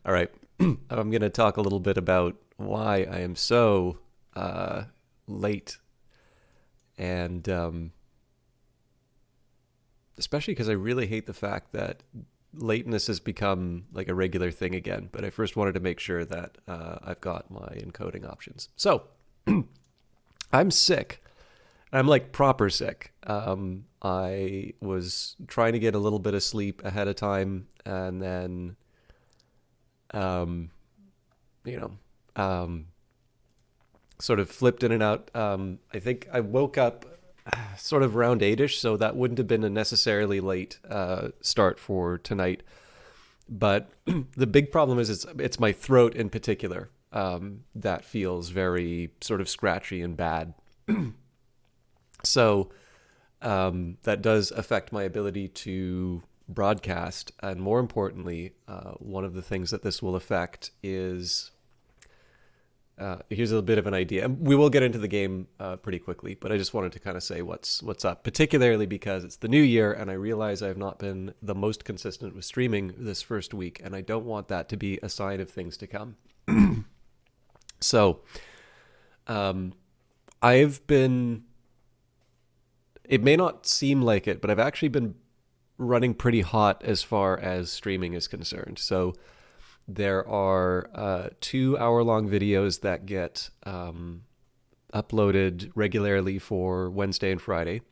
All right. I'm going to talk a little bit about why I am so late, and especially because I really hate the fact that lateness has become like a regular thing again. But I first wanted to make sure that I've got my encoding options. So I'm sick. I'm like proper sick. I was trying to get a little bit of sleep ahead of time, and then, um, you know, um, sort of flipped in and out. I think I woke up sort of around 8ish, so that wouldn't have been a necessarily late start for tonight. But the big problem is it's my throat in particular that feels very sort of scratchy and bad. So that does affect my ability to broadcast. And more importantly, one of the things that this will affect is here's a bit of an idea. We will get into the game pretty quickly, but I just wanted to kind of say what's up, particularly because it's the new year and I realize I have not been the most consistent with streaming this first week, and I don't want that to be a sign of things to come. So I've been, it may not seem like it, but I've actually been running pretty hot as far as streaming is concerned. So there are 2 hour-long videos that get uploaded regularly for Wednesday and Friday.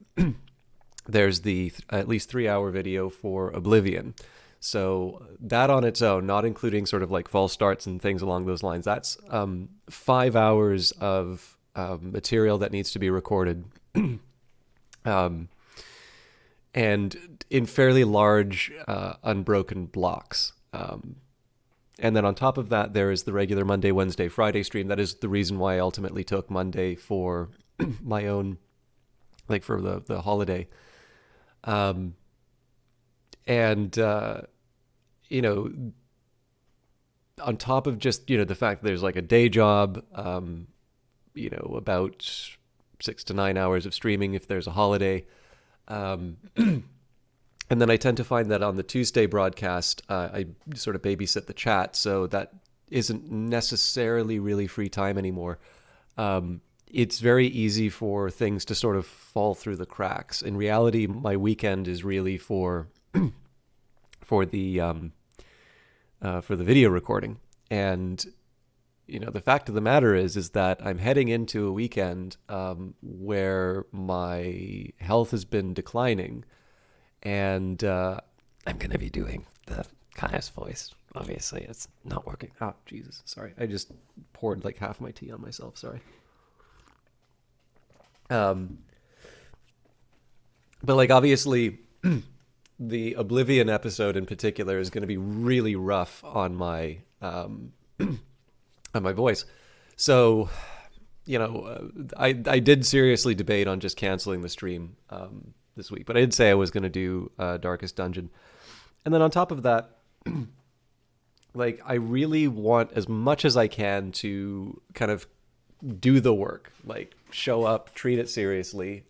There's the at least 3 hour video for Oblivion. So that on its own, not including sort of like false starts and things along those lines, that's 5 hours of material that needs to be recorded. um, and in fairly large, unbroken blocks. And then on top of that, there is the regular Monday, Wednesday, Friday stream. That is the reason why I ultimately took Monday for my own, like for the holiday. And, you know, on top of just, the fact that there's like a day job, about 6 to 9 hours of streaming if there's a holiday. And then I tend to find that on the Tuesday broadcast, I sort of babysit the chat, so that isn't necessarily really free time anymore. It's very easy for things to sort of fall through the cracks. In reality, my weekend is really for for the video recording, and the fact of the matter is that I'm heading into a weekend where my health has been declining. And I'm going to be doing the Kaya's voice. Obviously, it's not working. Oh, Jesus. Sorry. I just poured like half my tea on myself. Sorry. But like, obviously, the Oblivion episode in particular is going to be really rough on my on my voice. So, I did seriously debate on just canceling the stream this week, but I did say I was going to do Darkest Dungeon. And then on top of that, like, I really want as much as I can to kind of do the work, like show up, treat it seriously.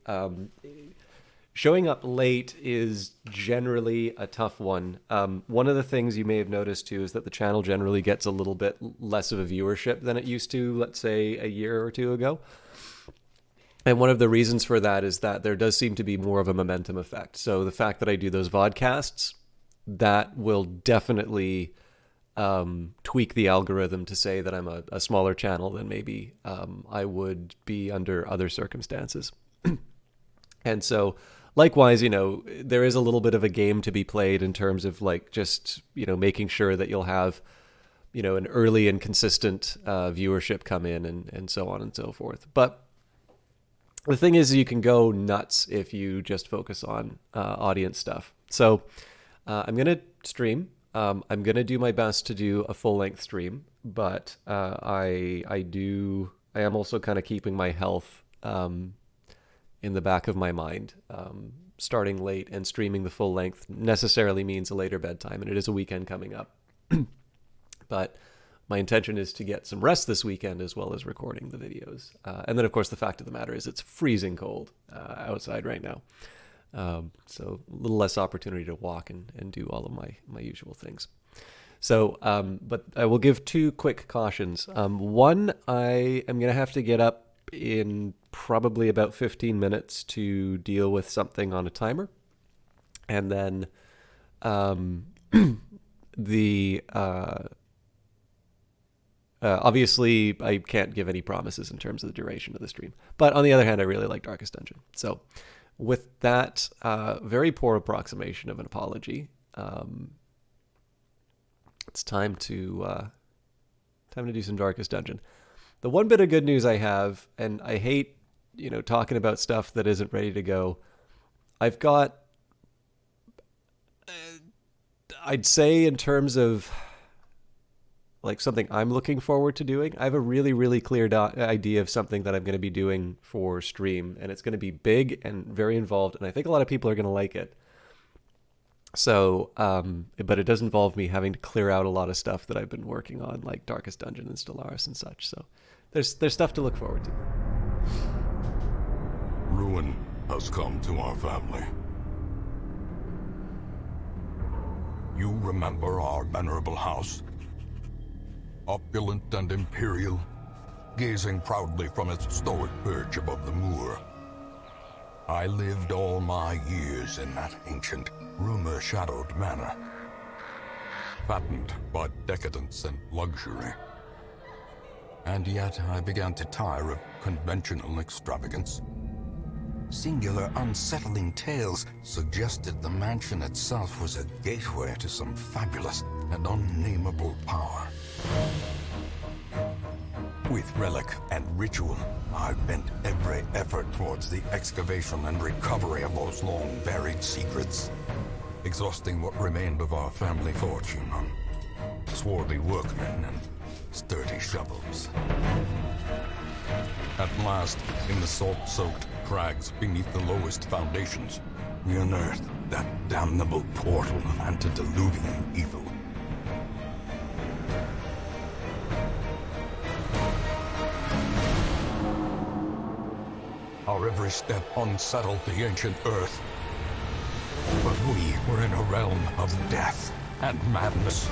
Showing up late is generally a tough one. One of the things you may have noticed too is that the channel generally gets a little bit less of a viewership than it used to, let's say a year or two ago. And one of the reasons for that is that there does seem to be more of a momentum effect. So the fact that I do those vodcasts, that will definitely tweak the algorithm to say that I'm a smaller channel than maybe I would be under other circumstances. And so likewise, there is a little bit of a game to be played in terms of like just, making sure that you'll have, an early and consistent viewership come in and so on and so forth. But the thing is, you can go nuts if you just focus on audience stuff. So I'm going to stream. I'm going to do my best to do a full-length stream, but I am also kind of keeping my health in the back of my mind. Starting late and streaming the full length necessarily means a later bedtime, and it is a weekend coming up. But my intention is to get some rest this weekend as well as recording the videos. And then, of course, the fact of the matter is it's freezing cold outside right now. So a little less opportunity to walk and do all of my usual things. So, but I will give two quick cautions. One, I am going to have to get up in probably about 15 minutes to deal with something on a timer. And then the obviously I can't give any promises in terms of the duration of the stream. But on the other hand, I really like Darkest Dungeon. So with that very poor approximation of an apology, it's time to do some Darkest Dungeon. The one bit of good news I have, and I hate, talking about stuff that isn't ready to go. I've got, I'd say in terms of like something I'm looking forward to doing, I have a really, really clear idea of something that I'm going to be doing for stream, and it's going to be big and very involved, and I think a lot of people are going to like it. So, but it does involve me having to clear out a lot of stuff that I've been working on, like Darkest Dungeon and Stellaris and such. So there's stuff to look forward to. Ruin has come to our family. You remember our venerable house? Opulent and imperial, gazing proudly from its stoic perch above the moor. I lived all my years in that ancient, rumor-shadowed manor, fattened by decadence and luxury. And yet I began to tire of conventional extravagance. Singular, unsettling tales suggested the mansion itself was a gateway to some fabulous and unnameable power. With relic and ritual, I've bent every effort towards the excavation and recovery of those long buried secrets, exhausting what remained of our family fortune on swarthy workmen and sturdy shovels. At last, in the salt-soaked crags beneath the lowest foundations, we unearthed that damnable portal of antediluvian evil. Our every step unsettled the ancient earth. But we were in a realm of death and madness.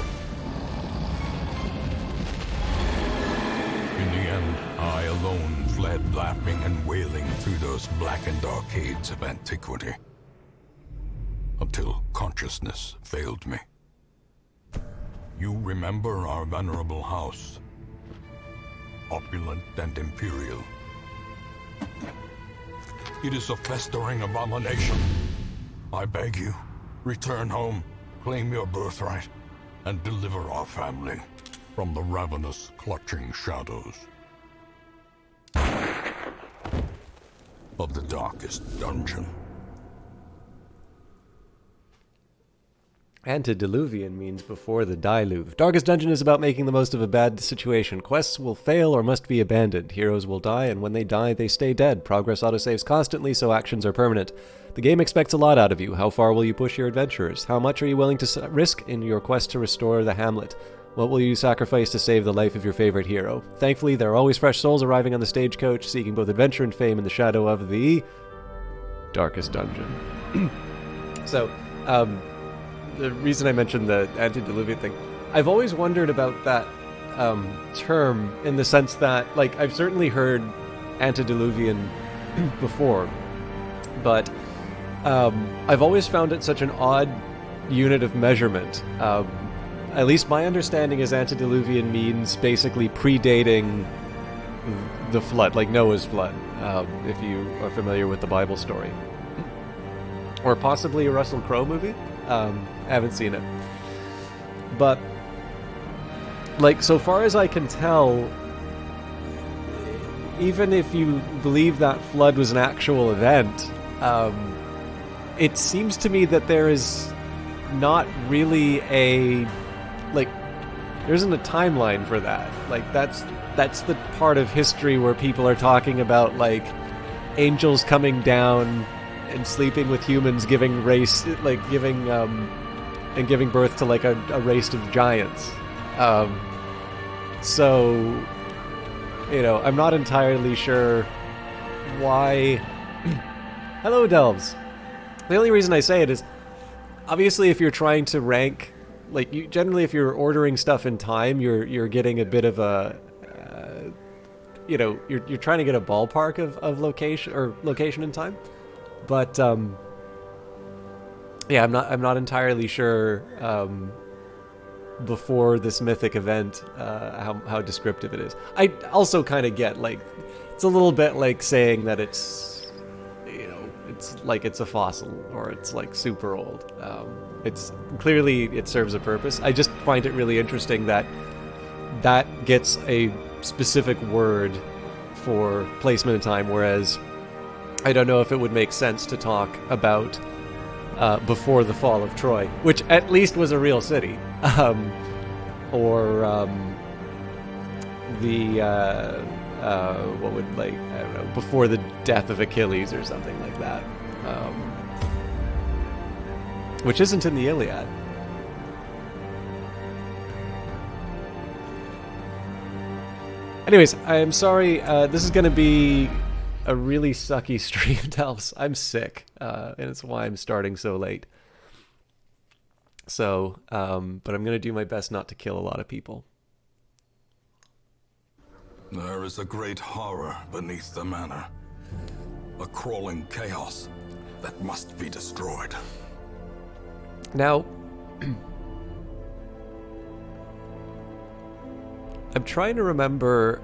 In the end, I alone fled laughing and wailing through those blackened arcades of antiquity. Until consciousness failed me. You remember our venerable house. Opulent and imperial. It is a festering abomination. I beg you, return home, claim your birthright, and deliver our family from the ravenous, clutching shadows of the darkest dungeon. Antediluvian means before the diluve. Darkest Dungeon is about making the most of a bad situation. Quests will fail or must be abandoned. Heroes will die, and when they die, they stay dead. Progress autosaves constantly, so actions are permanent. The game expects a lot out of you. How far will you push your adventurers? How much are you willing to risk in your quest to restore the hamlet? What will you sacrifice to save the life of your favorite hero? Thankfully, there are always fresh souls arriving on the stagecoach, seeking both adventure and fame in the shadow of the Darkest Dungeon. So, the reason I mentioned the antediluvian thing, I've always wondered about that term in the sense that, like, I've certainly heard antediluvian before, but I've always found it such an odd unit of measurement. At least my understanding is antediluvian means basically predating the flood, like Noah's flood, if you are familiar with the Bible story. Or possibly a Russell Crowe movie. I haven't seen it. But, like, so far as I can tell, even if you believe that flood was an actual event, it seems to me that there is not really there isn't a timeline for that. Like, that's the part of history where people are talking about, like, angels coming down and sleeping with humans, giving birth to, like, a race of giants. So, I'm not entirely sure why. Hello, Delves. The only reason I say it is, obviously, if you're trying to rank like you generally, if you're ordering stuff in time, you're getting a bit of a you're trying to get a ballpark of location and time, but yeah, I'm not entirely sure before this mythic event how descriptive it is. I also kind of get like it's a little bit like saying that it's it's like it's a fossil or it's like super old. It's clearly it serves a purpose. I just find it really interesting that gets a specific word for placement in time, whereas I don't know if it would make sense to talk about before the fall of Troy, which at least was a real city, or what would, like, I don't know, before the death of Achilles or something like that, which isn't in the Iliad. Anyways, I am sorry. This is going to be a really sucky stream, Delphs. I'm sick, and it's why I'm starting so late. So, but I'm going to do my best not to kill a lot of people. There is a great horror beneath the manor. A crawling chaos that must be destroyed. Now, I'm trying to remember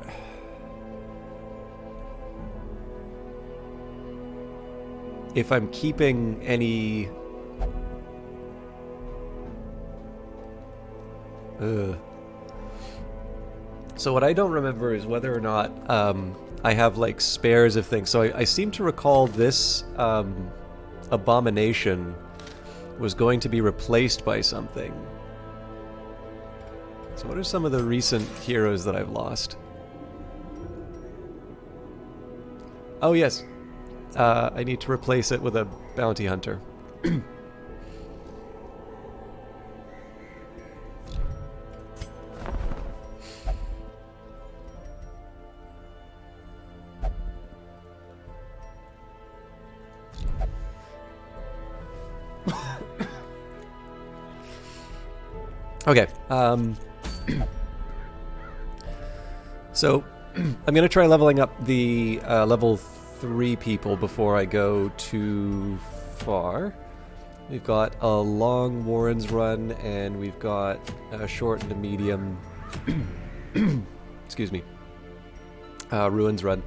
if I'm keeping any... So what I don't remember is whether or not I have like spares of things. So I seem to recall this abomination was going to be replaced by something. So what are some of the recent heroes that I've lost? Oh yes, I need to replace it with a bounty hunter. Okay, so I'm going to try leveling up the level 3 people before I go too far. We've got a long Warren's run, and we've got a short and a medium, excuse me, Ruins run.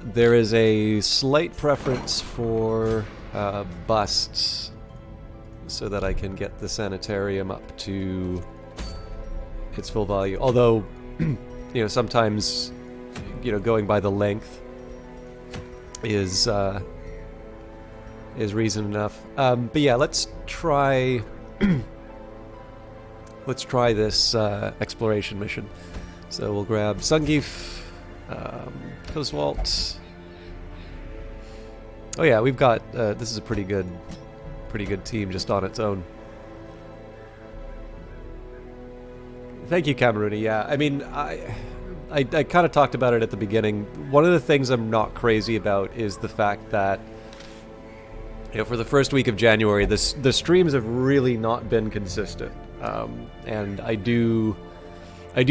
There is a slight preference for busts, so that I can get the sanitarium up to its full value. Although, sometimes, going by the length is reason enough. But yeah, let's try this exploration mission. So we'll grab Sungif, Kozwalt. Oh yeah, we've got this is a pretty good team just on its own. Thank you, Camerooni. Yeah, I mean, I kind of talked about it at the beginning. One of the things I'm not crazy about is the fact that, for the first week of January, the streams have really not been consistent, and I do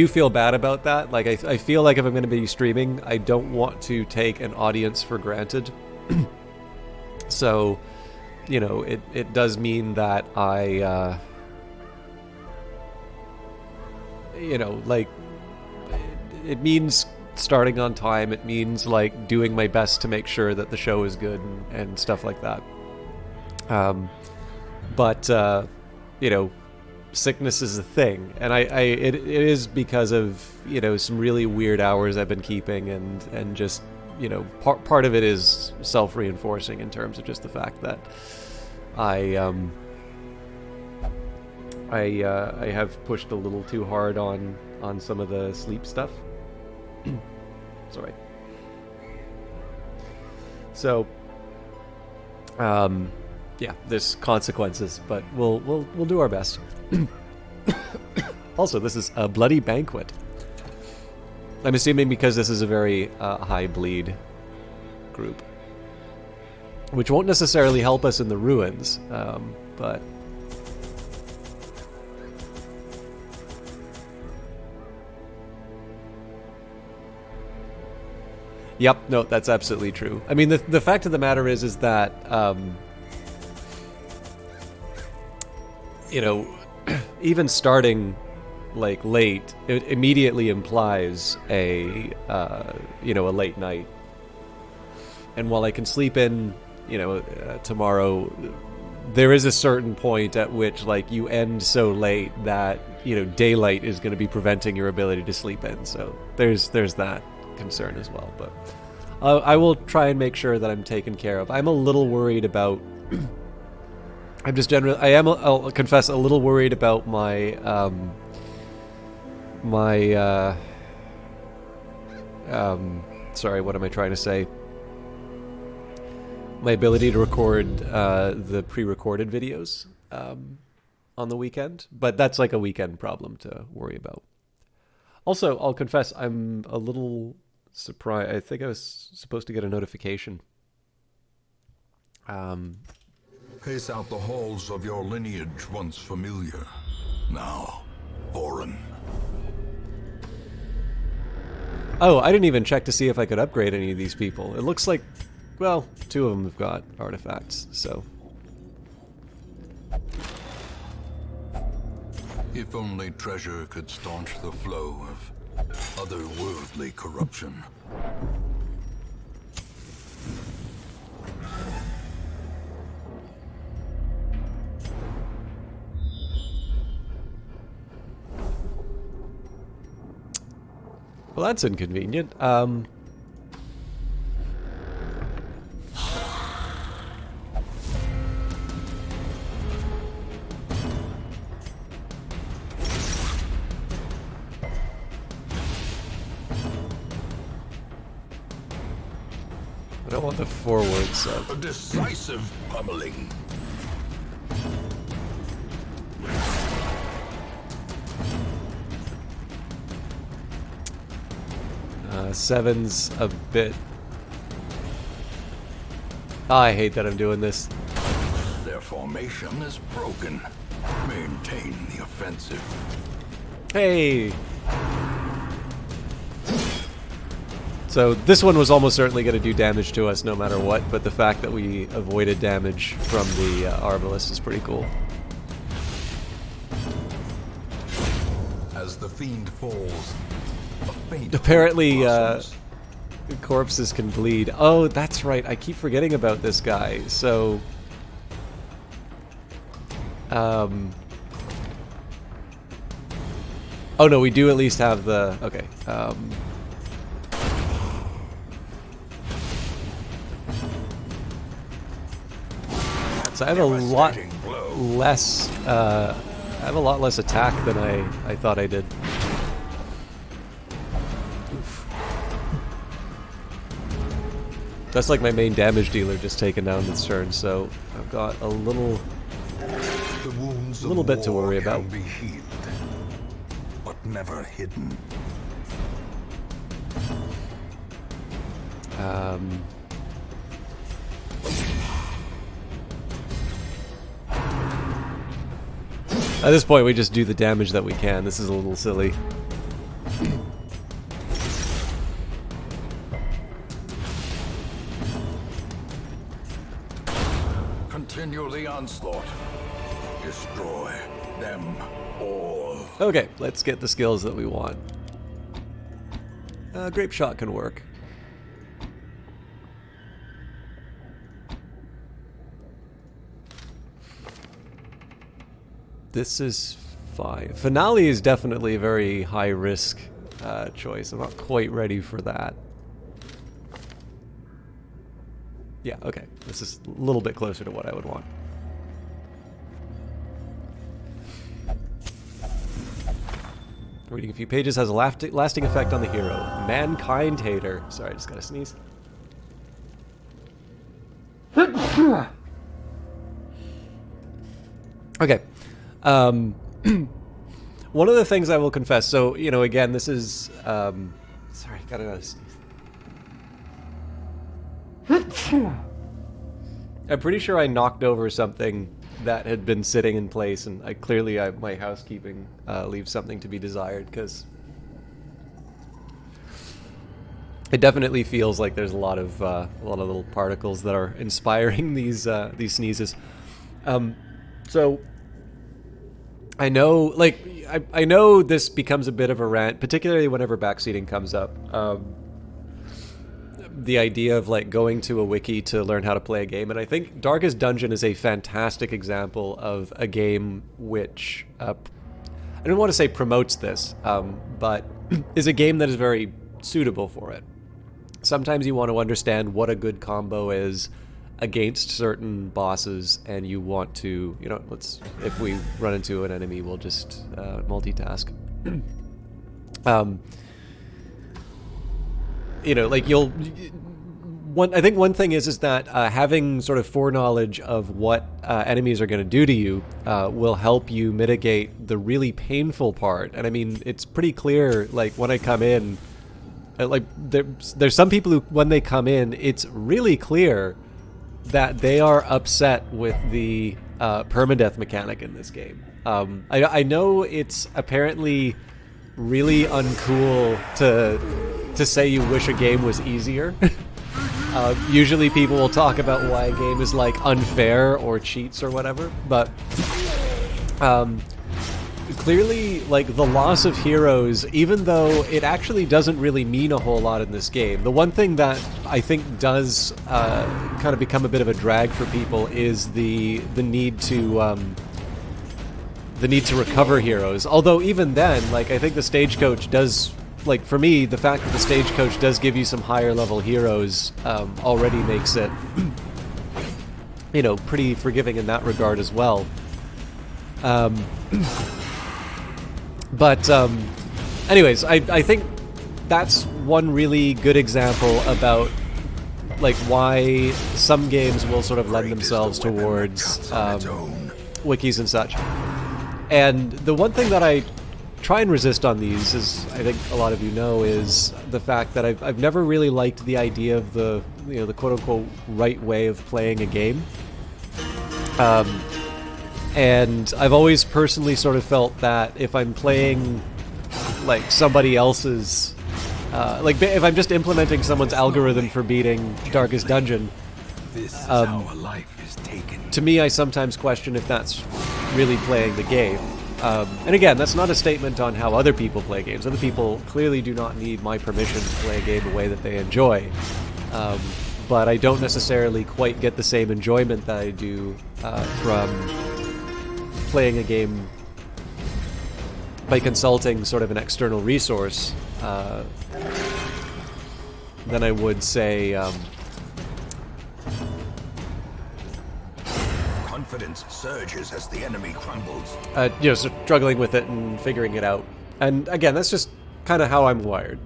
feel bad about that. Like, I feel like if I'm going to be streaming, I don't want to take an audience for granted. So, it does mean that I, like, it means starting on time. It means, like, doing my best to make sure that the show is good and stuff like that. But sickness is a thing, and it is because of, some really weird hours I've been keeping, and just, part of it is self-reinforcing in terms of just the fact that I have pushed a little too hard on some of the sleep stuff. Sorry. So, yeah, there's consequences, but we'll do our best. Also, this is a bloody banquet. I'm assuming because this is a very high bleed group, which won't necessarily help us in the ruins, but Yep, no, that's absolutely true. I mean, the fact of the matter is that, you know, even starting, like, late, it immediately implies a, you know, a late night. And while I can sleep in, you know, tomorrow, there is a certain point at which, like, you end so late that, you know, daylight is going to be preventing your ability to sleep in. So there's that concern as well. But I will try and make sure that I'm taken care of. I'm a little worried about... I'm just generally... I'll confess, a little worried about my... sorry, what am I trying to say? My ability to record the pre-recorded videos on the weekend. But that's like a weekend problem to worry about. Also, I'll confess, I'm a little surprised. I think I was supposed to get a notification. Pace out the halls of your lineage once familiar, now foreign. Oh, I didn't even check to see if I could upgrade any of these people. It looks like, well, 2 of them have got artifacts, so... If only treasure could staunch the flow of otherworldly corruption. Well, that's inconvenient. I don't want the forwards up. A decisive pummeling. Seven's a bit... Oh, I hate that I'm doing this. Their formation is broken. Maintain the offensive. Hey! So this one was almost certainly going to do damage to us no matter what, but the fact that we avoided damage from the Arbalest is pretty cool. As the fiend falls, a faint Apparently, blossoms. corpses can bleed. Oh, that's right. I keep forgetting about this guy. So, oh no, we do at least have the... Okay. So I have a lot less... I have a lot less attack than I thought I did. Oof. That's like my main damage dealer just taken down this turn, so I've got a little bit to worry about. Can be healed, but never hidden. At this point, we just do the damage that we can. This is a little silly. Continue the onslaught. Destroy them all. Okay, let's get the skills that we want. Grape shot can work. This is fine. Finale is definitely a very high risk choice. I'm not quite ready for that. Yeah, okay. This is a little bit closer to what I would want. Reading a few pages has a lasting effect on the hero. Mankind hater. Sorry, I just gotta sneeze. Okay. One of the things I will confess, so, you know, again, this is, sorry, got another sneeze. I'm pretty sure I knocked over something that had been sitting in place, and my housekeeping leaves something to be desired, because it definitely feels like there's a lot of little particles that are inspiring these sneezes. So I know, like, I know this becomes a bit of a rant, particularly whenever backseating comes up. The idea of like going to a wiki to learn how to play a game, and I think Darkest Dungeon is a fantastic example of a game which I don't want to say promotes this, but is a game that is very suitable for it. Sometimes you want to understand what a good combo is against certain bosses, and you want to, you know, if we run into an enemy, we'll just multitask. You know, like I think one thing is that having sort of foreknowledge of what enemies are going to do to you will help you mitigate the really painful part. And I mean, it's pretty clear, like, when I come in, like, there's some people who, when they come in, it's really clear that they are upset with the permadeath mechanic in this game. I know it's apparently really uncool to say you wish a game was easier. Usually people will talk about why a game is like unfair or cheats or whatever, but clearly, like, the loss of heroes, even though it actually doesn't really mean a whole lot in this game, the one thing that I think does kind of become a bit of a drag for people is the need to recover heroes. Although even then, like, I think the stagecoach does, like, for me, the fact that the stagecoach does give you some higher level heroes already makes it, you know, pretty forgiving in that regard as well. But anyways, I think that's one really good example about, like, why some games will sort of lend themselves towards wikis and such. And the one thing that I try and resist on these, as I think a lot of you know, is the fact that I've never really liked the idea of the, you know, the quote-unquote right way of playing a game. And I've always personally sort of felt that if I'm playing, like, somebody else's, like, if I'm just implementing someone's algorithm for beating Darkest Dungeon, This is how a life is taken. to me, I sometimes question if that's really playing the game. And again, that's not a statement on how other people play games. Other people clearly do not need my permission to play a game the way that they enjoy. But I don't necessarily quite get the same enjoyment that I do from playing a game by consulting sort of an external resource than I would say... Confidence surges as the enemy crumbles. you know, so struggling with it and figuring it out. And again, that's just kind of how I'm wired.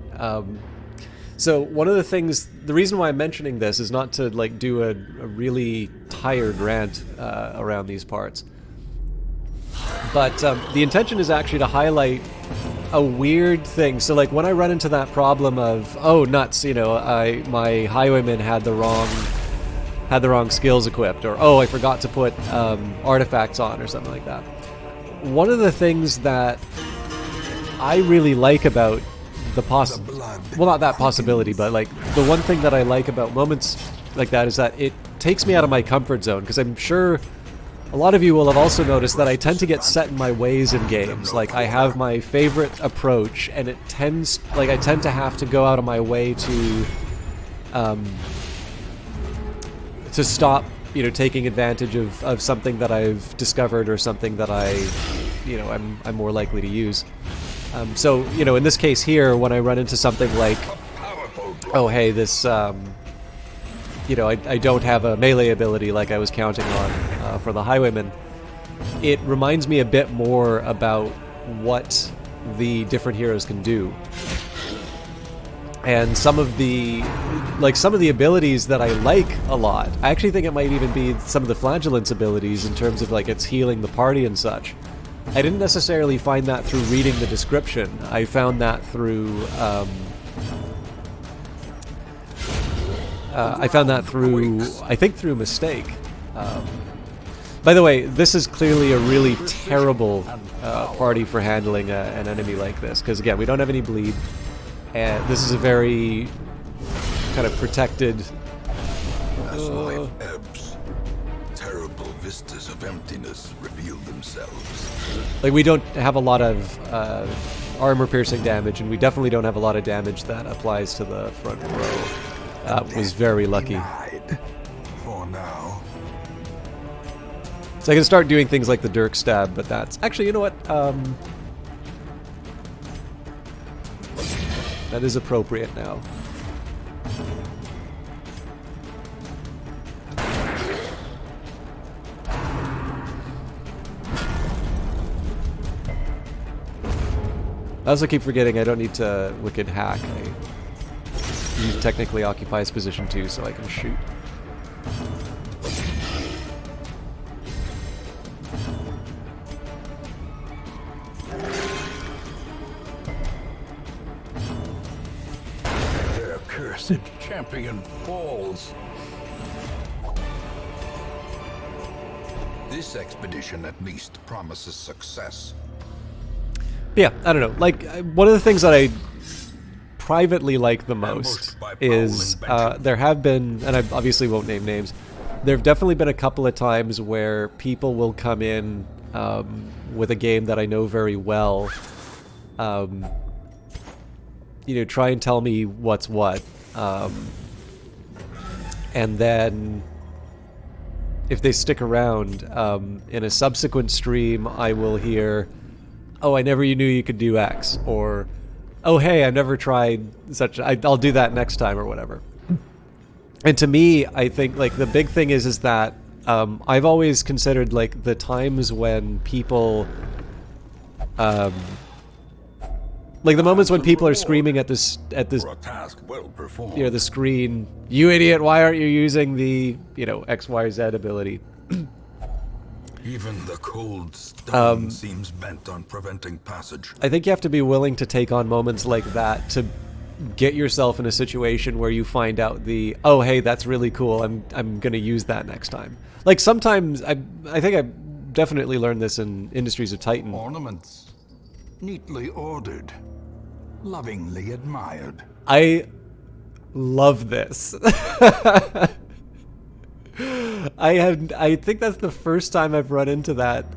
So one of the things, the reason why I'm mentioning this is not to, like, do a really tired rant around these parts. But the intention is actually to highlight a weird thing. So, like, when I run into that problem of, oh, nuts, you know, my highwayman had the wrong skills equipped, or, oh, I forgot to put artifacts on, or something like that. One of the things that I really like about well, not that possibility, but, like, the one thing that I like about moments like that is that it takes me out of my comfort zone, because I'm sure a lot of you will have also noticed that I tend to get set in my ways in games. Like, I have my favorite approach, and it tends, like, I tend to have to go out of my way to stop, you know, taking advantage of something that I've discovered or something that I'm more likely to use. So, you know, in this case here, when I run into something like, oh, hey, this, you know, I don't have a melee ability like I was counting on for the highwayman, it reminds me a bit more about what the different heroes can do. And some of the abilities that I like a lot, I actually think it might even be some of the Flagellant's abilities in terms of, like, it's healing the party and such. I didn't necessarily find that through reading the description. I found that through I think through mistake. By the way, this is clearly a really terrible party for handling an enemy like this, because again, we don't have any bleed, and this is a very kind of protected. As life ebbs, terrible vistas of emptiness reveal themselves. Like, we don't have a lot of armor-piercing damage, and we definitely don't have a lot of damage that applies to the front row. Was very lucky. Denied. For now. So I can start doing things like the Dirk Stab, but that's... Actually, you know what? That is appropriate now. I also keep forgetting I don't need to Wicked Hack. I technically occupy his position too, so I can shoot. Their cursed champion falls. This expedition at least promises success. Yeah, I don't know. Like, one of the things that I privately like the most is there have been, and I obviously won't name names, there have definitely been a couple of times where people will come in with a game that I know very well, you know, try and tell me what's what, and then if they stick around, in a subsequent stream I will hear, oh, I never knew you could do X, or, oh, hey, I never tried such, I'll do that next time, or whatever. And to me, I think, like, the big thing is that I've always considered, like, the times when people, like, the moments when people are screaming at this, For a task well performed. you know, the screen, you idiot, why aren't you using the, you know, X, Y, Z ability? Even the cold stone seems bent on preventing passage. I think you have to be willing to take on moments like that to get yourself in a situation where you find out the, oh, hey, that's really cool, I'm gonna use that next time. Like, sometimes, I think I definitely learned this in Industries of Titan. Ornaments, neatly ordered, lovingly admired. I love this. I think that's the first time I've run into that,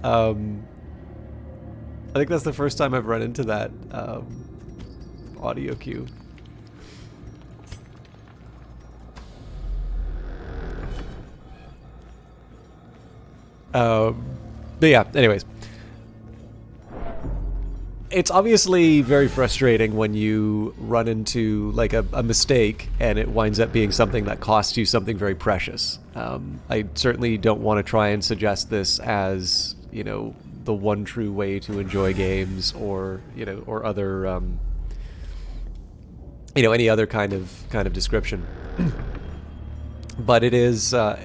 audio cue. But yeah, anyways. It's obviously very frustrating when you run into, like, a mistake and it winds up being something that costs you something very precious. I certainly don't want to try and suggest this as, you know, the one true way to enjoy games, or, you know, or other, you know, any other kind of description. But it is, well,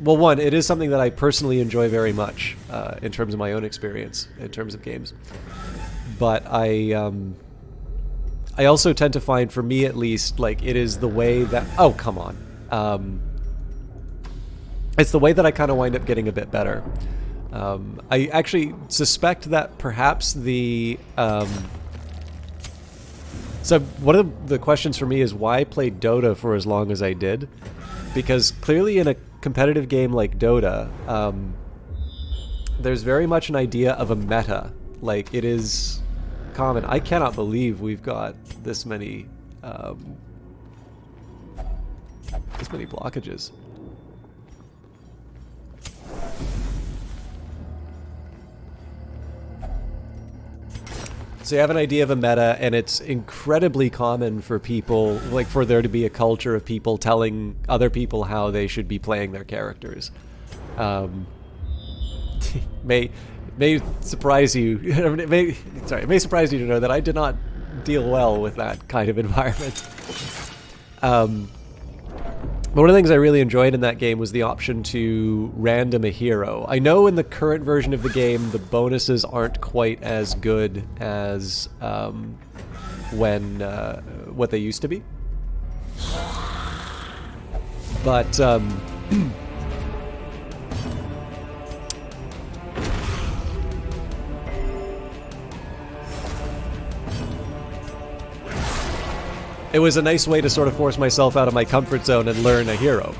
one, it is something that I personally enjoy very much, in terms of my own experience, in terms of games. But I also tend to find, for me at least, like, it is the way that, oh, come on. It's the way that I kind of wind up getting a bit better. I actually suspect that perhaps the, so one of the questions for me is why I played Dota for as long as I did. Because clearly in a competitive game like Dota, there's very much an idea of a meta. Like, it is common. I cannot believe we've got this many blockages. So you have an idea of a meta, and it's incredibly common for people, like, for there to be a culture of people telling other people how they should be playing their characters. May surprise you. It may surprise you to know that I did not deal well with that kind of environment. But one of the things I really enjoyed in that game was the option to random a hero. I know in the current version of the game, the bonuses aren't quite as good as what they used to be. But it was a nice way to sort of force myself out of my comfort zone and learn a hero.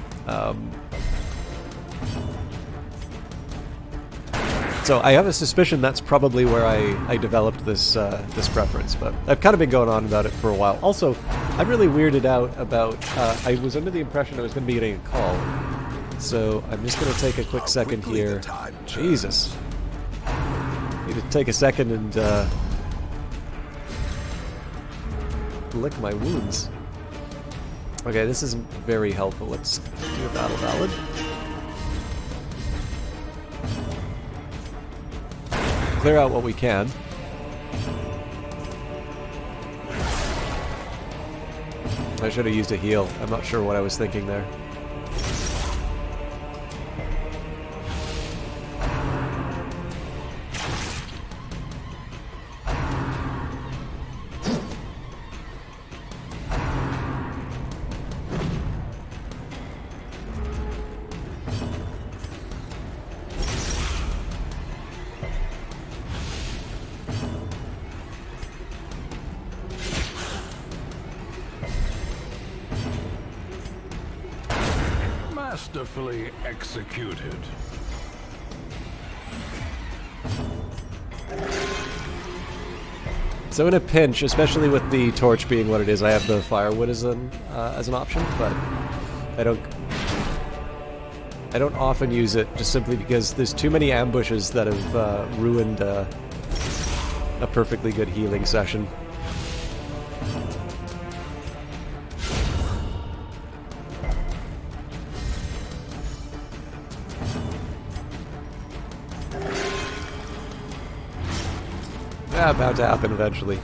So I have a suspicion that's probably where I developed this this preference, but I've kind of been going on about it for a while. Also, I'm really weirded out about, I was under the impression I was going to be getting a call, so I'm just going to take a quick second here. Jesus. Need to take a second and lick my wounds. Okay, this isn't very helpful. Let's do a battle ballad. Clear out what we can. I should have used a heal. I'm not sure what I was thinking there. Masterfully executed. So in a pinch, especially with the torch being what it is, I have the firewood as an option, but I don't often use it just simply because there's too many ambushes that have ruined a perfectly good healing session. Yeah, about to happen eventually.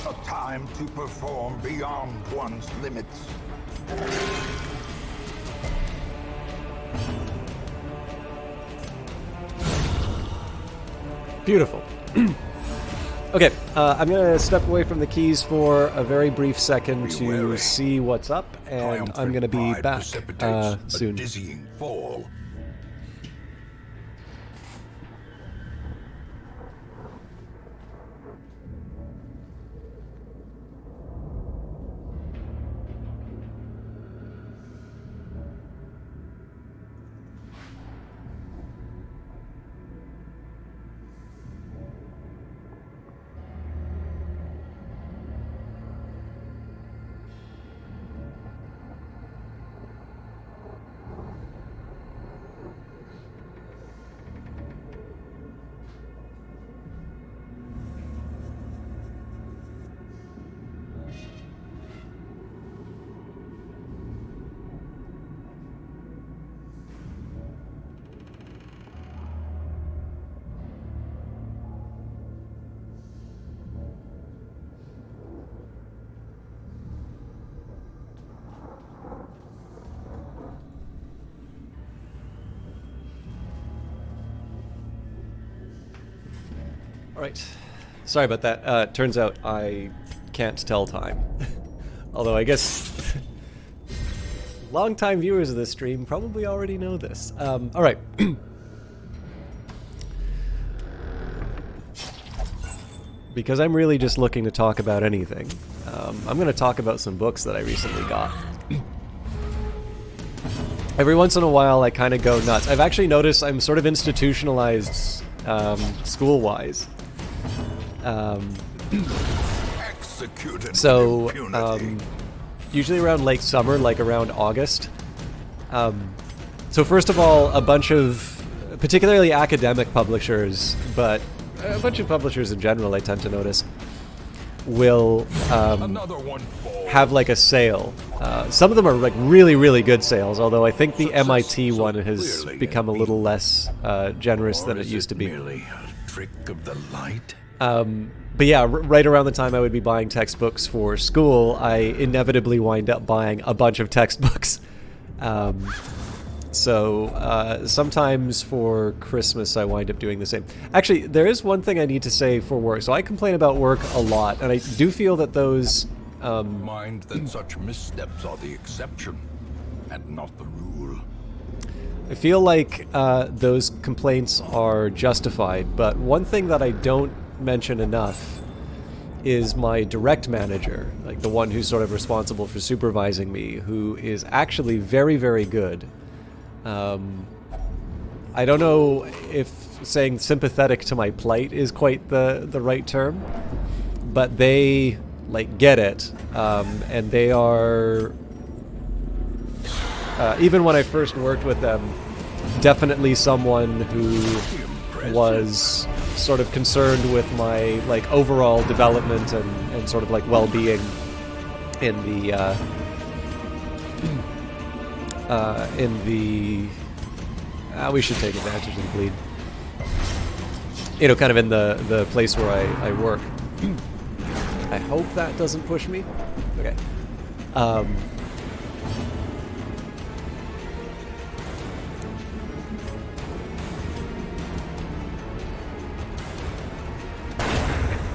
A time to perform beyond one's limits. Beautiful. Okay, I'm going to step away from the keys for a very brief second to see what's up, and I'm going to be back soon. Dizzying fall. Alright. Sorry about that. Turns out I can't tell time. Although I guess long-time viewers of this stream probably already know this. Alright. Because I'm really just looking to talk about anything, I'm going to talk about some books that I recently got. Every once in a while I kind of go nuts. I've actually noticed I'm sort of institutionalized school-wise. So, usually around late summer, like around August. So first of all, a bunch of, particularly academic publishers, but a bunch of publishers in general, I tend to notice, will have like a sale. Some of them are like really, really good sales, although I think the MIT one has become a little less generous than it used to be. Merely a trick of the light? But yeah, right around the time I would be buying textbooks for school, I inevitably wind up buying a bunch of textbooks. So sometimes for Christmas I wind up doing the same. Actually, there is one thing I need to say for work. So I complain about work a lot, and I do feel that those... Mind that such missteps are the exception and not the rule. I feel like those complaints are justified, but one thing that I don't mention enough is my direct manager, like the one who's sort of responsible for supervising me, who is actually very, very good. I don't know if saying sympathetic to my plight is quite the right term, but they like get it, and they are, even when I first worked with them, definitely someone who was sort of concerned with my like overall development and sort of like well-being in the we should take advantage of the bleed, you know, kind of in the place where I work. I hope that doesn't push me. Okay.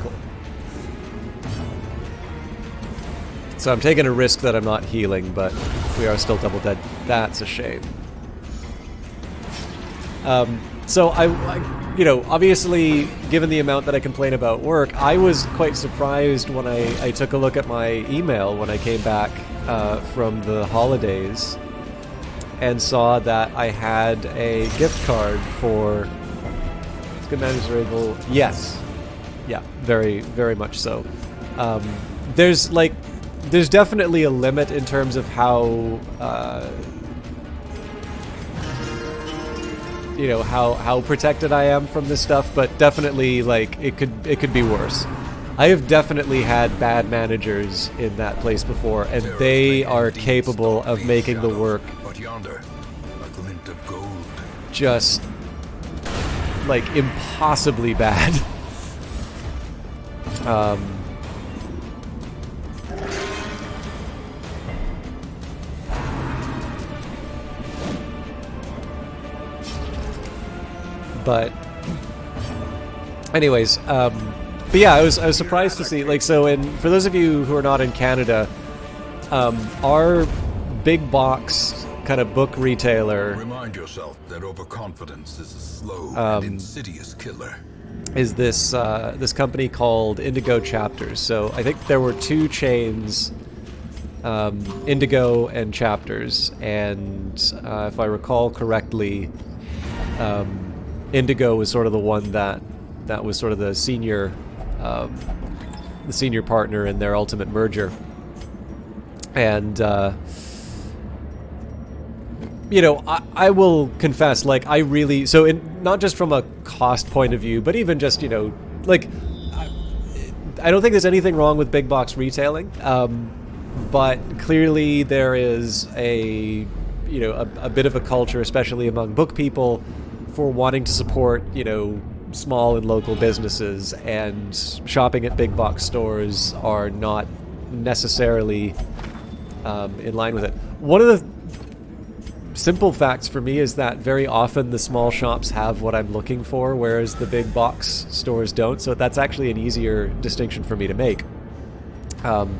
Cool. So I'm taking a risk that I'm not healing, but we are still double dead. That's a shame. So I, you know, obviously, given the amount that I complain about work, I was quite surprised when I took a look at my email when I came back from the holidays and saw that I had a gift card for... It's good managers are able... Yes. Yeah, very, very much so. There's definitely a limit in terms of how... you know, how protected I am from this stuff, but definitely, like, it could be worse. I have definitely had bad managers in that place before, and they are capable of making the work But yonder, a glint of gold. just, like, impossibly bad. But anyways, but yeah, I was surprised to see, like, so for those of you who are not in Canada, our big box kind of book retailer Remind yourself that overconfidence is a slow and insidious killer. is this this company called Indigo Chapters. So I think there were two chains, Indigo and Chapters, and if I recall correctly, Indigo was sort of the one that was sort of the senior partner in their ultimate merger. And you know, I will confess, like, I really, so not just from a cost point of view, but even just, you know, like, I don't think there's anything wrong with big box retailing, but clearly there is a bit of a culture, especially among book people, for wanting to support, you know, small and local businesses, and shopping at big box stores are not necessarily in line with it. One of the simple facts for me is that very often the small shops have what I'm looking for, whereas the big box stores don't, so that's actually an easier distinction for me to make. But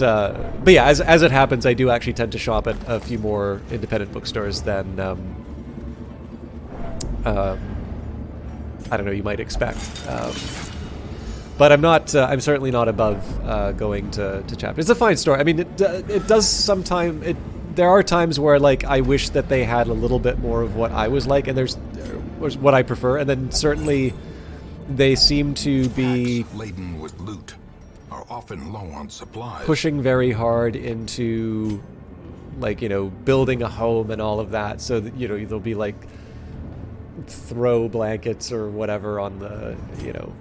yeah, as it happens, I do actually tend to shop at a few more independent bookstores than I don't know, you might expect. But I'm not. I'm certainly not above going to Chapter. It's a fine store. I mean, it does sometimes. There are times where, like, I wish that they had a little bit more of what I was like, and there's what I prefer, and then certainly they seem to be Packs laden with loot are often low on supplies. pushing very hard into, like, you know, building a home and all of that. So that, you know, there'll be like throw blankets or whatever on the, you know,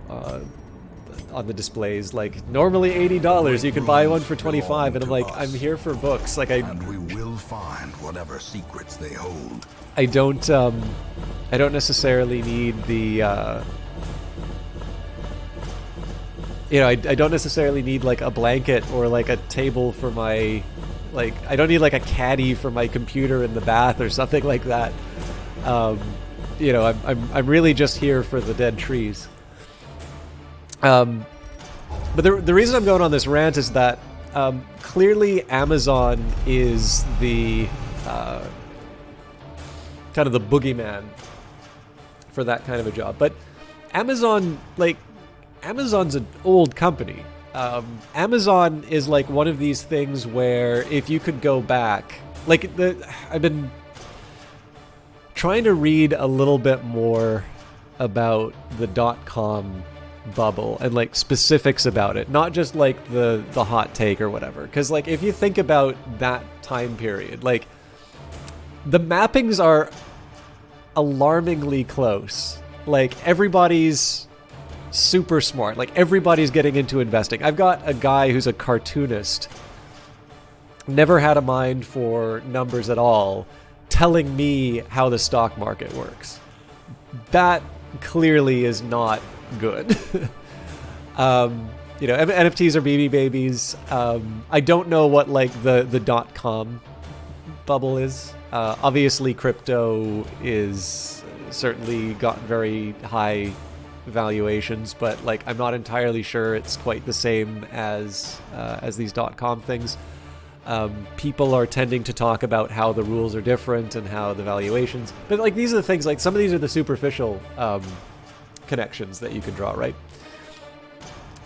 on the displays, like, normally $80, you can buy one for $25, and I'm like, I'm here for books. Like, And we will find whatever secrets they hold. I don't necessarily need the, you know, I don't necessarily need, like, a blanket or, like, a table for my Like, I don't need like a caddy for my computer in the bath or something like that. You know, I'm really just here for the dead trees. But the reason I'm going on this rant is that clearly Amazon is the kind of the boogeyman for that kind of a job. But Amazon's an old company. Amazon is like one of these things where if you could go back, like I've been trying to read a little bit more about the .com bubble and like specifics about it, not just like the hot take or whatever. Because like if you think about that time period, like the mappings are alarmingly close. Like everybody's super smart. Like everybody's getting into investing. I've got a guy who's a cartoonist, never had a mind for numbers at all, telling me how the stock market works. That clearly is not good. You know, NFTs are BB babies. I don't know what like the .com bubble is. Obviously, crypto is certainly got very high valuations, but like I'm not entirely sure it's quite the same as these .com things. People are tending to talk about how the rules are different and how the valuations, but like these are the things, like some of these are the superficial connections that you can draw, right?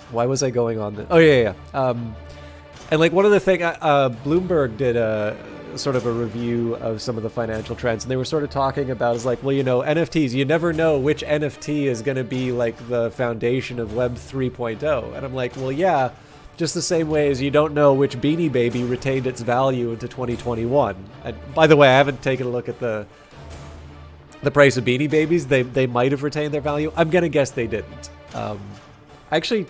Why was I going on this? Oh yeah. And like one of the things, Bloomberg did a sort of a review of some of the financial trends, and they were sort of talking about is like, well, you know, NFTs, you never know which NFT is going to be like the foundation of Web 3.0. And I'm like, well, yeah, just the same way as you don't know which Beanie Baby retained its value into 2021. And by the way, I haven't taken a look at the price of Beanie Babies. They might have retained their value. I'm going to guess they didn't. I actually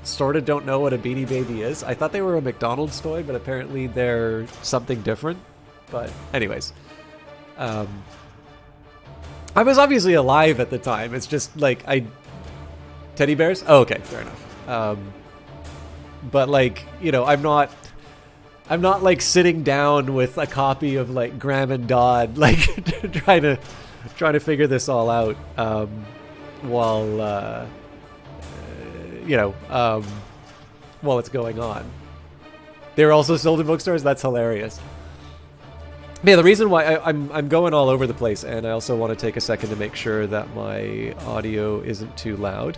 sort of don't know what a Beanie Baby is. I thought they were a McDonald's toy, but apparently they're something different. But anyways, I was obviously alive at the time. It's just like teddy bears? Oh, okay, fair enough. But like, you know, I'm not like sitting down with a copy of like Graham and Dodd, like trying to figure this all out while while it's going on. They're also sold in bookstores. That's hilarious. Yeah, the reason why I'm going all over the place, and I also want to take a second to make sure that my audio isn't too loud.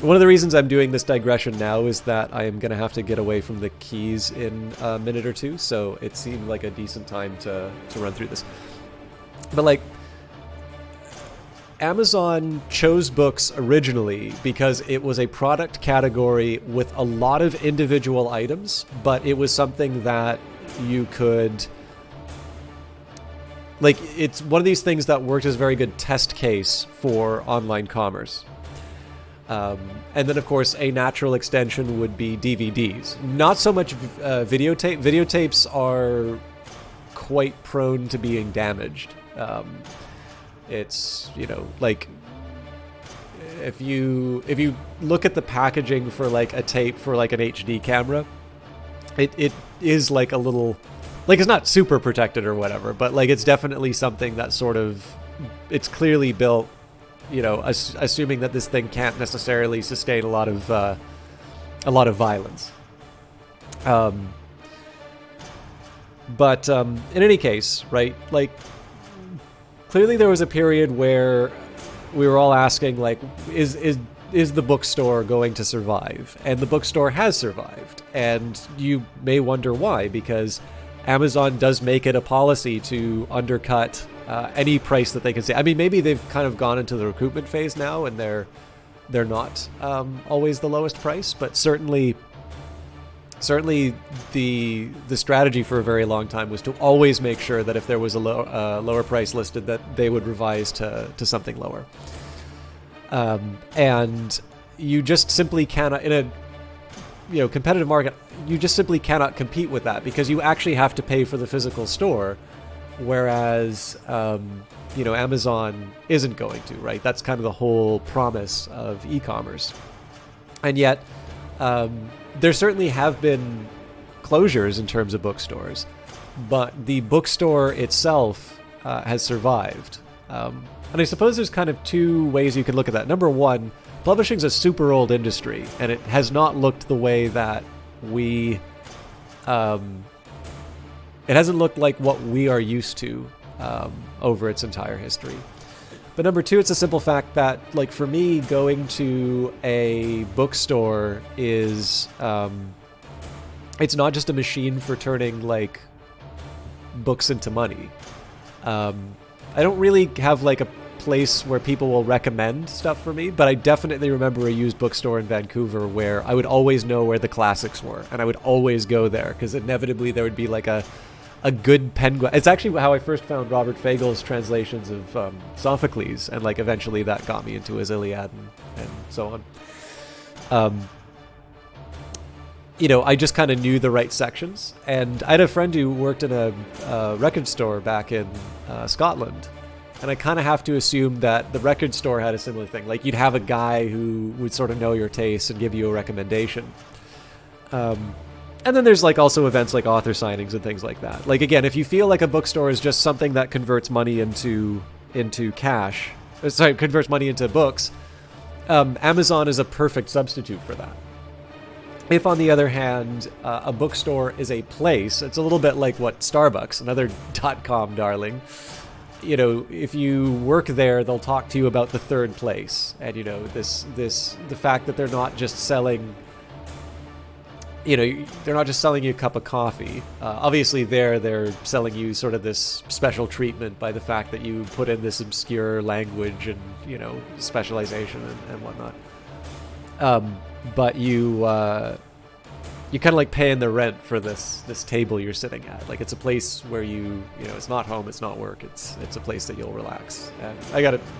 One of the reasons I'm doing this digression now is that I am going to have to get away from the keys in a minute or two, so it seemed like a decent time to run through this. But like, Amazon chose books originally because it was a product category with a lot of individual items, but it was something that you could, like, it's one of these things that worked as a very good test case for online commerce. And then, of course, a natural extension would be DVDs. Not so much videotape. Videotapes are quite prone to being damaged. It's, you know, like, if you look at the packaging for like a tape for like an HD camera, it is like a little, like, it's not super protected or whatever, but like it's definitely something that sort of, it's clearly built, you know, assuming that this thing can't necessarily sustain a lot of violence. But in any case, right, like, clearly there was a period where we were all asking, like, is the bookstore going to survive? And the bookstore has survived. And you may wonder why, because Amazon does make it a policy to undercut any price that they can say. I mean, maybe they've kind of gone into the recoupment phase now, and they're not always the lowest price, but certainly the strategy for a very long time was to always make sure that if there was a lower price listed, that they would revise to something lower. And you just simply cannot, in a competitive market, you just simply cannot compete with that, because you actually have to pay for the physical store, whereas Amazon isn't going to, right? That's kind of the whole promise of e-commerce. And yet there certainly have been closures in terms of bookstores, but the bookstore itself has survived. And I suppose there's kind of two ways you can look at that. Number one, publishing's a super old industry, and it has not looked the way that we... it hasn't looked like what we are used to over its entire history. But number two, it's a simple fact that, like, for me, going to a bookstore is... it's not just a machine for turning, like, books into money. I don't really have, like, a place where people will recommend stuff for me, but I definitely remember a used bookstore in Vancouver where I would always know where the classics were, and I would always go there, because inevitably there would be, like, a good penguin. It's actually how I first found Robert Fagel's translations of Sophocles, and like eventually that got me into his Iliad and so on. You know, I just kind of knew the right sections, and I had a friend who worked in a record store back in Scotland, and I kind of have to assume that the record store had a similar thing. Like, you'd have a guy who would sort of know your taste and give you a recommendation. And then there's like also events like author signings and things like that. Like, again, if you feel like a bookstore is just something that converts money into cash, converts money into books, Amazon is a perfect substitute for that. If, on the other hand, a bookstore is a place, it's a little bit like what Starbucks, another .com darling. You know, if you work there, they'll talk to you about the third place, and you know the fact that they're not just selling. You know, they're not just selling you a cup of coffee. Obviously, they're selling you sort of this special treatment by the fact that you put in this obscure language and, you know, specialization and whatnot. But you kind of like paying the rent for this table you're sitting at. Like, it's a place where you know, it's not home, it's not work. It's a place that you'll relax. And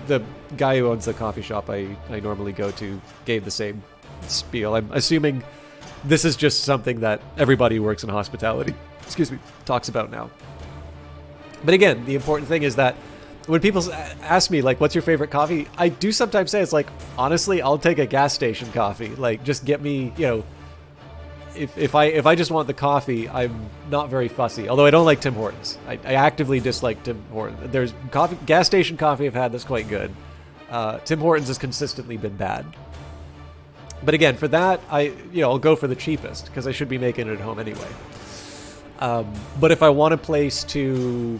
the guy who owns the coffee shop I normally go to gave the same spiel. I'm assuming this is just something that everybody who works in hospitality, talks about now. But again, the important thing is that when people ask me, like, what's your favorite coffee? I do sometimes say, it's like, honestly, I'll take a gas station coffee. Like, just get me, you know, if I just want the coffee, I'm not very fussy. Although I don't like Tim Hortons. I actively dislike Tim Hortons. There's gas station coffee I've had that's quite good. Tim Hortons has consistently been bad. But again, for that, I'll go for the cheapest, because I should be making it at home anyway. But if I want a place to,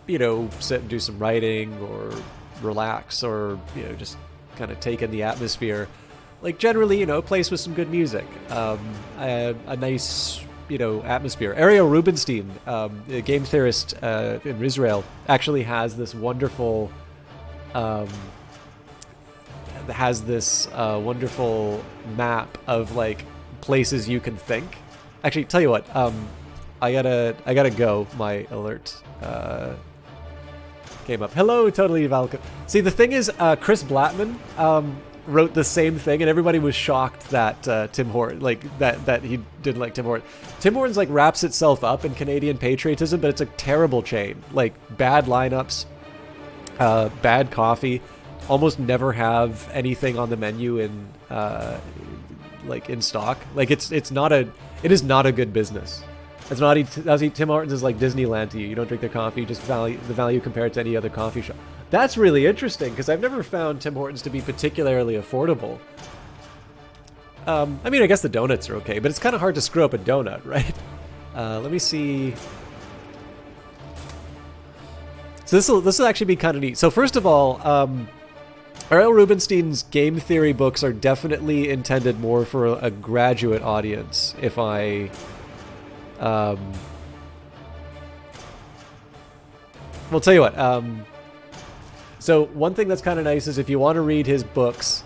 you know, sit and do some writing or relax, or, you know, just kind of take in the atmosphere, like, generally, you know, a place with some good music, a nice, you know, atmosphere. Ariel Rubinstein, a game theorist in Israel, actually has this wonderful... wonderful map of, like, places you can think. Actually, tell you what, I gotta go. My alert came up. Hello, Totally Valka. See, the thing is, Chris Blattman wrote the same thing, and everybody was shocked that Tim Hortons, like, that he didn't like Tim Hortons. Tim Hortons, like, wraps itself up in Canadian patriotism, but it's a terrible chain. Like, bad lineups, bad coffee. Almost never have anything on the menu in like in stock. Like, it is not a good business. It's not. Tim Hortons is like Disneyland to you. You don't drink their coffee, just the value compared to any other coffee shop. That's really interesting, because I've never found Tim Hortons to be particularly affordable. I mean, I guess the donuts are okay, but it's kind of hard to screw up a donut, right? Let me see. So this will actually be kind of neat. So first of all, Ariel Rubinstein's game theory books are definitely intended more for a graduate audience. If I, well, tell you what. So one thing that's kind of nice is if you want to read his books,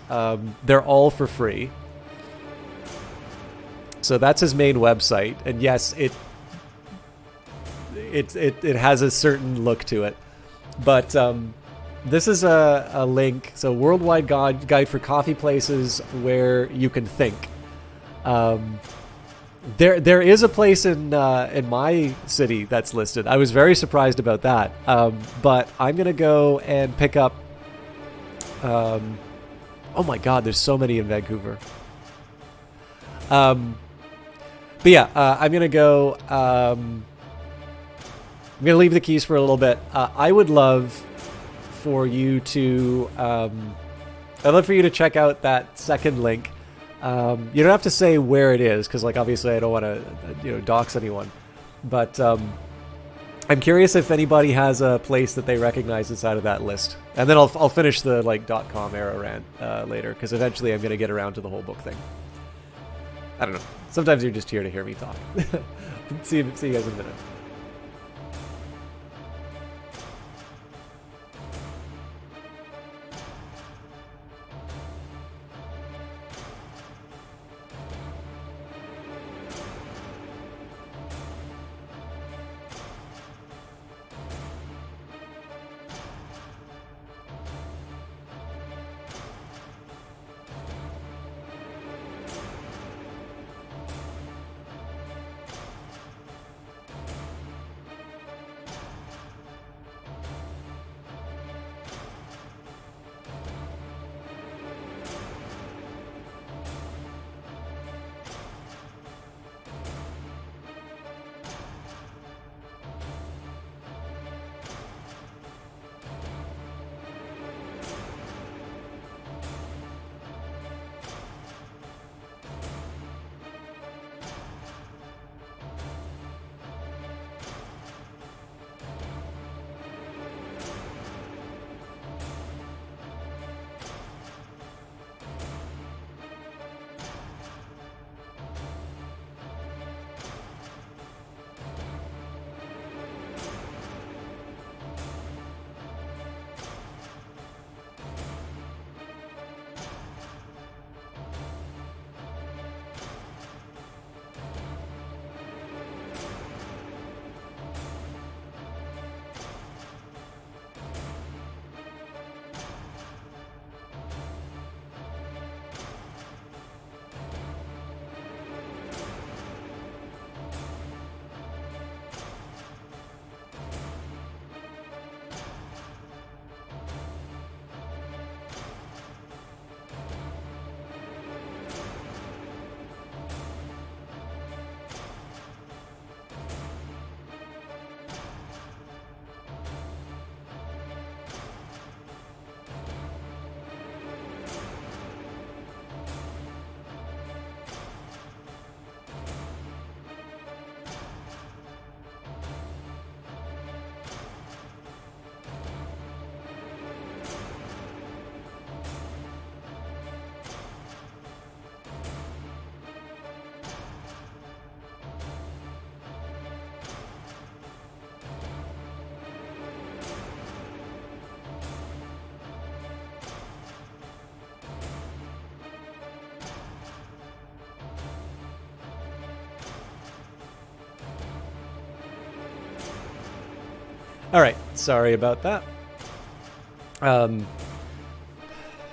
they're all for free. So that's his main website, and yes, it has a certain look to it, but this is a link. So, worldwide guide for coffee places where you can think. There is a place in my city that's listed. I was very surprised about that. But I'm gonna go and pick up. Oh my God, there's so many in Vancouver. But yeah, I'm gonna go. I'm gonna leave the keys for a little bit. I would love for you to. I'd love for you to check out that second link. You don't have to say where it is, because like obviously I don't want to dox anyone. But I'm curious if anybody has a place that they recognize inside of that list, and then I'll finish the like .com era rant later, because eventually I'm gonna get around to the whole book thing. I don't know. Sometimes you're just here to hear me talk. See you guys in a minute. All right, sorry about that.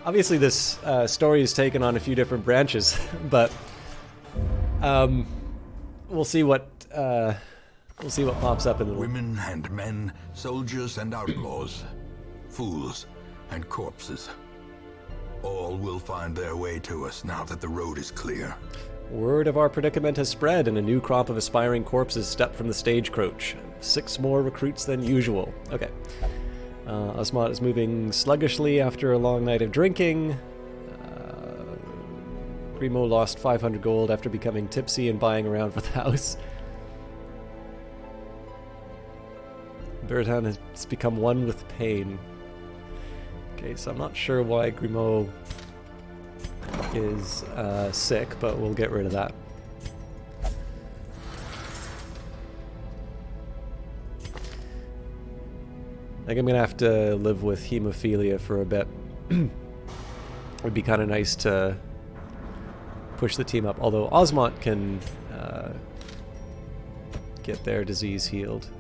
Obviously, this story is taken on a few different branches, but we'll see what pops up in the Women and men, soldiers and outlaws, fools and corpses. All will find their way to us now that the road is clear. Word of our predicament has spread, and a new crop of aspiring corpses stepped from the stagecoach. 6 more recruits than usual. Okay. Osmot is moving sluggishly after a long night of drinking. Grimo lost 500 gold after becoming tipsy and buying around for the house. Bertan has become one with pain. Okay, so I'm not sure why Grimo is sick, but we'll get rid of that. I think I'm gonna have to live with hemophilia for a bit. It'd be kind of nice to push the team up, although Osmont can get their disease healed.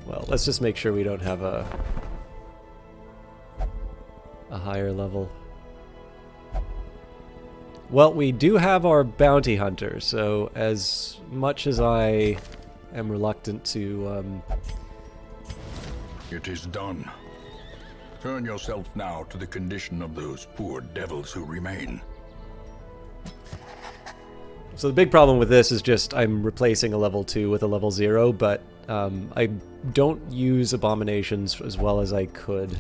Well, let's just make sure we don't have a higher level. Well, we do have our bounty hunter, so as much as I am reluctant to It is done. Turn yourself now to the condition of those poor devils who remain. So the big problem with this is just I'm replacing a level 2 with a level 0, but I don't use abominations as well as I could.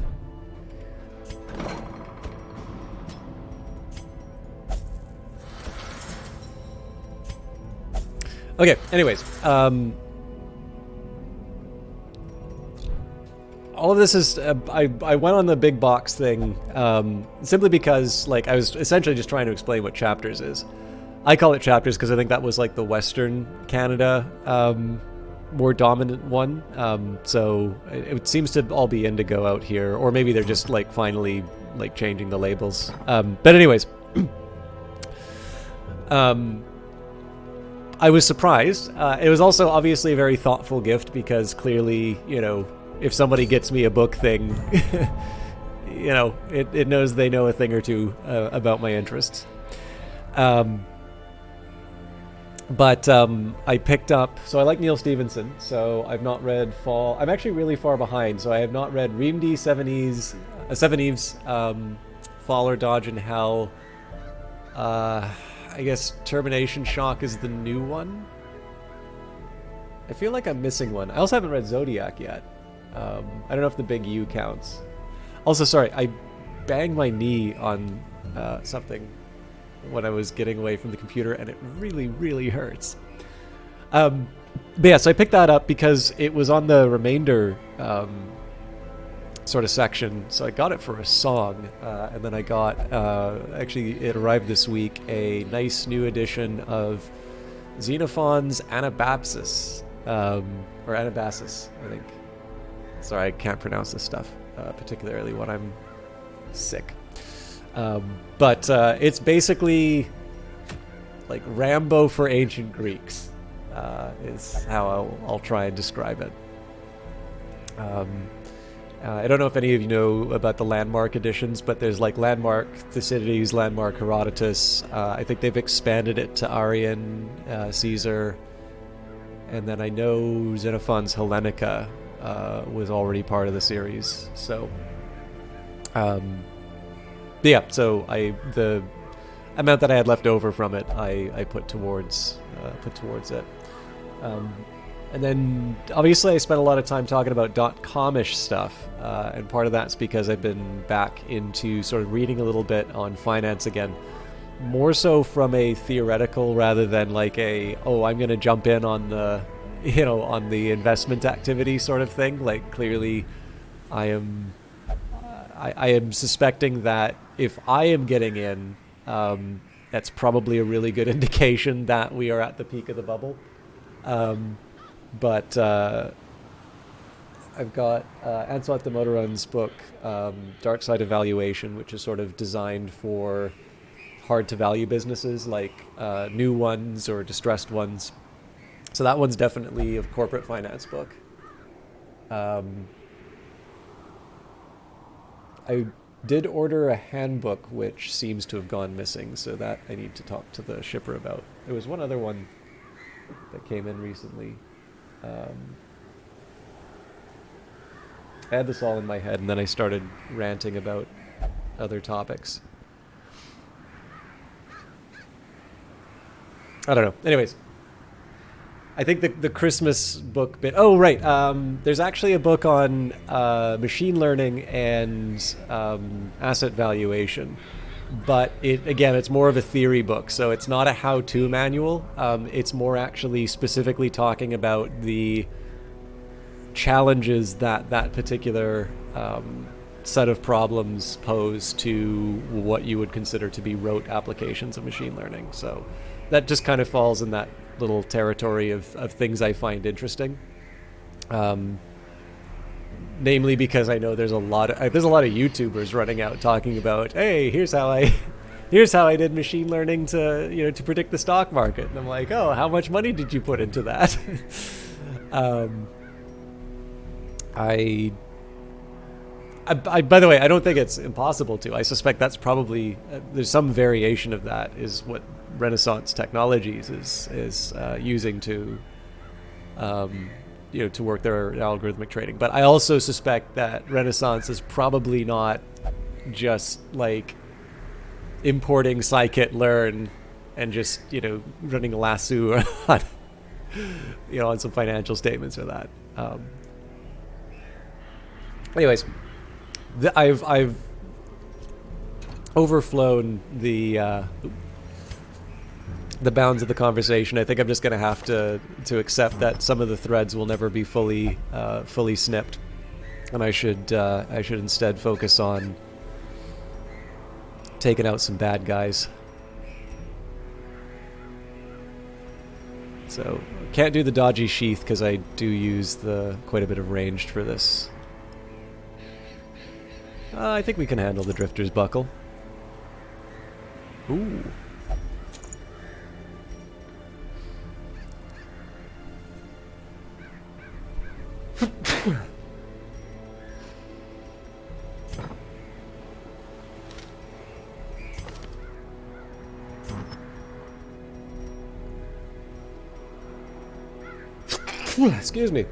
Okay, anyways, all of this is, I went on the big box thing simply because, like, I was essentially just trying to explain what chapters is. I call it chapters because I think that was, like, the Western Canada more dominant one. So it seems to all be indigo out here, or maybe they're just, like, finally, like, changing the labels. But anyways, I was surprised. It was also obviously a very thoughtful gift because clearly, you know, if somebody gets me a book thing, you know, it knows they know a thing or two about my interests. But I picked up, so I like Neil Stephenson, so I've not read Fall. I'm actually really far behind, so I have not read Ream D, Seven Eves, Fall or Dodge in Hell. I guess Termination Shock is the new one. I feel like I'm missing one. I also haven't read Zodiac yet. I don't know if the Big U counts. Also, sorry, I banged my knee on something when I was getting away from the computer, and it really, really hurts. But yeah, so I picked that up because it was on the remainder sort of section, so I got it for a song, and then I got, actually it arrived this week, a nice new edition of Xenophon's Anabasis, or Anabasis, I think. Sorry, I can't pronounce this stuff, particularly when I'm sick. But it's basically like Rambo for ancient Greeks, is how I'll try and describe it. I don't know if any of you know about the Landmark editions, but there's like Landmark Thucydides, Landmark Herodotus. I think they've expanded it to Arrian, Caesar, and then I know Xenophon's Hellenica was already part of the series. So, yeah. So the amount that I had left over from it, I put towards it. And then, obviously, I spent a lot of time talking about .com-ish stuff, and part of that's because I've been back into sort of reading a little bit on finance again, more so from a theoretical rather than like a, oh, I'm going to jump in on the, you know, on the investment activity sort of thing. Like, clearly, I am suspecting that if I am getting in, that's probably a really good indication that we are at the peak of the bubble. But I've got Anselot de Motoron's book, Dark Side Evaluation, which is sort of designed for hard-to-value businesses, like new ones or distressed ones. So that one's definitely a corporate finance book. I did order a handbook, which seems to have gone missing, so that I need to talk to the shipper about. There was one other one that came in recently. I had this all in my head, and then I started ranting about other topics. I don't know. Anyways, I think the Christmas book bit... Oh, right. There's actually a book on machine learning and asset valuation. But it's more of a theory book, so it's not a how-to manual. It's more actually specifically talking about the challenges that particular set of problems pose to what you would consider to be rote applications of machine learning. So that just kind of falls in that little territory of things I find interesting. Namely because I know there's a lot of YouTubers running out talking about, hey, here's how I did machine learning to predict the stock market. And I'm like, oh, how much money did you put into that? I by the way, I don't think it's impossible to. I suspect that's probably there's some variation of that is what Renaissance Technologies is using to to work their algorithmic trading. But I also suspect that Renaissance is probably not just like importing scikit-learn and just, running a lasso on, on some financial statements or that. Anyways, I've overflown the bounds of the conversation. I think I'm just going to have to accept that some of the threads will never be fully snipped, and I should instead focus on taking out some bad guys. So can't do the dodgy sheath because I do use quite a bit of ranged for this. I think we can handle the Drifter's Buckle. Ooh. Excuse me.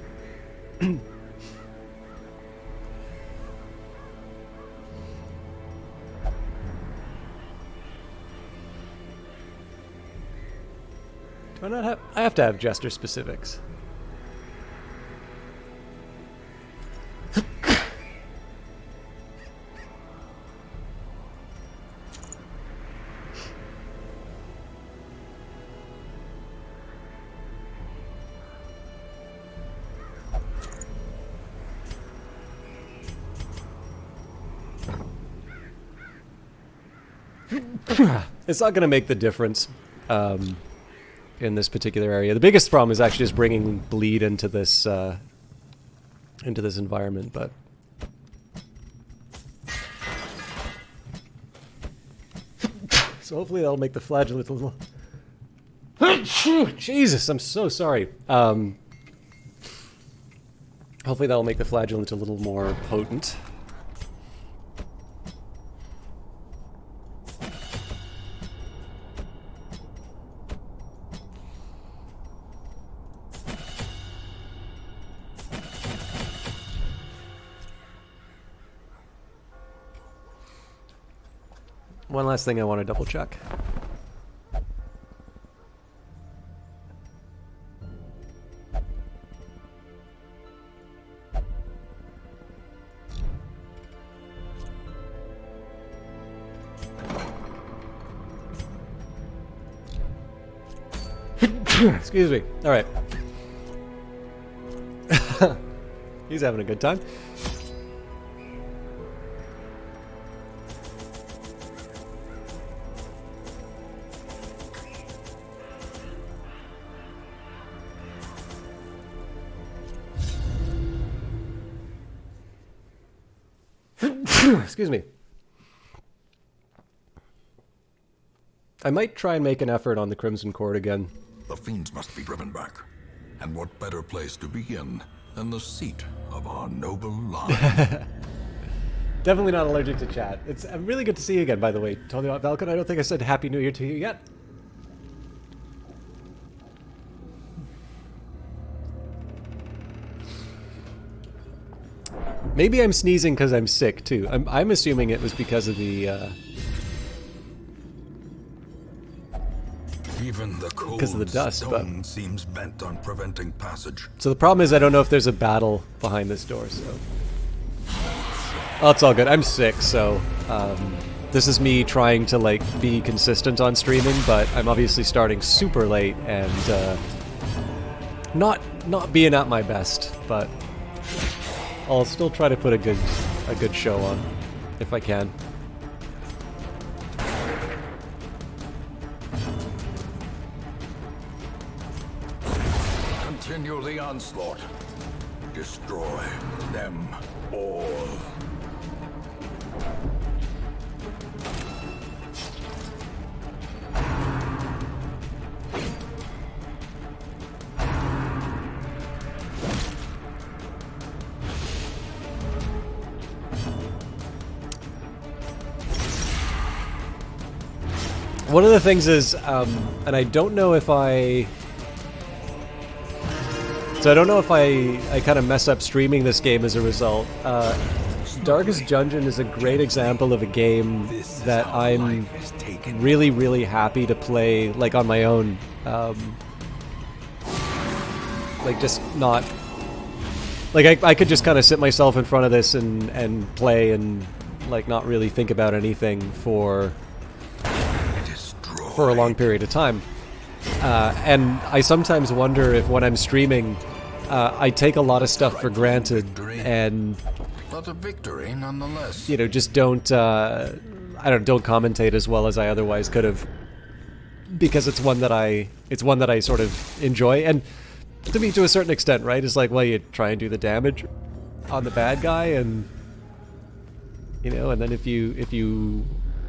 Do I not have... I have to have Jester specifics. It's not going to make the difference in this particular area. The biggest problem is actually just bringing bleed into this environment, but so hopefully that'll make the flagellant a little... Jesus, I'm so sorry. Hopefully that'll make the flagellant a little more potent. One last thing I want to double check. Excuse me. All right. He's having a good time. Excuse me. I might try and make an effort on the Crimson Court again. The fiends must be driven back. And what better place to begin than the seat of our noble line? Definitely not allergic to chat. It's really good to see you again, by the way. Totally not Valken. I don't think I said Happy New Year to you yet. Maybe I'm sneezing because I'm sick, too. I'm assuming it was because of the, Even the cold because of the dust, stone seems bent on preventing passage. So the problem is I don't know if there's a battle behind this door, so... Oh, it's all good. I'm sick, so... this is me trying to, like, be consistent on streaming, but I'm obviously starting super late and, not being at my best, but... I'll still try to put a good show on, if I can. Continue the onslaught. Destroy them all. One of the things is, and I don't know if I don't know if I kind of mess up streaming this game as a result. Darkest Dungeon is a great example of a game that I'm really, really happy to play, like, on my own. Like, just not... Like, I could just kind of sit myself in front of this and play and, like, not really think about anything for a long period of time. And I sometimes wonder if when I'm streaming, I take a lot of stuff for granted and... But a victory nonetheless. You know, just don't commentate as well as I otherwise could have, because it's one that I sort of enjoy, and to a certain extent, right? It's like, well, you try and do the damage on the bad guy, and you know, and then if you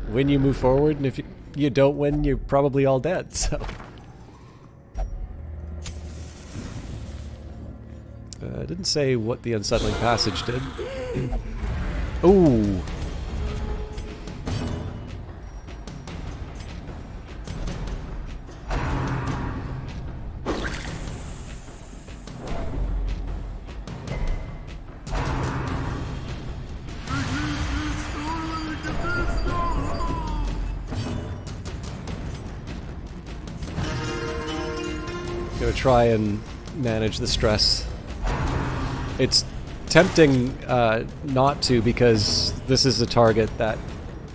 win, you move forward, and if you don't win, you're probably all dead. So. I didn't say what the unsettling passage did. Ooh. Gonna try and manage the stress. It's tempting not to, because this is a target that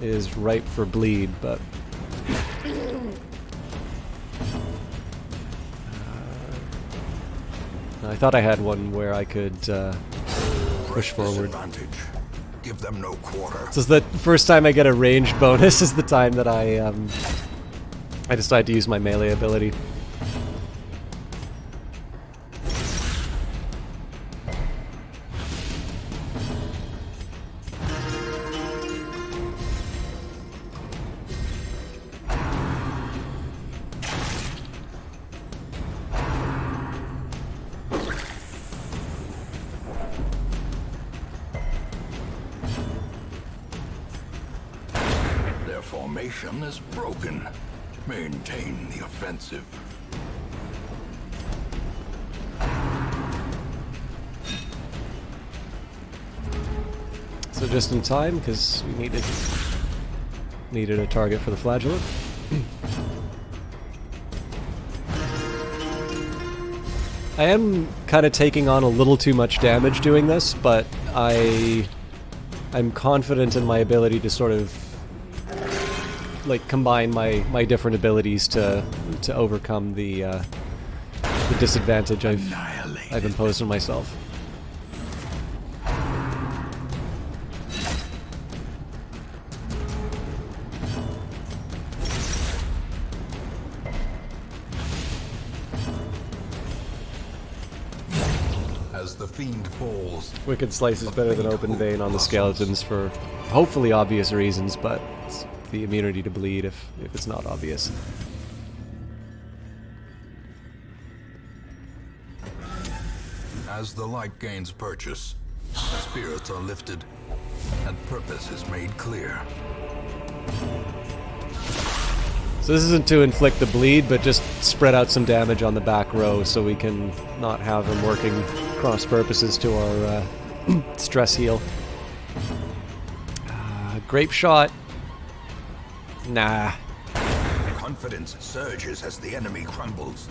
is ripe for bleed, but... I thought I had one where I could push forward. Give them no quarter. So the first time I get a ranged bonus is the time that I decide to use my melee ability. Formation is broken. Maintain the offensive. So just in time, because we needed a target for the flagellant. I am kind of taking on a little too much damage doing this, but I'm confident in my ability to sort of like combine my different abilities to overcome the disadvantage I've imposed on myself. As the fiend falls, Wicked Slice is better than Open Vein on the skeletons for hopefully obvious reasons, but it's the immunity to bleed if it's not obvious. As the light gains purchase, spirits are lifted, and purpose is made clear. So this isn't to inflict the bleed, but just spread out some damage on the back row so we can not have him working cross purposes to our stress heal. Grape shot. Nah. Confidence surges as the enemy crumbles.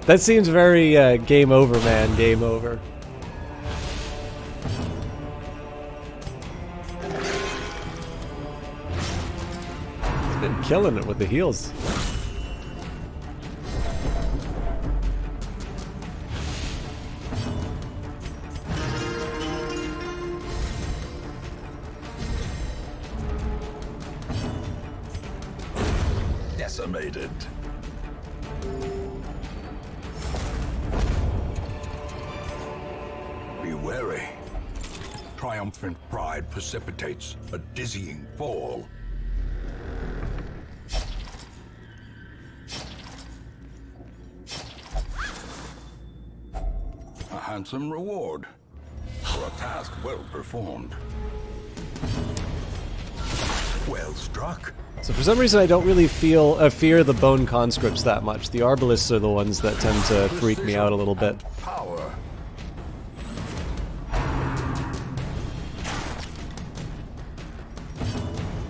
That seems very game over, man. Game over. He's been killing it with the heals. Decimated. Be wary. triumphant pride precipitates a dizzying fall. A handsome reward for a task well performed. Well struck. So for some reason I don't really fear the bone conscripts that much. The arbalists are the ones that tend to freak me out a little bit. Power.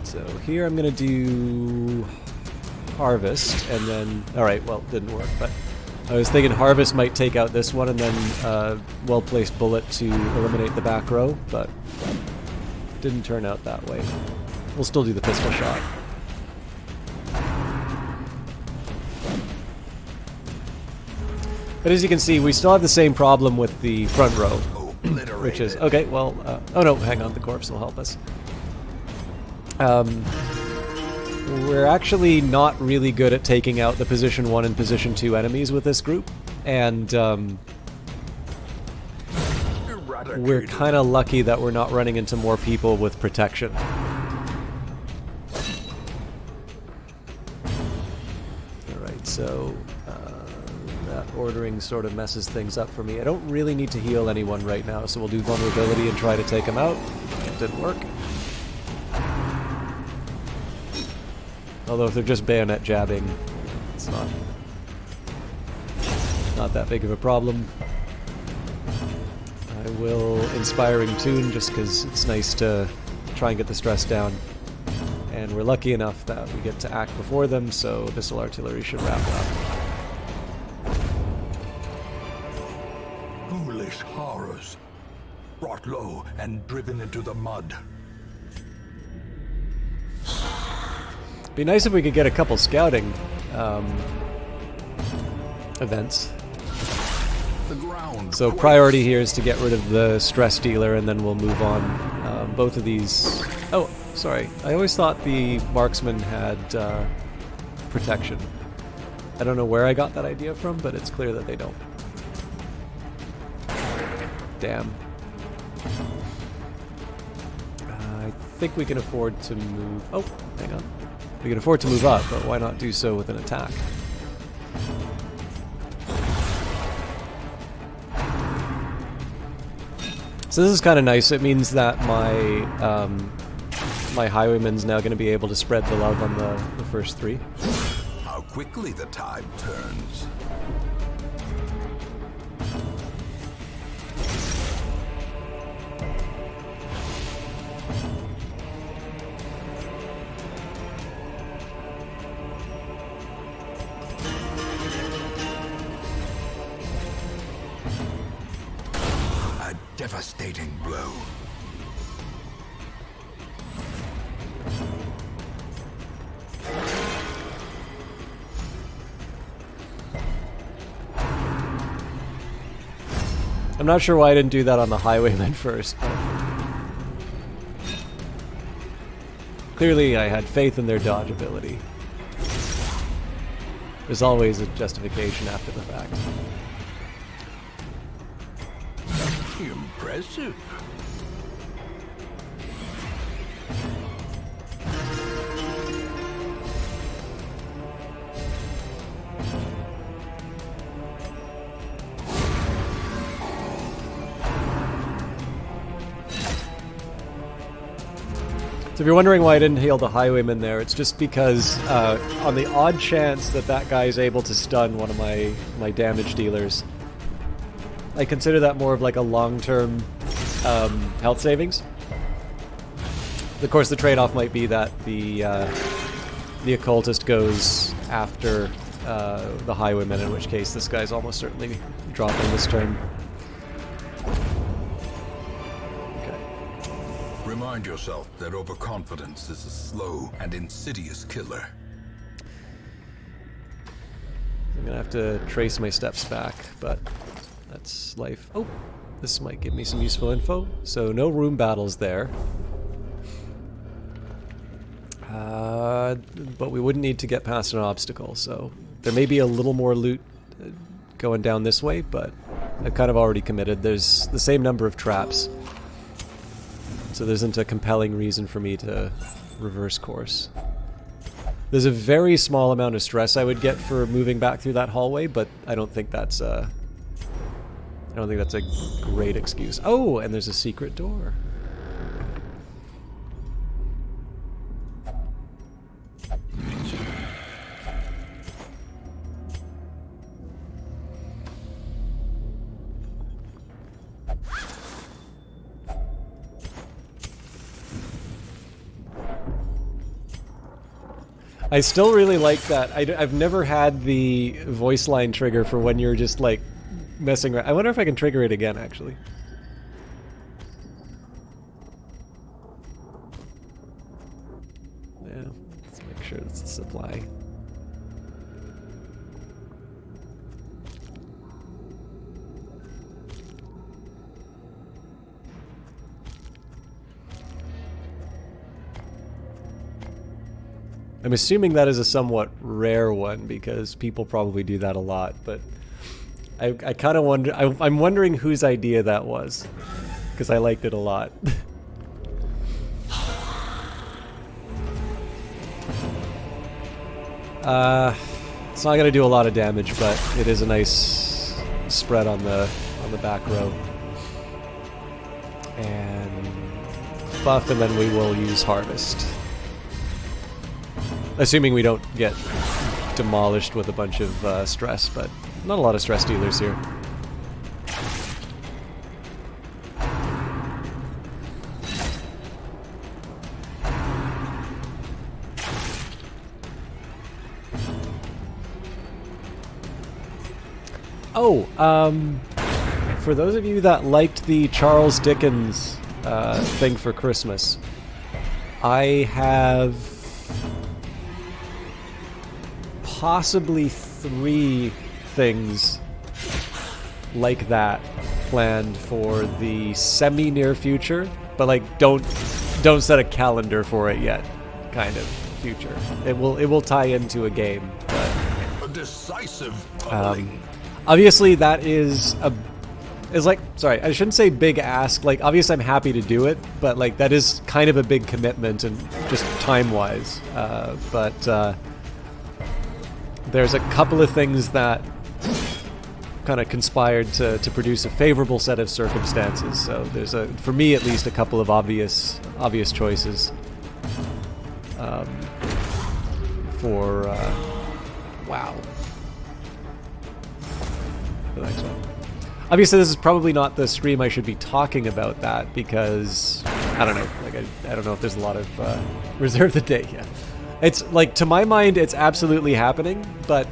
So here I'm gonna do harvest, and then alright, well, didn't work, but I was thinking harvest might take out this one and then well-placed bullet to eliminate the back row, but didn't turn out that way. We'll still do the pistol shot. But as you can see, we still have the same problem with the front row, which is, okay, well, oh no, hang on, the corpse will help us. We're actually not really good at taking out the position 1 and position 2 enemies with this group, and we're kind of lucky that we're not running into more people with protection. Alright, so that ordering sort of messes things up for me. I don't really need to heal anyone right now, so we'll do vulnerability and try to take them out. It didn't work. Although if they're just bayonet jabbing, it's not that big of a problem. I will Inspiring Tune just because it's nice to try and get the stress down. And we're lucky enough that we get to act before them, so Missile Artillery should wrap up. Foolish horrors. Brought low and driven into the mud. Be nice if we could get a couple scouting events. The ground. So priority here is to get rid of the stress dealer, and then we'll move on. Both of these... Oh, sorry. I always thought the marksman had protection. I don't know where I got that idea from, but it's clear that they don't. Damn. I think we can afford to move... Oh, hang on. We can afford to move up, but why not do so with an attack? So this is kind of nice. It means that my highwayman's now going to be able to spread the love on the first 3. How quickly the tide turns. Devastating blow. I'm not sure why I didn't do that on the highwayman first. Clearly I had faith in their dodge ability. There's always a justification after the fact. Impressive. So if you're wondering why I didn't heal the highwayman there, it's just because on the odd chance that that guy is able to stun one of my damage dealers, I consider that more of like a long-term health savings. Of course, the trade-off might be that the occultist goes after the highwayman, in which case this guy's almost certainly dropping this turn. Okay. Remind yourself that overconfidence is a slow and insidious killer. I'm gonna have to trace my steps back, but that's life. Oh, this might give me some useful info. So no room battles there. But we wouldn't need to get past an obstacle, so there may be a little more loot going down this way, but I've kind of already committed. There's the same number of traps. So there isn't a compelling reason for me to reverse course. There's a very small amount of stress I would get for moving back through that hallway, but I don't think that's a great excuse. Oh, and there's a secret door. I still really like that. I've never had the voice line trigger for when you're just like messing around. I wonder if I can trigger it again, actually. Yeah, let's make sure it's a supply. I'm assuming that is a somewhat rare one because people probably do that a lot, but I kind of wonder. I'm wondering whose idea that was because I liked it a lot. It's not gonna do a lot of damage, but it is a nice spread on the back row. And buff, and then we will use harvest. Assuming we don't get demolished with a bunch of stress, but not a lot of stress dealers here. Oh, for those of you that liked the Charles Dickens thing for Christmas, I have possibly 3 things like that planned for the semi-near future, but like don't set a calendar for it yet, kind of future. It will tie into a game, but A decisive bubbling. obviously that is like, sorry, I shouldn't say big ask. Like, obviously I'm happy to do it, but like that is kind of a big commitment and just time-wise. But there's a couple of things that kind of conspired to produce a favorable set of circumstances. So there's for me at least, a couple of obvious choices for wow. The next one. Obviously, this is probably not the stream I should be talking about that because I don't know. Like I don't know if there's a lot of reserve the day yet. It's like, to my mind, it's absolutely happening, but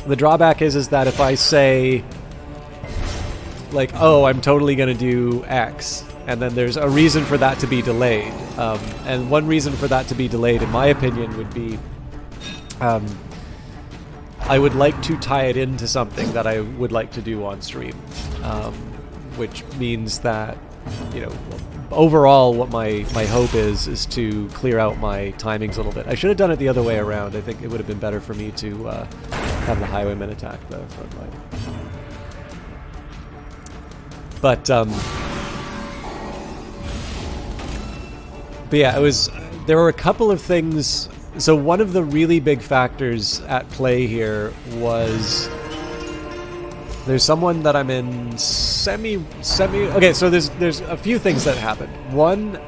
the drawback is that if I say like, oh, I'm totally gonna do X, and then there's a reason for that to be delayed, and one reason for that to be delayed, in my opinion, would be I would like to tie it into something that I would like to do on stream, which means that, you know, overall what my hope is to clear out my timings a little bit. I should have done it the other way around. I think it would have been better for me to have the highwaymen attack the front line. But yeah, there were a couple of things. So one of the really big factors at play here was there's someone that I'm in semi. Okay, so there's a few things that happened. One,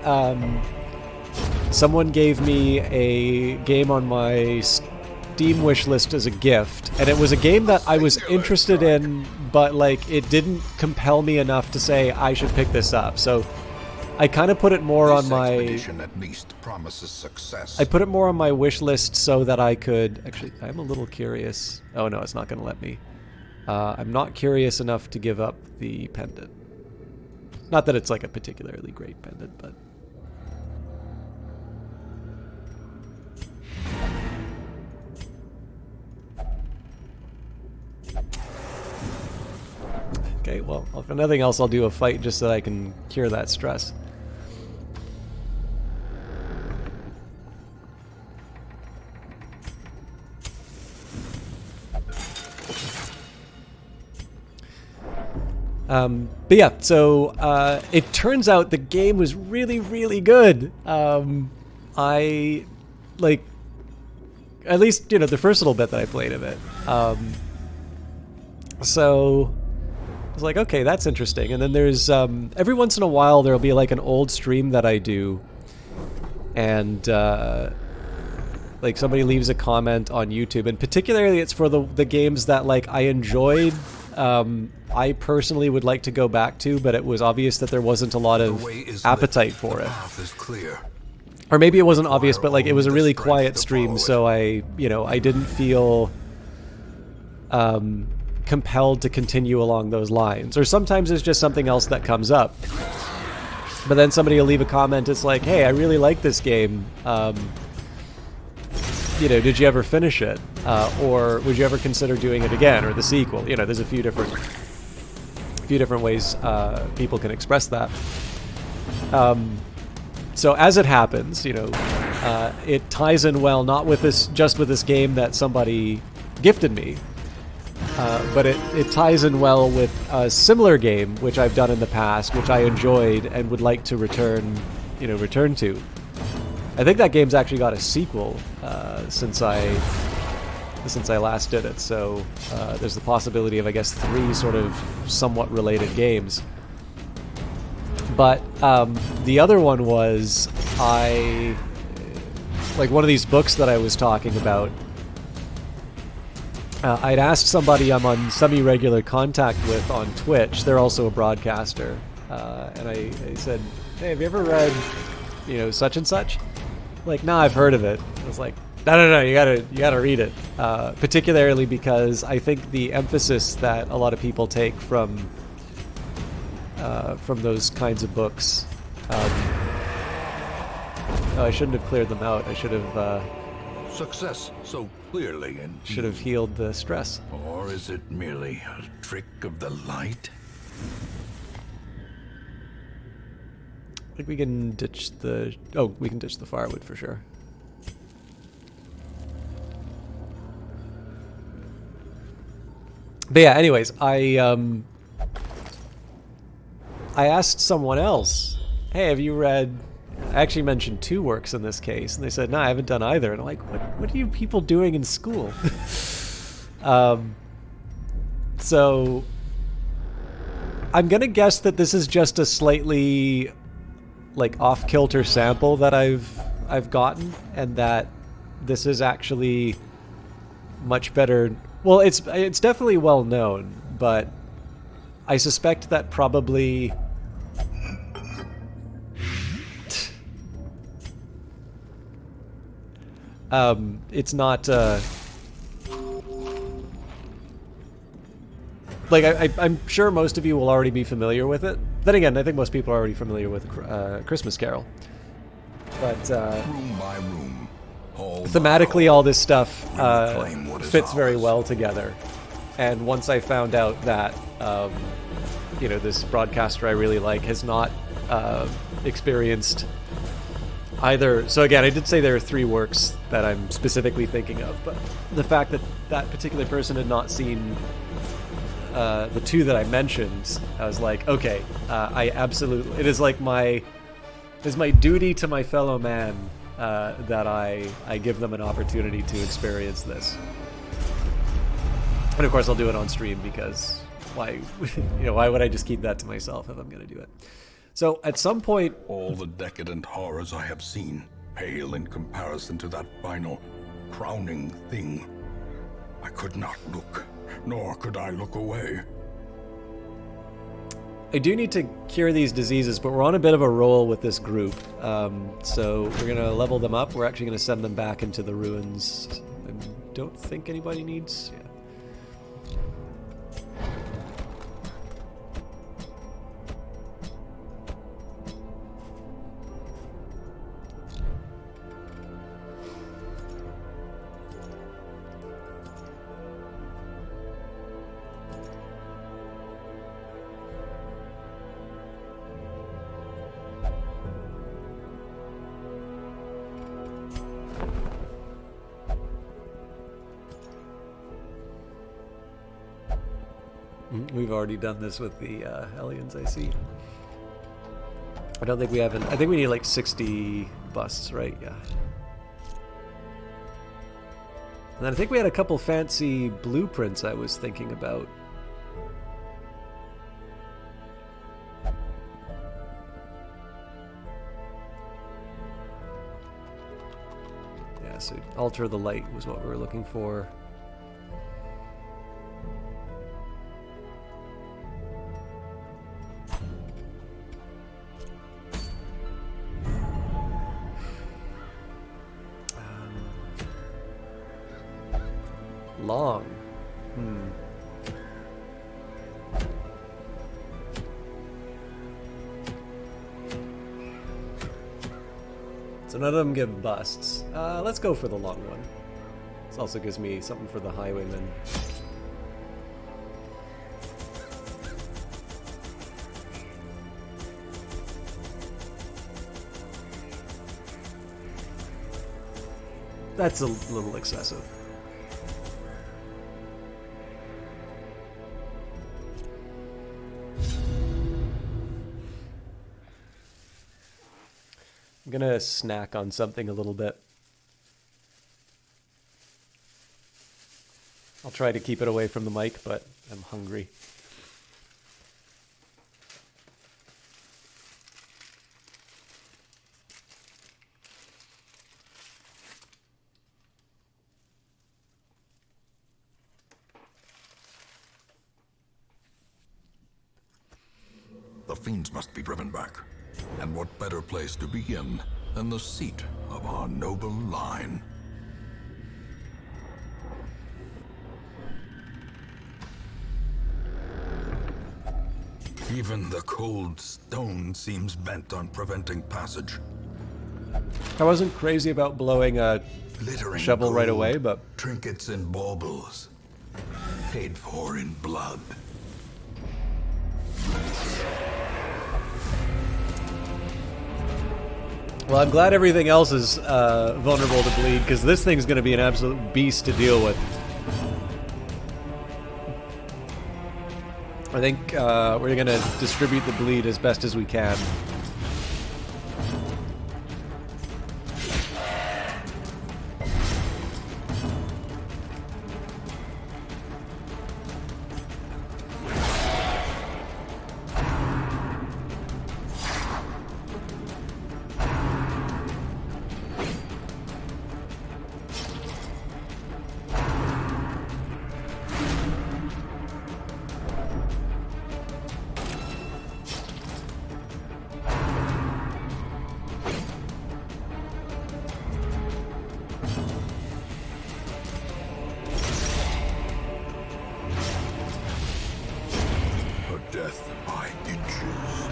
someone gave me a game on my Steam wish list as a gift, and it was a game that I was interested in, but like it didn't compel me enough to say I should pick this up. So I kind of put it more on my. At least promises success. I put it more on my wish list so that I could actually. I'm a little curious. Oh no, it's not going to let me. I'm not curious enough to give up the pendant. Not that it's like a particularly great pendant, but. Okay, well, if nothing else, I'll do a fight just so that I can cure that stress. But yeah, so it turns out the game was really, really good. I like, at least, you know, the first little bit that I played of it. So I was like, okay, that's interesting. And then there's every once in a while there'll be like an old stream that I do, and like somebody leaves a comment on YouTube, and particularly it's for the games that like I enjoyed. I personally would like to go back to, but it was obvious that there wasn't a lot of appetite for it. Or maybe it wasn't obvious, but like it was a really quiet stream, so I didn't feel compelled to continue along those lines. Or sometimes it's just something else that comes up. But then somebody will leave a comment, it's like, hey, I really like this game. Did you ever finish it? Or would you ever consider doing it again, or the sequel? There's a few different ways people can express that. So as it happens, it ties in well, not with just with this game that somebody gifted me, but it ties in well with a similar game which I've done in the past, which I enjoyed and would like to return to. I think that game's actually got a sequel since I last did it, so there's the possibility of, I guess, 3 sort of somewhat related games. But the other one was, like one of these books that I was talking about, I'd asked somebody I'm on semi-regular contact with on Twitch, they're also a broadcaster, and I said, hey, have you ever read, such and such? Like, nah, I've heard of it. I was like, no, you gotta read it. Particularly because I think the emphasis that a lot of people take from those kinds of books. I shouldn't have cleared them out. I should have. Success so clearly, and should have healed the stress. Or is it merely a trick of the light? I think we can ditch the... Oh, we can ditch the firewood for sure. But yeah, anyways, I asked someone else, hey, have you read... I actually mentioned 2 works in this case, and they said, no, I haven't done either. And I'm like, what are you people doing in school? So I'm gonna guess that this is just a slightly like off-kilter sample that I've gotten, and that this is actually much better. Well, it's definitely well known, but I suspect that probably it's not like I'm sure most of you will already be familiar with it. Then again, I think most people are already familiar with Christmas Carol. But Room by room, thematically, all this stuff fits very well together. And once I found out that this broadcaster I really like has not experienced either. So again, I did say there are 3 works that I'm specifically thinking of, but the fact that that particular person had not seen the 2 that I mentioned, I was like, okay, I absolutely, it is my duty to my fellow man that I give them an opportunity to experience this. And of course I'll do it on stream, because why why would I just keep that to myself if I'm going to do it? So at some point... All the decadent horrors I have seen pale in comparison to that final, crowning thing. I could not look, nor could I look away. I do need to cure these diseases, but we're on a bit of a roll with this group. So we're going to level them up. We're actually going to send them back into the ruins. I don't think anybody needs... Yeah. We've already done this with the Hellions, I see. I don't think we haven't. I think we need like 60 busts, right? Yeah. And then I think we had a couple fancy blueprints I was thinking about. Yeah, so alter the light was what we were looking for. Long. So none of them give busts. Let's go for the long one. This also gives me something for the highwayman. That's a little excessive. I'm gonna snack on something a little bit. I'll try to keep it away from the mic, but I'm hungry. The fiends must be driven back. And what better place to begin than the seat of our noble line? Even the cold stone seems bent on preventing passage. I wasn't crazy about blowing a Glittering shovel right gold, away, but trinkets and baubles, paid for in blood. well, I'm glad everything else is vulnerable to bleed, because this thing's going to be an absolute beast to deal with. I think we're going to distribute the bleed as best as we can. Death by inches.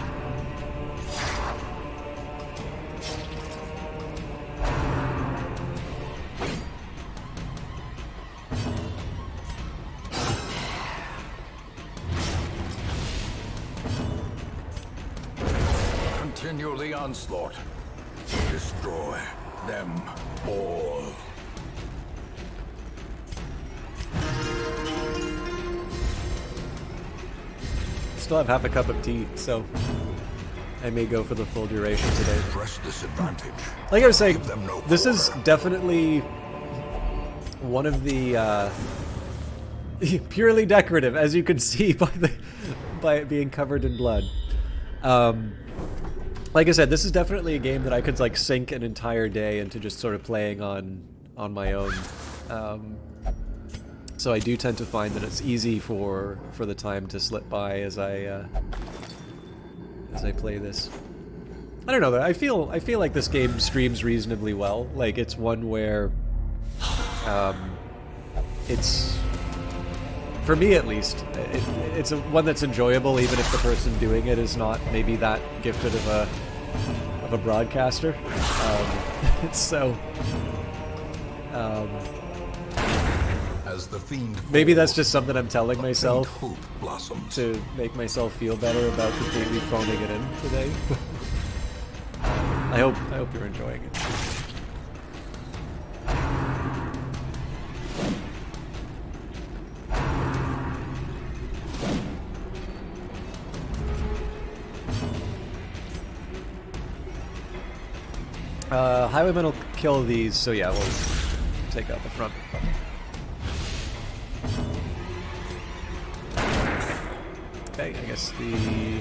Continue the onslaught. Destroy them all. Still have half a cup of tea, so I may go for the full duration today. Press disadvantage. Like I was saying, Give them no this is quarter. definitely one of the purely decorative, as you can see by it being covered in blood. Like I said, this is definitely a game that I could like sink an entire day into just sort of playing on my own. So I do tend to find that it's easy for the time to slip by as I play this. I don't know though. I feel like this game streams reasonably well. Like it's one where, it's, for me at least, it's one that's enjoyable even if the person doing it is not maybe that gifted of a broadcaster. So. As the fiend Maybe that's falls, just something I'm telling a myself faint hope blossoms. to make myself feel better about completely phoning it in today. I hope you're enjoying it. Highwayman will kill these, so yeah, we'll take out the front. Okay, I guess the...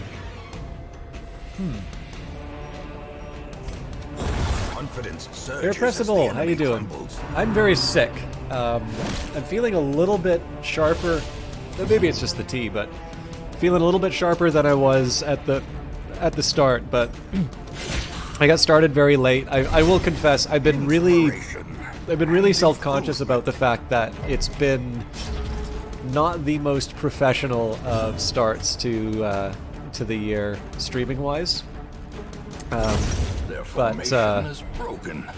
Confidence surges Irrepressible, as the how you enemy doing? crumbles. I'm very sick. I'm feeling a little bit sharper. Maybe it's just the tea, but feeling a little bit sharper than I was at the start. But I got started very late. I will confess, I've been really self-conscious about the fact that it's been not the most professional of starts to the year streaming-wise. Their But formation is broken.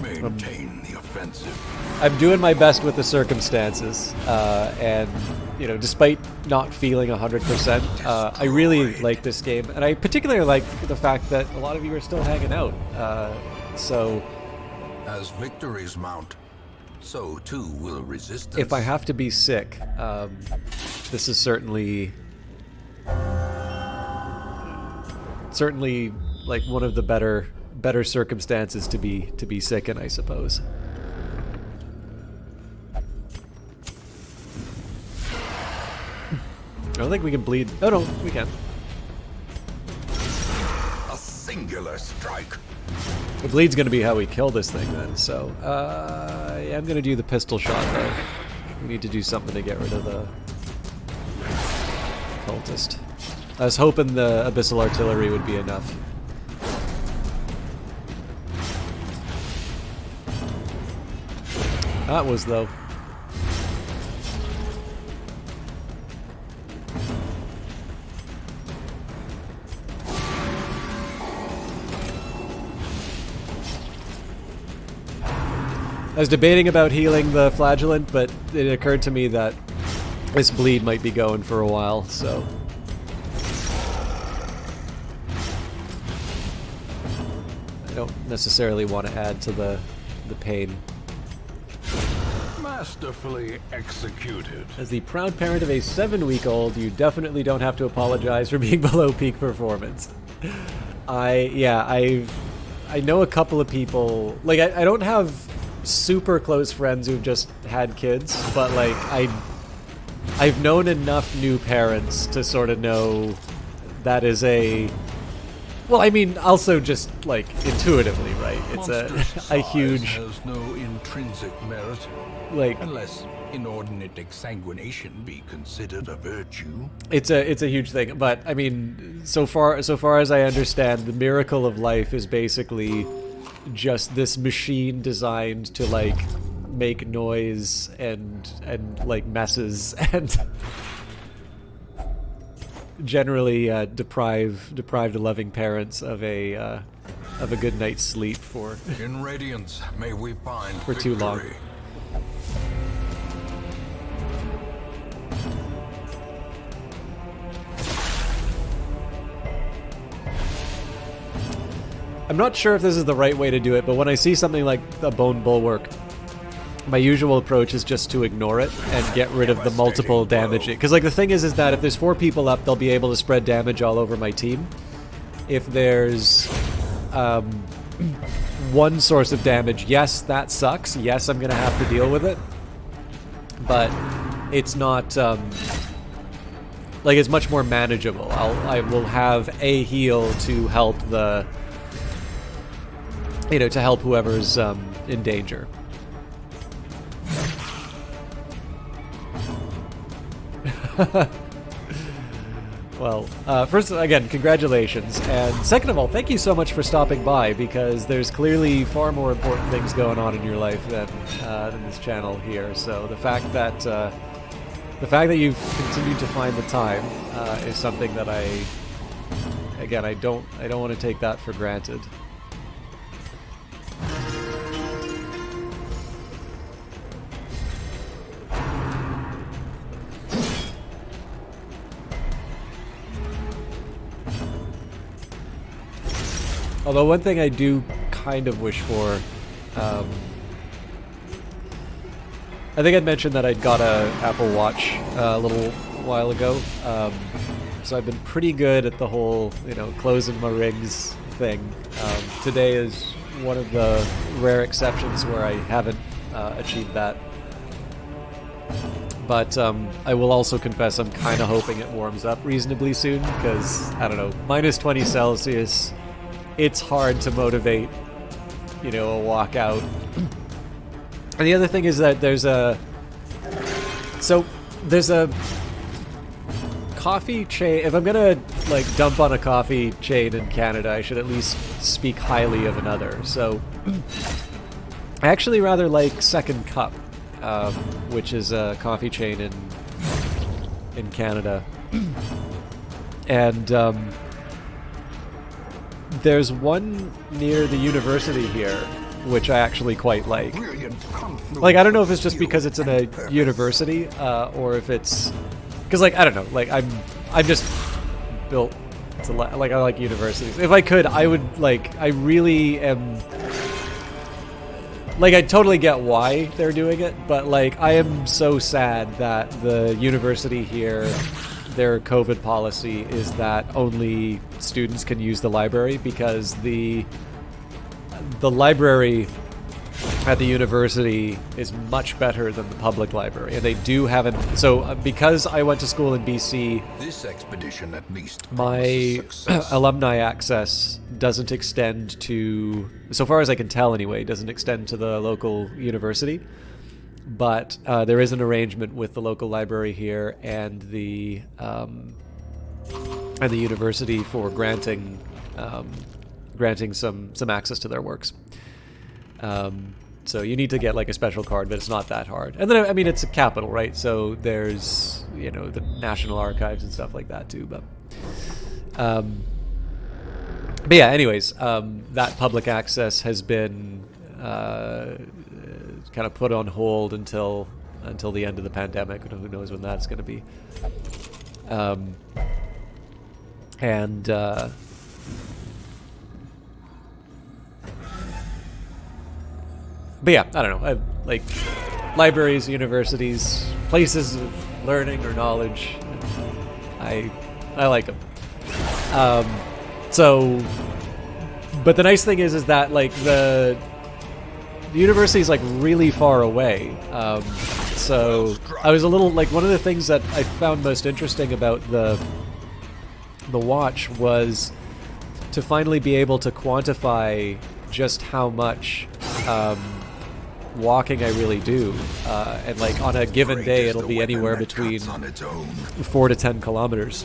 Maintain the offensive. I'm doing my best with the circumstances, and you know, despite not feeling 100%, I really like this game, and I particularly like the fact that a lot of you are still hanging out. So, As victories mount, so too will resistance. if I have to be sick, this is certainly like one of the better circumstances to be sick in, I suppose. I don't think we can bleed. Oh no, we can. A singular strike. The bleed's gonna be how we kill this thing then, so yeah, I'm gonna do the pistol shot though. We need to do something to get rid of the cultist. I was hoping the abyssal artillery would be enough. That was though. I was debating about healing the flagellant, but it occurred to me that this bleed might be going for a while, so... I don't necessarily want to add to the pain. Masterfully executed. As the proud parent of a 7-week-old, you definitely don't have to apologize for being below peak performance. I know a couple of people, like I don't have super close friends who've just had kids, but like I've known enough new parents to sort of know that is a, well, I mean, also just like intuitively, right? It's a huge, has no intrinsic merit, like, unless inordinate exsanguination be considered a virtue. it's a huge thing. But I mean, so far as I understand, the miracle of life is basically just this machine designed to like make noise and like messes and generally deprive the loving parents of a good night's sleep for In radiance, may we find for too long. victory. I'm not sure if this is the right way to do it, but when I see something like a bone bulwark, my usual approach is just to ignore it and get rid of the multiple damage. Because like the thing is that if there's 4 people up, they'll be able to spread damage all over my team. If there's one source of damage, yes, that sucks. Yes, I'm gonna have to deal with it, but it's not like it's much more manageable. I will have a heal to help the, you know, to help whoever's in danger. Well, first, again, congratulations, and second of all, thank you so much for stopping by, because there's clearly far more important things going on in your life than this channel here. So the fact that you've continued to find the time is something that I don't want to take that for granted. Although one thing I do kind of wish for, I think I'd mentioned that I'd got a Apple Watch a little while ago, so I've been pretty good at the whole, you know, closing my rings thing. Today is one of the rare exceptions where I haven't achieved that. But I will also confess I'm kind of hoping it warms up reasonably soon, because, I don't know, minus 20 Celsius, it's hard to motivate, a walkout. And the other thing is that there's a coffee chain. If I'm gonna dump on a coffee chain in Canada, I should at least speak highly of another. So I actually rather like Second Cup, which is a coffee chain in Canada, and there's one near the university here, which I actually quite like. Like, I don't know if it's just because it's in a university, or if it's because, I don't know, I'm just built to I like universities. If I could, I would I really am. I totally get why they're doing it, but I am so sad that the university here, their COVID policy is that only students can use the library, because the library at the university is much better than the public library, and they do have because I went to school in BC, This expedition, at least, my was a success. alumni access doesn't extend to, so far as I can tell anyway, doesn't extend to the local university. But there is an arrangement with the local library here and the university for granting some access to their works. So you need to get a special card, but it's not that hard. And then, I mean, it's a capital, right? So there's, the National Archives and stuff like that too. But yeah, anyways, that public access has been kind of put on hold until the end of the pandemic. Who knows when that's going to be. But yeah, I don't know. I libraries, universities, places of learning or knowledge. I like them. But the nice thing is that the university is really far away. So I was a little one of the things that I found most interesting about the watch was to finally be able to quantify just how much walking I really do, and on a given day it'll be anywhere between 4 to 10 kilometers.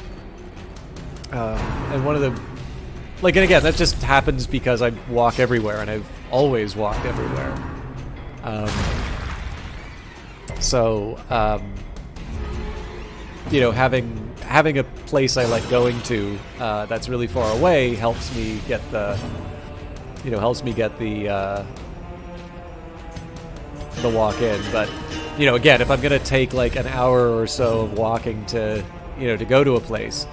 And one of the and again, that just happens because I walk everywhere, and I've always walked everywhere. Having a place I like going to that's really far away helps me get the walk in. But again, if I'm gonna take an hour or so of walking to go to a place.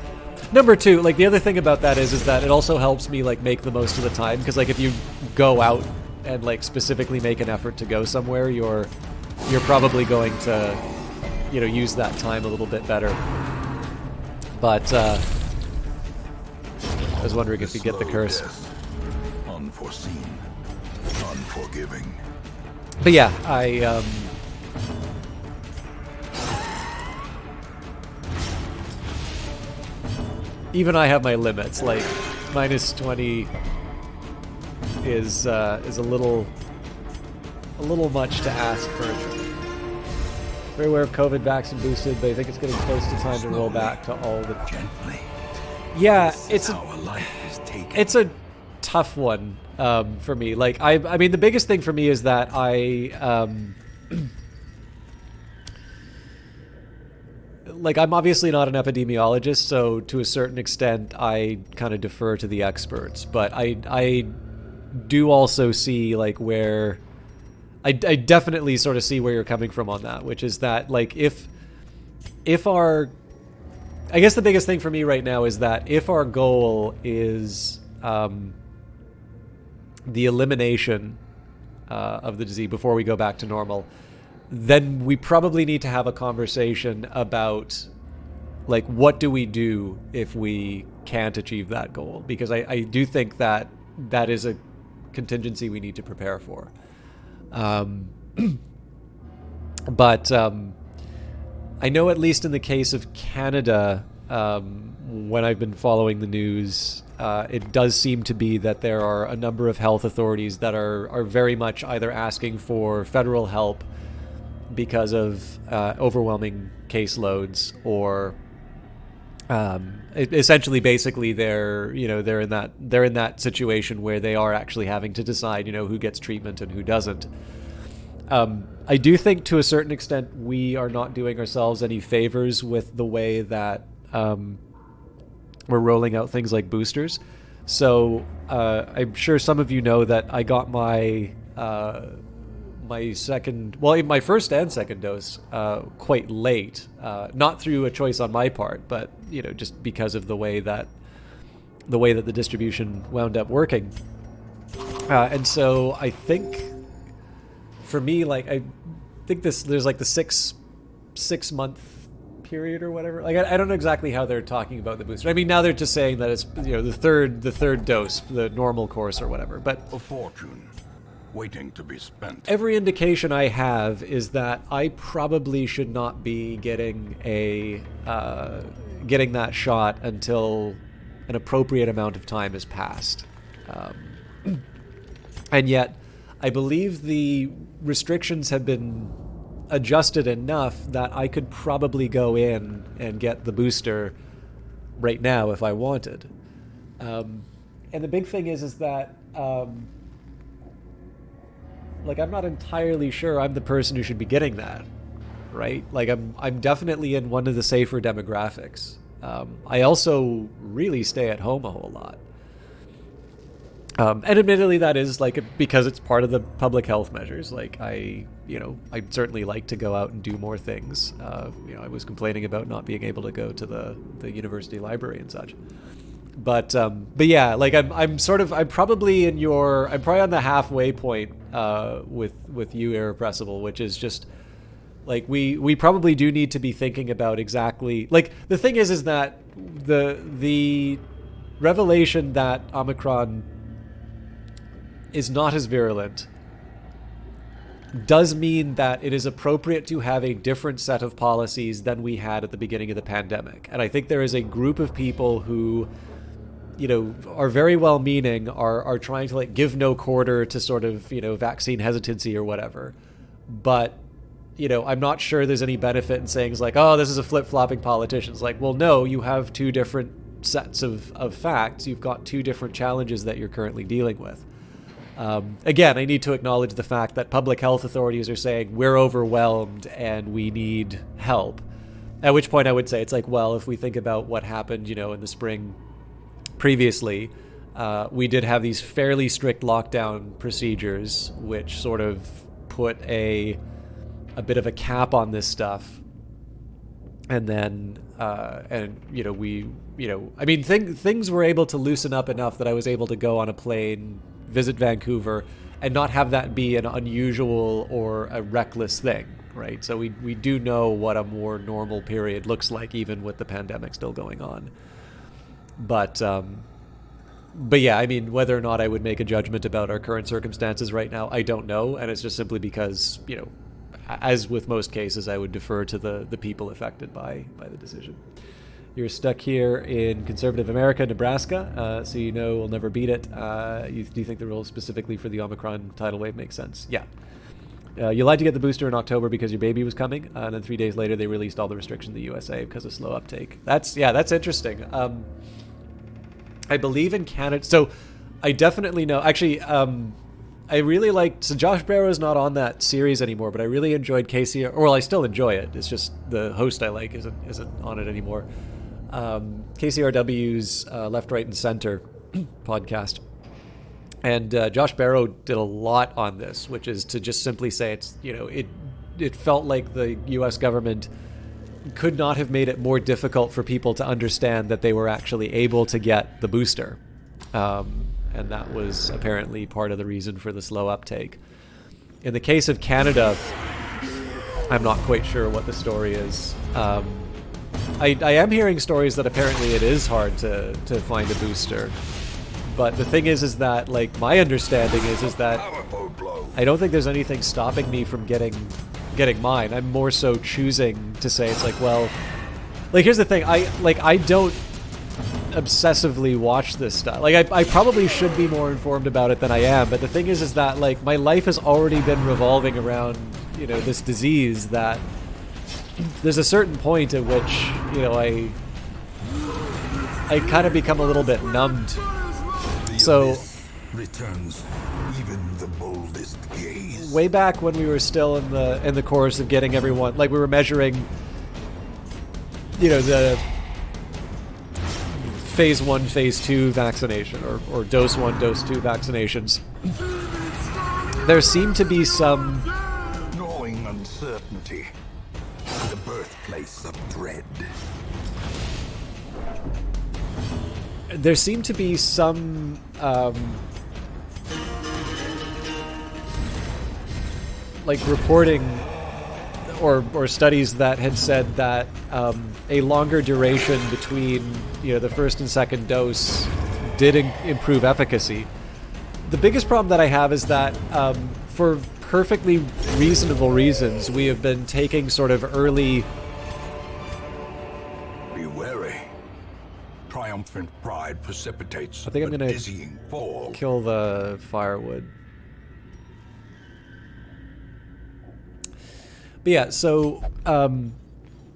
Number two, the other thing about that is that it also helps me make the most of the time, because if you go out and specifically make an effort to go somewhere, you're probably going to use that time a little bit better. But I was wondering if you get the curse. Unforeseen, unforgiving. But yeah, even I have my limits. Minus 20 is a little much to ask for. Very aware of COVID vaccine boosted, but I think it's getting close to time to roll back to all the. Gently. Yeah, it's a tough one for me. I mean, the biggest thing for me is that I'm obviously not an epidemiologist, so to a certain extent I kind of defer to the experts. But I do also see where I definitely sort of see where you're coming from on that, which is that if our, I guess the biggest thing for me right now is that if our goal is the elimination of the disease before we go back to normal, then we probably need to have a conversation about what do we do if we can't achieve that goal, because I do think that is a contingency we need to prepare for. But I know, at least in the case of Canada, when I've been following the news, it does seem to be that there are a number of health authorities that are very much either asking for federal help because of overwhelming caseloads, or essentially, basically, they're in that situation where they are actually having to decide, who gets treatment and who doesn't. I do think, to a certain extent, we are not doing ourselves any favors with the way that we're rolling out things like boosters. So I'm sure some of you know that I got my my first and second dose quite late, not through a choice on my part, but just because of the way that the distribution wound up working. And so I think, for me, I think there's like the six month period or whatever. I don't know exactly how they're talking about the booster. I mean, now they're just saying that it's the third dose, the normal course or whatever. But A fortune waiting to be spent. every indication I have is that I probably should not be getting that shot until an appropriate amount of time has passed. And yet, I believe the restrictions have been adjusted enough that I could probably go in and get the booster right now if I wanted. And the big thing is that I'm not entirely sure I'm the person who should be getting that, right? I'm definitely in one of the safer demographics. I also really stay at home a whole lot. And admittedly, that is because it's part of the public health measures. I'd certainly like to go out and do more things. I was complaining about not being able to go to the university library and such. But yeah, I'm probably on the halfway point with you, Irrepressible, which is just we probably do need to be thinking about exactly the thing is that the revelation that Omicron is not as virulent does mean that it is appropriate to have a different set of policies than we had at the beginning of the pandemic. And I think there is a group of people who, are very well-meaning, are trying to give no quarter to sort of, vaccine hesitancy or whatever. But, I'm not sure there's any benefit in saying this is a flip-flopping politician. It's well, no, you have two different sets of facts. You've got two different challenges that you're currently dealing with. Again, I need to acknowledge the fact that public health authorities are saying we're overwhelmed and we need help. At which point I would say it's if we think about what happened, in the spring previously, we did have these fairly strict lockdown procedures, which sort of put a bit of a cap on this stuff. And then, things were able to loosen up enough that I was able to go on a plane, visit Vancouver, and not have that be an unusual or a reckless thing, right? So we do know what a more normal period looks like, even with the pandemic still going on. But yeah, whether or not I would make a judgment about our current circumstances right now, I don't know, and it's just simply because, as with most cases, I would defer to the people affected by the decision. You're stuck here in conservative America, Nebraska, so we'll never beat it. Do you think the rule specifically for the Omicron tidal wave makes sense? Yeah. You lied to get the booster in October because your baby was coming, and then 3 days later they released all the restrictions in the USA because of slow uptake. That's interesting. I believe in Canada, so I definitely know. Actually, I really liked. So Josh Barrow's not on that series anymore, but I really enjoyed Casey. Well, I still enjoy it. It's just the host I like isn't on it anymore. KCRW's Left, Right, and Center podcast. And Josh Barrow did a lot on this, which is to just simply say it felt like the U.S. government could not have made it more difficult for people to understand that they were actually able to get the booster. And that was apparently part of the reason for the slow uptake. In the case of Canada, I'm not quite sure what the story is. I am hearing stories that apparently it is hard to find a booster, but the thing is that like my understanding is that Powerful blow. I don't think there's anything stopping me from getting mine. I'm more so choosing to say it's like, well, like here's the thing, I don't obsessively watch this stuff. Like I probably should be more informed about it than I am, but the thing is that like my life has already been revolving around, you know, this disease that there's a certain point at which, you know, I kind of become a little bit numbed. So returns even the boldest gaze. way back when we were still in the course of getting everyone, like we were measuring, you know, the phase 1, phase 2 vaccination, or dose 1, dose 2 vaccinations, there seemed to be some Gnawing uncertainty, the birthplace of dread. there seemed to be some like reporting or studies that had said that a longer duration between, you know, the first and second dose did improve efficacy. The biggest problem that I have is that for perfectly reasonable reasons, we have been taking sort of early. Be wary. Triumphant pride precipitates I think I'm a gonna dizzying fall. kill the firewood. But yeah, so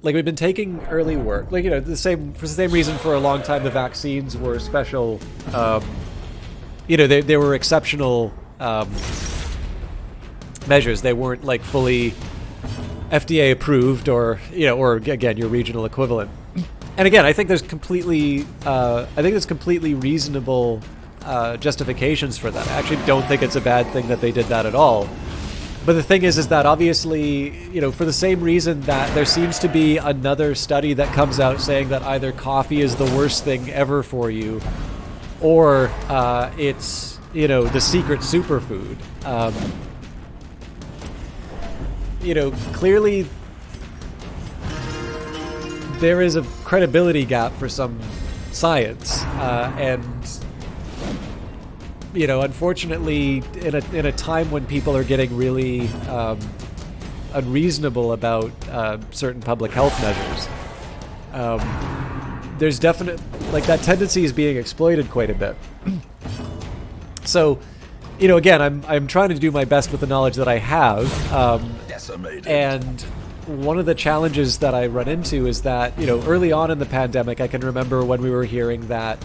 like we've been taking early work, like, you know, for the same reason for a long time the vaccines were special. You know, they were exceptional measures. They weren't like fully FDA approved, or, you know, or again your regional equivalent. And again, I think there's completely reasonable justifications for that. I actually don't think it's a bad thing that they did that at all. But the thing is that obviously, you know, for the same reason that there seems to be another study that comes out saying that either coffee is the worst thing ever for you, or it's, you know, the secret superfood. You know, clearly there is a credibility gap for some science, and you know, unfortunately, in a time when people are getting really unreasonable about certain public health measures, there's definite, like, that tendency is being exploited quite a bit. So, you know, again, I'm trying to do my best with the knowledge that I have, Decimated. and one of the challenges that I run into is that, you know, early on in the pandemic, I can remember when we were hearing that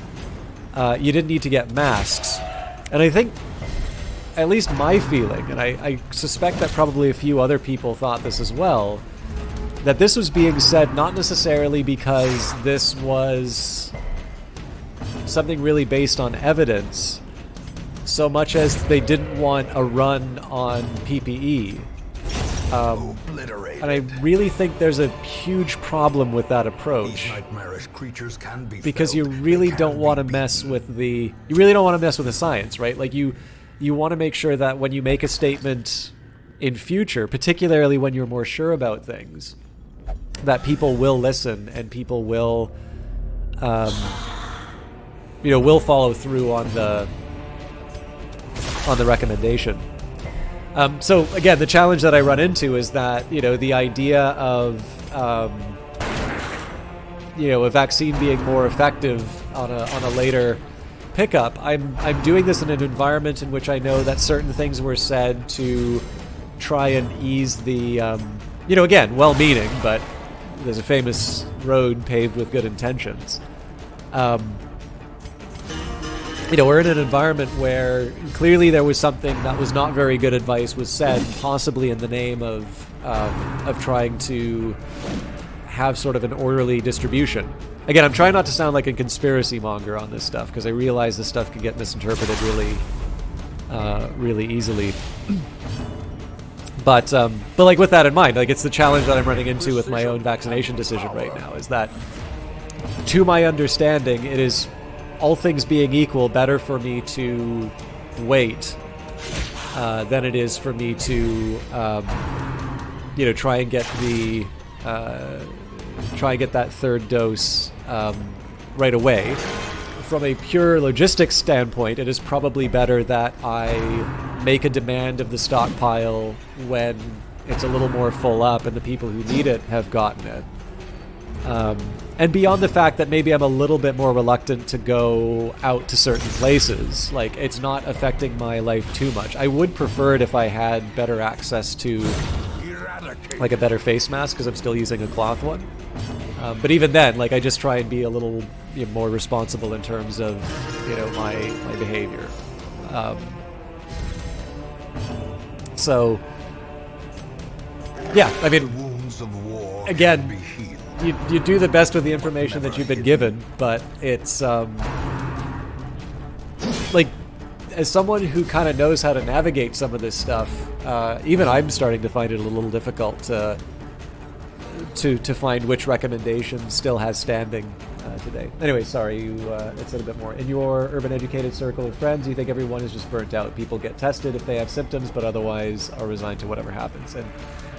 you didn't need to get masks. And I think, at least my feeling, and I suspect that probably a few other people thought this as well, that this was being said not necessarily because this was something really based on evidence, so much as they didn't want a run on PPE. Obliterated. And I really think there's a huge problem with that approach. These nightmarish creatures can be Because felt. you really They don't can want to be mess beaten. with the science, right? Like you want to make sure that when you make a statement in future, particularly when you're more sure about things, that people will listen and people will, you know, will follow through on the recommendation. So again, the challenge that I run into is that, you know, the idea of you know, a vaccine being more effective on a later pickup. I'm doing this in an environment in which I know that certain things were said to try and ease the you know, again, well-meaning, but there's a famous road paved with good intentions. You know, we're in an environment where clearly there was something that was not very good advice was said, possibly in the name of trying to have sort of an orderly distribution. Again, I'm trying not to sound like a conspiracy monger on this stuff, because I realize this stuff can get misinterpreted really easily. But like, with that in mind, like, it's the challenge that I'm running into with my own vaccination decision right now, is that, to my understanding, it is, all things being equal, better for me to wait than it is for me to, you know, try and get that third dose right away, from a pure logistics standpoint, it is probably better that I make a demand of the stockpile when it's a little more full up and the people who need it have gotten it. And beyond the fact that maybe I'm a little bit more reluctant to go out to certain places, like it's not affecting my life too much. I would prefer it if I had better access to like a better face mask, because I'm still using a cloth one. But even then, like I just try and be a little more responsible in terms of my behavior. So yeah, I mean, again, you do the best with the information that you've been given, but it's like, as someone who kind of knows how to navigate some of this stuff, even I'm starting to find it a little difficult to find which recommendation still has standing today. Anyway, sorry, you said a bit more. In your urban educated circle of friends, you think everyone is just burnt out. People get tested if they have symptoms, but otherwise are resigned to whatever happens. And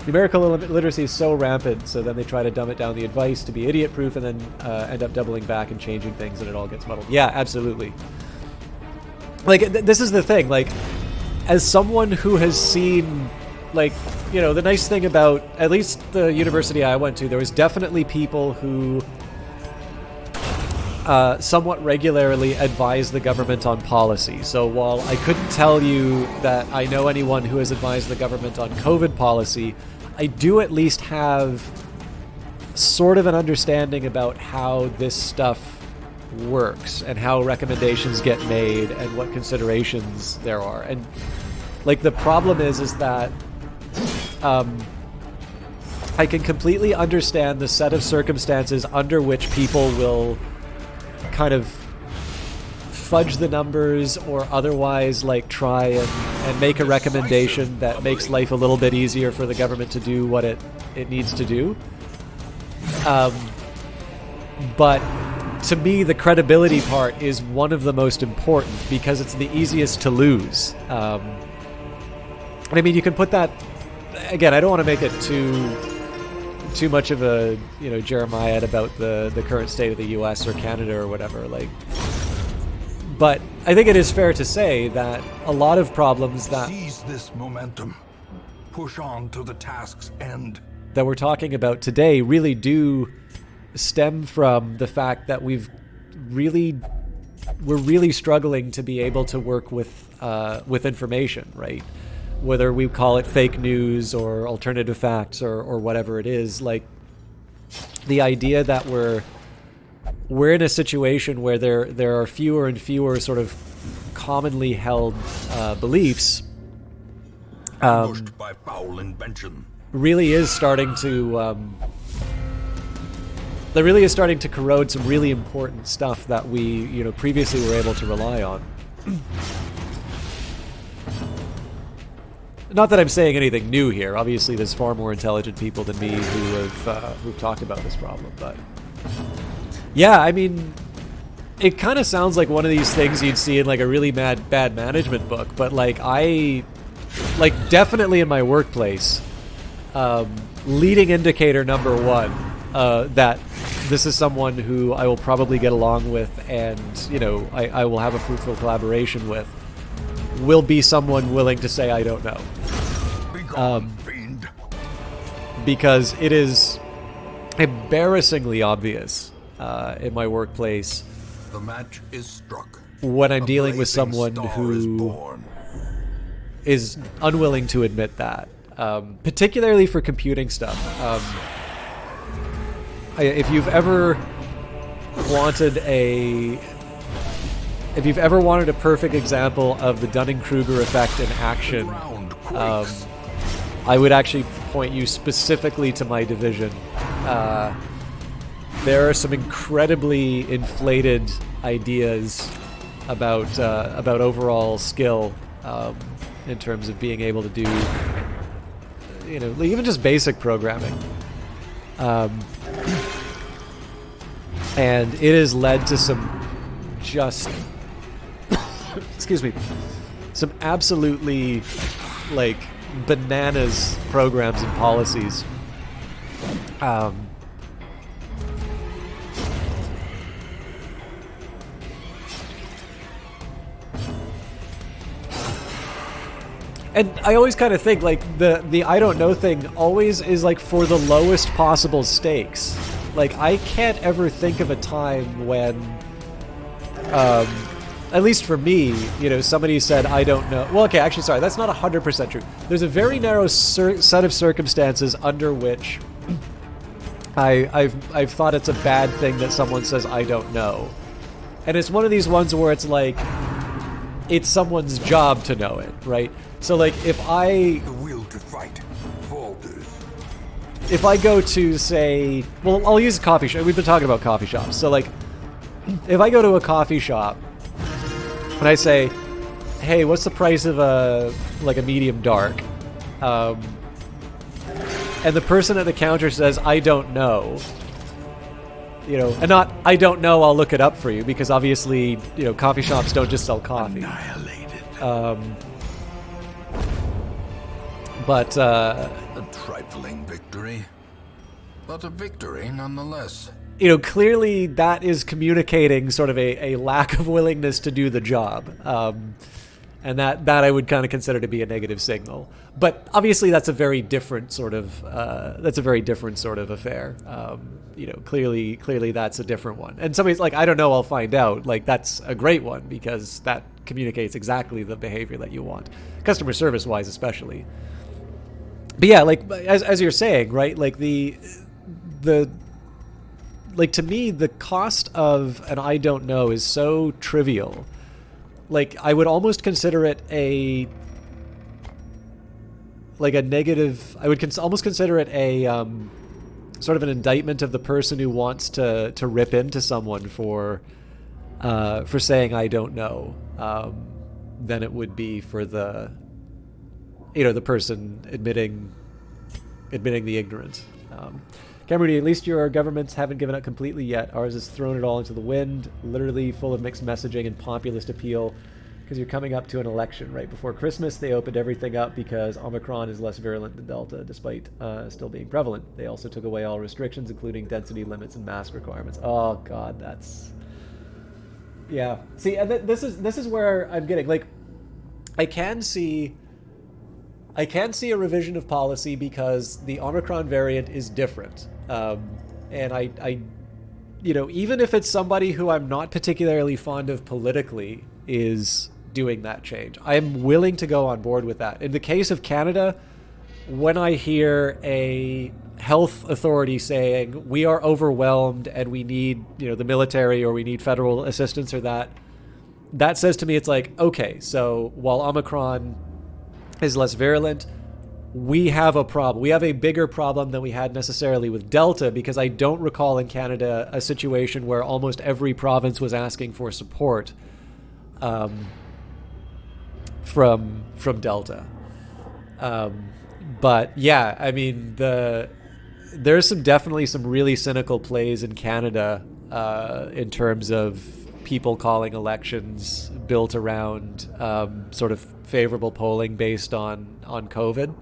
numerical literacy is so rampant, so then they try to dumb it down the advice to be idiot-proof and then end up doubling back and changing things, and it all gets muddled. Yeah, absolutely. Like, this is the thing, like, as someone who has seen, like, the nice thing about, at least the university I went to, there was definitely people who somewhat regularly advise the government on policy. So while I couldn't tell you that I know anyone who has advised the government on COVID policy, I do at least have sort of an understanding about how this stuff works and how recommendations get made and what considerations there are. And like, the problem is that I can completely understand the set of circumstances under which people will kind of fudge the numbers or otherwise like try and make a recommendation that makes life a little bit easier for the government to do what it needs to do. But to me, the credibility part is one of the most important because it's the easiest to lose. I mean, you can put that, again, I don't want to make it too much of a Jeremiah about the current state of the US or Canada or whatever, like, but I think it is fair to say that a lot of problems that Seize this momentum. Push on to the task's end. that we're talking about today really do stem from the fact that we're really struggling to be able to work with information, right? Whether we call it fake news or alternative facts or whatever it is, like, the idea that we're in a situation where there are fewer and fewer sort of commonly held beliefs Pushed by foul invention. really is starting to corrode some really important stuff that we previously were able to rely on. Not that I'm saying anything new here. Obviously, there's far more intelligent people than me who've talked about this problem. But yeah, I mean, it kind of sounds like one of these things you'd see in like a really bad management book. But like definitely in my workplace, leading indicator number one that this is someone who I will probably get along with, and I will have a fruitful collaboration with, will be someone willing to say I don't know. Fiend. Because it is embarrassingly obvious in my workplace The match is struck. when I'm A dealing with blazing someone star is who born. is unwilling to admit that, particularly for computing stuff. If you've ever wanted a perfect example of the Dunning-Kruger effect in action, Ground quakes. I would actually point you specifically to my division. There are some incredibly inflated ideas about overall skill in terms of being able to do, even just basic programming. And it has led to some just excuse me, some absolutely like bananas programs and policies. And I always kind of think like the I don't know thing always is like for the lowest possible stakes. Like I can't ever think of a time when, at least for me, you know, somebody said I don't know. Well, okay, actually, sorry, that's not 100% true. There's a very narrow set of circumstances under which I've thought it's a bad thing that someone says I don't know, and it's one of these ones where it's like it's someone's job to know it, right? So like if I The will to fight falters. if I go to say, well, I'll use a coffee shop. We've been talking about coffee shops. So like if I go to a coffee shop and I say, hey, what's the price of a medium dark? And the person at the counter says, I don't know. You know, and not, I don't know, I'll look it up for you, because obviously, you know, coffee shops don't just sell coffee. Annihilated. But, A trifling victory, but a victory nonetheless. you know, clearly that is communicating sort of a lack of willingness to do the job. And that I would kind of consider to be a negative signal. But obviously that's a very different sort of affair. You know, clearly that's a different one. And somebody's like, I don't know, I'll find out. Like that's a great one because that communicates exactly the behavior that you want, customer service wise especially. But yeah, like as you're saying, right? Like the like to me the cost of an I don't know is so trivial. Like I would almost consider it a negative. I would almost consider it a sort of an indictment of the person who wants to rip into someone for saying I don't know, than it would be for the person admitting the ignorance. Cameron, at least your governments haven't given up completely yet. Ours has thrown it all into the wind, literally full of mixed messaging and populist appeal, because you're coming up to an election right before Christmas. They opened everything up because Omicron is less virulent than Delta, despite still being prevalent. They also took away all restrictions, including density limits and mask requirements. Oh God, that's... Yeah. See, and this is where I'm getting, like, I can see a revision of policy because the Omicron variant is different. And I, you know, even if it's somebody who I'm not particularly fond of politically is doing that change, I am willing to go on board with that. In the case of Canada, when I hear a health authority saying we are overwhelmed and we need, you know, the military or we need federal assistance or that says to me, it's like, okay, so while Omicron is less virulent, we have a problem. We have a bigger problem than we had necessarily with Delta, because I don't recall in Canada a situation where almost every province was asking for support from Delta. But yeah, I mean, there's definitely some really cynical plays in Canada in terms of people calling elections built around sort of favorable polling based on COVID.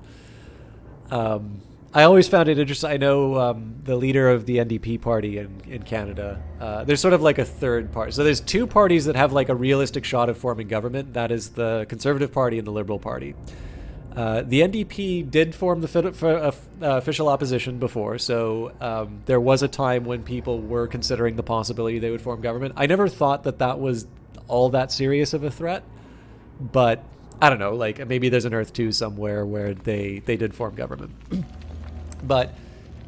I always found it interesting. I know the leader of the NDP party in Canada, there's sort of like a third party. So there's two parties that have like a realistic shot of forming government. That is the Conservative Party and the Liberal Party. The NDP did form the official opposition before, so there was a time when people were considering the possibility they would form government. I never thought that was all that serious of a threat, but I don't know, like maybe there's an Earth 2 somewhere where they did form government. But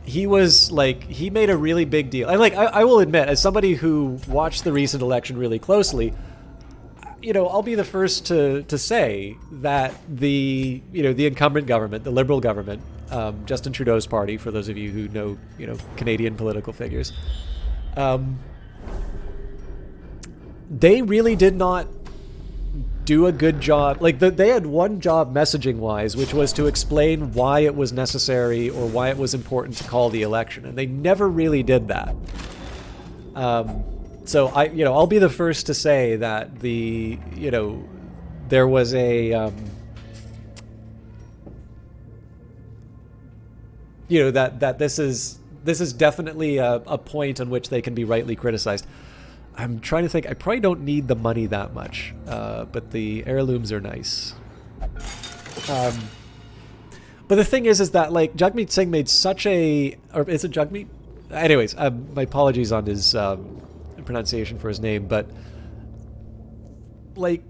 he made a really big deal. And like I will admit, as somebody who watched the recent election really closely, you know, I'll be the first to say that the incumbent government, the Liberal government, Justin Trudeau's party, for those of you who know, you know, Canadian political figures, they really did not do a good job. Like they had one job messaging wise, which was to explain why it was necessary or why it was important to call the election, and they never really did that. So I'll be the first to say that there was a that this is definitely a point on which they can be rightly criticized. I'm trying to think. I probably don't need the money that much, but the heirlooms are nice. But the thing is that like Jagmeet Singh made such a, or is it Jagmeet? Anyways, my apologies on his pronunciation for his name, but like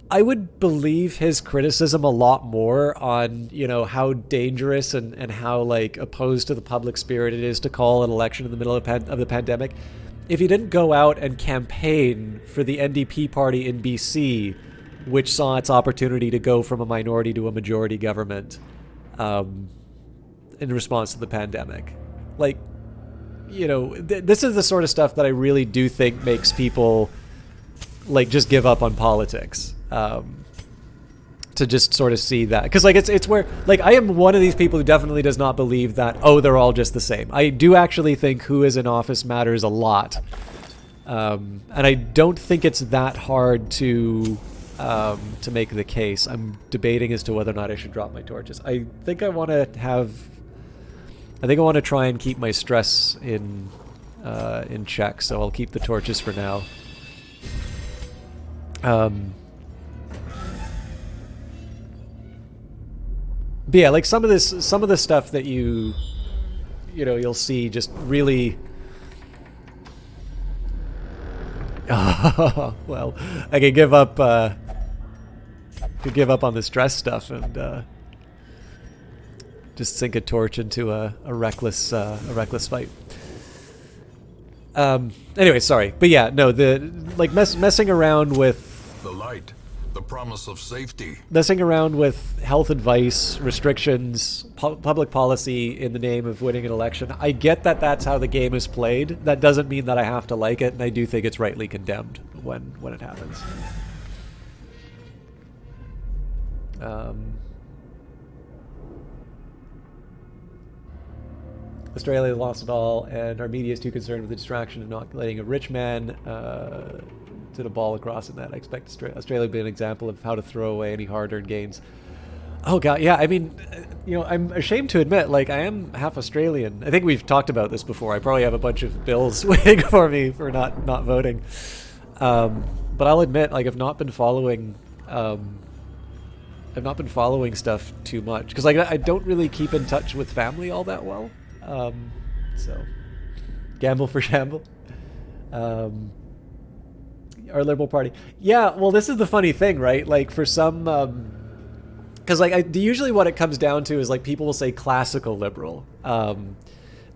I would believe his criticism a lot more on, you know, how dangerous and how like opposed to the public spirit it is to call an election in the middle of the pandemic if he didn't go out and campaign for the NDP party in BC, which saw its opportunity to go from a minority to a majority government in response to the pandemic. Like, you know, this is the sort of stuff that I really do think makes people like just give up on politics. To just sort of see that, because like it's where like I am one of these people who definitely does not believe that they're all just the same. I do actually think who is in office matters a lot, and I don't think it's that hard to make the case. I'm debating as to whether or not I should drop my torches. I think I want to try and keep my stress in check, so I'll keep the torches for now. But yeah, like some of the stuff that you'll see just really. Well, I could give up. Could give up on the stress stuff and just sink a torch into a reckless fight. Anyway, sorry, but yeah, no, the like messing around with The light, the promise of safety. Messing around with health advice, restrictions, public policy in the name of winning an election. I get that that's how the game is played. That doesn't mean that I have to like it, and I do think it's rightly condemned when it happens. Australia lost it all, and our media is too concerned with the distraction of not letting a rich man to the ball across the net. I expect Australia to be an example of how to throw away any hard-earned gains. Oh god, yeah. I mean, you know, I'm ashamed to admit, like, I am half Australian. I think we've talked about this before. I probably have a bunch of bills waiting for me for not voting. But I'll admit, like, I've not been following stuff too much because, like, I don't really keep in touch with family all that well. So, gamble for shamble. Our Liberal Party. Yeah, well, this is the funny thing, right? Like, for some, because like usually what it comes down to is like people will say classical liberal.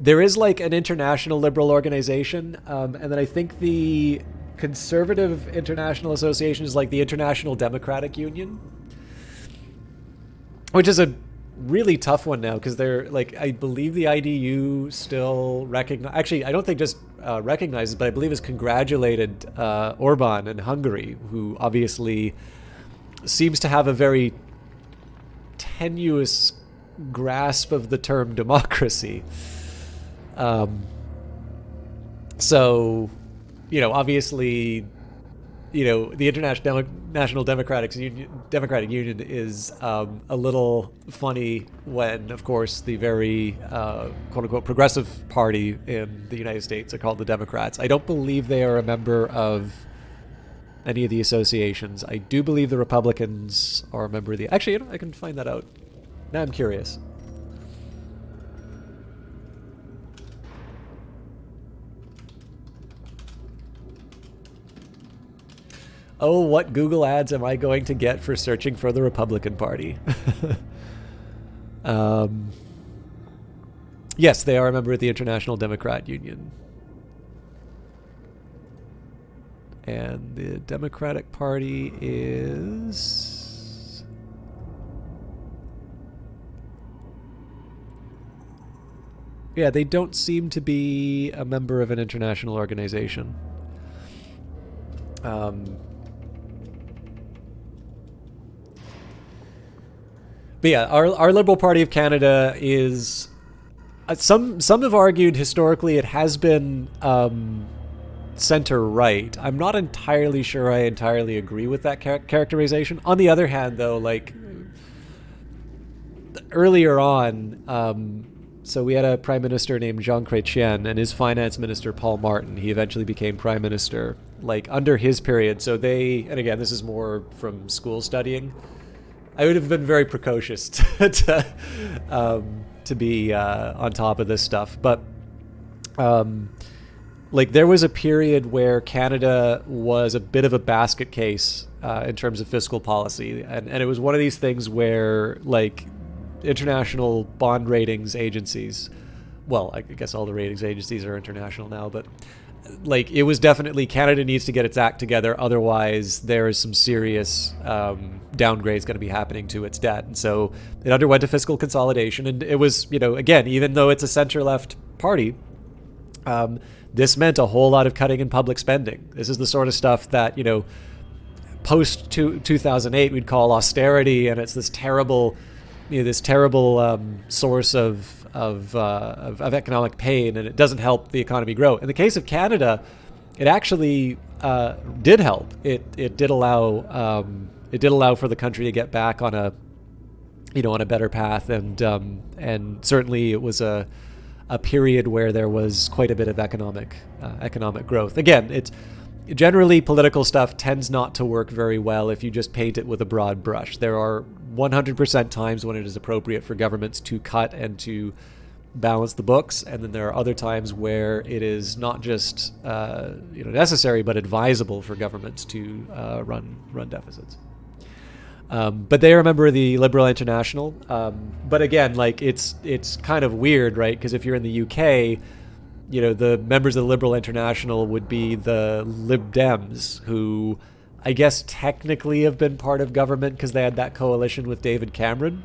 There is like an international liberal organization, and then I think the Conservative International Association is like the International Democratic Union, which is a really tough one now because they're like, I believe the IDU still recognize. Actually, I don't think just recognizes, but I believe has congratulated Orban in Hungary, who obviously seems to have a very tenuous grasp of the term democracy. So, you know, obviously, you know, the National Democratic Union is a little funny when, of course, the very quote-unquote progressive party in the United States are called the Democrats. I don't believe they are a member of any of the associations. I do believe the Republicans are a member of the... Actually, you know, I can find that out. Now I'm curious. Oh, what Google ads am I going to get for searching for the Republican Party? Yes, they are a member of the International Democrat Union. And the Democratic Party is... Yeah, they don't seem to be a member of an international organization. But yeah, our Liberal Party of Canada is... Some have argued historically it has been center-right. I'm not entirely sure I entirely agree with that characterization. On the other hand, though, like, earlier on, so we had a prime minister named Jean Chrétien and his finance minister, Paul Martin. He eventually became prime minister, like, under his period. So they, and again, this is more from school studying, I would have been very precocious to be on top of this stuff. But like there was a period where Canada was a bit of a basket case in terms of fiscal policy, and it was one of these things where like international bond ratings agencies, well, I guess all the ratings agencies are international now, but like it was definitely Canada needs to get its act together, otherwise there is some serious downgrades going to be happening to its debt. And so it underwent a fiscal consolidation, and it was, you know, again, even though it's a center-left party, this meant a whole lot of cutting in public spending. This is the sort of stuff that, you know, post 2008 we'd call austerity, and it's this terrible, you know, source of economic pain, and it doesn't help the economy grow. In the case of Canada, it actually did help. It did allow for the country to get back on a, you know, on a better path, and certainly it was a period where there was quite a bit of economic growth. Again, it's generally political stuff tends not to work very well if you just paint it with a broad brush. There are 100% times when it is appropriate for governments to cut and to balance the books, and then there are other times where it is not just necessary but advisable for governments to run deficits. But they are a member of the Liberal International. But again, like it's kind of weird, right? Because if you're in the UK, you know, the members of the Liberal International would be the Lib Dems, who I guess technically have been part of government because they had that coalition with David Cameron.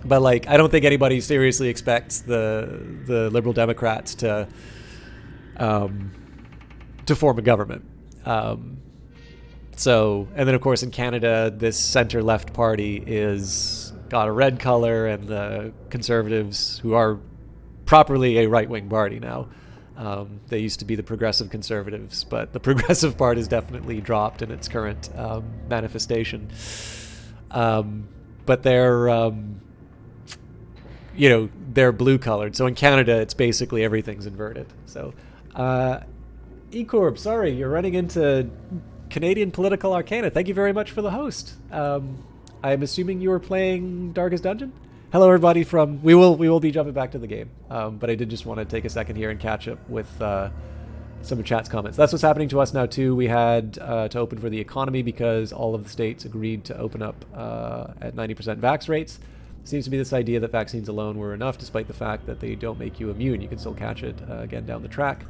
But like, I don't think anybody seriously expects the Liberal Democrats to form a government. So, and then of course in Canada, this center-left party is got a red color, and the Conservatives, who are properly a right-wing party now, they used to be the Progressive Conservatives, but the Progressive part has definitely dropped in its current manifestation. But they're, you know, they're blue-colored. So in Canada, it's basically everything's inverted. So, E-Corp, sorry, you're running into Canadian political arcana. Thank you very much for the host. I'm assuming you were playing Darkest Dungeon? Hello, everybody. We will be jumping back to the game, but I did just want to take a second here and catch up with some of chat's comments. That's what's happening to us now too. We had to open for the economy because all of the states agreed to open up at 90% vax rates. Seems to be this idea that vaccines alone were enough, despite the fact that they don't make you immune. You can still catch it again down the track.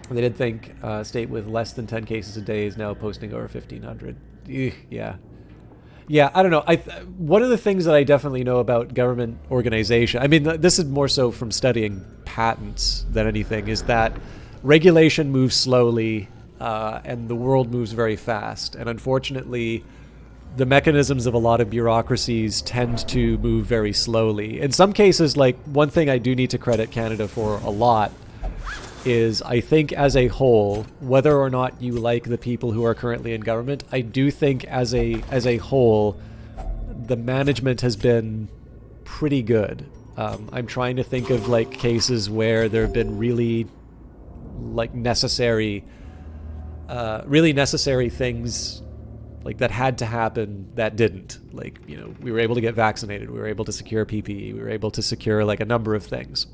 And they did think a state with less than 10 cases a day is now posting over 1,500. Yeah, I don't know. One of the things that I definitely know about government organization, I mean, this is more so from studying patents than anything, is that regulation moves slowly and the world moves very fast. And unfortunately, the mechanisms of a lot of bureaucracies tend to move very slowly. In some cases, like one thing I do need to credit Canada for a lot is I think as a whole, whether or not you like the people who are currently in government, I do think as a whole, the management has been pretty good. I'm trying to think of like cases where there have been really like necessary things like that had to happen that didn't. Like, you know, we were able to get vaccinated, we were able to secure PPE, we were able to secure like a number of things.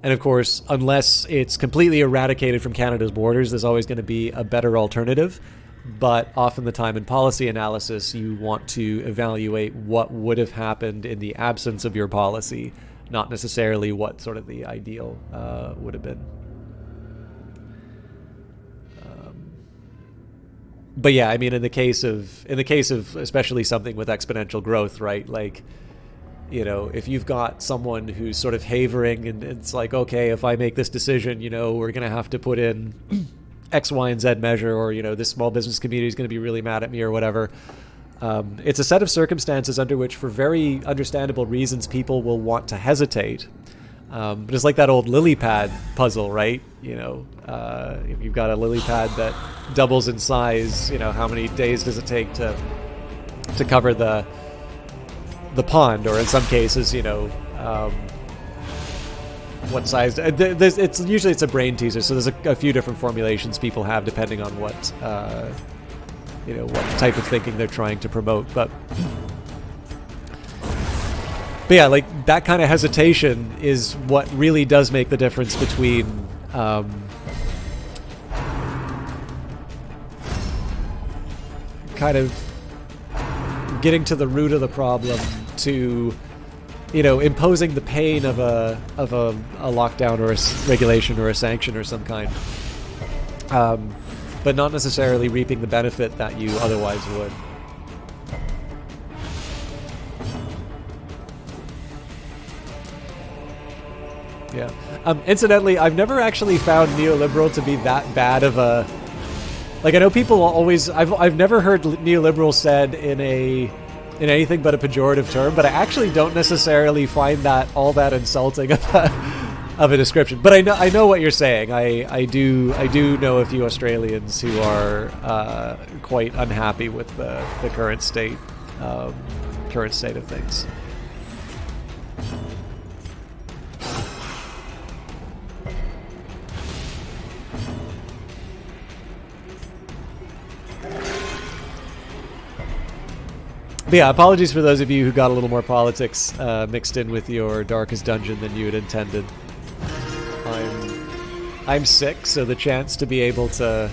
And of course, unless it's completely eradicated from Canada's borders, there's always going to be a better alternative. But often the time in policy analysis, you want to evaluate what would have happened in the absence of your policy, not necessarily what sort of the ideal would have been. But yeah, I mean, in the case of especially something with exponential growth, right? Like, you know, if you've got someone who's sort of havering and it's like, okay, if I make this decision, you know, we're going to have to put in X, Y, and Z measure, or, you know, this small business community is going to be really mad at me or whatever. It's a set of circumstances under which, for very understandable reasons, people will want to hesitate. But it's like that old lily pad puzzle, right? You know, if you've got a lily pad that doubles in size, you know, how many days does it take to cover the pond, or in some cases, you know, what size? It's usually a brain teaser, so there's a few different formulations people have depending on what type of thinking they're trying to promote. But yeah, like that kind of hesitation is what really does make the difference between kind of getting to the root of the problem to imposing the pain of a lockdown or a regulation or a sanction or some kind, but not necessarily reaping the benefit that you otherwise would. Yeah. Incidentally, I've never actually found neoliberal to be that bad of a... Like, I know people always... I've never heard neoliberal said in anything but a pejorative term, but I actually don't necessarily find that all that insulting of a description. But I know what you're saying. I do know a few Australians who are quite unhappy with the current state of things. But yeah, apologies for those of you who got a little more politics mixed in with your Darkest Dungeon than you had intended. I'm sick, so the chance to be able to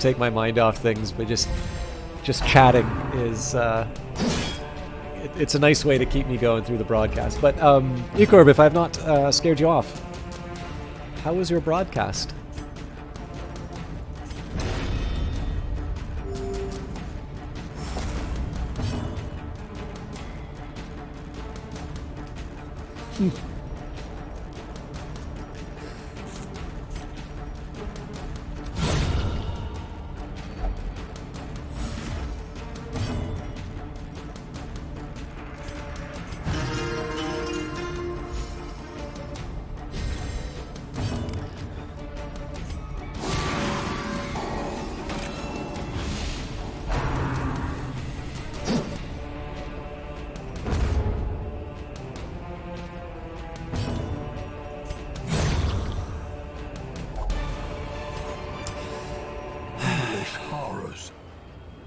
take my mind off things by just chatting is it's a nice way to keep me going through the broadcast. But Ecorb, if I've not scared you off, how was your broadcast?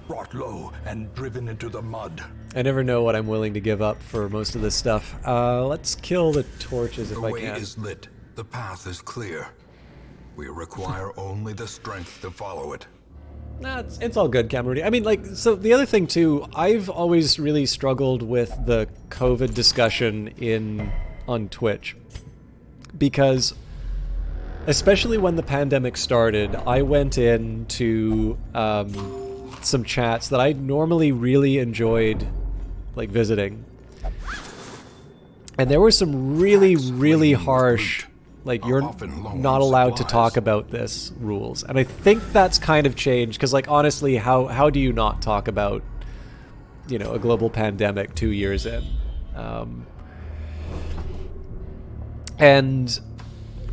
Brought low and driven into the mud. I never know what I'm willing to give up for most of this stuff. Let's kill the torches if I can. The way is lit. The path is clear. We require only the strength to follow it. Nah, it's all good, Cameron. I mean, like, so the other thing too, I've always really struggled with the COVID discussion on Twitch, because especially when the pandemic started, I went into some chats that I normally really enjoyed, like, visiting, and there were some really harsh, like, you're not allowed to talk about this rules, and I think that's kind of changed, because, like, honestly, how do you not talk about, a global pandemic 2 years in? And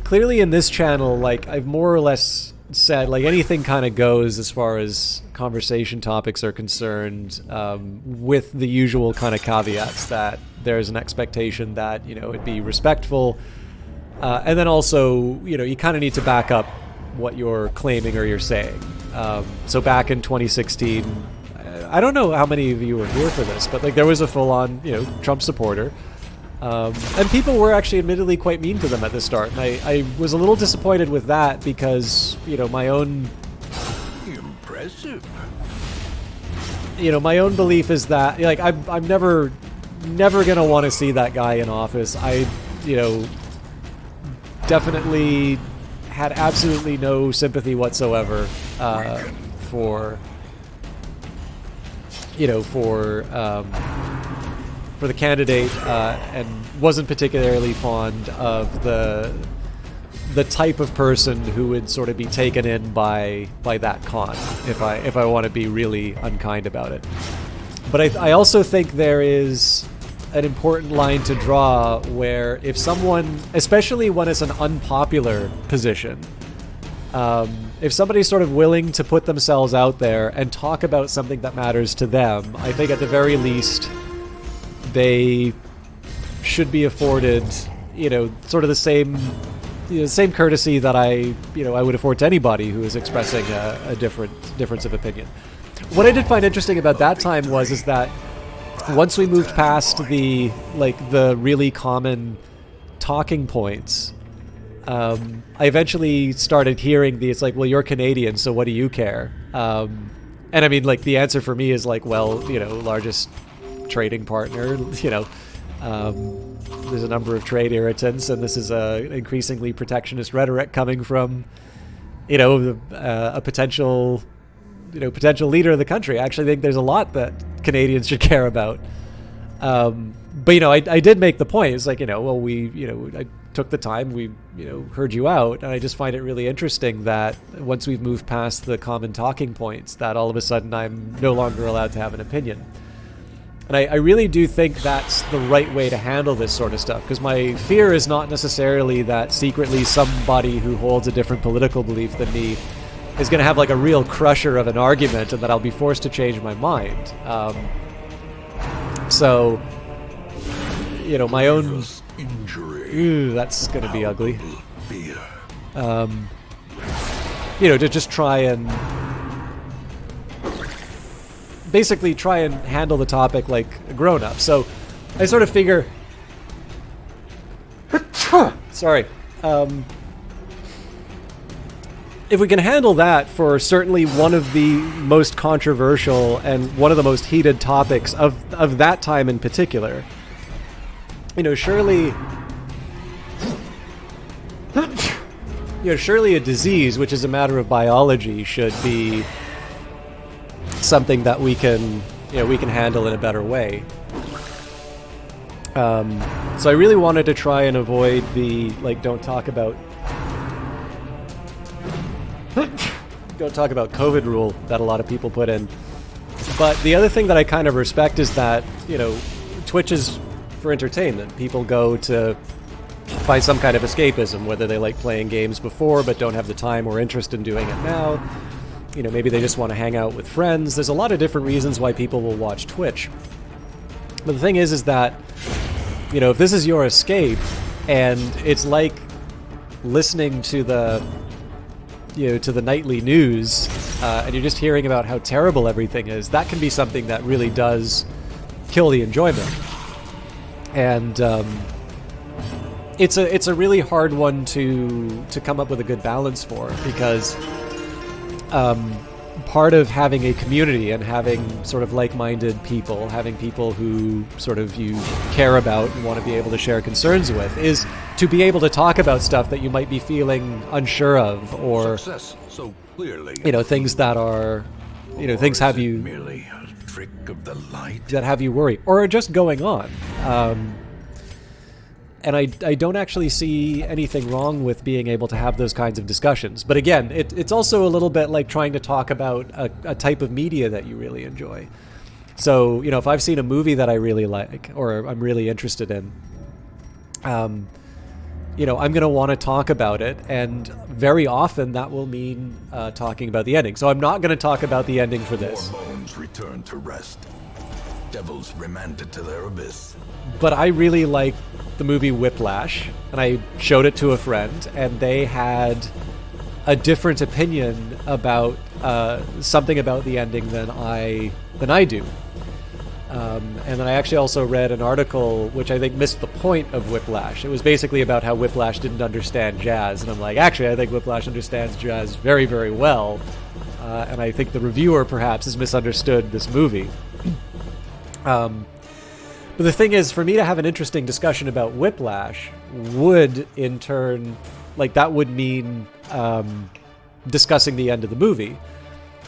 clearly in this channel, like, I've more or less said, like, anything kind of goes as far as conversation topics are concerned, with the usual kind of caveats that there's an expectation that, it'd be respectful, and then also, you kind of need to back up what you're claiming or you're saying. So back in 2016, I don't know how many of you were here for this, but, like, there was a full-on, Trump supporter. And people were actually admittedly quite mean to them at the start. And I was a little disappointed with that because, my own... Impressive. My own belief is that, like, I'm never going to want to see that guy in office. I, definitely had absolutely no sympathy whatsoever for the candidate, and wasn't particularly fond of the type of person who would sort of be taken in by that con, if I want to be really unkind about it. But I also think there is an important line to draw where if someone, especially when it's an unpopular position, if somebody's sort of willing to put themselves out there and talk about something that matters to them, I think at the very least they should be afforded, sort of the same courtesy that I would afford to anybody who is expressing a difference of opinion. What I did find interesting about that time is that once we moved past the really common talking points, I eventually started hearing it's like, well, you're Canadian, so what do you care? And I mean, like, the answer for me is like, well, largest trading partner, there's a number of trade irritants, and this is a increasingly protectionist rhetoric coming from, a potential leader of the country. I actually think there's a lot that Canadians should care about. But I did make the point. It's like, well, I took the time, we heard you out, and I just find it really interesting that once we've moved past the common talking points, that all of a sudden I'm no longer allowed to have an opinion. And I really do think that's the right way to handle this sort of stuff, because my fear is not necessarily that secretly somebody who holds a different political belief than me is going to have like a real crusher of an argument and that I'll be forced to change my mind. So, my own injury. Ooh, that's going to be ugly. To just try and basically try and handle the topic like a grown-up. So I sort of figure... Sorry. If we can handle that for certainly one of the most controversial and one of the most heated topics of that time in particular, surely... surely a disease, which is a matter of biology, should be something that we can handle in a better way. So I really wanted to try and avoid the don't talk about COVID rule that a lot of people put in. But the other thing that I kind of respect is that Twitch is for entertainment. People go to find some kind of escapism, whether they like playing games before but don't have the time or interest in doing it now. Maybe they just want to hang out with friends. There's a lot of different reasons why people will watch Twitch. But the thing is that, if this is your escape, and it's like listening to the, to the nightly news, and you're just hearing about how terrible everything is, that can be something that really does kill the enjoyment. And it's a really hard one to come up with a good balance for, because part of having a community and having sort of like-minded people, having people who sort of you care about and want to be able to share concerns with, is to be able to talk about stuff that you might be feeling unsure of, or Success so clearly, things that are, things have you merely a trick of the light that have you worry or are just going on. And I don't actually see anything wrong with being able to have those kinds of discussions. But again, it's also a little bit like trying to talk about a type of media that you really enjoy. So, if I've seen a movie that I really like or I'm really interested in, I'm going to want to talk about it. And very often that will mean talking about the ending. So I'm not going to talk about the ending for this. More bones return to rest. Devils remanded to their abyss. But I really like the movie Whiplash, and I showed it to a friend, and they had a different opinion about something about the ending than I do. And then I actually also read an article which I think missed the point of Whiplash. It was basically about how Whiplash didn't understand jazz, and I'm like, actually, I think Whiplash understands jazz very, very well, and I think the reviewer perhaps has misunderstood this movie. But the thing is, for me to have an interesting discussion about Whiplash would, in turn, that would mean discussing the end of the movie.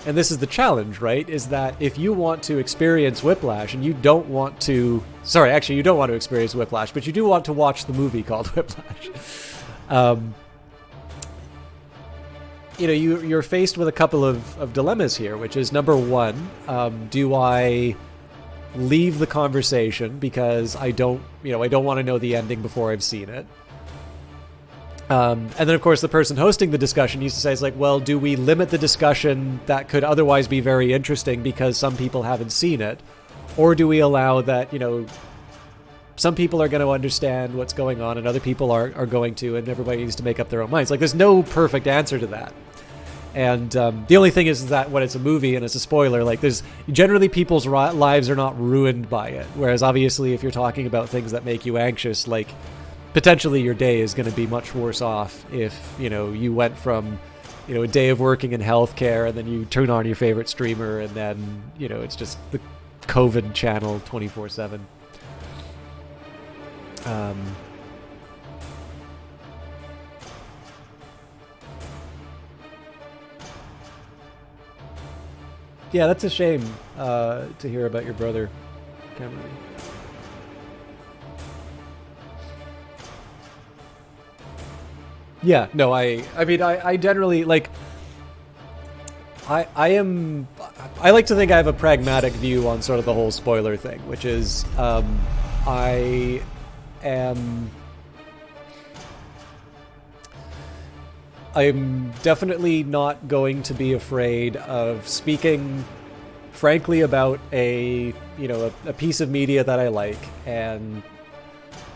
And this is the challenge, right? Is that if you want to experience Whiplash and you don't want to... Sorry, actually, you don't want to experience Whiplash, but you do want to watch the movie called Whiplash. You're faced with a couple of dilemmas here, which is, number one, do I leave the conversation because I don't want to know the ending before I've seen it? And then, of course, the person hosting the discussion used to say, it's like, well, do we limit the discussion that could otherwise be very interesting because some people haven't seen it? Or do we allow that, some people are going to understand what's going on and other people are going to, and everybody needs to make up their own minds. Like, there's no perfect answer to that. And the only thing is that when it's a movie and it's a spoiler, like, there's generally people's lives are not ruined by it. Whereas obviously if you're talking about things that make you anxious, like, potentially your day is going to be much worse off if, you know, you went from, you know, a day of working in healthcare and then you turn on your favorite streamer and then, you know, it's just the COVID channel 24/7. Yeah, that's a shame to hear about your brother, Cameron. Yeah, no, I mean, I generally, like, I like to think I have a pragmatic view on sort of the whole spoiler thing, which is, I'm definitely not going to be afraid of speaking frankly about a piece of media that I like, and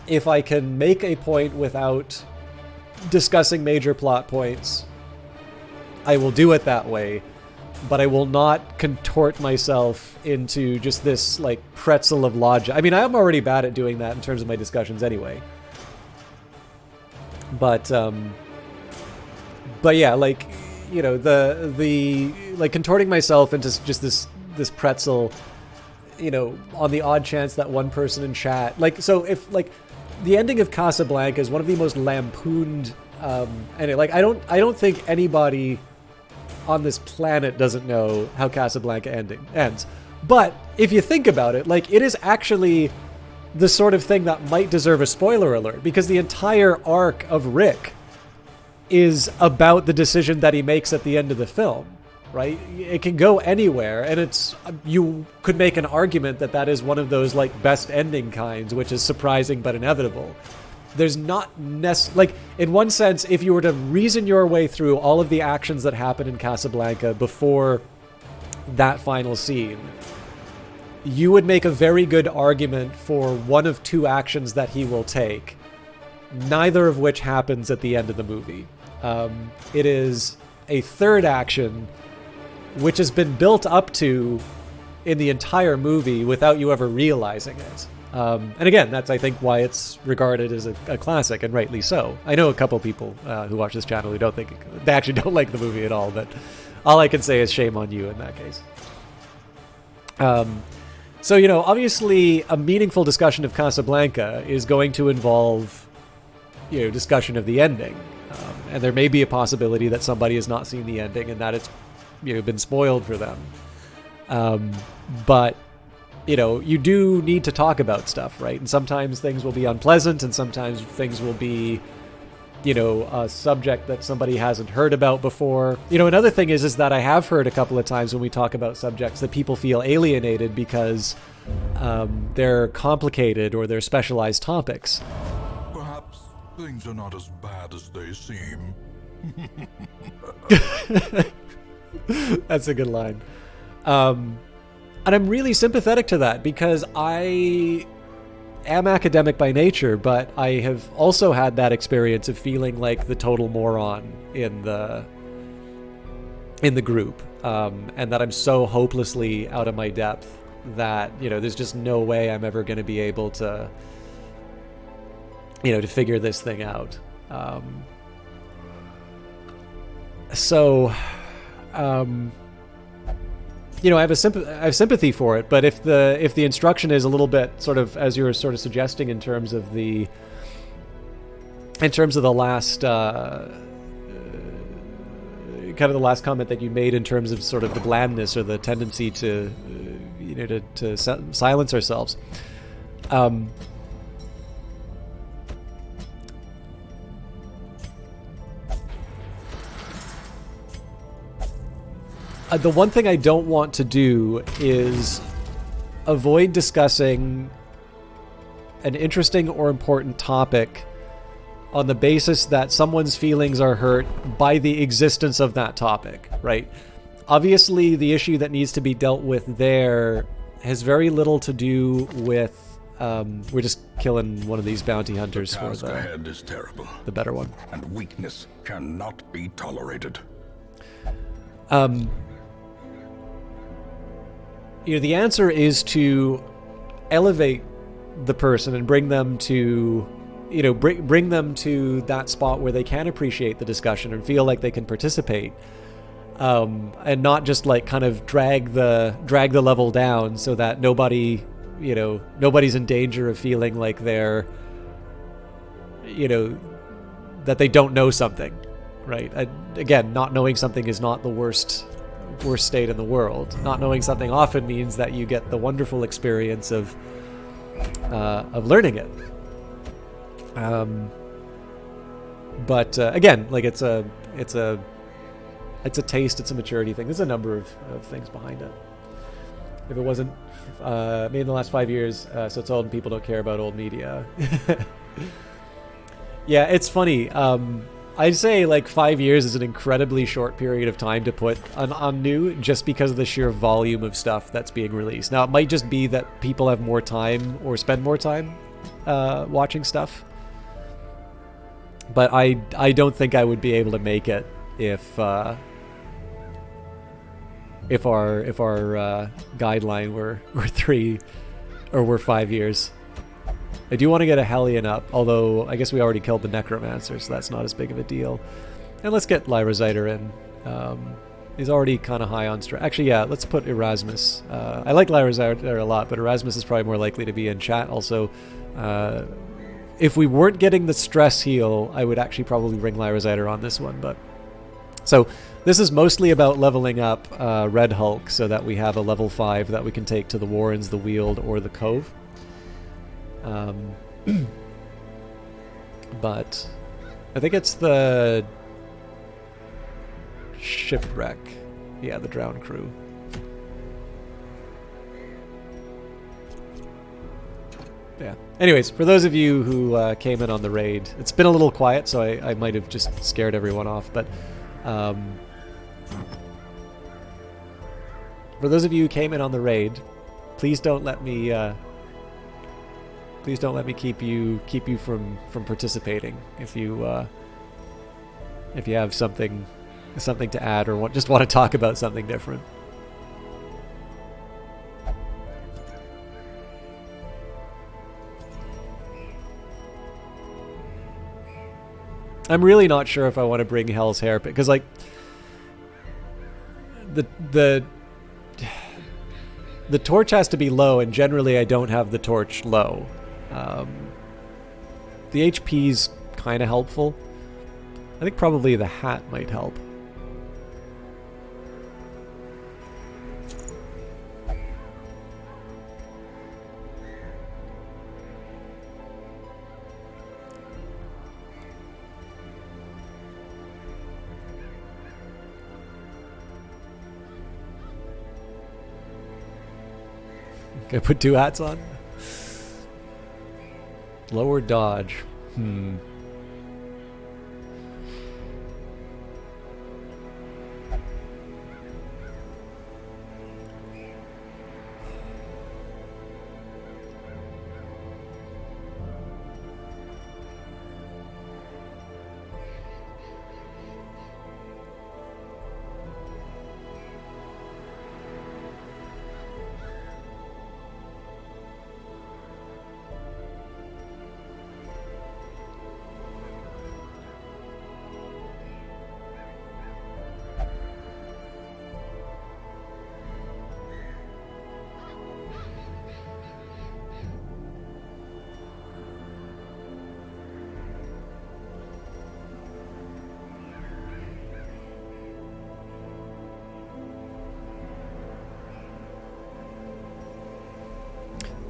if I can make a point without discussing major plot points, I will do it that way, but I will not contort myself into just this, like, pretzel of logic. I mean, I'm already bad at doing that in terms of my discussions anyway. But yeah, like, you know, the like, contorting myself into just this pretzel, you know, on the odd chance that one person in chat, like, so if, like, the ending of Casablanca is one of the most lampooned, and it, like, I don't think anybody on this planet doesn't know how Casablanca ends. But if you think about it, like, it is actually the sort of thing that might deserve a spoiler alert, because the entire arc of Rick is about the decision that he makes at the end of the film, right? It can go anywhere, and you could make an argument that that is one of those, like, best ending kinds, which is surprising but inevitable. There's not like, in one sense, if you were to reason your way through all of the actions that happen in Casablanca before that final scene, you would make a very good argument for one of two actions that he will take, neither of which happens at the end of the movie. It is a third action which has been built up to in the entire movie without you ever realizing it. And again, that's, I think, why it's regarded as a classic, and rightly so. I know a couple people who watch this channel who they actually don't like the movie at all, but all I can say is shame on you in that case. So, you know, obviously a meaningful discussion of Casablanca is going to involve, you know, discussion of the ending. And there may be a possibility that somebody has not seen the ending and that it's, you know, been spoiled for them. But, you know, you do need to talk about stuff, right? And sometimes things will be unpleasant, and sometimes things will be, you know, a subject that somebody hasn't heard about before. You know, another thing is that I have heard a couple of times when we talk about subjects that people feel alienated because they're complicated or they're specialized topics. Perhaps things are not as bad as they seem. That's a good line. And I'm really sympathetic to that, because I am academic by nature, but I have also had that experience of feeling like the total moron in the group, and that I'm so hopelessly out of my depth that, you know, there's just no way I'm ever going to be able to, you know, to figure this thing out. You know, I have sympathy for it, but if the instruction is a little bit sort of, as you were sort of suggesting, in terms of the last kind of the last comment that you made, in terms of sort of the blandness or the tendency to you know, to silence ourselves. The one thing I don't want to do is avoid discussing an interesting or important topic on the basis that someone's feelings are hurt by the existence of that topic, right? Obviously, the issue that needs to be dealt with there has very little to do with We're just killing one of these bounty hunters The for task ahead is terrible, the better one. and weakness cannot be tolerated. The answer is to elevate the person and bring them to, bring them to that spot where they can appreciate the discussion and feel like they can participate, and not just like kind of drag the level down so that nobody's in danger of feeling like they're, that they don't know something, right? Again, not knowing something is not the worst state in the world. Not knowing something often means that you get the wonderful experience of learning it. But again, like it's a taste, it's a maturity thing. There's a number of things behind it. If it wasn't made in the last 5 years, so it's old and people don't care about old media. Yeah, it's funny. I'd say like 5 years is an incredibly short period of time to put on new, just because of the sheer volume of stuff that's being released. Now, it might just be that people have more time or spend more time watching stuff, but I don't think I would be able to make it if our guideline were 3 or were 5 years. I do want to get a Hellion up, although I guess we already killed the Necromancer, so that's not as big of a deal. And let's get Lyra in. He's already kind of high on stress. Actually, yeah, let's put Erasmus. I like Lyra a lot, but Erasmus is probably more likely to be in chat. Also, if we weren't getting the stress heal, I would actually probably bring Lyra on this one. But so this is mostly about leveling up Red Hulk so that we have a level 5 that we can take to the Warrens, the Weald, or the Cove. But I think it's the shipwreck. Yeah, the drowned crew. Yeah. Anyways, for those of you who came in on the raid, it's been a little quiet, so I might have just scared everyone off, but for those of you who came in on the raid, please don't let me keep you from participating. If you have something to add or just want to talk about something different. I'm really not sure if I want to bring Hell's Hairpin, because like the torch has to be low, and generally I don't have the torch low. The HP's kind of helpful. I think probably the hat might help. Can I put 2 hats on? Lower dodge.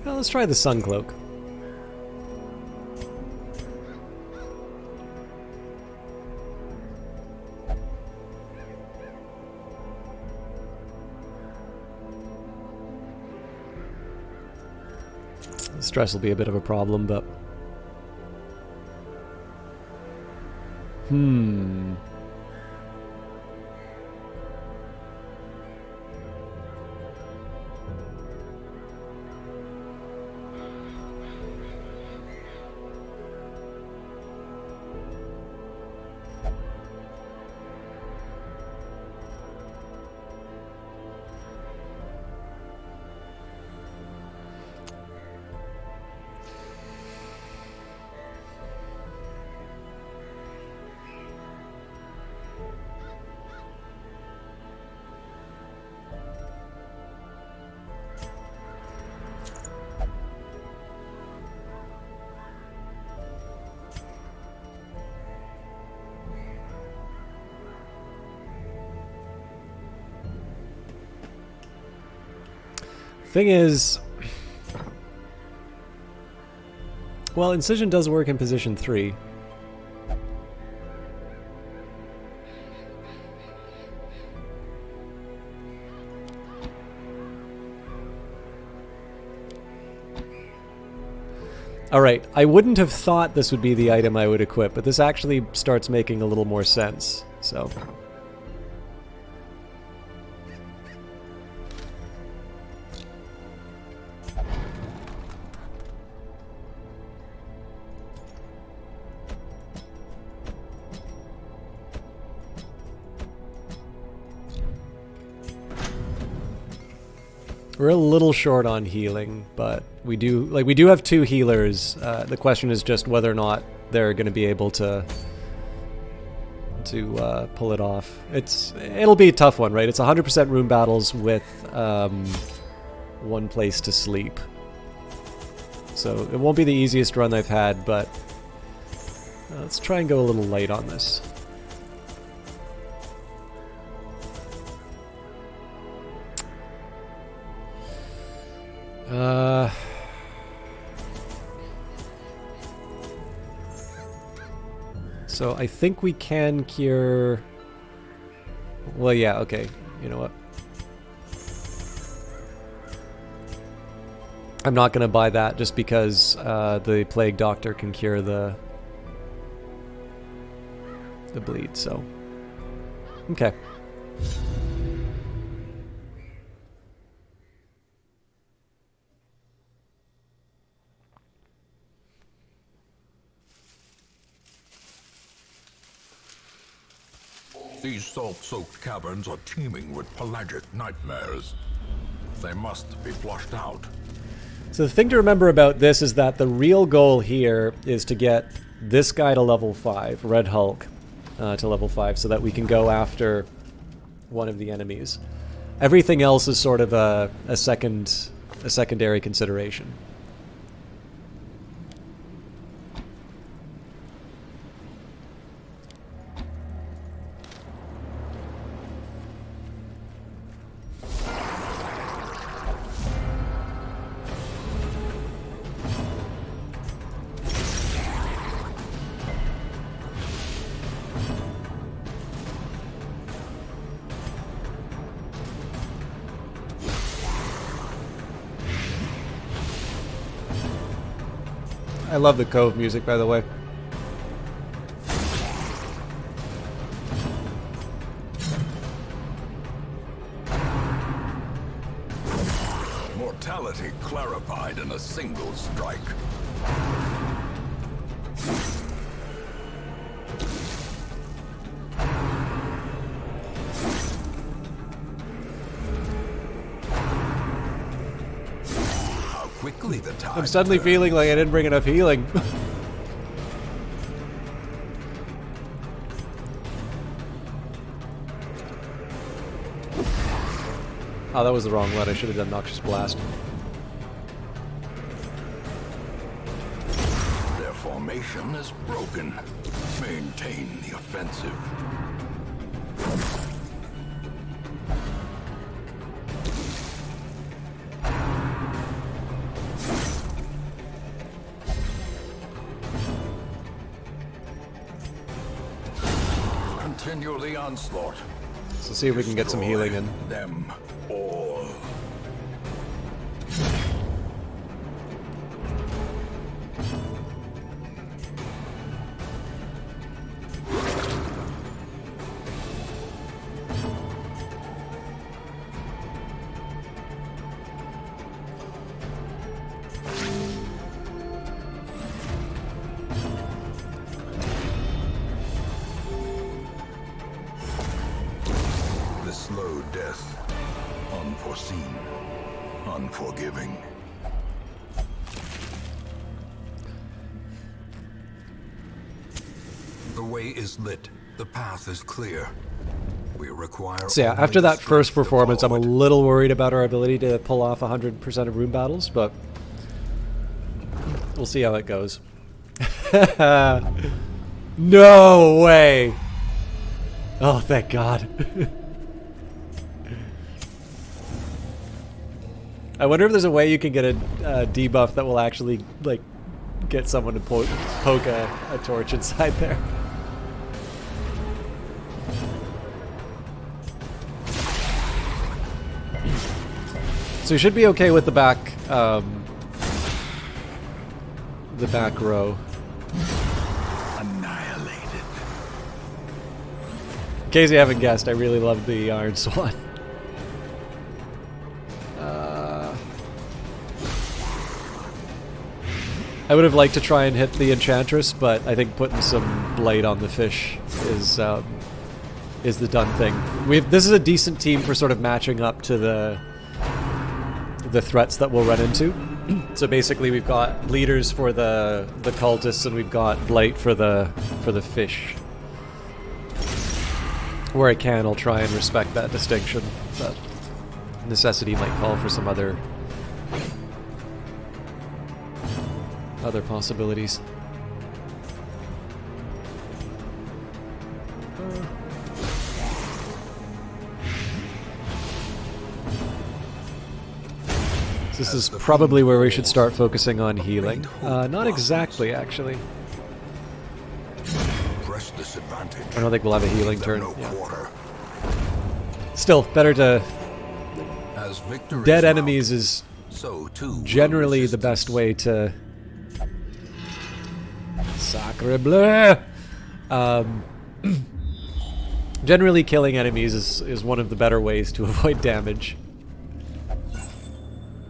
Well, let's try the sun cloak. The stress will be a bit of a problem, but Thing is, well, Incision does work in position 3. Alright, I wouldn't have thought this would be the item I would equip, but this actually starts making a little more sense, so... We're a little short on healing, but we do have 2 healers. The question is just whether or not they're going to be able to pull it off. It'll be a tough one, right? It's 100% room battles with 1 place to sleep. So it won't be the easiest run I've had, but let's try and go a little light on this. So I think we can cure... Well, yeah, okay. You know what? I'm not going to buy that just because the Plague Doctor can cure the bleed, so... Okay. These salt-soaked caverns are teeming with pelagic nightmares. They must be flushed out. So the thing to remember about this is that the real goal here is to get this guy to level 5, Red Hulk, to level 5, so that we can go after one of the enemies. Everything else is sort of a secondary consideration. I love the Cove music, by the way. Mortality clarified in a single strike. Quickly the tide I'm suddenly feeling like I didn't bring enough healing. Oh, that was the wrong one. I should have done Noxious Blast. Their formation is broken. Maintain the offensive. Continue the onslaught. So see if we can get some healing in. Them all. The slow death, unforeseen, unforgiving. The way is lit. The path is clear. We require. So yeah, only after the that first strength to performance, I'm a follow it. little worried about our ability to pull off 100% of room battles, but we'll see how it goes. No way! Oh, thank God. I wonder if there's a way you can get a debuff that will actually, like, get someone to poke a torch inside there. So you should be okay with the back row. Annihilated. In case you haven't guessed, I really love the Iron Swan. I would have liked to try and hit the Enchantress, but I think putting some blight on the fish is the done thing. This is a decent team for sort of matching up to the threats that we'll run into. So basically, we've got leaders for the cultists, and we've got blight for the fish. Where I can, I'll try and respect that distinction. But necessity might call for some other possibilities. This is probably where we should start focusing on healing. Not exactly, actually. I don't think we'll have a healing turn. Yeah. Still, better to... Dead enemies is generally the best way to... Sacre bleu! Generally, killing enemies is one of the better ways to avoid damage.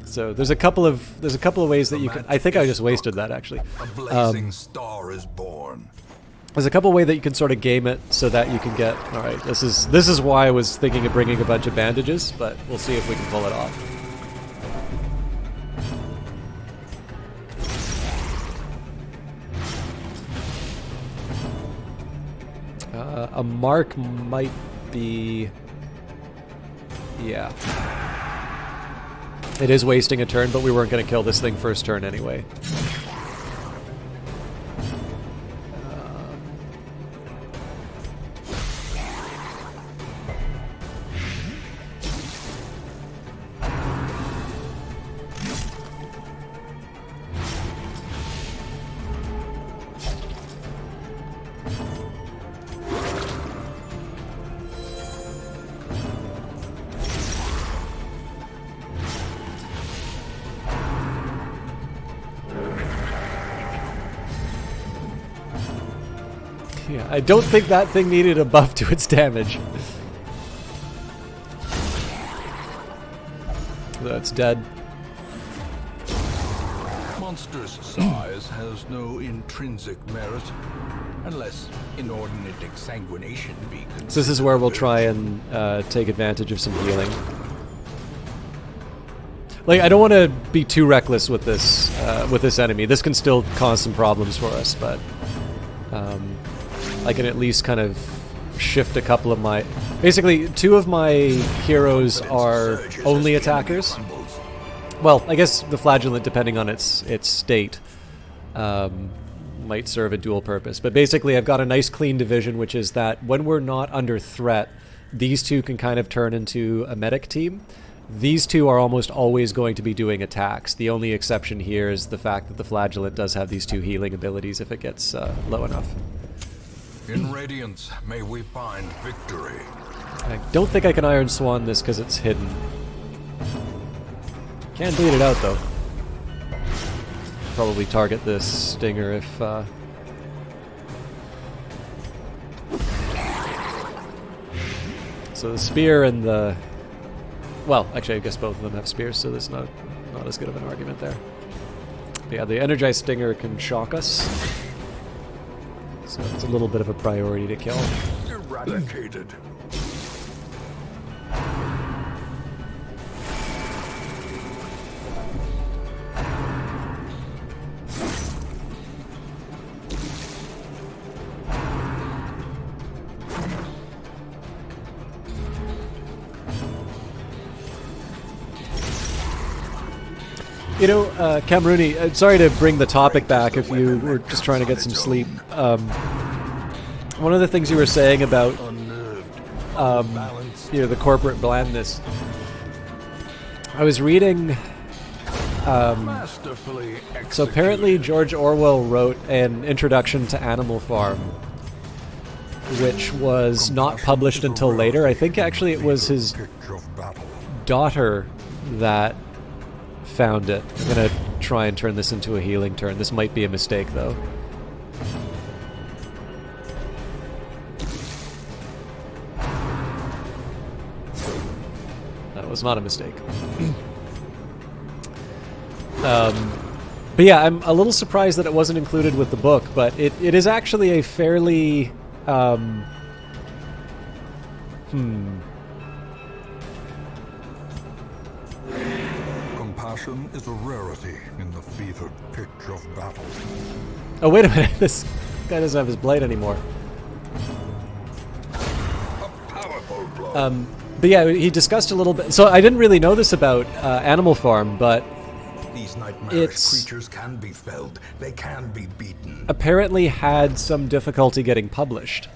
So there's a couple of ways that you can. I think I just wasted that actually. A blazing star is born. There's a couple ways that you can sort of game it so that you can get. All right, this is why I was thinking of bringing a bunch of bandages, but we'll see if we can pull it off. A mark might be... Yeah. It is wasting a turn, but we weren't going to kill this thing first turn anyway. Yeah, I don't think that thing needed a buff to its damage. That's dead. Monster's size has no intrinsic merit, unless inordinate exsanguination be considered. So this is where we'll try and take advantage of some healing. Like, I don't want to be too reckless with this enemy. This can still cause some problems for us, but I can at least kind of shift a couple of my... Basically, two of my heroes are only attackers. Well, I guess the Flagellant, depending on its state, might serve a dual purpose. But basically, I've got a nice clean division, which is that when we're not under threat, these two can kind of turn into a medic team. These two are almost always going to be doing attacks. The only exception here is the fact that the Flagellant does have these two healing abilities if it gets low enough. In Radiance, may we find victory. I don't think I can Iron Swan this because it's hidden. Can bleed it out though. Probably target this stinger if... So the spear and the... Well, actually I guess both of them have spears, so there's not as good of an argument there. But yeah, the energized stinger can shock us. So it's a little bit of a priority to kill. Eradicated. You know, Camerooni, sorry to bring the topic back if you were just trying to get some sleep. One of the things you were saying about, you know, the corporate blandness. I was reading Masterfully So apparently executed. George Orwell wrote an introduction to Animal Farm, which was not published until later. I think actually it was his Pitch of battle. daughter that found it. I'm going to try and turn this into a healing turn. This might be a mistake, though. That was not a mistake. But yeah, I'm a little surprised that it wasn't included with the book, but it is actually a fairly... Compassion is a rarity in the fevered pitch of battle. Oh, wait a minute. This guy doesn't have his blight anymore. A powerful blow. But yeah, he discussed a little bit... So I didn't really know this about Animal Farm, but These nightmarish it's- creatures can be felled. They can be beaten. apparently had some difficulty getting published.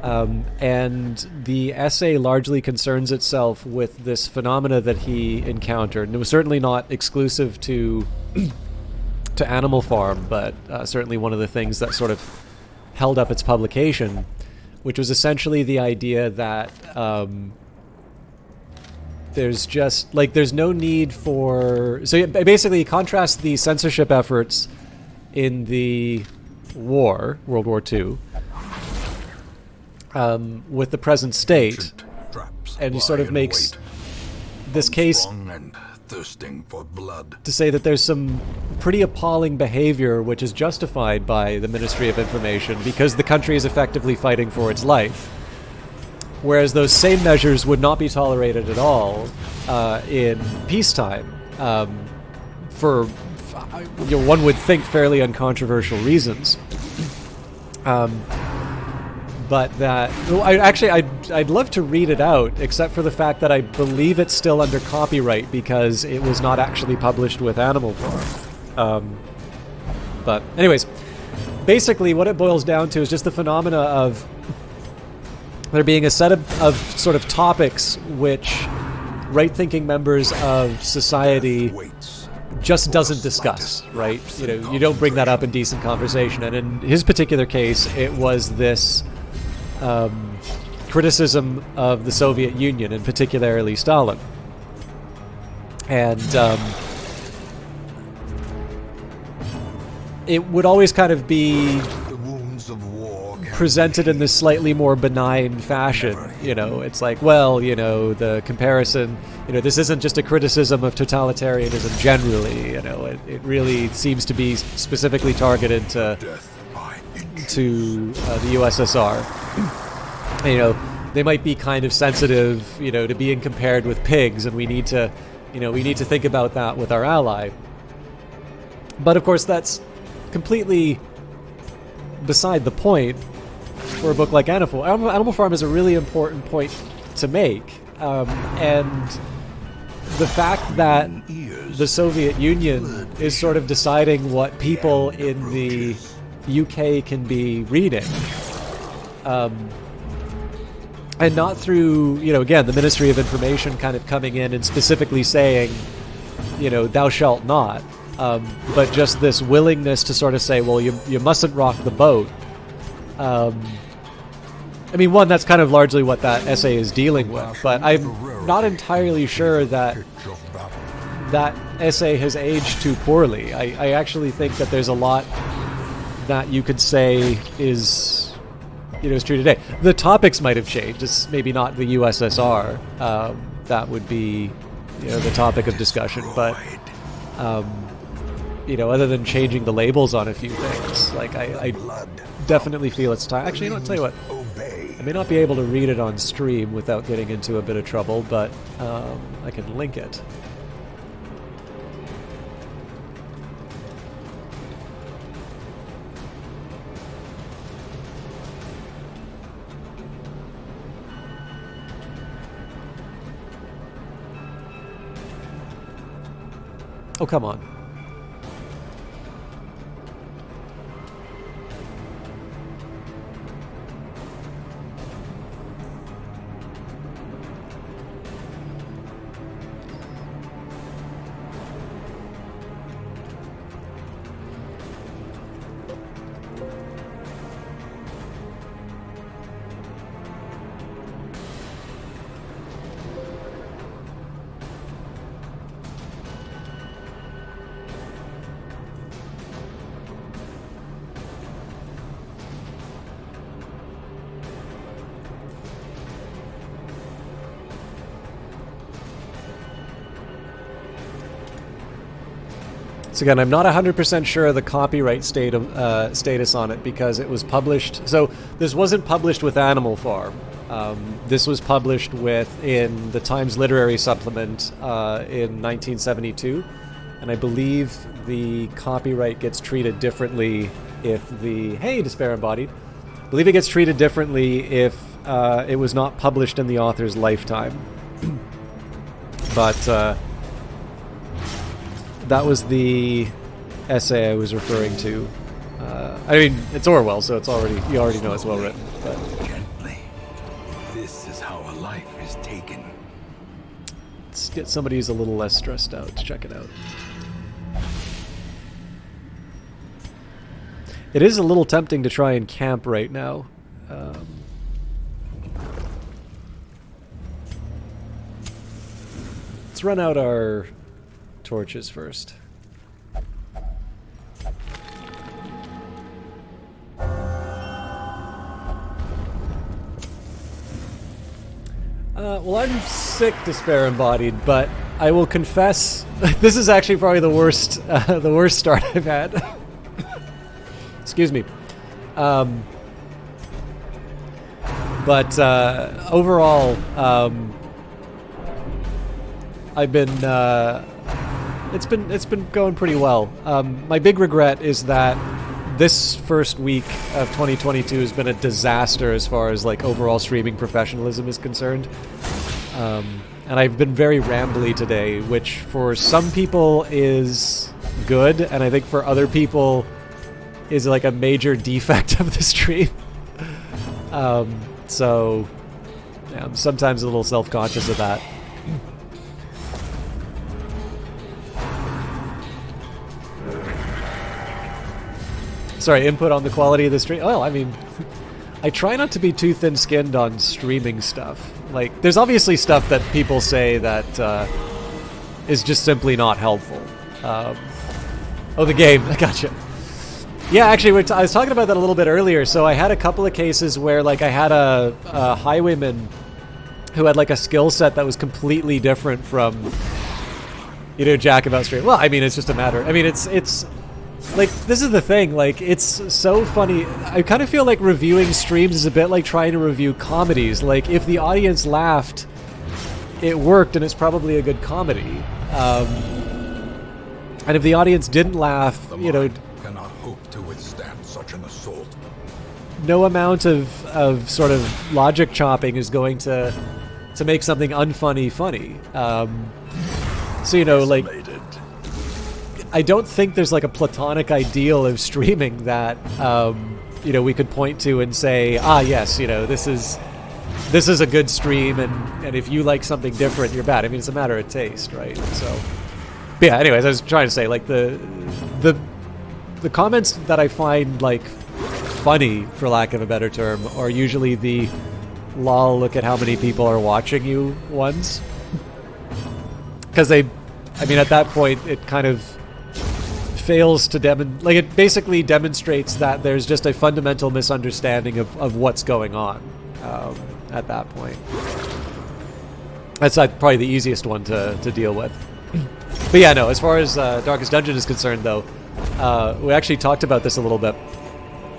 And the essay largely concerns itself with this phenomena that he encountered. And it was certainly not exclusive to Animal Farm, but certainly one of the things that sort of held up its publication, which was essentially the idea that there's just, like, there's no need for... So basically he contrasts the censorship efforts in the war, World War II, with the present state, Ancient traps and he lie sort of in makes wait, this case strong and thirsting for blood. to say that there's some pretty appalling behavior which is justified by the Ministry of Information because the country is effectively fighting for its life. Whereas those same measures would not be tolerated at all in peacetime for, one would think, fairly uncontroversial reasons. But that... Well, I'd love to read it out, except for the fact that I believe it's still under copyright because it was not actually published with Animal Farm. But anyways, basically what it boils down to is just the phenomena of there being a set of sort of topics which right-thinking members of society Waits. just doesn't discuss, right? You know, you don't bring that up in decent conversation. And in his particular case, it was this criticism of the Soviet Union, and particularly Stalin. And it would always kind of be The wounds of war can presented in this slightly more benign fashion. You know, it's like, well, you know, the comparison, you know, this isn't just a criticism of totalitarianism generally, you know, it really seems to be specifically targeted to Death by inches. the USSR. You know, they might be kind of sensitive, you know, to being compared with pigs, and we need to, you know, we need to think about that with our ally. But of course, that's completely beside the point for a book like Animal Farm. Animal Farm is a really important point to make, and the fact that the Soviet Union is sort of deciding what people in the UK can be reading, and not through, you know, again, the Ministry of Information kind of coming in and specifically saying, you know, thou shalt not, but just this willingness to sort of say, well, you mustn't rock the boat. I mean, one, that's kind of largely what that essay is dealing with, but I'm not entirely sure that pitch of battle. that essay has aged too poorly. I actually think that there's a lot that you could say is, you know, is true today. The topics might have changed. It's maybe not the USSR. That would be, you know, the topic of discussion. But, you know, other than changing the labels on a few things, like I definitely feel it's time. Actually, you know, I'll tell you what. Obey. I may not be able to read it on stream without getting into a bit of trouble, but I can link it. Oh, come on. So again, I'm not 100% sure of the copyright status on it because it was published. So this wasn't published with Animal Farm. This was published in the Times Literary Supplement in 1972, and I believe the copyright gets treated differently if Despair Embodied. I believe it gets treated differently if it was not published in the author's lifetime. But that was the essay I was referring to. I mean, it's Orwell, so you already know it's well written. But Gently. This is how a life is taken. let's get somebody who's a little less stressed out to check it out. It is a little tempting to try and camp right now. Let's run out our torches first. Well, I'm sick, Despair Embodied, but I will confess, this is actually probably the worst start I've had. Excuse me. But overall, I've been it's been going pretty well. My big regret is that this first week of 2022 has been a disaster as far as like overall streaming professionalism is concerned. And I've been very rambly today, which for some people is good, and I think for other people is like a major defect of the stream. So yeah, I'm sometimes a little self-conscious of that. Sorry, input on the quality of the stream. Well, I mean, I try not to be too thin-skinned on streaming stuff. Like, there's obviously stuff that people say that is just simply not helpful. Oh, the game. I gotcha. Yeah, actually, I was talking about that a little bit earlier. So I had a couple of cases where, like, I had a highwayman who had, like, a skill set that was completely different from, you know, Jack about stream. Well, I mean, it's just a matter. I mean, it's like, this is the thing. Like, it's so funny. I kind of feel like reviewing streams is a bit like trying to review comedies. Like, if the audience laughed, it worked, and it's probably a good comedy. And if the audience didn't laugh, you know, cannot hope to withstand such an assault. No amount of sort of logic chopping is going to make something unfunny funny. So, you know, like, I don't think there's like a platonic ideal of streaming that you know, we could point to and say, yes, you know, this is a good stream, and if you like something different, you're bad. I mean, it's a matter of taste, right? So, but yeah. Anyways, I was trying to say, like, the comments that I find like funny, for lack of a better term, are usually the "lol, look at how many people are watching you" ones, because I mean, at that point, it kind of fails to like, it basically demonstrates that there's just a fundamental misunderstanding of what's going on at that point. That's probably the easiest one to deal with. But yeah, no, as far as Darkest Dungeon is concerned, though, we actually talked about this a little bit.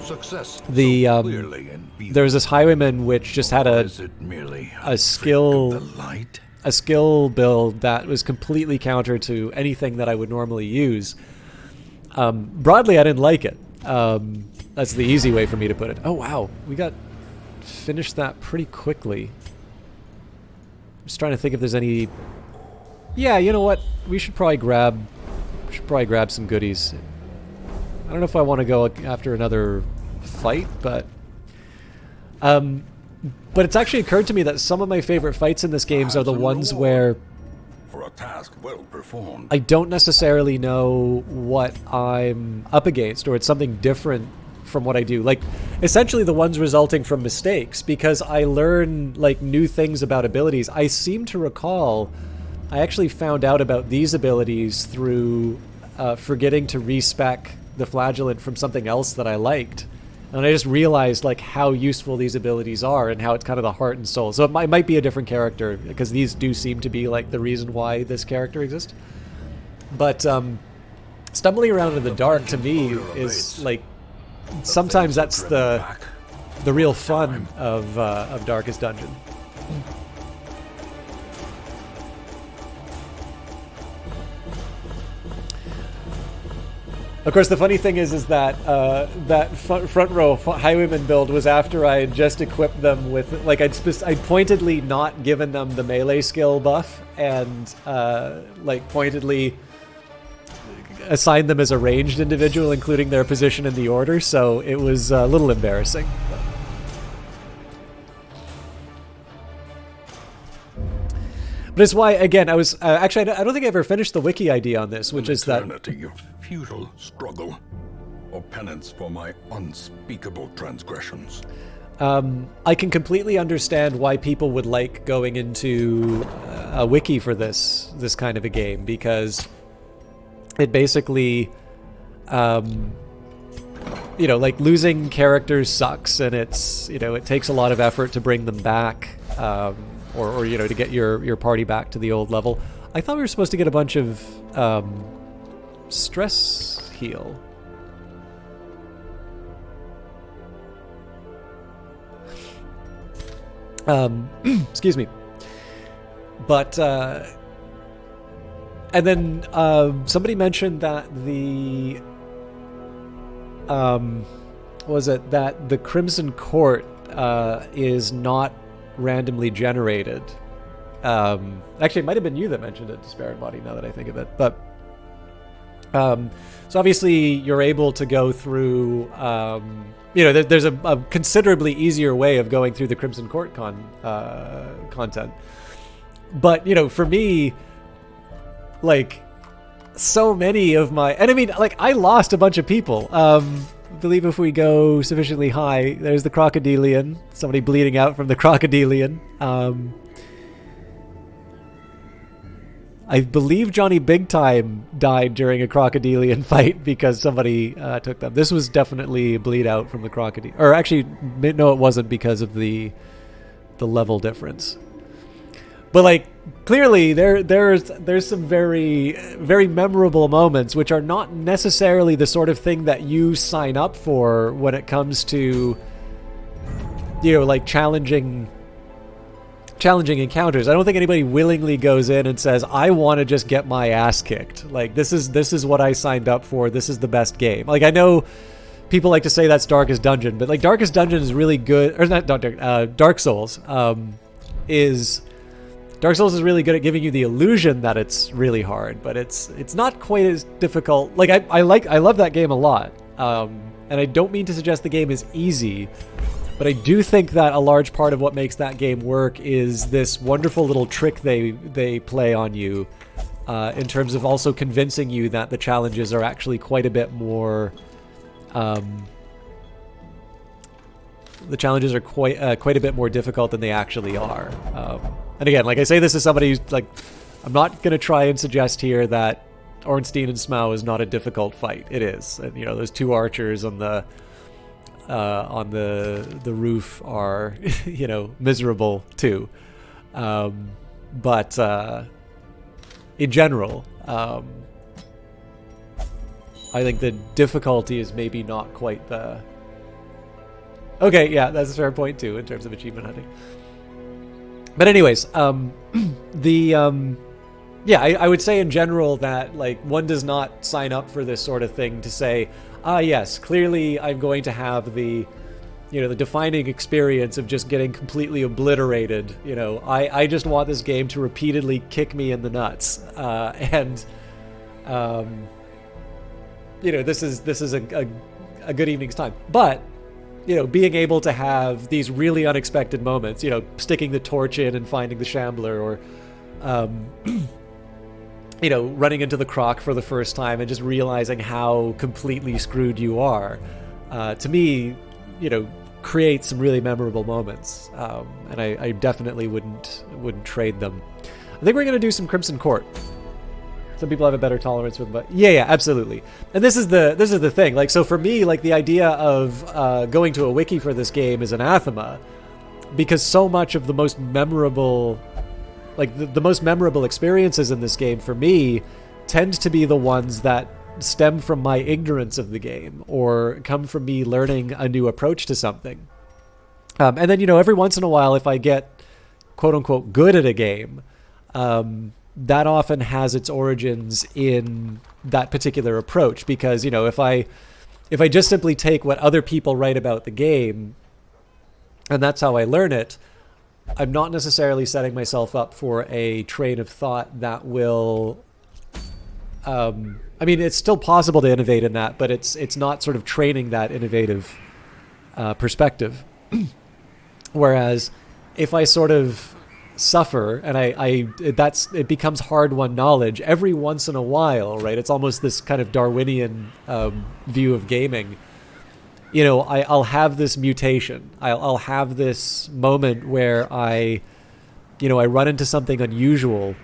Success The so clearly and there was this highwayman which just had is it merely a skill trick of the light? a skill build that was completely counter to anything that I would normally use. Broadly, I didn't like it. That's the easy way for me to put it. Oh wow, we finished that pretty quickly. I'm just trying to think if there's any. Yeah, you know what? We should probably grab some goodies. I don't know if I want to go after another fight, but it's actually occurred to me that some of my favorite fights in this game are the ones where For a task well performed. I don't necessarily know what I'm up against, or it's something different from what I do. Like, essentially the ones resulting from mistakes, because I learn, like, new things about abilities. I seem to recall I actually found out about these abilities through forgetting to respec the flagellant from something else that I liked. And I just realized, like, how useful these abilities are and how it's kind of the heart and soul. So it might be a different character, because these do seem to be, like, the reason why this character exists. But stumbling around in the dark to me is like sometimes that's the real fun of Darkest Dungeon. Of course, the funny thing is that that front row Highwayman build was after I had just equipped them with, like, I'd pointedly not given them the melee skill buff and like pointedly assigned them as a ranged individual, including their position in the order. So it was a little embarrassing. But it's why, again, I was actually, I don't think I ever finished the wiki idea on this, which is that eternity of futile struggle, or penance for my unspeakable transgressions. I can completely understand why people would like going into a wiki for this kind of a game, because it basically, you know, like losing characters sucks, and it's, you know, it takes a lot of effort to bring them back. Or you know, to get your party back to the old level. I thought we were supposed to get a bunch of stress heal. Excuse me. But and then somebody mentioned that the was it that the Crimson Court is not randomly generated. Actually, it might have been you that mentioned it, Disparate Body, now that I think of it. But so obviously you're able to go through, you know, there's a considerably easier way of going through the Crimson Court content. But, you know, for me, like, so many of my, and I mean, like, I lost a bunch of people. I believe if we go sufficiently high, there's the Crocodilian. Somebody bleeding out from the Crocodilian. I believe Johnny Big Time died during a Crocodilian fight because somebody took them. This was definitely a bleed out from the Crocodilian. Or actually, no, it wasn't because of the level difference. But like, clearly there's some very, very memorable moments which are not necessarily the sort of thing that you sign up for when it comes to, you know, like challenging encounters. I don't think anybody willingly goes in and says, I want to just get my ass kicked. Like, this is what I signed up for. This is the best game. Like, I know people like to say that's Darkest Dungeon, but like Darkest Dungeon is really good, or not Dark Souls Dark Souls is really good at giving you the illusion that it's really hard, but it's not quite as difficult. Like, I love that game a lot, and I don't mean to suggest the game is easy, but I do think that a large part of what makes that game work is this wonderful little trick they play on you, in terms of also convincing you that the challenges are actually quite a bit more. The challenges are quite a bit more difficult than they actually are. And again, like I say, this is somebody who's like, I'm not gonna try and suggest here that Ornstein and Smough is not a difficult fight. It is, and you know, those two archers on the roof are, you know, miserable too. But in general, I think the difficulty is maybe not quite the. Okay, yeah, that's a fair point too in terms of achievement hunting. But anyways, yeah, I would say in general that like one does not sign up for this sort of thing to say, yes, clearly I'm going to have the, you know, the defining experience of just getting completely obliterated. You know, I just want this game to repeatedly kick me in the nuts, and you know, this is a good evening's time, but. You know, being able to have these really unexpected moments, you know, sticking the torch in and finding the Shambler, or, you know, running into the Croc for the first time and just realizing how completely screwed you are, to me, you know, creates some really memorable moments. And I definitely wouldn't trade them. I think we're going to do some Crimson Court. Some people have a better tolerance for them, but yeah, absolutely. And this is the thing. Like, so for me, like the idea of going to a wiki for this game is anathema, because so much of the most memorable, like the most memorable experiences in this game for me, tend to be the ones that stem from my ignorance of the game or come from me learning a new approach to something. And then, you know, every once in a while, if I get quote unquote good at a game, that often has its origins in that particular approach. Because, you know, if I just simply take what other people write about the game and that's how I learn it, I'm not necessarily setting myself up for a train of thought that will, I mean, it's still possible to innovate in that, but it's not sort of training that innovative perspective. Whereas if I sort of suffer and it becomes hard-won knowledge every once in a while, right? It's almost this kind of Darwinian view of gaming. You know, I'll have this mutation. I'll have this moment where I run into something unusual,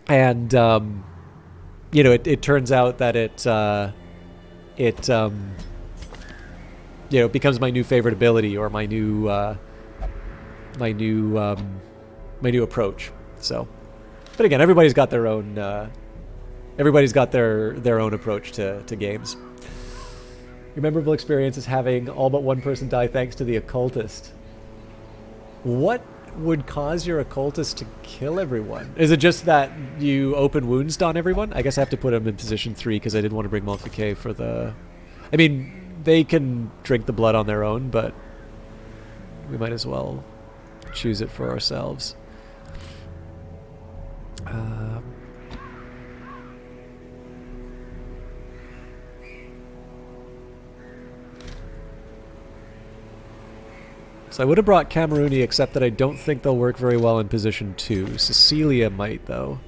and you know, it turns out that it becomes my new favorite ability or my new approach. So, but again, everybody's got their own approach to games. Your memorable experience is having all but one person die thanks to the occultist. What would cause your occultist to kill everyone? Is it just that you open wounds on everyone? I guess I have to put him in position 3 because I didn't want to bring Malfike for the... I mean, they can drink the blood on their own, but we might as well choose it for ourselves. So I would have brought Camerooni, except that I don't think they'll work very well in position 2. Cecilia might, though.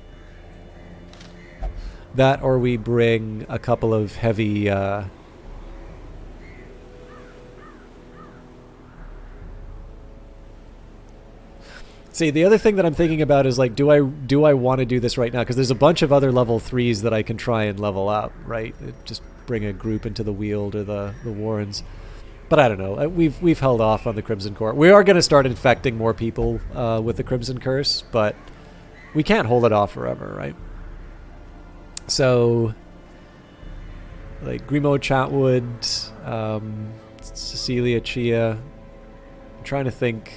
That, or we bring a couple of heavy... See, the other thing that I'm thinking about is, like, do I want to do this right now? Because there's a bunch of other level 3s that I can try and level up, right? Just bring a group into the Weald or the Warrens. But I don't know. We've held off on the Crimson Court. We are going to start infecting more people with the Crimson Curse, but we can't hold it off forever, right? So, like, Grimo Chatwood, Cecilia Chia. I'm trying to think...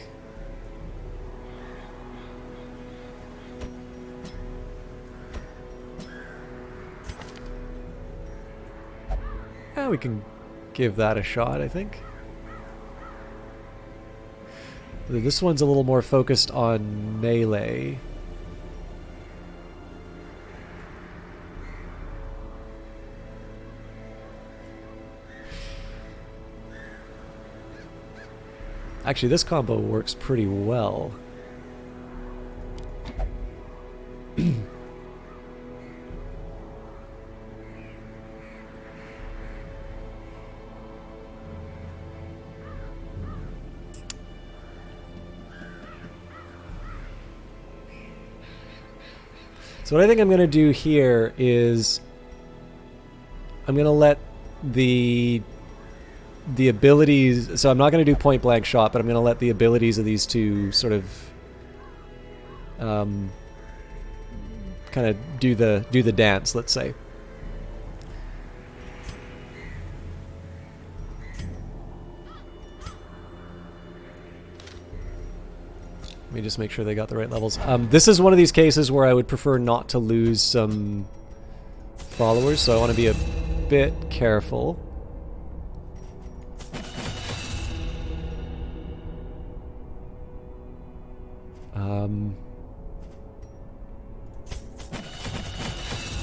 Yeah, we can give that a shot, I think. This one's a little more focused on melee. Actually, this combo works pretty well. So what I think I'm going to do here is I'm going to let the abilities... So I'm not going to do point blank shot, but I'm going to let the abilities of these two sort of kind of do the dance, let's say. Let me just make sure they got the right levels. This is one of these cases where I would prefer not to lose some followers, so I want to be a bit careful.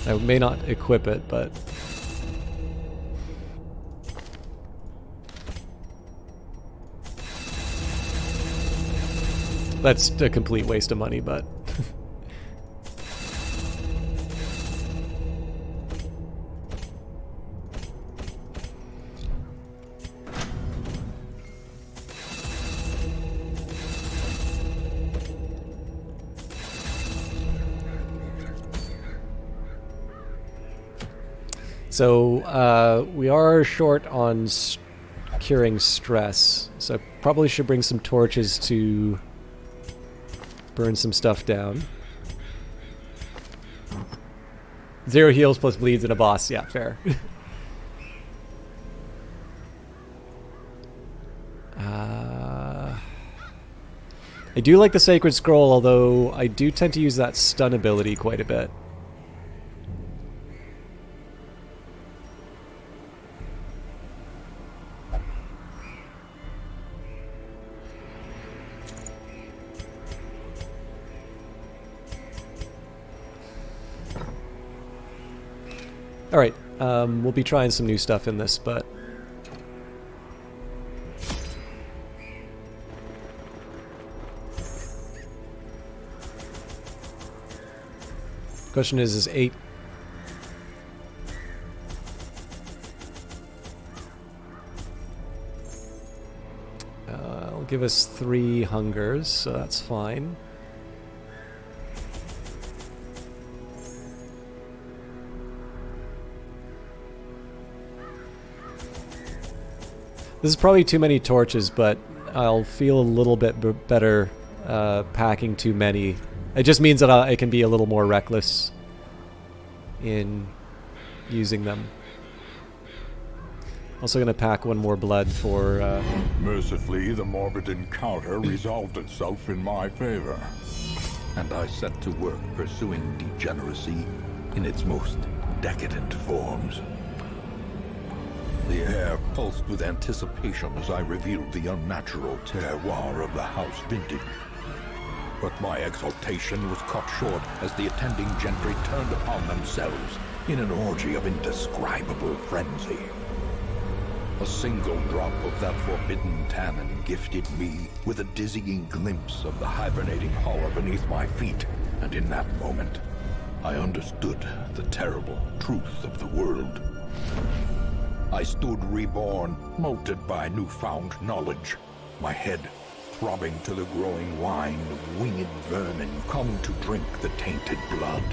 I may not equip it, but... That's a complete waste of money, but... So, we are short on curing stress, so I probably should bring some torches to burn some stuff down. 0 heals plus bleeds in a boss. Yeah, fair. I do like the Sacred Scroll, although I do tend to use that stun ability quite a bit. Alright, we'll be trying some new stuff in this, but... Question is 8... it'll give us 3 hungers, so that's fine. This is probably too many torches, but I'll feel a little bit better packing too many. It just means that I can be a little more reckless in using them. Also going to pack 1 more blood for... Mercifully, the morbid encounter resolved itself in my favor, and I set to work pursuing degeneracy in its most decadent forms. The air pulsed with anticipation as I revealed the unnatural terroir of the house vintage. But my exultation was cut short as the attending gentry turned upon themselves in an orgy of indescribable frenzy. A single drop of that forbidden tannin gifted me with a dizzying glimpse of the hibernating horror beneath my feet, and in that moment, I understood the terrible truth of the world. I stood reborn, molded by newfound knowledge, my head throbbing to the growing wine of winged vermin come to drink the tainted blood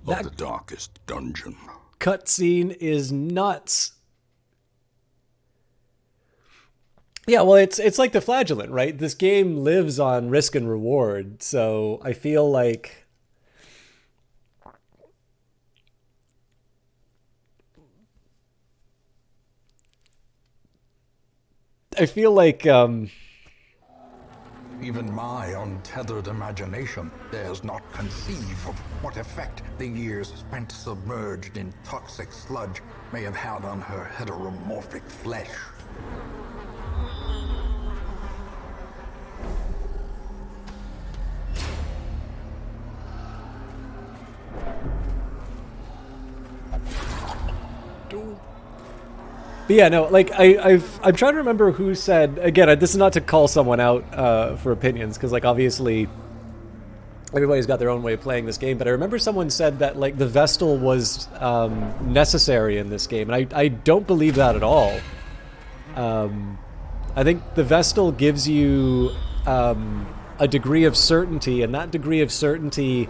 of the darkest dungeon. Cutscene is nuts. Yeah, well, it's like the Flagellant, right? This game lives on risk and reward, so I feel like... Even my untethered imagination dares not conceive of what effect the years spent submerged in toxic sludge may have had on her heteromorphic flesh. But yeah, no, like I'm trying to remember who said, again, this is not to call someone out for opinions, because like obviously everybody's got their own way of playing this game, but I remember someone said that like the Vestal was necessary in this game, and I don't believe that at all. I think the Vestal gives you a degree of certainty, and that degree of certainty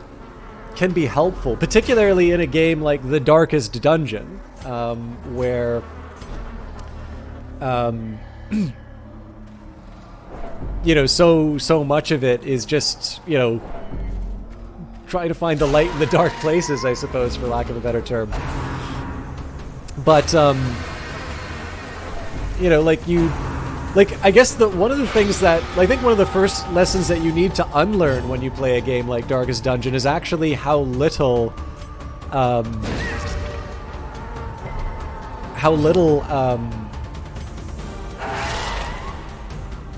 can be helpful, particularly in a game like The Darkest Dungeon, where you know, so much of it is just, you know, trying to find the light in the dark places, I suppose, for lack of a better term. But you know, like I guess one of the things that I think one of the first lessons that you need to unlearn when you play a game like Darkest Dungeon is actually how little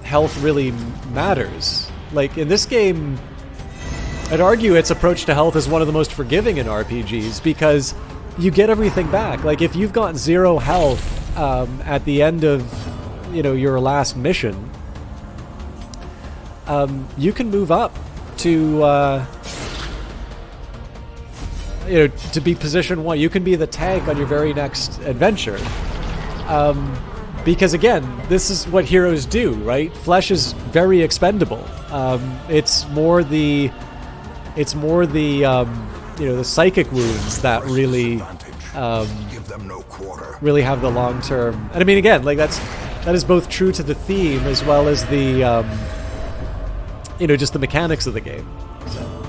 health really matters. Like in this game, I'd argue its approach to health is one of the most forgiving in RPGs, because you get everything back. Like if you've got 0 health at the end of, you know, your last mission, you can move up to you know, to be position 1. You can be the tank on your very next adventure. Because again, this is what heroes do, right? Flesh is very expendable. It's more the you know, the psychic wounds that really Give them no quarter. really have the long term. And I mean, again, like that is both true to the theme as well as the you know, just the mechanics of the game. So.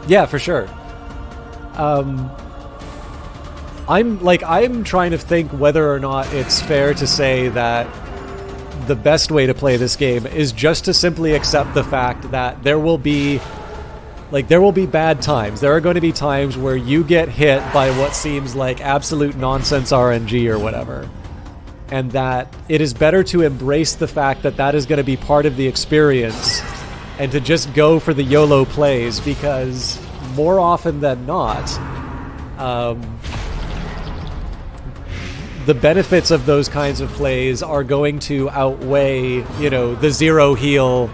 Yeah, for sure. I'm trying to think whether or not it's fair to say that the best way to play this game is just to simply accept the fact that there will be bad times. There are going to be times where you get hit by what seems like absolute nonsense RNG or whatever. And that it is better to embrace the fact that that is going to be part of the experience and to just go for the YOLO plays, because more often than not, the benefits of those kinds of plays are going to outweigh, the zero heal,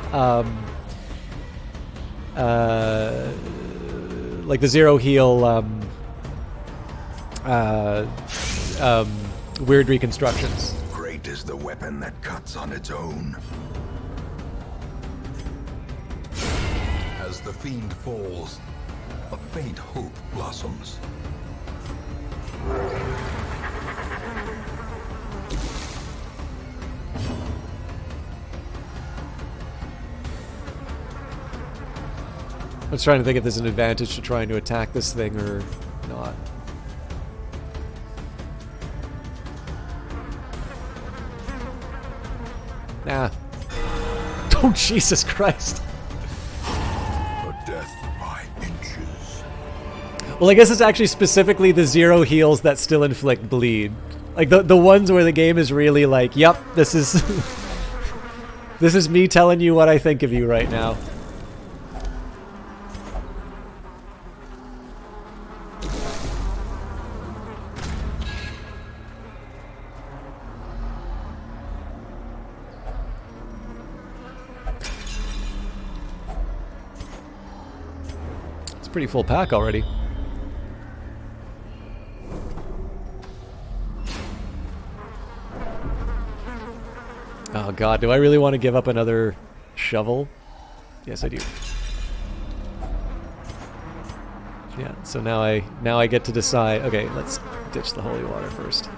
like the zero heal, weird reconstructions. Great is the weapon that cuts on its own. As the fiend falls, a faint hope blossoms. I was trying to think if there's an advantage to trying to attack this thing or not. Nah. Oh, Jesus Christ. A death by inches. Well, I guess it's actually specifically the zero heals that still inflict bleed. Like the ones where the game is really like, yep, this is this is me telling you what I think of you right now. Pretty full pack already. Oh god, do I really want to give up another shovel? Yes, I do. Yeah, so now I get to decide. Okay, let's ditch the holy water first.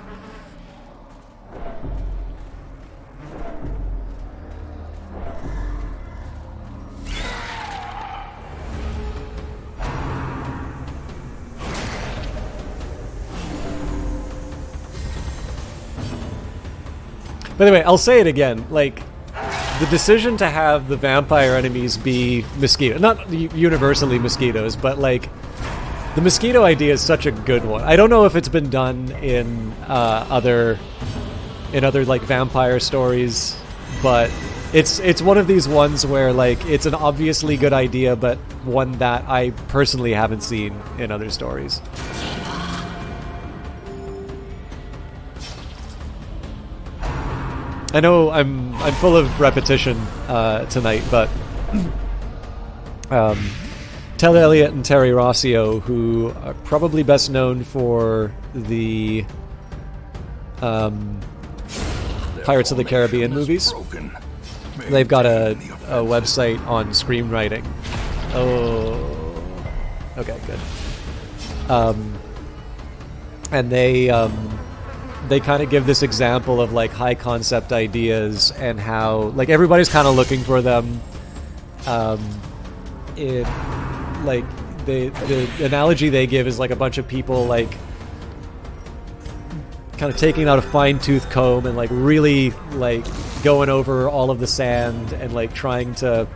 By the way, I'll say it again, like, the decision to have the vampire enemies be mosquitoes, not universally mosquitoes, but, like, the mosquito idea is such a good one. I don't know if it's been done in other like, vampire stories, but it's one of these ones where, like, it's an obviously good idea, but one that I personally haven't seen in other stories. I know I'm full of repetition tonight, but Ted Elliott and Terry Rossio, who are probably best known for the Pirates of the Caribbean movies, they've got a website on screenwriting. Oh, okay, good. And they kind of give this example of like high concept ideas and how like everybody's kind of looking for them. It like the analogy they give is like a bunch of people like kind of taking out a fine-tooth comb and like really like going over all of the sand and like trying to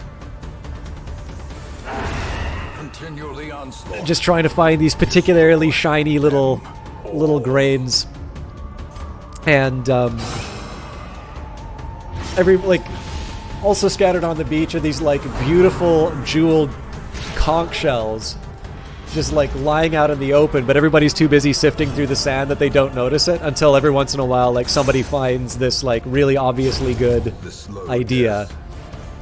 just trying to find these particularly shiny little grains. And every like also scattered on the beach are these like beautiful jeweled conch shells just like lying out in the open, but everybody's too busy sifting through the sand that they don't notice it until every once in a while like somebody finds this like really obviously good idea.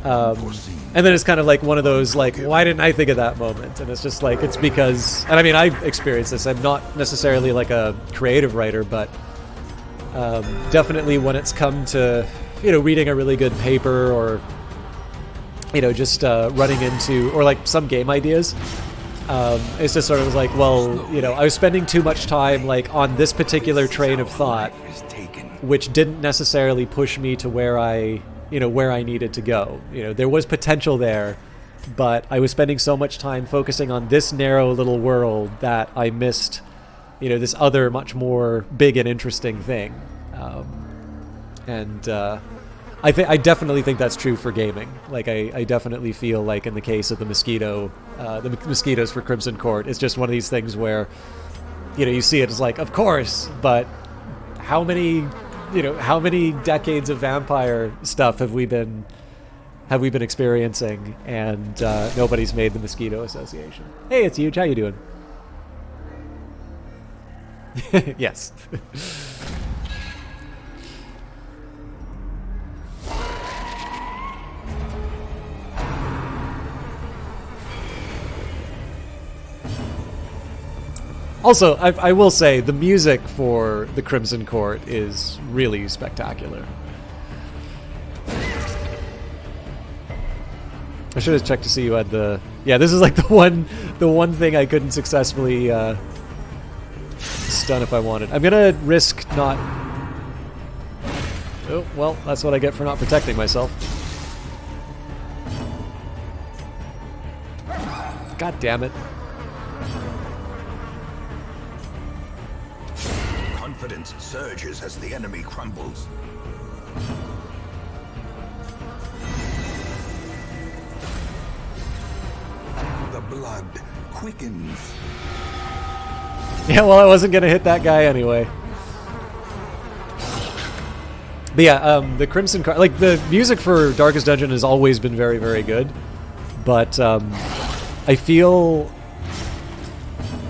And then it's kind of like one of those like, why didn't I think of that moment? And it's just like, it's because, and I mean, I've experienced this. I'm not necessarily like a creative writer, but definitely when it's come to, you know, reading a really good paper or, you know, just running into, or like some game ideas, it's just sort of like, well, you know, I was spending too much time like on this particular train of thought, which didn't necessarily push me to where I needed to go. You know, there was potential there, but I was spending so much time focusing on this narrow little world that I missed, this other much more big and interesting thing. I definitely think that's true for gaming. Like, I definitely feel like in the case of the mosquitoes for Crimson Court, it's just one of these things where, you see it as like, of course, but how many decades of vampire stuff have we been experiencing, and nobody's made the Mosquito Association. Hey, it's Huge. How you doing? Yes. Also, I will say the music for the Crimson Court is really spectacular. I should have checked to see you had the... Yeah, this is like the one thing I couldn't successfully stun if I wanted. I'm gonna risk not... Oh, well, that's what I get for not protecting myself. God damn it. Confidence surges as the enemy crumbles. The blood quickens. Yeah, well, I wasn't gonna hit that guy anyway. But yeah, the Crimson Card, like, the music for Darkest Dungeon has always been very, very good. But I feel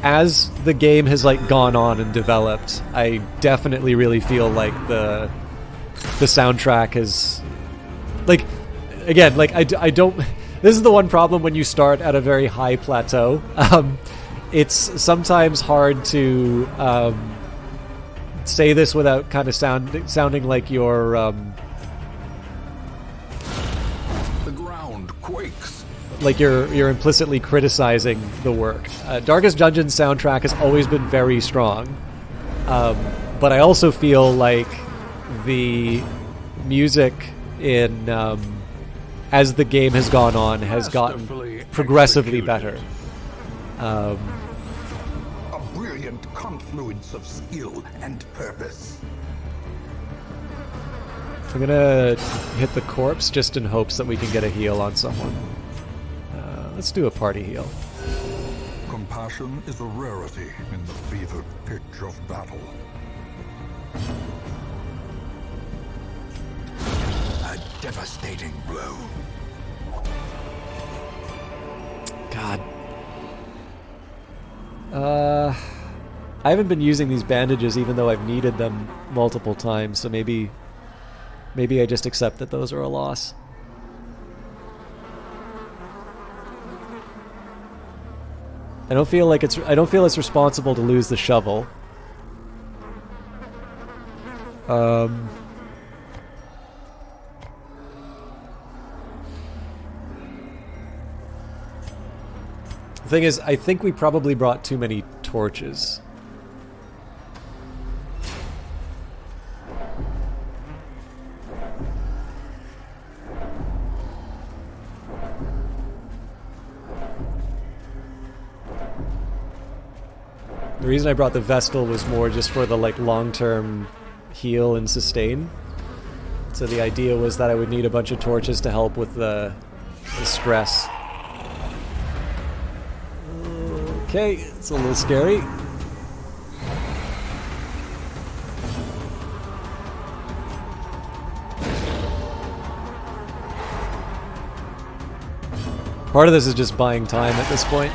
as the game has like gone on and developed, I definitely really feel like the soundtrack is like, again, like I don't. This is the one problem when you start at a very high plateau. It's sometimes hard to say this without kind of sounding like you're The ground quakes. like you're implicitly criticizing the work. Darkest Dungeon's soundtrack has always been very strong, but I also feel like the music in as the game has gone on has gotten progressively better. A brilliant confluence of skill and purpose. I'm gonna hit the corpse just in hopes that we can get a heal on someone. Let's do a party heal. Compassion is a rarity in the fevered pitch of battle. A devastating blow. God. I haven't been using these bandages even though I've needed them multiple times, so maybe I just accept that those are a loss. I don't feel it's responsible to lose the shovel. The thing is, I think we probably brought too many torches. The reason I brought the Vestal was more just for the like long-term heal and sustain. So the idea was that I would need a bunch of torches to help with the stress. Okay, it's a little scary. Part of this is just buying time at this point.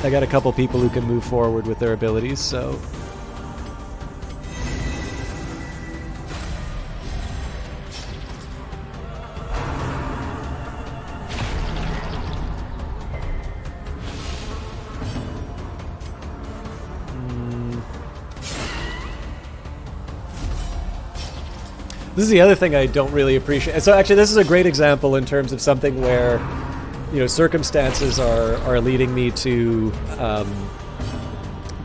I got a couple people who can move forward with their abilities, so... This is the other thing I don't really appreciate. So actually, this is a great example in terms of something where, you know, circumstances are leading me to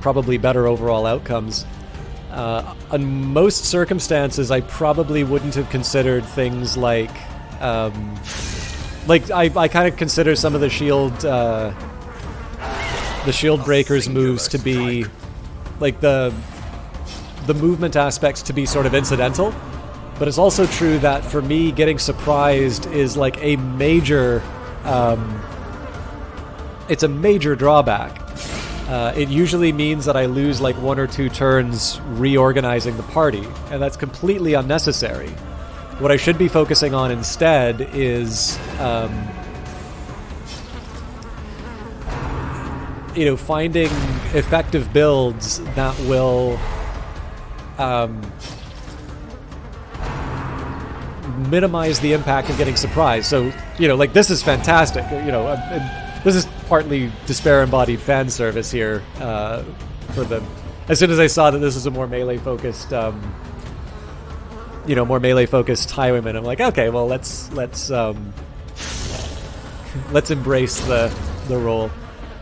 probably better overall outcomes. On most circumstances, I probably wouldn't have considered things like like I kind of consider some of the shield breakers moves to be like the movement aspects to be sort of incidental, but it's also true that for me getting surprised is like a major it's a major drawback. It usually means that I lose like 1 or 2 turns reorganizing the party, and that's completely unnecessary. What I should be focusing on instead is you know, finding effective builds that will minimize the impact of getting surprised. So, you know, like, this is fantastic. You know, this is partly Despair embodied fan service here for them. As soon as I saw that this was a more melee-focused, you know, more melee-focused Highwayman, I'm like, okay, well, let's embrace the role.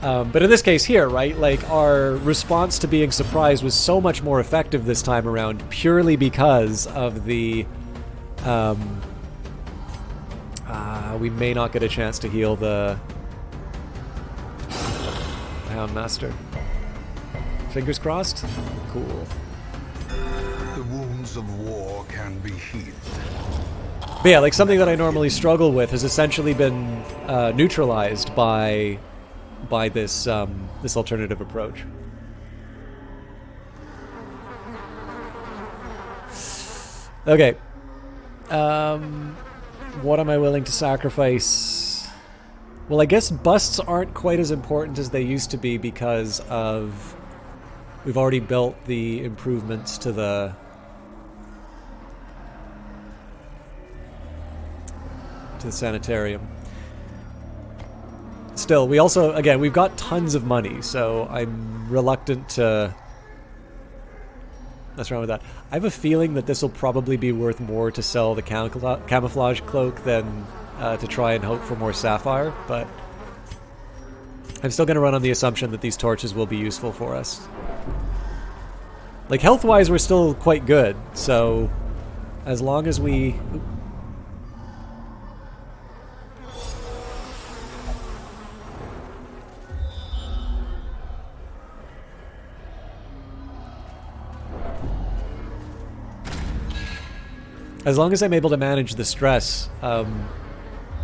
But in this case here, right, like, our response to being surprised was so much more effective this time around purely because of the we may not get a chance to heal the Houndmaster. Fingers crossed? Cool. The wounds of war can be healed. But yeah, like, something that I normally struggle with has essentially been neutralized by this this alternative approach. Okay. What am I willing to sacrifice? Well, I guess busts aren't quite as important as they used to be because of we've already built the improvements to the sanitarium. Still, we also, again, we've got tons of money, so I'm reluctant to mess around with that. I have a feeling that this will probably be worth more to sell the camouflage cloak than to try and hope for more sapphire, but I'm still going to run on the assumption that these torches will be useful for us. Like, health-wise, we're still quite good, so as long as we... As long as I'm able to manage the stress,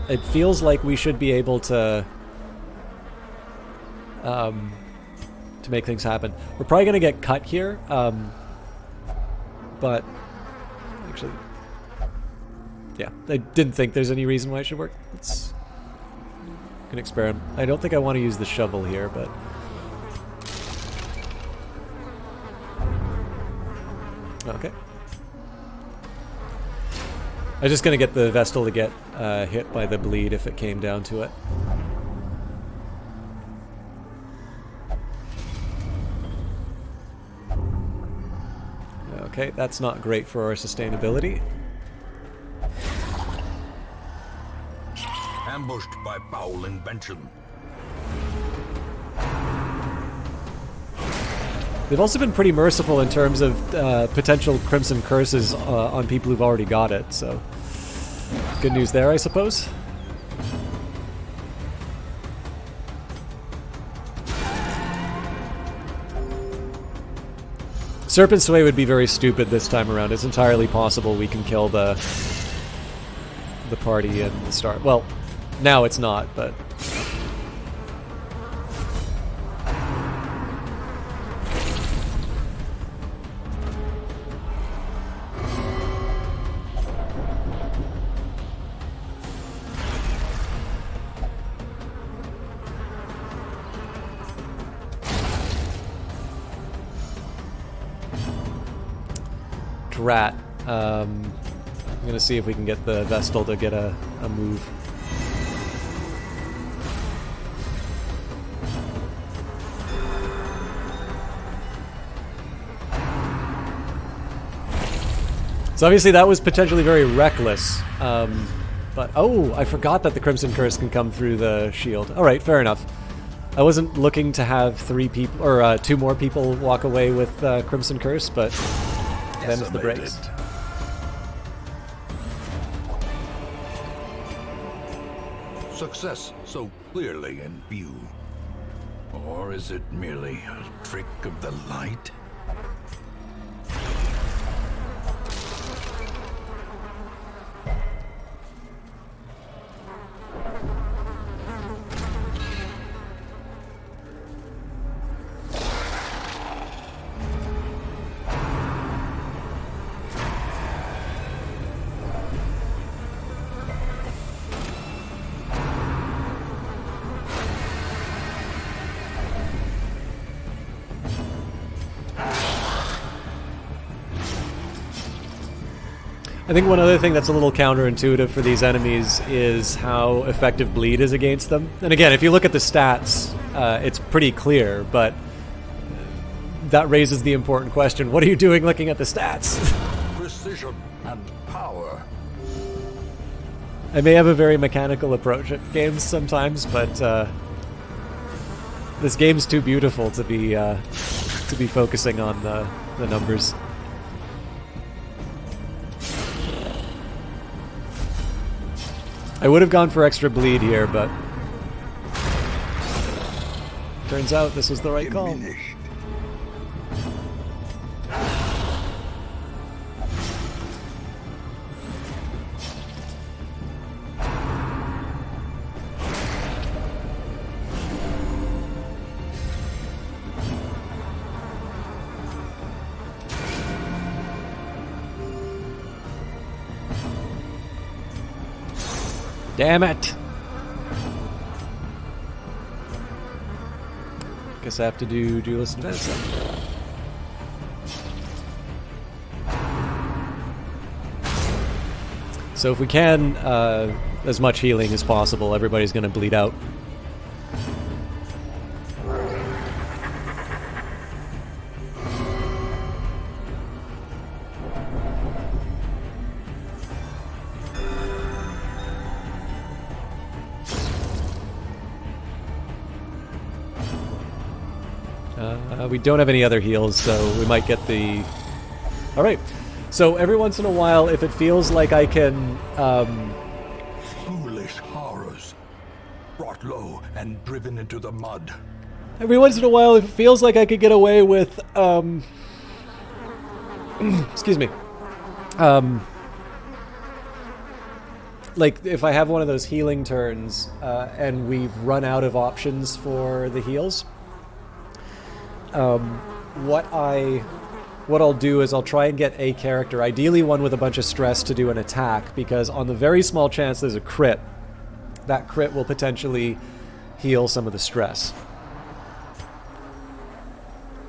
it feels like we should be able to make things happen. We're probably going to get cut here, but actually, yeah, I didn't think there's any reason why it should work. It's an experiment. I don't think I want to use the shovel here, but okay. I'm just going to get the Vestal to get hit by the bleed if it came down to it. Okay, that's not great for our sustainability. Ambushed by foul invention. They've also been pretty merciful in terms of potential Crimson Curses on people who've already got it, so good news there, I suppose. Serpent Sway would be very stupid this time around. It's entirely possible we can kill the party and the start. Well, now it's not, but... Rat. I'm gonna see if we can get the Vestal to get a move. So obviously that was potentially very reckless, but oh, I forgot that the Crimson Curse can come through the shield. All right, fair enough. I wasn't looking to have 3 people or 2 more people walk away with Crimson Curse, but them's the breaks. success so clearly in view? Or is it merely a trick of the light? I think one other thing that's a little counterintuitive for these enemies is how effective bleed is against them. And again, if you look at the stats, it's pretty clear, but that raises the important question, what are you doing looking at the stats? Precision and power. I may have a very mechanical approach at games sometimes, but this game's too beautiful to be focusing on the numbers. I would have gone for extra bleed here, but turns out this was the right call. Damn it! Guess I have to do Duelist Advance then. So if we can, as much healing as possible, everybody's gonna bleed out. We don't have any other heals, so we might get the... Alright, so every once in a while, if it feels like I can... Foolish horrors, brought low and driven into the mud. Every once in a while, if it feels like I could get away with, excuse me. Like, if I have one of those healing turns, and we've run out of options for the heals... what I'll do is I'll try and get a character, ideally one with a bunch of stress, to do an attack, because on the very small chance there's a crit, that crit will potentially heal some of the stress.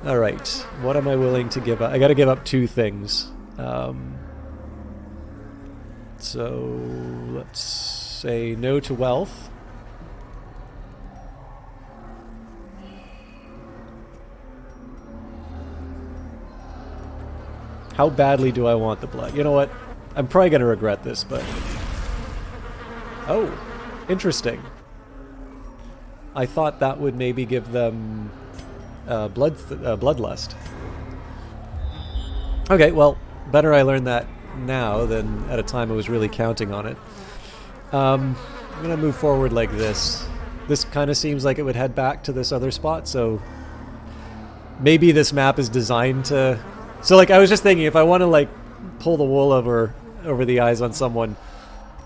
Alright, what am I willing to give up? I gotta give up two things. So, let's say no to wealth. How badly do I want the blood? You know what? I'm probably going to regret this, but... Oh, interesting. I thought that would maybe give them bloodlust. Okay, well, better I learn that now than at a time I was really counting on it. I'm going to move forward like this. This kind of seems like it would head back to this other spot, so... Maybe this map is designed to... So, like, I was just thinking, if I want to, like, pull the wool over the eyes on someone,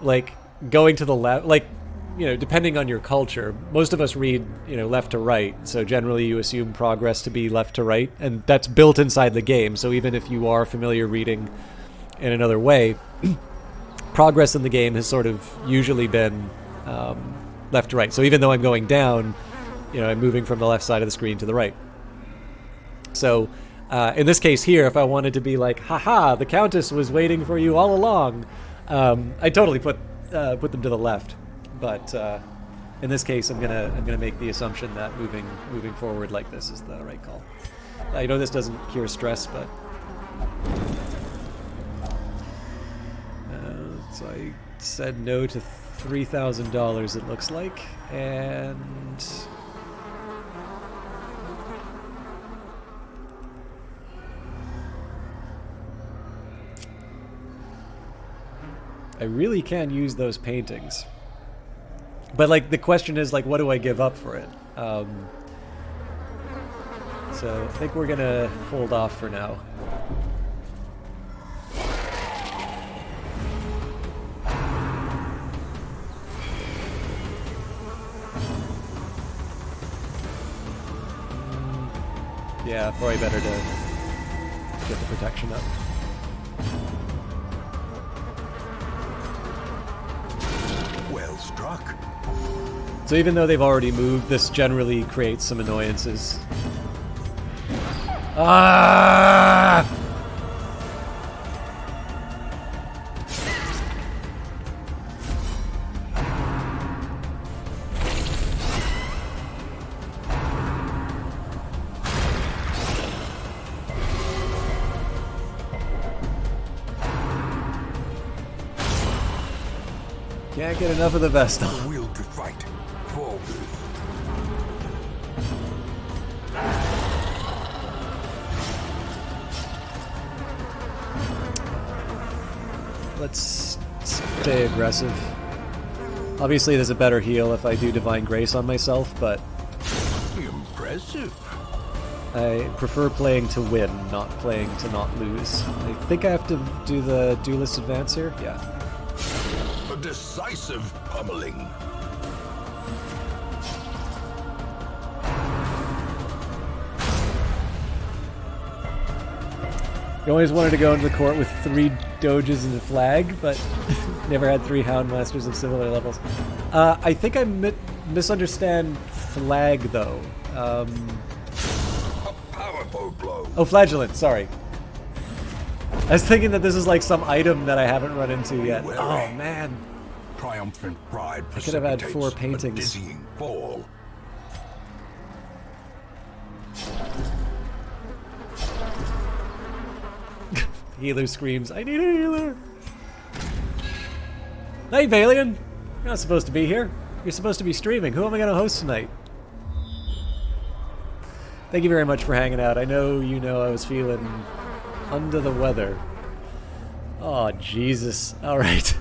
like, going to the left, like, you know, depending on your culture, most of us read, you know, left to right, so generally you assume progress to be left to right, and that's built inside the game, so even if you are familiar reading in another way, progress in the game has sort of usually been left to right. So even though I'm going down, you know, I'm moving from the left side of the screen to the right. So... in this case here, if I wanted to be like, haha, the Countess was waiting for you all along, I'd totally put them to the left. But in this case, I'm gonna make the assumption that moving forward like this is the right call. I know this doesn't cure stress, but so I said no to $3,000. It looks like, and. I really can use those paintings. But like the question is like, what do I give up for it? So I think we're gonna hold off for now. Yeah, probably better to get the protection up. Well struck. So even though they've already moved, this generally creates some annoyances. Ah! Can't get enough of the Vestal. Will to fight. Forward. Let's stay aggressive. Obviously, there's a better heal if I do Divine Grace on myself, but Impressive. I prefer playing to win, not playing to not lose. I think I have to do the Duelist Advance here? Yeah. A decisive pummeling. You always wanted to go into the court with 3 Doges and a flag, but never had 3 Houndmasters of similar levels. I think I misunderstand flag, though. A powerful blow. Oh, Flagellant, sorry. I was thinking that this is like some item that I haven't run into yet. Oh, man. Triumphant pride I could have had 4 precipitates a paintings. dizzying fall. Healer screams, I need a healer! Hey, Valian! You're not supposed to be here. You're supposed to be streaming. Who am I going to host tonight? Thank you very much for hanging out. I know you know I was feeling under the weather. Oh, Jesus. Alright.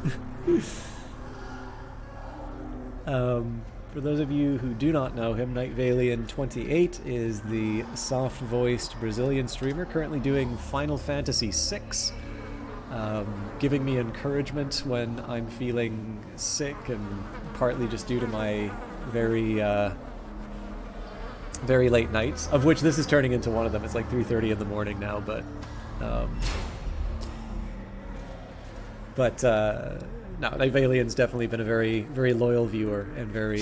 For those of you who do not know him, Night Valian 28 is the soft-voiced Brazilian streamer currently doing Final Fantasy VI, giving me encouragement when I'm feeling sick, and partly just due to my very late nights, of which this is turning into one of them. It's like 3:30 in the morning now, but no, Night Valian's definitely been a very, very loyal viewer and very,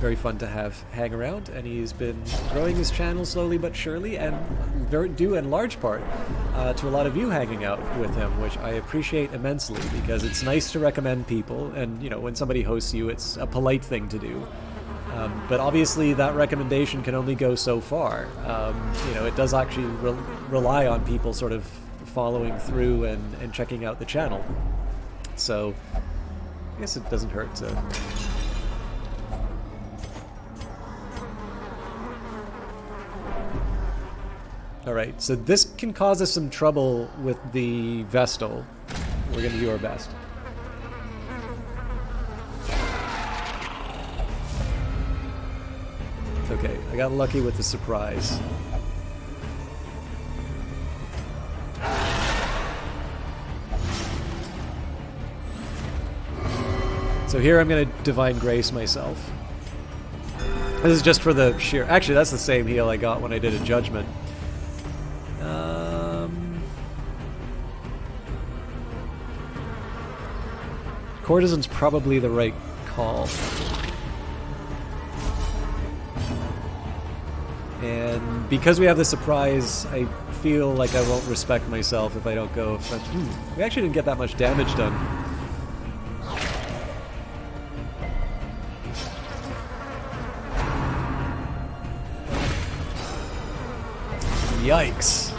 very fun to have hang around. And he's been growing his channel slowly but surely, and due in large part to a lot of you hanging out with him, which I appreciate immensely, because it's nice to recommend people. And you know, when somebody hosts you, it's a polite thing to do. But obviously, that recommendation can only go so far. You know, it does actually rely on people sort of following through and checking out the channel. So, I guess it doesn't hurt to... Alright, so this can cause us some trouble with the Vestal. We're going to do our best. Okay, I got lucky with the surprise. So here I'm going to Divine Grace myself. This is just for the sheer... Actually, that's the same heal I got when I did a Judgment. Courtesan's probably the right call. And because we have the surprise, I feel like I won't respect myself if I don't go... we actually didn't get that much damage done. Yikes.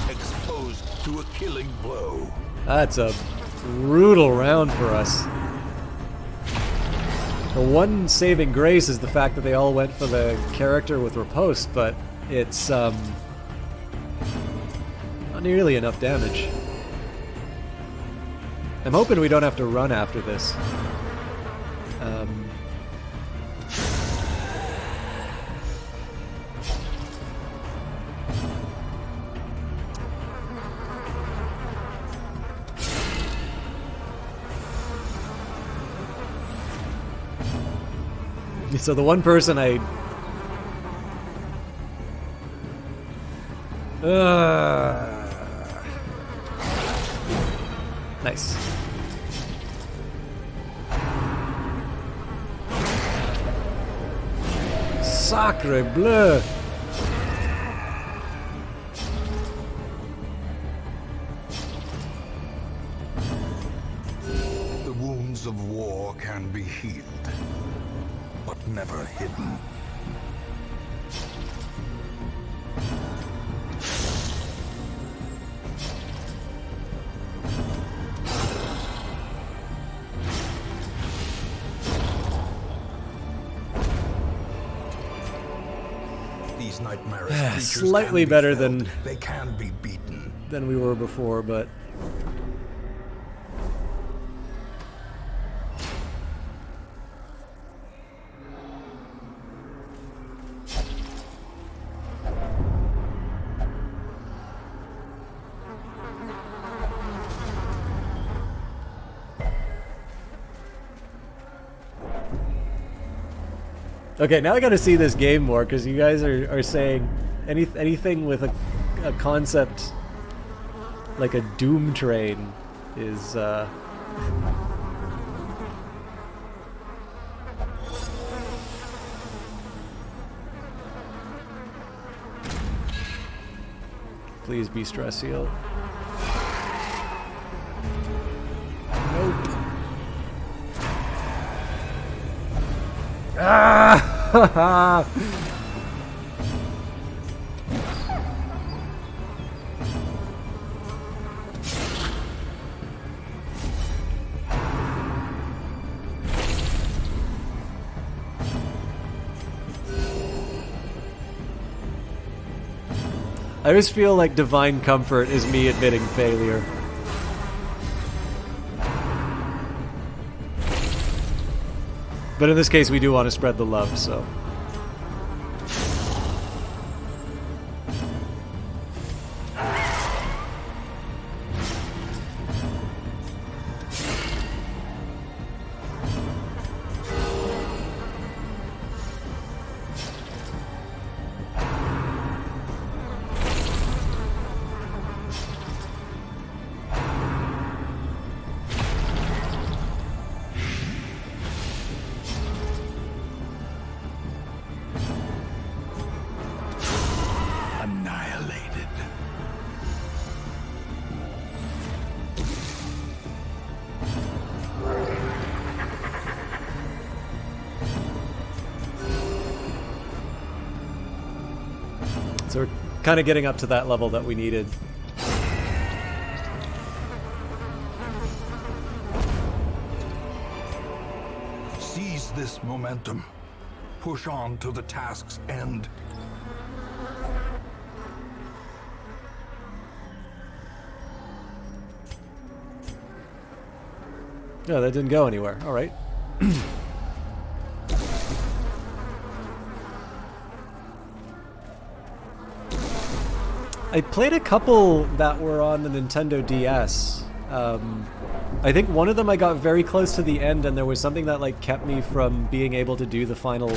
Exposed to a killing blow. That's a brutal round for us. The one saving grace is the fact that they all went for the character with riposte, but it's not nearly enough damage. I'm hoping we don't have to run after this. So the one person I... Nice. Sacre bleu! The wounds of war can be healed, but never hidden. These nightmarish creatures Slightly can be better felled. than- They can be beaten. Than we were before, but... Okay, now I gotta see this game more, because you guys are saying anything with a concept like a Doom train is, Please be stress healed. Nope. Ah! I always feel like divine comfort is me admitting failure. But in this case, we do want to spread the love, so... Annihilated. So we're kind of getting up to that level that we needed. Seize this momentum. Push on to the task's end. Yeah, that didn't go anywhere. All right. I played a couple that were on the Nintendo DS. I think one of them I got very close to the end, and there was something that like kept me from being able to do the final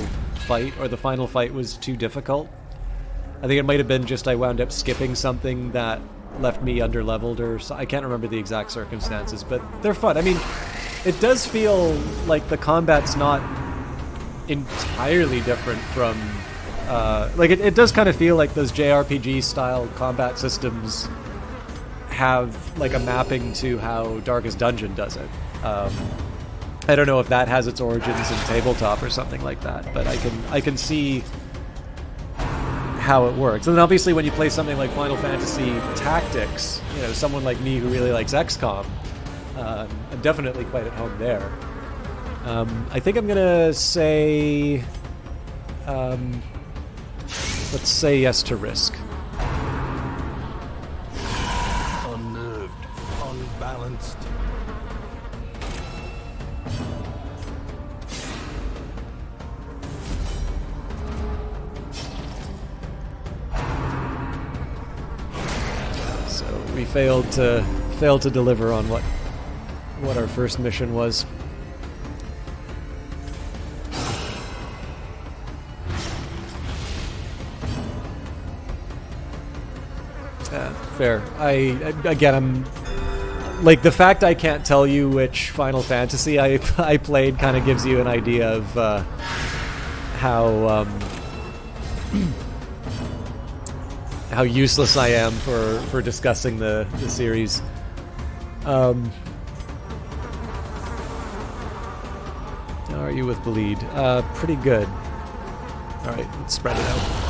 fight, or the final fight was too difficult. I think it might have been just I wound up skipping something that left me underleveled, or so, I can't remember the exact circumstances, but they're fun. I mean, it does feel like the combat's not entirely different from... like, it does kind of feel like those JRPG-style combat systems have, like, a mapping to how Darkest Dungeon does it. I don't know if that has its origins in tabletop or something like that, but I can see how it works. And then obviously when you play something like Final Fantasy Tactics, you know, someone like me who really likes XCOM, I'm definitely quite at home there. I think I'm gonna say... let's say yes to Risk. Unnerved, unbalanced. We failed to deliver on what our first mission was. Fair. I'm like, the fact I can't tell you which Final Fantasy I played kind of gives you an idea of how useless I am for discussing the series. How are you with bleed? Pretty good. All right, let's spread it out.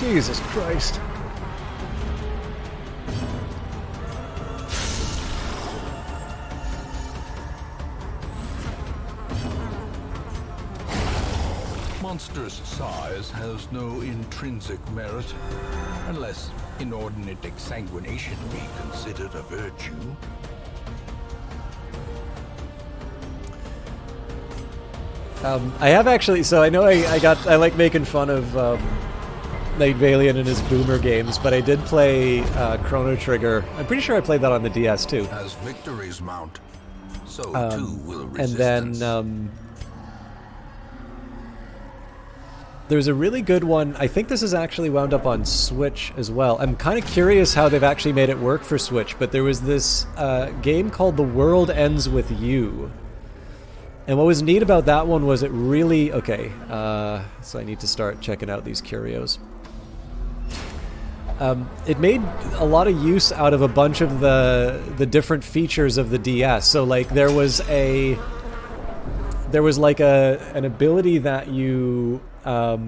Jesus Christ. Monstrous size has no intrinsic merit, unless inordinate exsanguination be considered a virtue. I have actually, so I know I like making fun of Night Valiant and his boomer games, but I did play Chrono Trigger. I'm pretty sure I played that on the DS too. As victories mount, so too will And resistance. then there's a really good one. I think this is actually wound up on Switch as well. I'm kind of curious how they've actually made it work for Switch, but there was this game called The World Ends With You. And what was neat about that one was it really... Okay, so I need to start checking out these curios. It made a lot of use out of a bunch of the different features of the DS. So like there was like an ability that you oh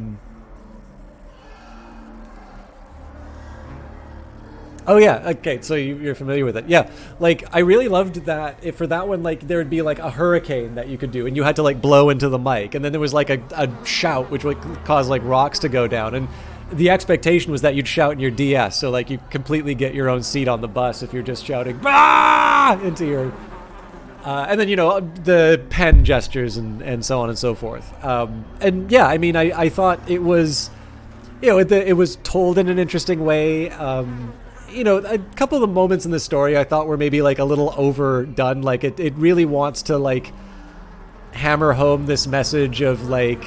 yeah, okay, so you're familiar with it. Yeah, like I really loved that. If for that one, like there would be like a hurricane that you could do, and you had to like blow into the mic, and then there was like a shout which would cause like rocks to go down, and the expectation was that you'd shout in your DS, so like you completely get your own seat on the bus if you're just shouting "bah!" into your and then, you know, the pen gestures and so on and so forth. And yeah, I mean, I thought it was, you know, it was told in an interesting way. You know, a couple of the moments in the story I thought were maybe like a little overdone. Like it really wants to like hammer home this message of like,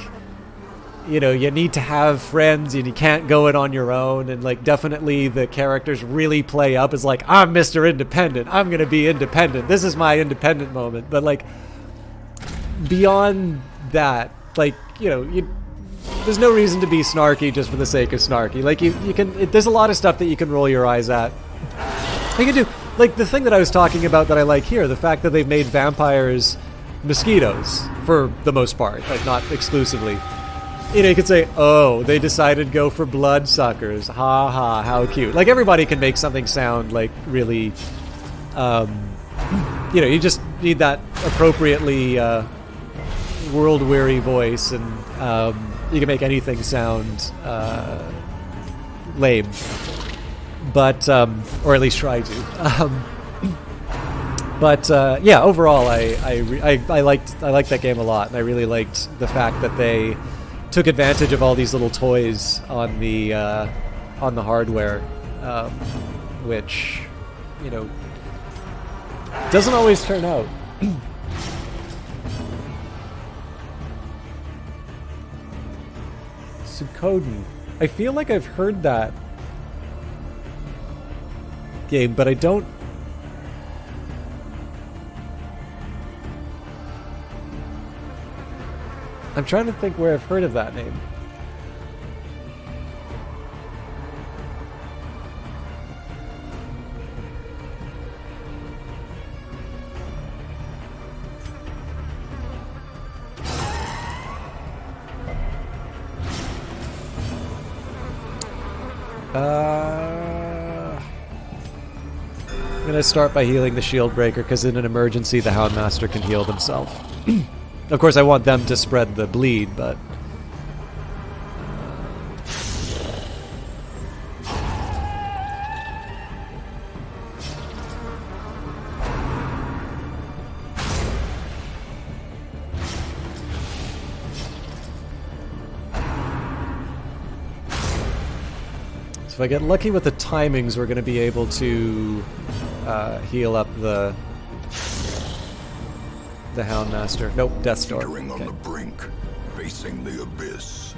you know, you need to have friends and you can't go it on your own. And like definitely the characters really play up as like, I'm Mr. Independent. I'm going to be independent. This is my independent moment. But like beyond that, like, you know, there's no reason to be snarky just for the sake of snarky. Like you can, there's a lot of stuff that you can roll your eyes at. You can do, like the thing that I was talking about that I like here, the fact that they've made vampires mosquitoes for the most part, like not exclusively. You know, you could say, oh, they decided to go for bloodsuckers. Ha ha, how cute. Like, everybody can make something sound, like, really, you know, you just need that appropriately world-weary voice, and you can make anything sound lame. But, or at least try to. But yeah, overall, I liked that game a lot, and I really liked the fact that they took advantage of all these little toys on the hardware, which, you know, doesn't always turn out. Suikoden. I feel like I've heard that game, but I don't. I'm trying to think where I've heard of that name. I'm gonna start by healing the shield breaker, because in an emergency the Houndmaster can heal themselves. Of course, I want them to spread the bleed, but... If I get lucky with the timings, we're going to be able to heal up the Houndmaster. Nope, Death's Door. Teetering on Okay. the brink, facing the abyss.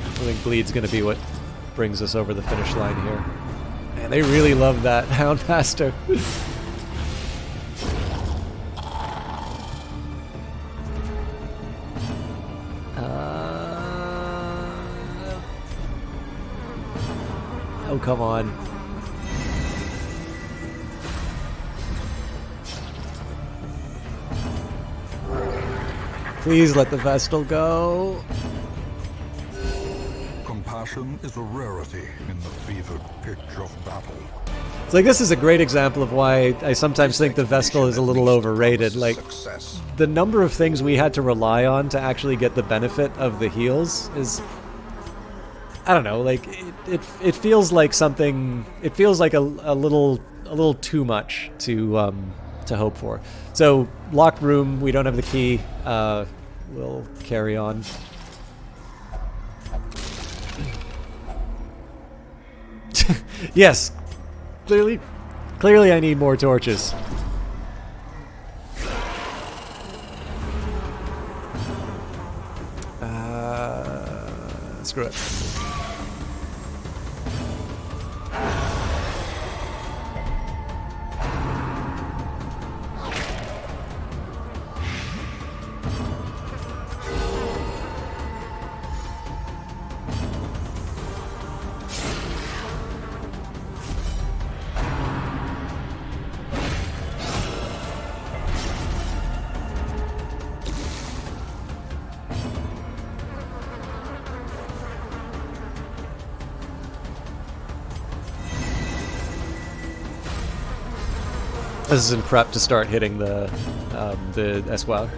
I think Bleed's going to be what brings us over the finish line here. Man, they really love that Houndmaster. Oh, come on. Please let the Vestal go. Compassion is a rarity in the fevered pitch of battle. It's like this is a great example of why I sometimes think the Vestal is a little overrated. Like, Success. the number of things we had to rely on to actually get the benefit of the heals is, I don't know, like it feels like something. It feels like a little too much to hope for. So locked room, we don't have the key. We'll carry on. Yes, clearly I need more torches. Screw it. This is in prep to start hitting the Esquire.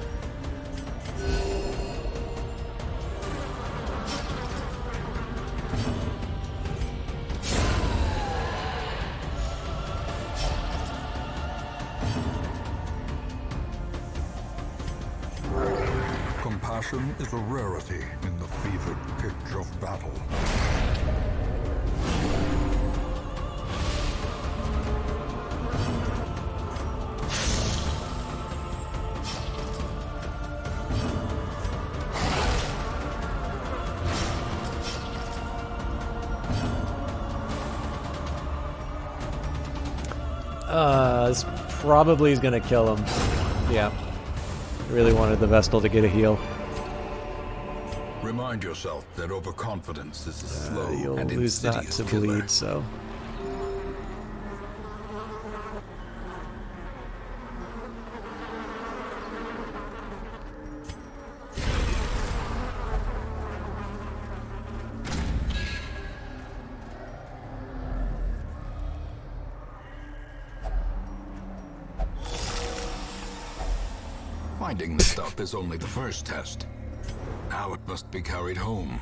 Compassion is a rarity in the fevered pitch of battle. This probably is gonna kill him. Yeah. Really wanted the Vestal to get a heal. Remind yourself that overconfidence is a slow You'll and lose that insidious to killer. bleed, so. Finding the stuff is only the first test. Now it must be carried home.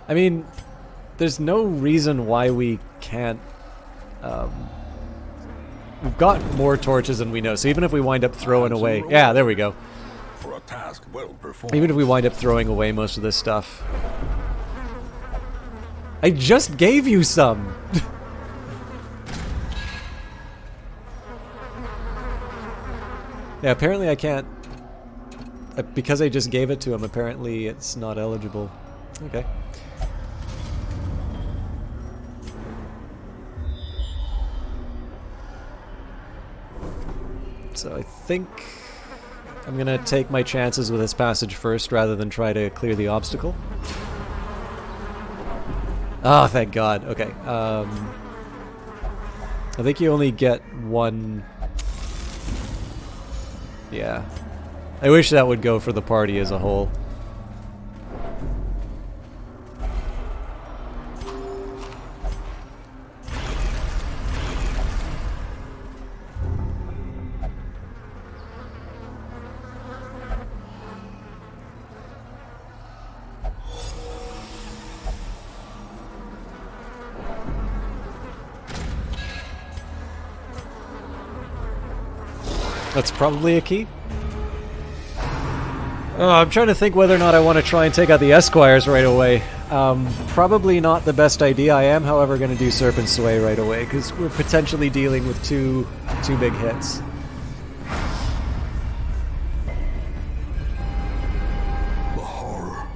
I mean, there's no reason why we can't. We've got more torches than we know, so even if we wind up throwing away. Yeah, there we go. For a task well performed. Even if we wind up throwing away most of this stuff. I just gave you some! Yeah, apparently I can't. Because I just gave it to him, apparently it's not eligible. Okay. So I think I'm gonna take my chances with this passage first rather than try to clear the obstacle. Oh, thank God. Okay. I think you only get one. Yeah. I wish that would go for the party as a whole. That's probably a key. Oh, I'm trying to think whether or not I want to try and take out the Esquires right away. Probably not the best idea. I am, however, going to do Serpent Sway right away, because we're potentially dealing with two big hits. The horror.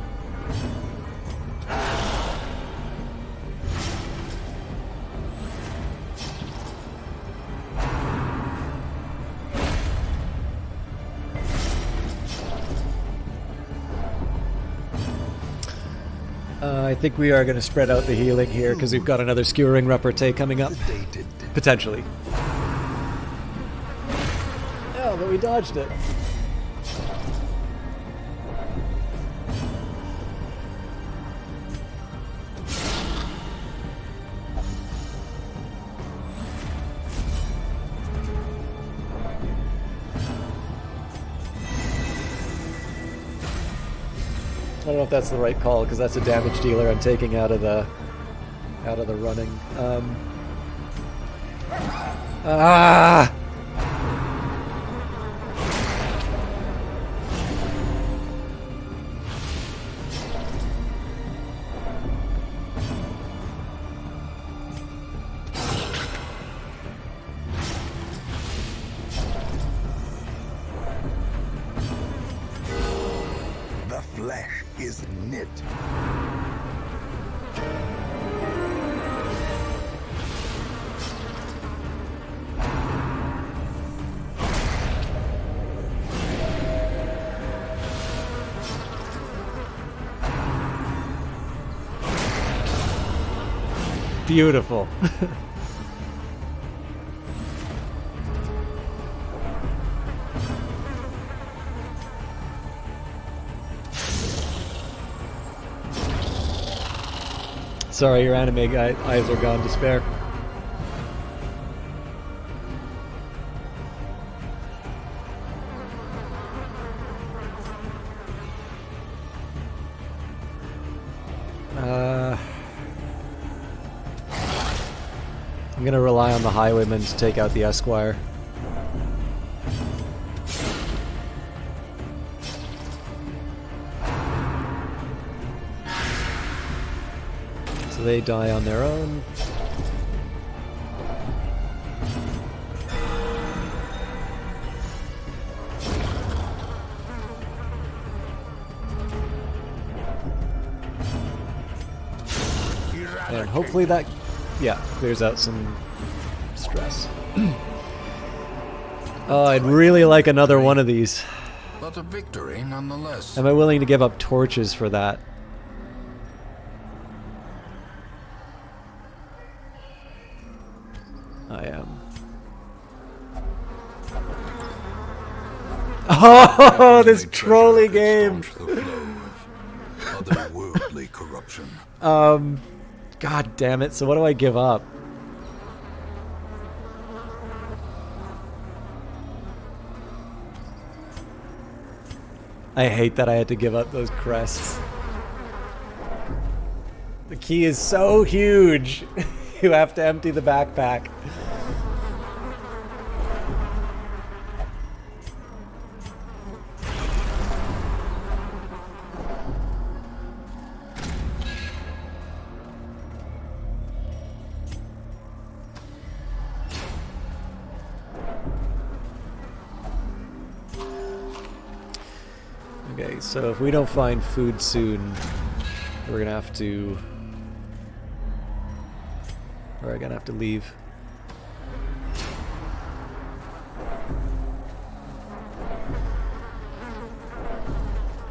I think we are going to spread out the healing here, because we've got another Skewering Repartee coming up. Potentially. Oh, but we dodged it. I don't know if that's the right call, because that's a damage dealer I'm taking out of the running. Ah! The flesh is knit. Beautiful. Sorry, your anime eyes are gone to spare. I'm gonna rely on the Highwayman to take out the Esquire. So they die on their own. And hopefully that, yeah, clears out some stress. Oh, I'd really like another one of these. But a victory nonetheless. Am I willing to give up torches for that? I am. Oh, this trolley game! Otherworldly corruption. God damn it, so what do I give up? I hate that I had to give up those crests. The key is so huge. You have to empty the backpack. Okay, so if we don't find food soon, we're gonna have to... We're gonna have to leave.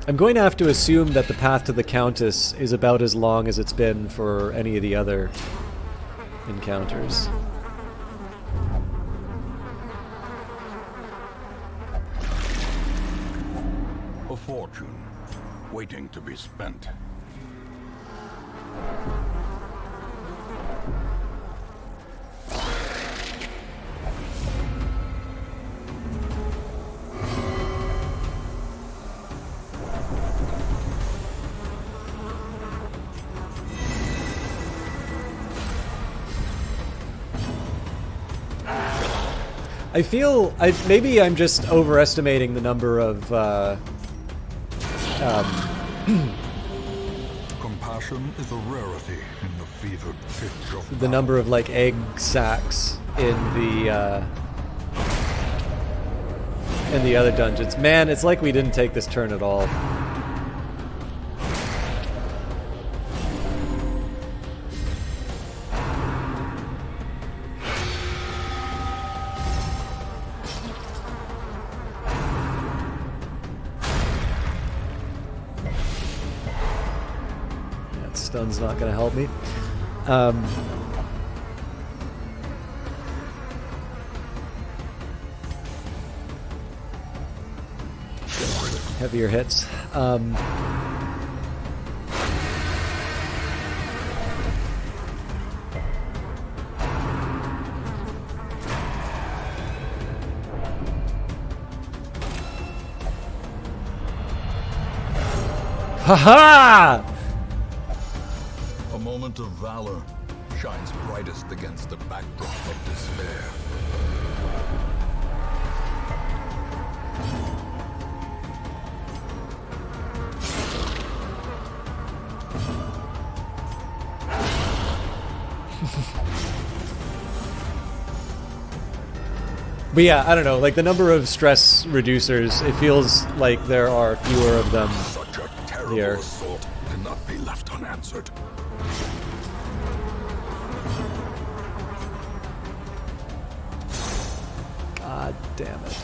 I'm going to have to assume that the path to the Countess is about as long as it's been for any of the other encounters. A fortune waiting to be spent. I feel maybe I'm just overestimating the number of Compassion is a rarity in the fevered pitch of the number of like egg sacs in the other dungeons. Man, it's like we didn't take this turn at all. That stun's not going to help me. Heavier hits. Ha-ha! A moment of valor shines brightest against the backdrop of despair. But yeah, I don't know, like the number of stress reducers, it feels like there are fewer of them Such a terrible here. assault cannot be left unanswered. God damn it.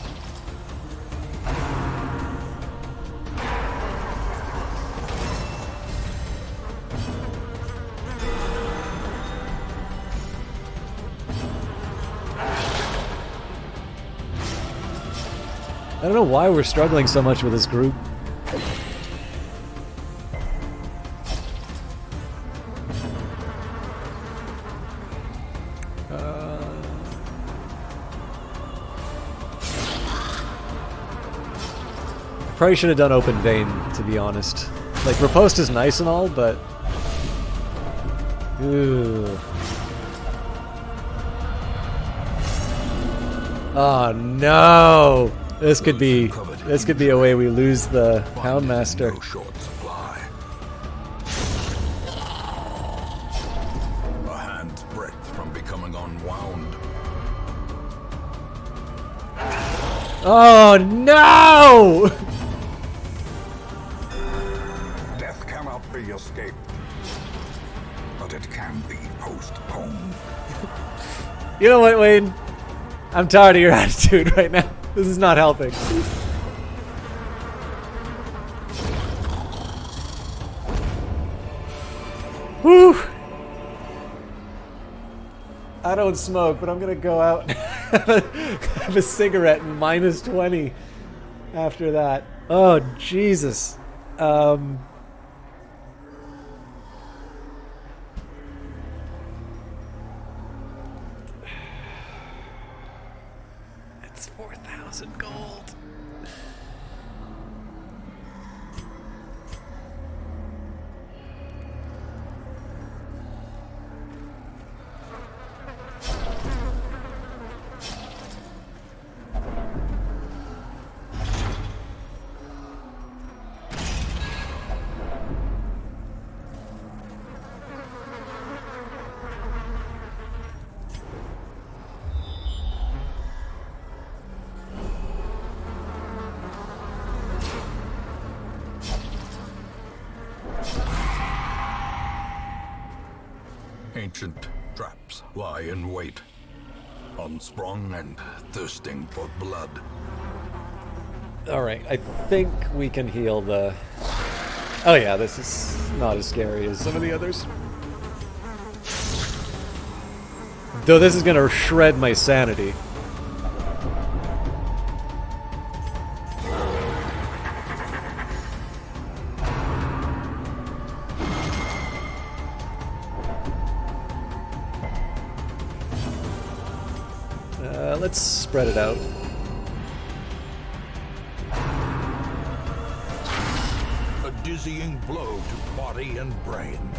I don't know why we're struggling so much with this group. Probably should have done open vein, to be honest. Like, riposte is nice and all, but... Ooh. Oh no! This could be a way we lose the Houndmaster. No short supply. A hand's breadth from becoming unwound. Oh no! Death cannot be escaped, but it can be postponed. You know what, Wayne? I'm tired of your attitude right now. This is not helping. Whew. I don't smoke, but I'm gonna go out and have a cigarette and minus 20 after that. Oh, Jesus. It's 4,000 gold. Ancient traps lie in wait, unsprung and thirsting for blood. Alright, I think we can heal the... Oh yeah, this is not as scary as some of the others. Though this is gonna shred my sanity. Let's spread it out. A dizzying blow to body and brain.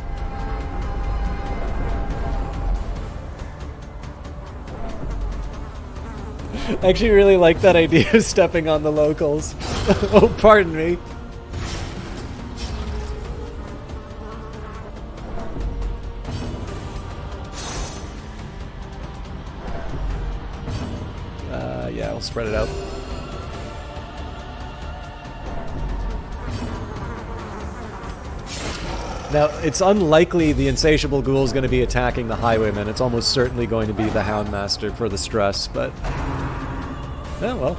I actually really like that idea of stepping on the locals. Oh, pardon me. Yeah, I'll spread it out. Now, it's unlikely the insatiable ghoul is going to be attacking the highwayman. It's almost certainly going to be the Houndmaster for the stress, but... oh, well.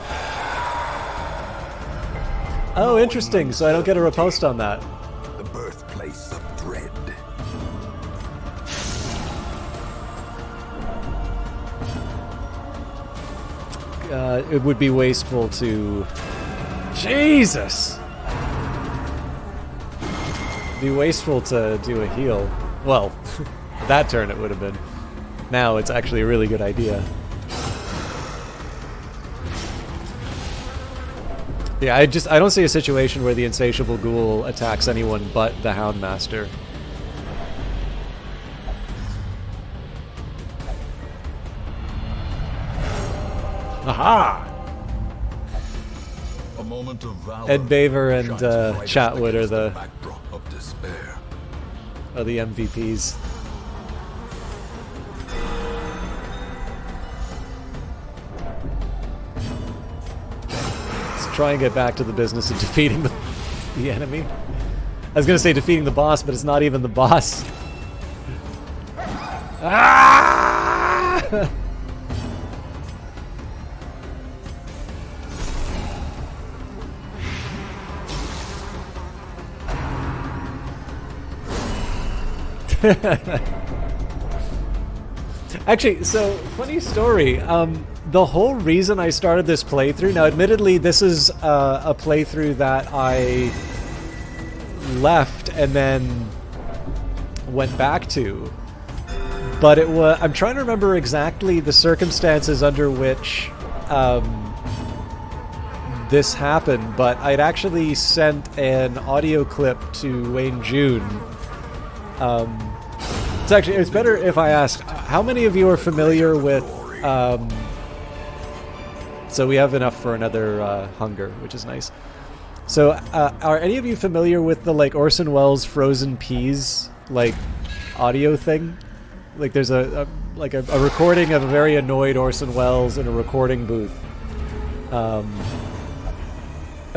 Oh, interesting, so I don't get a riposte on that. The birthplace of dread. It would be wasteful to... Jesus! It'd be wasteful to do a heal. Well, that turn it would have been. Now it's actually a really good idea. Yeah, I don't see a situation where the insatiable ghoul attacks anyone but the Houndmaster. Aha! A moment of valor. Ed Baver and shines brightest Chatwood are against the backdrop of despair. MVPs. Let's try and get back to the business of defeating the enemy. I was gonna say defeating the boss, but it's not even the boss. Ah! Actually, so, funny story. The whole reason I started this playthrough, now admittedly this is a playthrough that I left and then went back to, but it was, I'm trying to remember exactly the circumstances under which this happened, but I'd actually sent an audio clip to Wayne June. It's better if I ask, how many of you are familiar with, so we have enough for another hunger, which is nice. So, are any of you familiar with the, like, Orson Welles Frozen Peas, like, audio thing? Like, there's a recording of a very annoyed Orson Welles in a recording booth.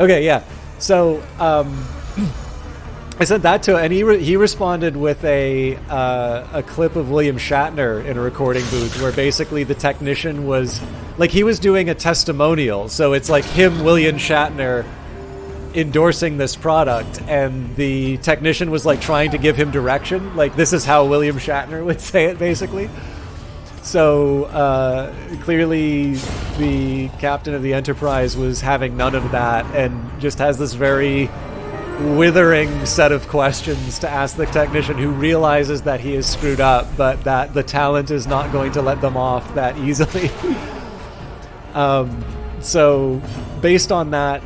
Okay, yeah. So, I sent that to him, and he responded with a clip of William Shatner in a recording booth where basically the technician was, like, he was doing a testimonial, so it's like him, William Shatner, endorsing this product, and the technician was like trying to give him direction, like this is how William Shatner would say it, basically. So clearly the captain of the Enterprise was having none of that and just has this very withering set of questions to ask the technician, who realizes that he is screwed up, but that the talent is not going to let them off that easily. So based on that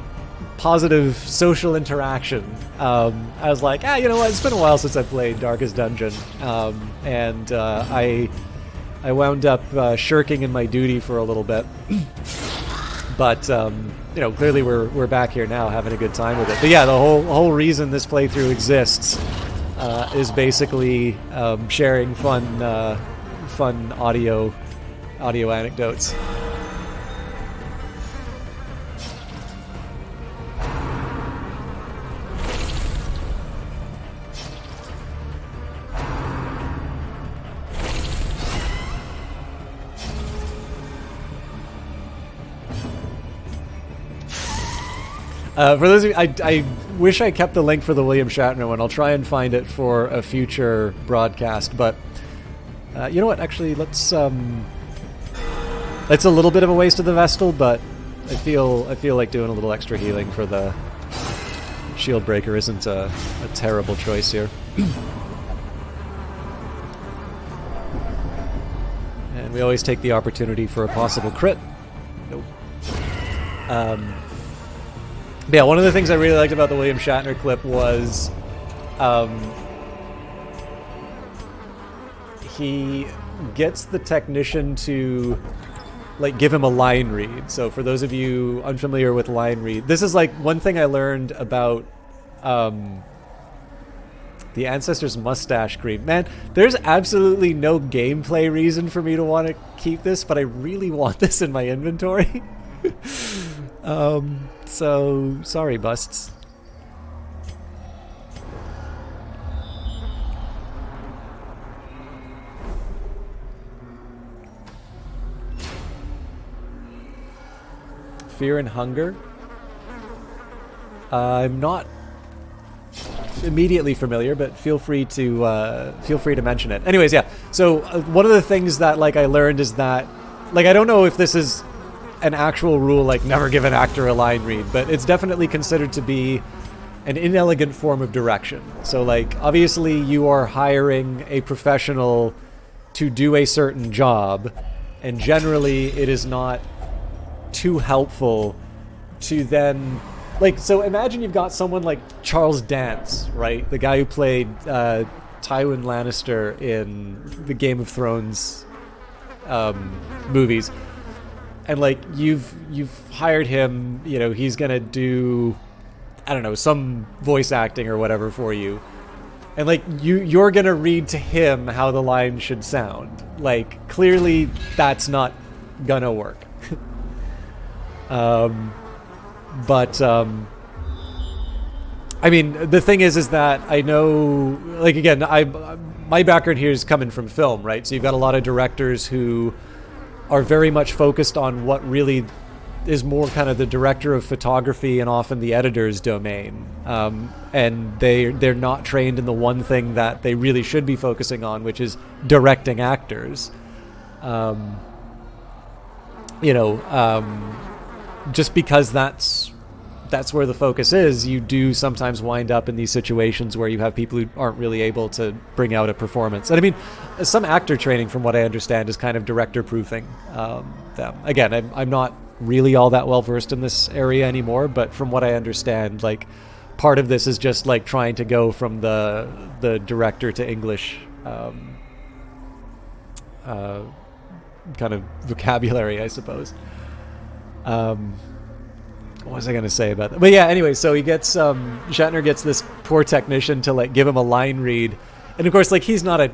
positive social interaction, I was like, you know what, it's been a while since I played Darkest Dungeon, and I wound up shirking in my duty for a little bit. But you know, clearly we're back here now, having a good time with it. But yeah, the whole reason this playthrough exists is basically sharing fun audio anecdotes. For those of you, I wish I kept the link for the William Shatner one. I'll try and find it for a future broadcast. But you know what? Actually, let's. It's a little bit of a waste of the Vestal, but I feel like doing a little extra healing for the shield breaker isn't a terrible choice here. And we always take the opportunity for a possible crit. Nope. Yeah, one of the things I really liked about the William Shatner clip was he gets the technician to like give him a line read. So for those of you unfamiliar with line read, this is like one thing I learned about the Ancestor's mustache cream. Man, there's absolutely no gameplay reason for me to want to keep this, but I really want this in my inventory. So sorry, busts. Fear and Hunger. I'm not immediately familiar, but feel free to mention it. Anyways, yeah. So one of the things that like I learned is that like I don't know if this is an actual rule, like never give an actor a line read, but it's definitely considered to be an inelegant form of direction. So like obviously you are hiring a professional to do a certain job, and generally it is not too helpful to then like, so imagine you've got someone like Charles Dance, right, the guy who played Tywin Lannister in the Game of Thrones movies, and like you've hired him, you know, he's gonna do, I don't know, some voice acting or whatever for you, and like you're gonna read to him how the line should sound. Like clearly that's not gonna work. But I mean, the thing is that I know, like, again, my background here is coming from film, right? So you've got a lot of directors who are very much focused on what really is more kind of the director of photography and often the editor's domain. And they're not trained in the one thing that they really should be focusing on, which is directing actors. Just because that's where the focus is, you do sometimes wind up in these situations where you have people who aren't really able to bring out a performance. And I mean, some actor training, from what I understand, is kind of director proofing them. Again, I'm not really all that well versed in this area anymore, but from what I understand, like part of this is just like trying to go from the director to English kind of vocabulary, I suppose. What was I going to say about that? But yeah, anyway, so he gets, Shatner gets this poor technician to like give him a line read. And of course, like he's not a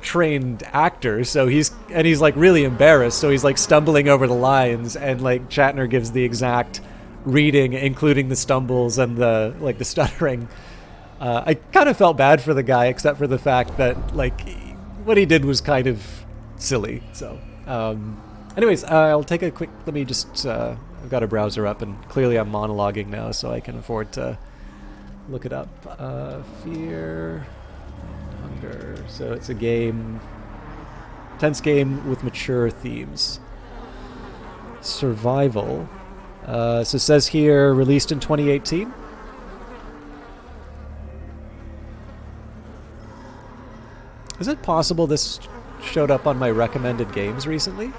trained actor, so he's like really embarrassed. So he's like stumbling over the lines, and like Shatner gives the exact reading, including the stumbles and the stuttering. I kind of felt bad for the guy, except for the fact that like what he did was kind of silly. So, anyways, I'll take a quick, let me just, I've got a browser up, and clearly I'm monologuing now, so I can afford to look it up. Fear and Hunger. So it's a game, tense game with mature themes. Survival. So it says here, released in 2018. Is it possible this showed up on my recommended games recently?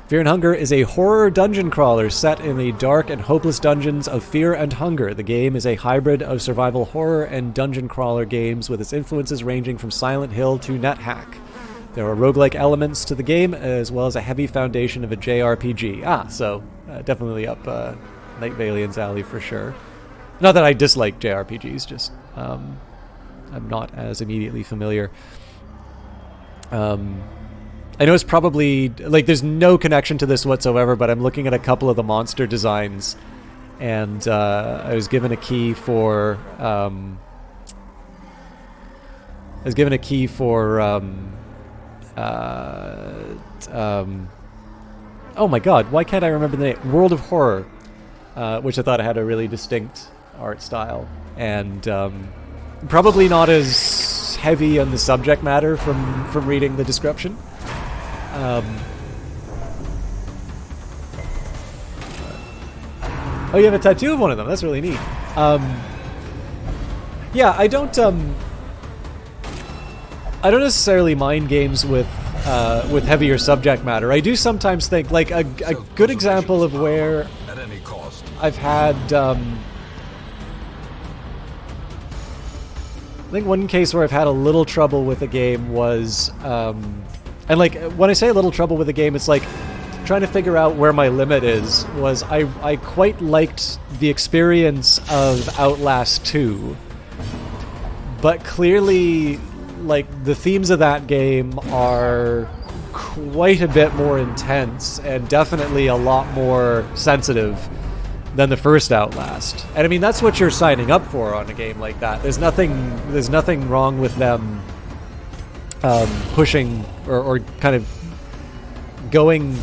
Fear and Hunger is a horror dungeon crawler set in the dark and hopeless dungeons of Fear and Hunger. The game is a hybrid of survival horror and dungeon crawler games, with its influences ranging from Silent Hill to NetHack. There are roguelike elements to the game, as well as a heavy foundation of a JRPG. So definitely up Night Valiant's alley for sure. Not that I dislike JRPGs, just I'm not as immediately familiar. I know it's probably, like, there's no connection to this whatsoever, but I'm looking at a couple of the monster designs, and I was given a key for, oh my god, why can't I remember the name? World of Horror, which I thought had a really distinct art style, and probably not as heavy on the subject matter from reading the description. Oh, you have a tattoo of one of them. That's really neat. Yeah, I don't necessarily mind games with with heavier subject matter. I do sometimes think, like, a good example of where at any cost. I've had, I think one case where I've had a little trouble with a game was, and like, when I say a little trouble with a game, it's like trying to figure out where my limit is, was I quite liked the experience of Outlast 2, but clearly, like, the themes of that game are quite a bit more intense and definitely a lot more sensitive than the first Outlast. And I mean, that's what you're signing up for on a game like that. There's nothing wrong with them pushing or kind of going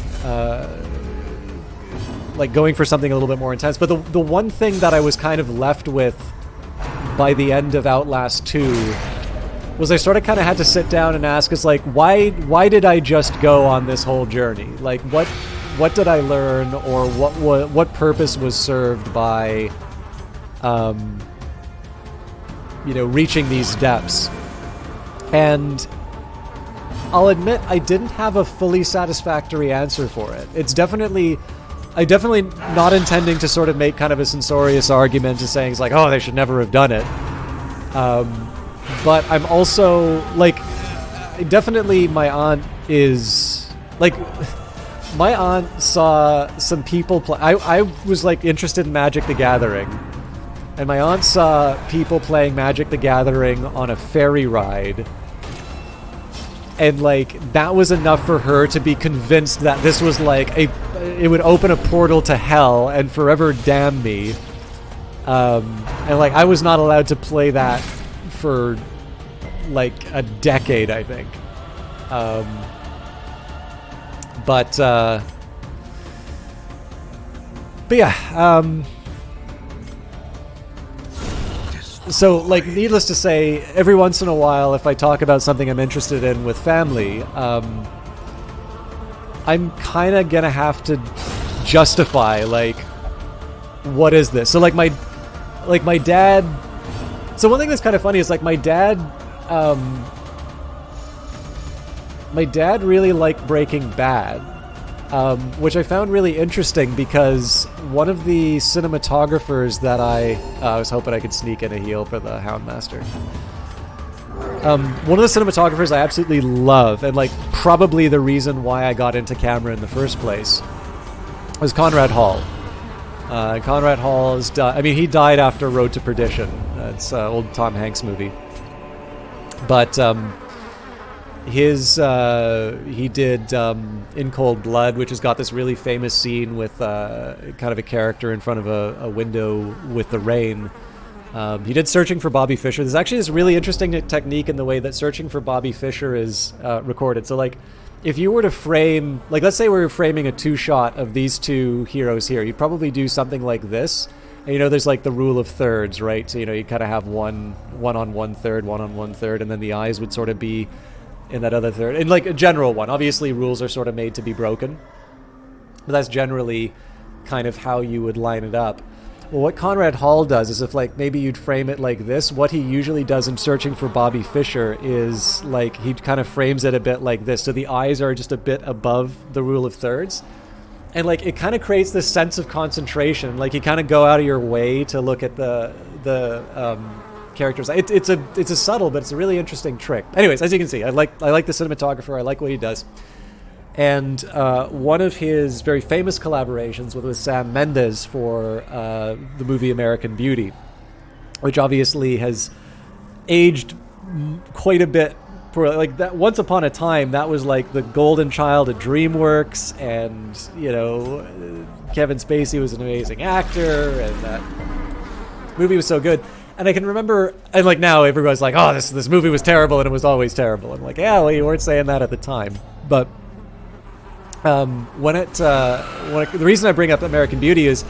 going for something a little bit more intense. But the one thing that I was kind of left with by the end of Outlast 2 was I sort of kind of had to sit down and ask, is like, why did I just go on this whole journey? Like, what did I learn, or what purpose was served by reaching these depths? And I'll admit I didn't have a fully satisfactory answer for it. I'm definitely not intending to sort of make kind of a censorious argument and saying it's like, oh, they should never have done it. But I'm also, like, definitely my aunt is, like, my aunt saw some people play. I was, like, interested in Magic the Gathering. And my aunt saw people playing Magic the Gathering on a ferry ride. And, like, that was enough for her to be convinced that this was, like, it would open a portal to hell and forever damn me. And, like, I was not allowed to play that for, like, a decade, I think. But yeah, so, like, needless to say, every once in a while, if I talk about something I'm interested in with family, I'm kind of gonna have to justify, like, what is this? So, like, my dad. So one thing that's kind of funny is, like, my dad really liked Breaking Bad, which I found really interesting because one of the cinematographers that I was hoping I could sneak in a heel for the Houndmaster. One of the cinematographers I absolutely love, and, like, probably the reason why I got into camera in the first place, was Conrad Hall. Conrad Hall is he died after Road to Perdition. It's an old Tom Hanks movie. But he did In Cold Blood, which has got this really famous scene with kind of a character in front of a window with the rain. He did Searching for Bobby Fischer. There's actually this really interesting technique in the way that Searching for Bobby Fischer is recorded. So, like, if you were to frame, like, let's say we were framing a two-shot of these two heroes here, you'd probably do something like this. And, there's, like, the rule of thirds, right? So, you kind of have one on one third, one on one third, and then the eyes would sort of be in that other third. And, like, a general one. Obviously, rules are sort of made to be broken. But that's generally kind of how you would line it up. Well, what Conrad Hall does is, if, like, maybe you'd frame it like this, what he usually does in Searching for Bobby Fischer is, like, he kind of frames it a bit like this. So the eyes are just a bit above the rule of thirds. And, like, it kind of creates this sense of concentration. Like, you kind of go out of your way to look at the characters. It's a subtle, but it's a really interesting trick. Anyways, as you can see, I like the cinematographer. I like what he does. And one of his very famous collaborations was with Sam Mendes for the movie American Beauty, which obviously has aged quite a bit. For, like, that, once upon a time, that was, like, the golden child at DreamWorks, and, Kevin Spacey was an amazing actor, and that movie was so good. And I can remember, and, like, now everybody's like, oh, this movie was terrible, and it was always terrible. I'm like, yeah, well, you weren't saying that at the time. But the reason I bring up American Beauty is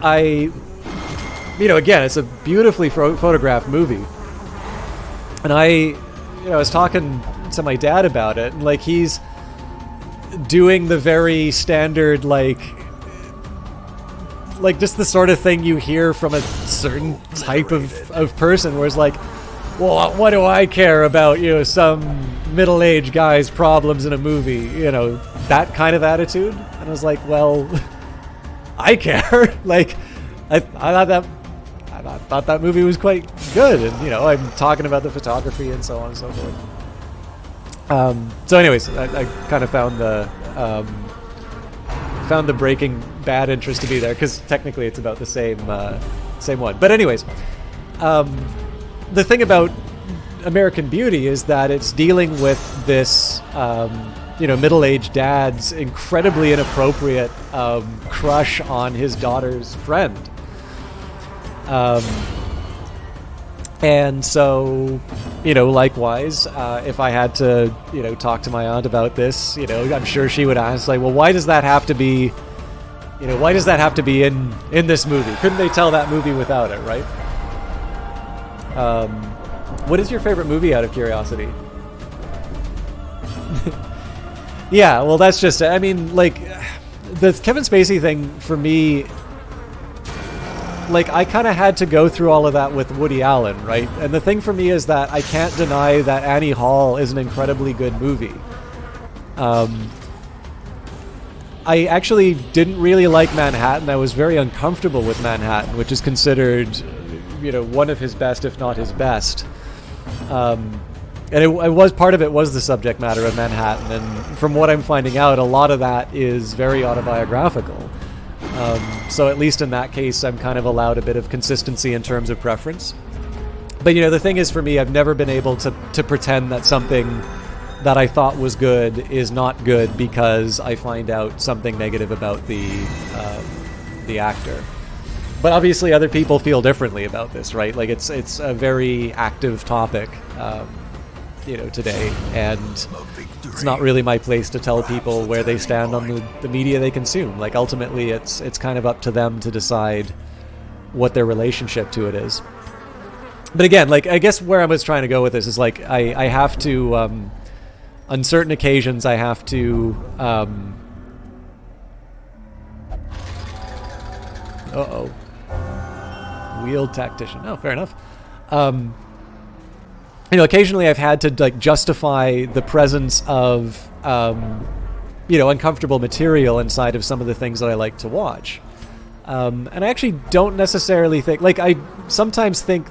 again, it's a beautifully photographed movie. And I was talking to my dad about it, and, like, he's doing the very standard, like just the sort of thing you hear from a certain type of person, where it's like, well, what do I care about, some middle-aged guy's problems in a movie, that kind of attitude. And I was like, well, I care. Like, I thought that movie was quite good, and I'm talking about the photography and so on and so forth. So anyways, I kind of found the Breaking Bad interest to be there, because technically it's about the same one. But anyways, the thing about American Beauty is that it's dealing with this middle-aged dad's incredibly inappropriate crush on his daughter's friend. And so, likewise, if I had to, talk to my aunt about this, I'm sure she would ask, like, well, why does that have to be, why does that have to be in this movie? Couldn't they tell that movie without it, right? What is your favorite movie, out of curiosity? Yeah, well, that's just, I mean, like, the Kevin Spacey thing, for me, like, I kind of had to go through all of that with Woody Allen, right? And the thing for me is that I can't deny that Annie Hall is an incredibly good movie. I actually didn't really like Manhattan. I was very uncomfortable with Manhattan, which is considered, one of his best, if not his best. And it was, part of it was the subject matter of Manhattan, and from what I'm finding out, a lot of that is very autobiographical. So at least in that case, I'm kind of allowed a bit of consistency in terms of preference. But the thing is, for me, I've never been able to pretend that something that I thought was good is not good because I find out something negative about the actor. But obviously, other people feel differently about this, right? Like, it's a very active topic, today, and it's not really my place to tell people where they stand on the media they consume. Like, ultimately, it's kind of up to them to decide what their relationship to it is. But again, like, I guess where I was trying to go with this is, like, I have to, on certain occasions, I have to, wheel tactician. Oh, fair enough. Occasionally I've had to, like, justify the presence of, uncomfortable material inside of some of the things that I like to watch. And I actually don't necessarily think, like, I sometimes think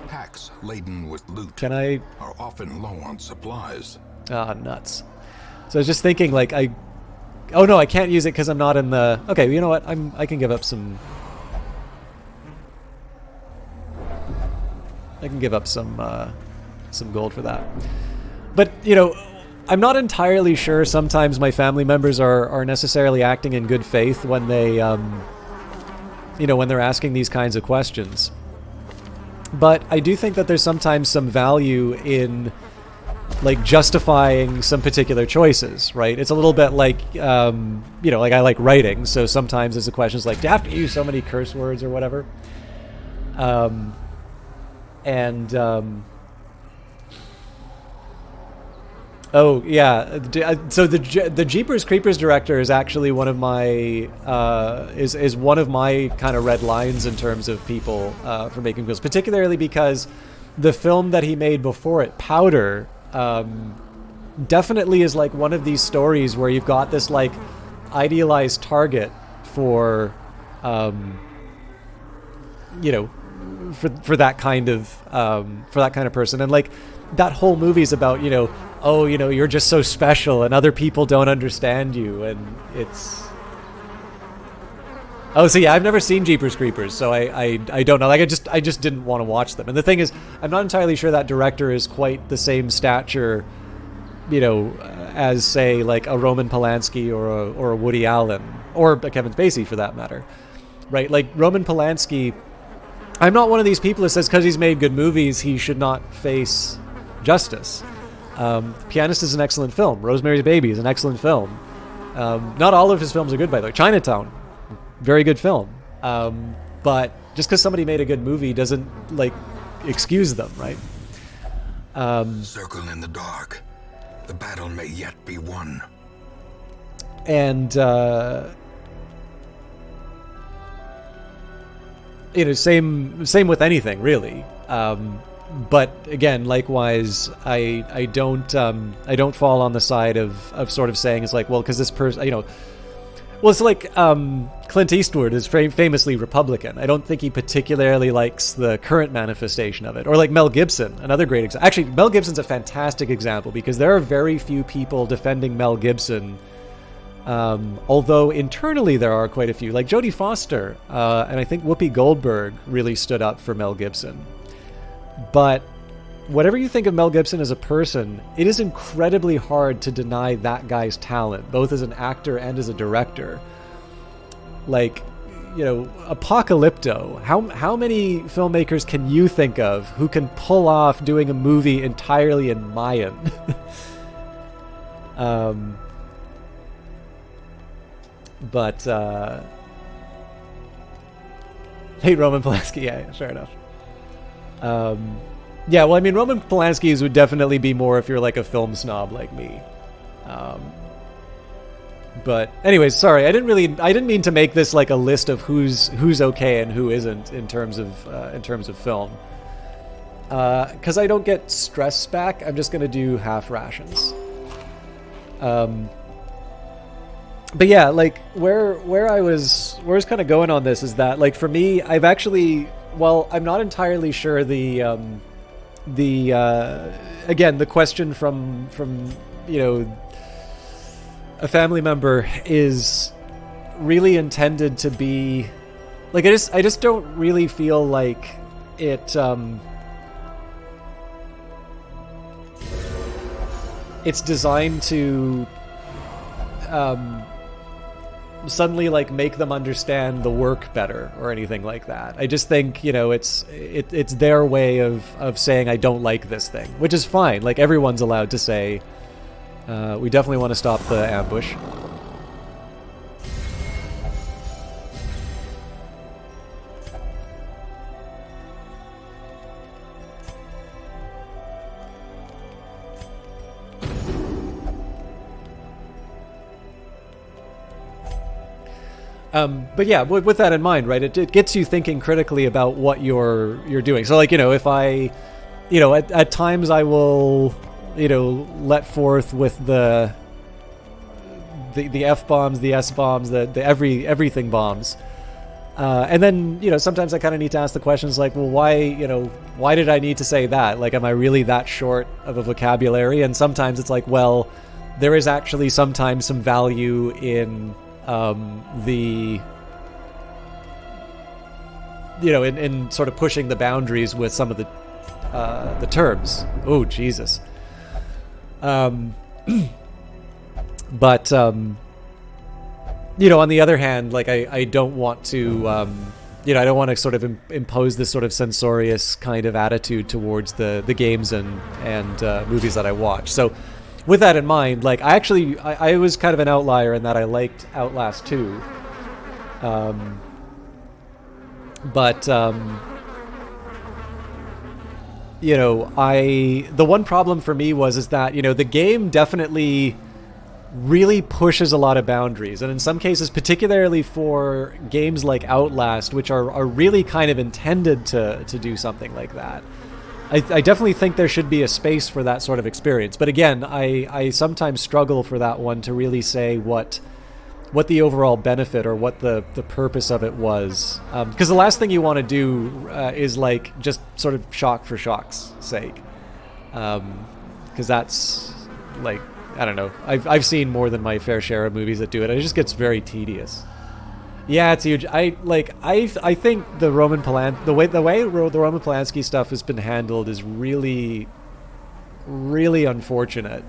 Packs laden with loot are often low on supplies. nuts. So I was just thinking, like, oh no, I can't use it because I'm not in the, okay, you know what, I can give up some, some gold for that. But, I'm not entirely sure sometimes my family members are necessarily acting in good faith when they, when they're asking these kinds of questions. But I do think that there's sometimes some value in, like, justifying some particular choices, right? It's a little bit like, like, I like writing, so sometimes there's a question like, do you have to use so many curse words or whatever? Oh yeah, so the Jeepers Creepers director is actually one of my is one of my kind of red lines in terms of people for making films, particularly because the film that he made before it, Powder, definitely is like one of these stories where you've got this, like, idealized target for for that kind of person, and, like, that whole movie's about, you're just so special and other people don't understand you, and it's, so yeah, I've never seen Jeepers Creepers, so I don't know. Like, I just didn't want to watch them. And the thing is, I'm not entirely sure that director is quite the same stature, as, say, like a Roman Polanski or a Woody Allen or a Kevin Spacey for that matter, right? Like, Roman Polanski, I'm not one of these people that says because he's made good movies he should not face justice. Pianist is an excellent film. Rosemary's Baby is an excellent film. Not all of his films are good, by the way. Chinatown, very good film. But just because somebody made a good movie doesn't, like, excuse them, right? Circle in the dark. The battle may yet be won. And same with anything really. But again, likewise, I don't fall on the side of sort of saying it's like, well, because this person, well, it's like Clint Eastwood is famously Republican. I don't think he particularly likes the current manifestation of it. Or like Mel Gibson, another great example. Actually, Mel Gibson's a fantastic example because there are very few people defending Mel Gibson. Although internally there are quite a few, like Jodie Foster, and I think Whoopi Goldberg really stood up for Mel Gibson. But whatever you think of Mel Gibson as a person, it is incredibly hard to deny that guy's talent, both as an actor and as a director. Like, Apocalypto, how many filmmakers can you think of who can pull off doing a movie entirely in Mayan? But hey, Roman Polanski, yeah, fair enough. Yeah, well, I mean, Roman Polanski's would definitely be more if you're like a film snob like me. But anyways, sorry, I didn't mean to make this like a list of who's okay and who isn't in terms of film. Because I don't get stress back, I'm just gonna do half rations. But yeah, like where I was kind of going on this is that, like, for me, I've actually, well, I'm not entirely sure again, the question from a family member is really intended to be like, I just don't really feel like it it's designed to suddenly like make them understand the work better or anything like that. I just think, it's their way of saying I don't like this thing, which is fine. Like, everyone's allowed to say we definitely want to stop the ambush. But yeah, with that in mind, right, it gets you thinking critically about what you're doing. So, like, if I, at times I will, let forth with the F-bombs, the S-bombs, the everything bombs. And then, sometimes I kind of need to ask the questions like, well, why did I need to say that? Like, am I really that short of a vocabulary? And sometimes it's like, well, there is actually sometimes some value in in sort of pushing the boundaries with some of the terms. Oh, Jesus. But on the other hand, like, I don't want to I don't want to sort of impose this sort of censorious kind of attitude towards the games and movies that I watch. So with that in mind, like, I was kind of an outlier in that I liked Outlast 2. The one problem for me is that, the game definitely really pushes a lot of boundaries. And in some cases, particularly for games like Outlast, which are really kind of intended to do something like that, I definitely think there should be a space for that sort of experience. But again, I sometimes struggle for that one to really say what the overall benefit or what the purpose of it was. Because the last thing you want to do is like just sort of shock for shock's sake. Because that's like, I don't know. I've seen more than my fair share of movies that do it. It just gets very tedious. Yeah, it's huge. I think the Roman Polanski stuff has been handled is really, really unfortunate,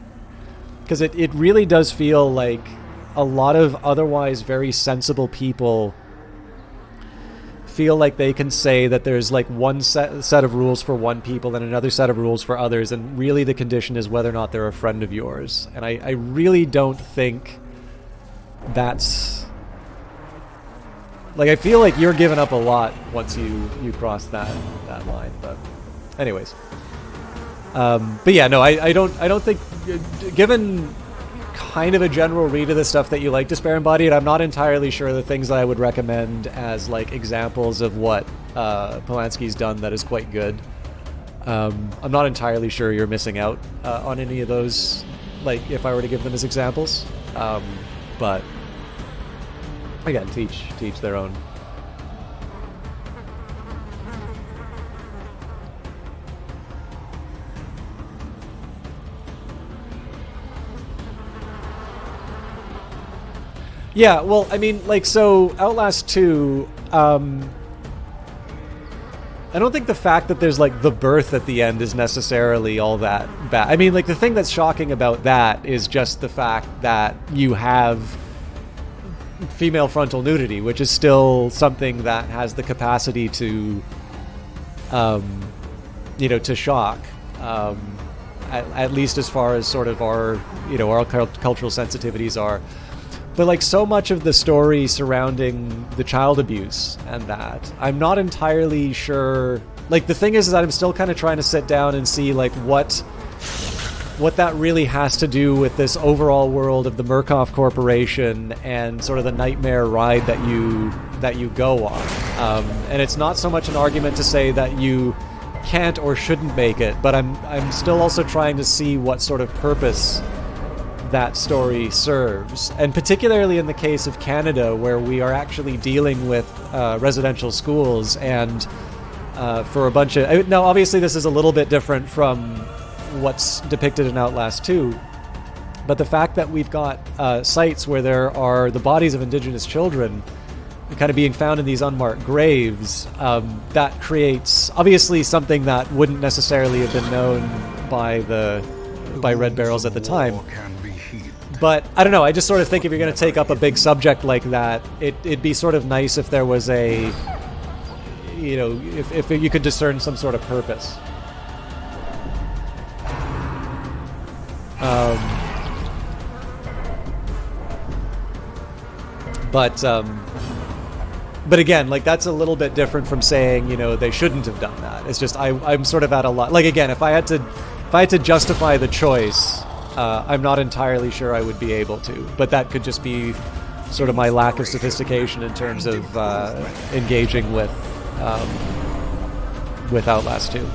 because it really does feel like a lot of otherwise very sensible people feel like they can say that there's like one set of rules for one people and another set of rules for others, and really the condition is whether or not they're a friend of yours. And I really don't think that's... Like, I feel like you're giving up a lot once you cross that line. But anyways. But yeah, no, I don't think, given kind of a general read of the stuff that you like, Despair Embodied, I'm not entirely sure the things that I would recommend as like examples of what Polanski's done that is quite good. I'm not entirely sure you're missing out on any of those, like, if I were to give them as examples. But again, teach their own. Yeah, well, I mean, like, so Outlast 2, I don't think the fact that there's, like, the birth at the end is necessarily all that bad. I mean, like, the thing that's shocking about that is just the fact that you have female frontal nudity, which is still something that has the capacity to, to shock, at least as far as sort of our cultural sensitivities are. But, like, so much of the story surrounding the child abuse and that, I'm not entirely sure. Like, the thing is that I'm still kind of trying to sit down and see, like, what that really has to do with this overall world of the Murkoff Corporation and sort of the nightmare ride that you go on. And it's not so much an argument to say that you can't or shouldn't make it, but I'm still also trying to see what sort of purpose that story serves, and particularly in the case of Canada, where we are actually dealing with residential schools, and for a bunch of... Now, obviously, this is a little bit different from what's depicted in Outlast 2, but the fact that we've got sites where there are the bodies of Indigenous children kind of being found in these unmarked graves, that creates, obviously, something that wouldn't necessarily have been known by Red Barrels at the time. But, I don't know, I just sort of think if you're going to take up a big subject like that, it'd be sort of nice if there was a, if you could discern some sort of purpose. But again, like, that's a little bit different from saying, they shouldn't have done that. It's just, I'm sort of at a lot. Like, again, if I had to justify the choice, I'm not entirely sure I would be able to, but that could just be sort of my lack of sophistication in terms of engaging with Outlast 2.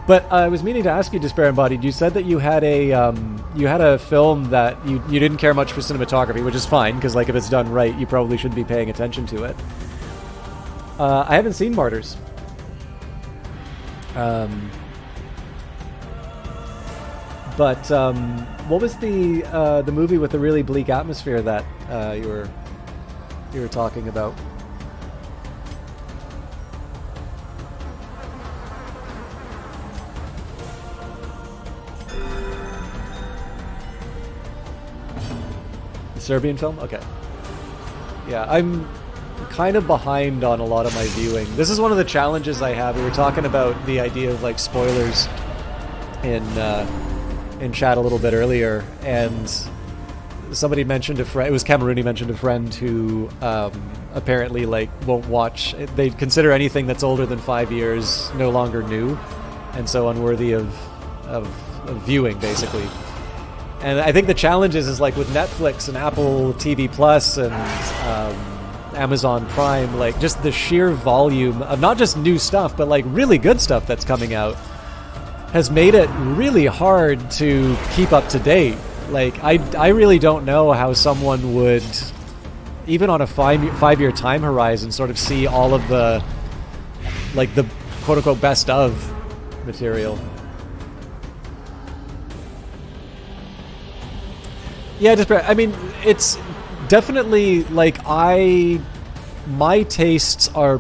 But I was meaning to ask you, Despair Embodied, you said that you had a film that you didn't care much for cinematography, which is fine, because, like, if it's done right, you probably shouldn't be paying attention to it. I haven't seen Martyrs. But what was the movie with the really bleak atmosphere that you were talking about? The Serbian film? Okay. Yeah, I'm kind of behind on a lot of my viewing. This is one of the challenges I have. We were talking about the idea of, like, spoilers in chat a little bit earlier, and somebody mentioned a friend. It was Camerooni mentioned a friend who apparently, like, won't watch. They consider anything that's older than 5 years no longer new, and so unworthy of viewing, basically. And I think the challenge is like with Netflix and Apple TV Plus and Amazon Prime, like, just the sheer volume of not just new stuff, but, like, really good stuff that's coming out has made it really hard to keep up to date. Like, I really don't know how someone would, even on a five-year time horizon, sort of see all of the, like, the quote-unquote best of material. Yeah, just, I mean, it's definitely, like, my tastes are,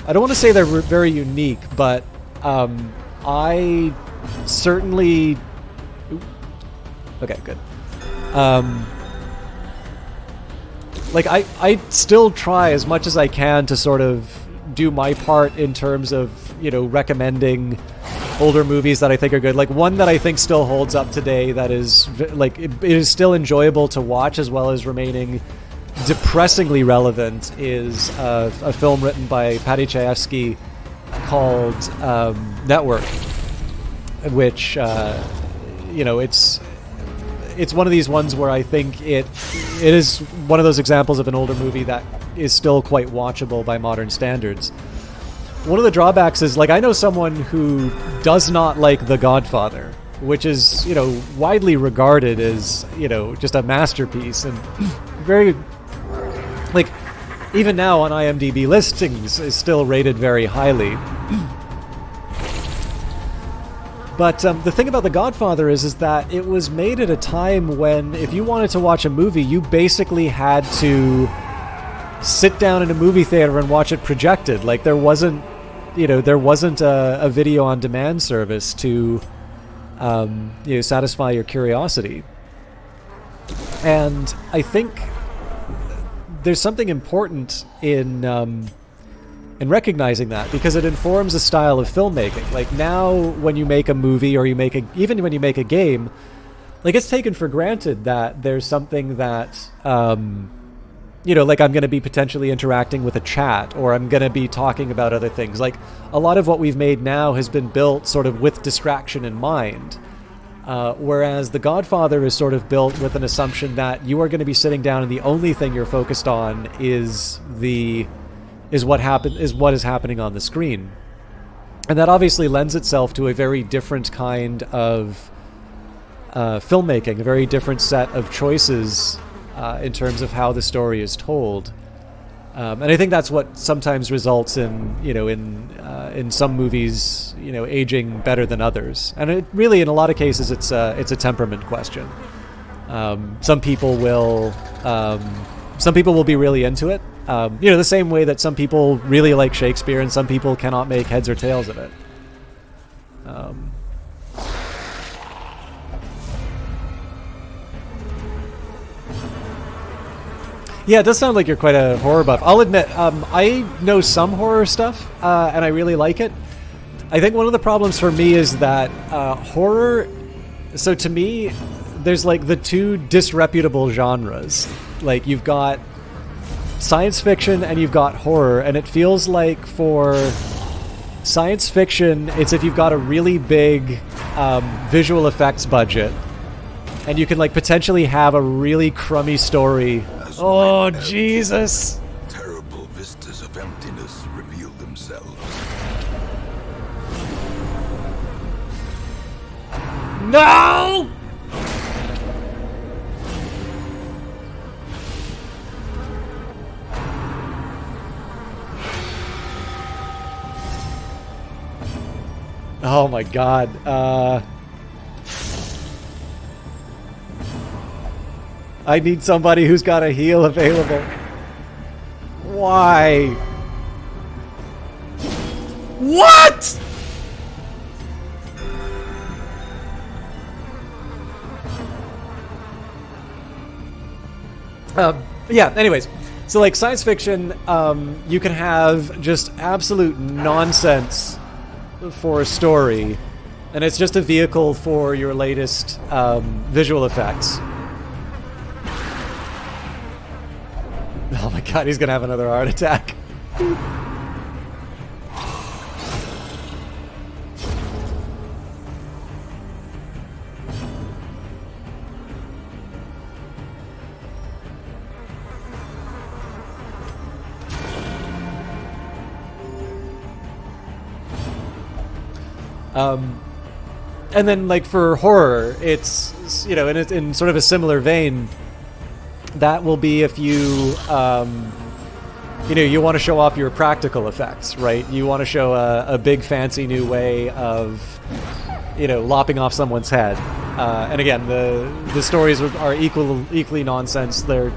I don't want to say they're very unique, but I certainly, okay, good. Like, I still try as much as I can to sort of do my part in terms of, recommending older movies that I think are good. Like, one that I think still holds up today that is, like, it is still enjoyable to watch as well as remaining depressingly relevant is a film written by Paddy Chayefsky called Network, which, it's it's one of these ones where I think it is one of those examples of an older movie that is still quite watchable by modern standards. One of the drawbacks is, like, I know someone who does not like The Godfather, which is, you know, widely regarded as, you know, just a masterpiece, and very, like, even now on IMDb listings is still rated very highly. But the thing about The Godfather is that it was made at a time when, if you wanted to watch a movie, you basically had to sit down in a movie theater and watch it projected. Like, there wasn't a video on demand service to satisfy your curiosity. And I think there's something important in recognizing that, because it informs a style of filmmaking. Like, now when you make a movie, or even when you make a game, like, it's taken for granted that there's something that like, I'm going to be potentially interacting with a chat, or I'm going to be talking about other things. Like, a lot of what we've made now has been built sort of with distraction in mind. Whereas The Godfather is sort of built with an assumption that you are going to be sitting down and the only thing you're focused on is what is happening on the screen. And that obviously lends itself to a very different kind of filmmaking, a very different set of choices in terms of how the story is told. And I think that's what sometimes results in some movies, aging better than others. And it really, in a lot of cases, it's a temperament question. Some people will be really into it. The same way that some people really like Shakespeare and some people cannot make heads or tails of it. Yeah, it does sound like you're quite a horror buff. I'll admit, I know some horror stuff, and I really like it. I think one of the problems for me is that horror... So to me, there's like the two disreputable genres. Like, you've got science fiction and you've got horror, and it feels like for science fiction, it's if you've got a really big visual effects budget, and you can, like, potentially have a really crummy story. Oh, Jesus! Terrible vistas of emptiness reveal themselves. No! Oh my God. I need somebody who's got a heal available. Why? What? Yeah, anyways. So, like, science fiction, you can have just absolute nonsense for a story, and it's just a vehicle for your latest visual effects. Oh my God, he's gonna have another heart attack. And then, like, for horror, it's, in sort of a similar vein. That will be if you, you want to show off your practical effects, right? You want to show a big fancy new way of, lopping off someone's head. And again, the stories are equally nonsense. They're,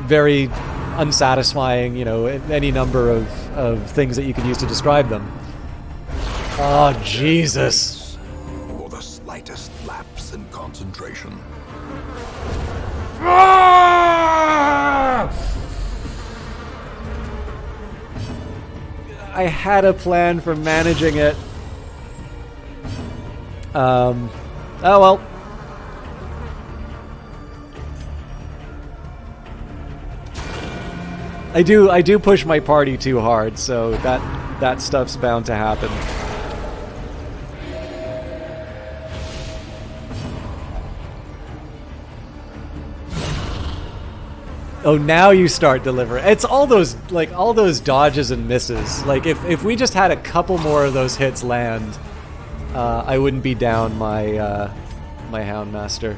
very unsatisfying, any number of things that you could use to describe them. Oh, Jesus. For the slightest lapse in concentration. I had a plan for managing it. Oh well. I do push my party too hard, so that stuff's bound to happen. Oh, now you start delivering. It's all those dodges and misses. Like if we just had a couple more of those hits land, I wouldn't be down my my Houndmaster.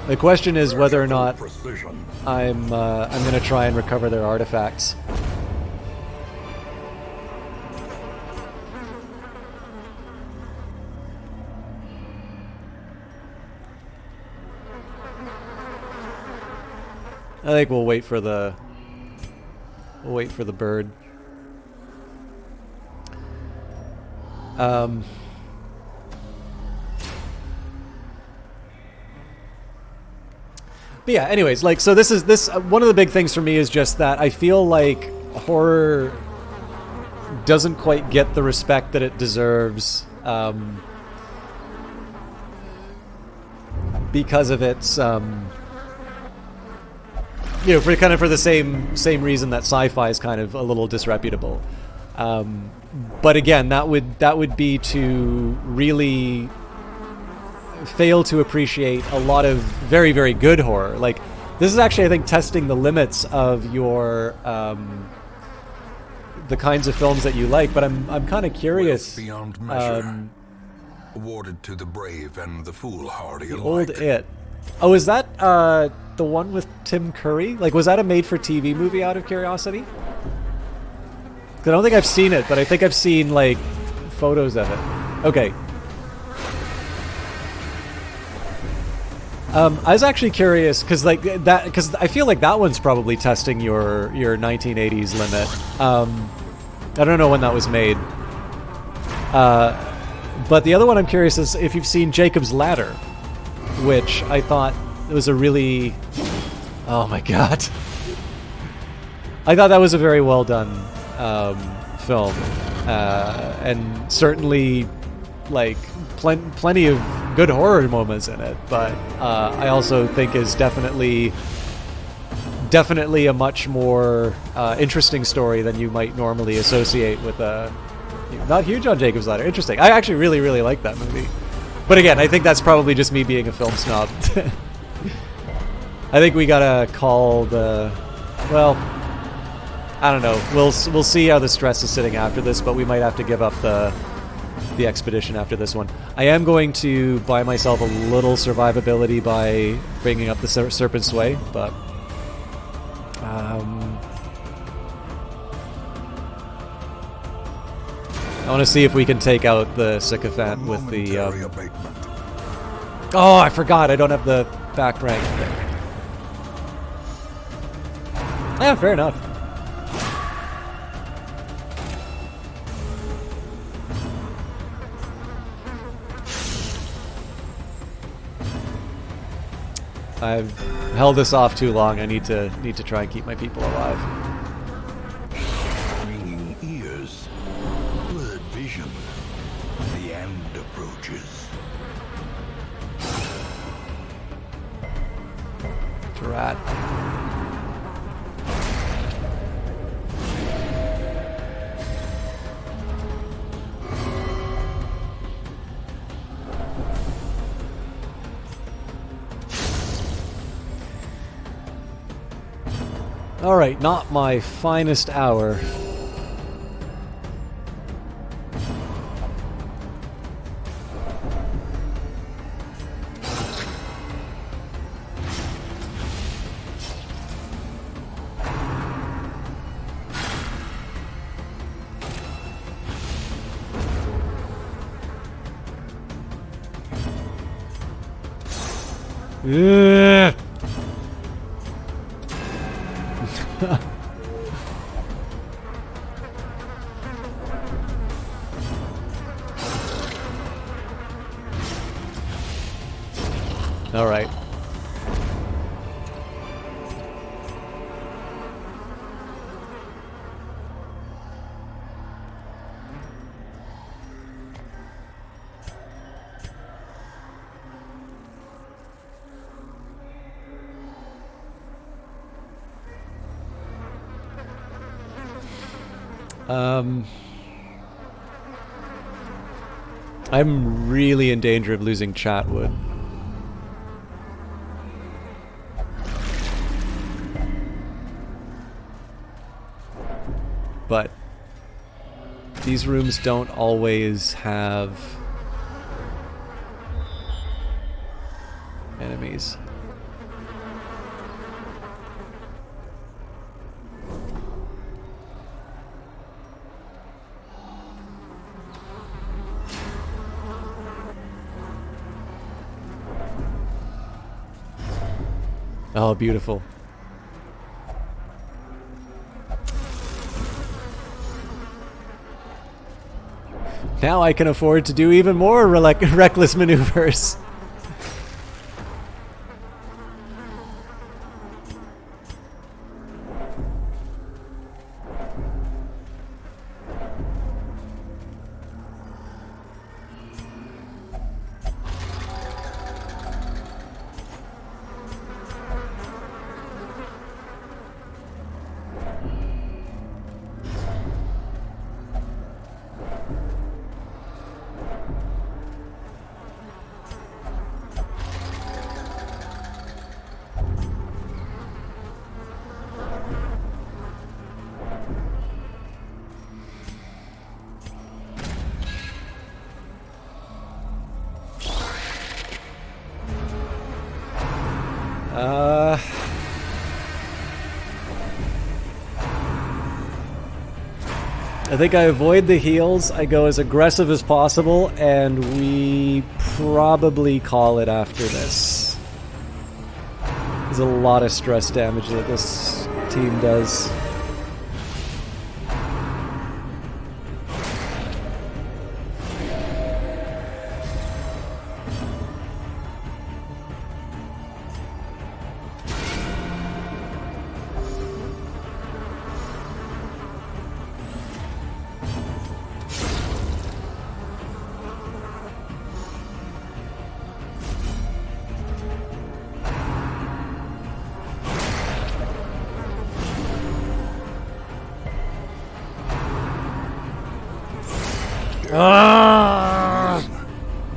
The question is whether or not I'm gonna try and recover their artifacts. I think we'll wait for the bird. But yeah, anyways, like, so this one of the big things for me is just that I feel like horror doesn't quite get the respect that it deserves, because of its, you know, for the same reason that sci-fi is kind of a little disreputable. But again, that would be to really fail to appreciate a lot of very, very good horror. Like, this is actually, I think, testing the limits of your the kinds of films that you like. But I'm kind of curious. Beyond measure. Awarded to the brave and the foolhardy Old alike. It. Oh, is that the one with Tim Curry? Like, was that a made-for-TV movie, out of curiosity? 'Cause I don't think I've seen it, but I think I've seen, like, photos of it. Okay. I was actually curious, because I feel like that one's probably testing your 1980s limit. I don't know when that was made. But the other one I'm curious is if you've seen Jacob's Ladder, which I thought was a really... Oh my god. I thought that was a very well done film. And certainly, like, plenty of good horror moments in it, but I also think is definitely a much more interesting story than you might normally associate with a... Not huge on Jacob's Ladder. Interesting. I actually really, really like that movie. But again, I think that's probably just me being a film snob. I think we gotta call the... Well, I don't know. We'll see how the stress is sitting after this, but we might have to give up the expedition after this one. I am going to buy myself a little survivability by bringing up the Serpent's Way, but... I want to see if we can take out the Sycophant with the... Oh, I forgot. I don't have the back rank. Yeah, fair enough. I've held this off too long. I need to try and keep my people alive. Ringing ears, blurred vision. The end approaches. Drat. Alright, not my finest hour. Ugh. All right. I'm really in danger of losing Chatwood. but these rooms don't always have enemies. Oh, beautiful. Now I can afford to do even more reckless maneuvers. I think I avoid the heals, I go as aggressive as possible, and we probably call it after this. There's a lot of stress damage that this team does.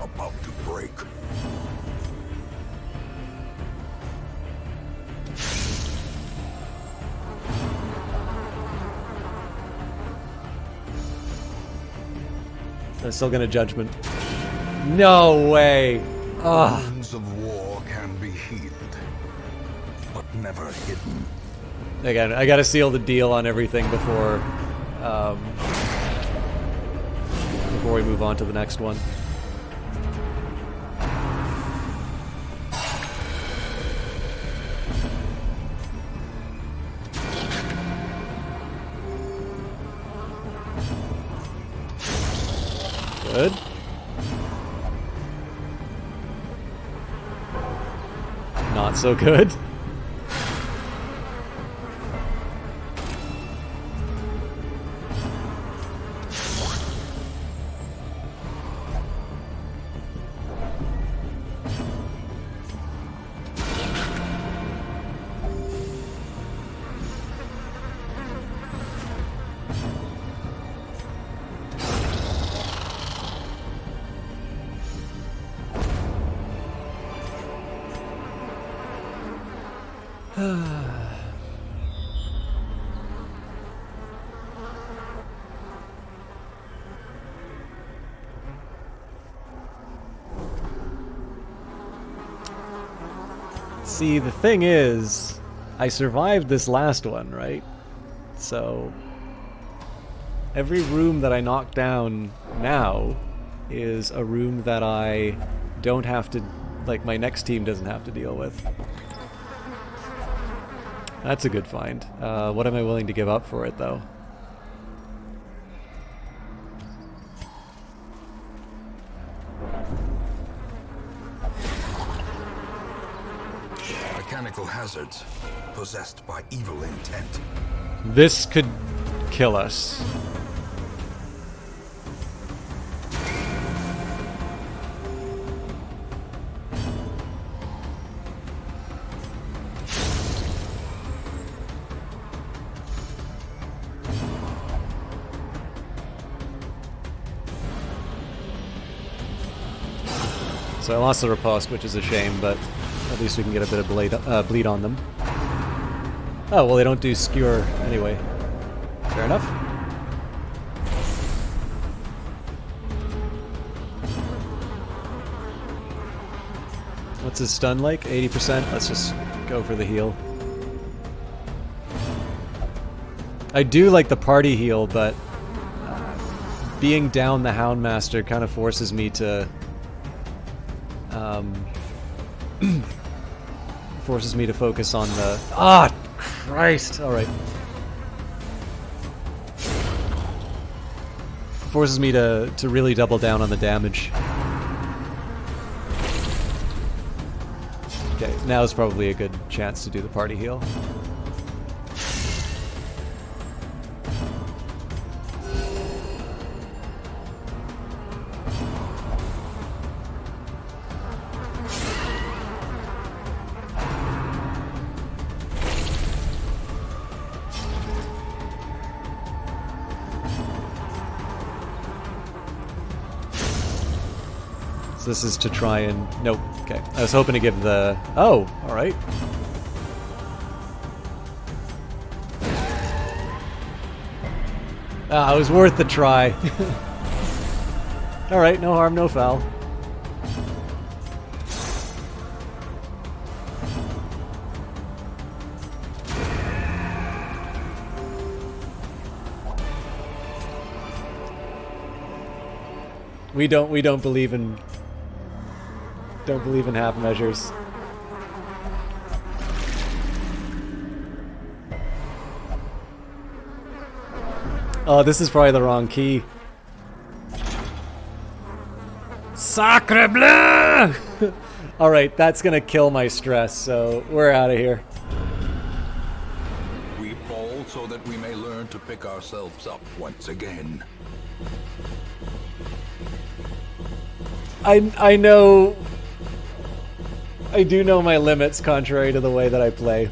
About to break. I'm still gonna judgment. No way! Ugh. Wounds of war can be healed, but never hidden. Again, I gotta seal the deal on everything before we move on to the next one. Good. Not so good. See, the thing is, I survived this last one, right? So, every room that I knock down now is a room that I don't have to, like, my next team doesn't have to deal with. That's a good find. What am I willing to give up for it, though? Mechanical hazards possessed by evil intent. This could kill us. So I lost the riposte, which is a shame, but at least we can get a bit of bleed on them. Oh, well, they don't do skewer anyway. Fair enough. What's his stun like? 80%? Let's just go for the heal. I do like the party heal, but being down the Houndmaster kind of forces me to focus on the... Ah! Christ! Alright. Forces me to really double down on the damage. Okay, now is probably a good chance to do the party heal. So this is to try and... Nope. Okay. I was hoping to give the... Oh! Alright. Ah, it was worth the try. Alright, no harm, no foul. We don't believe in... Don't believe in half measures. Oh, this is probably the wrong key. Sacre bleu! Alright, that's gonna kill my stress, so we're out of here. We fall so that we may learn to pick ourselves up once again. I know... I do know my limits, contrary to the way that I play.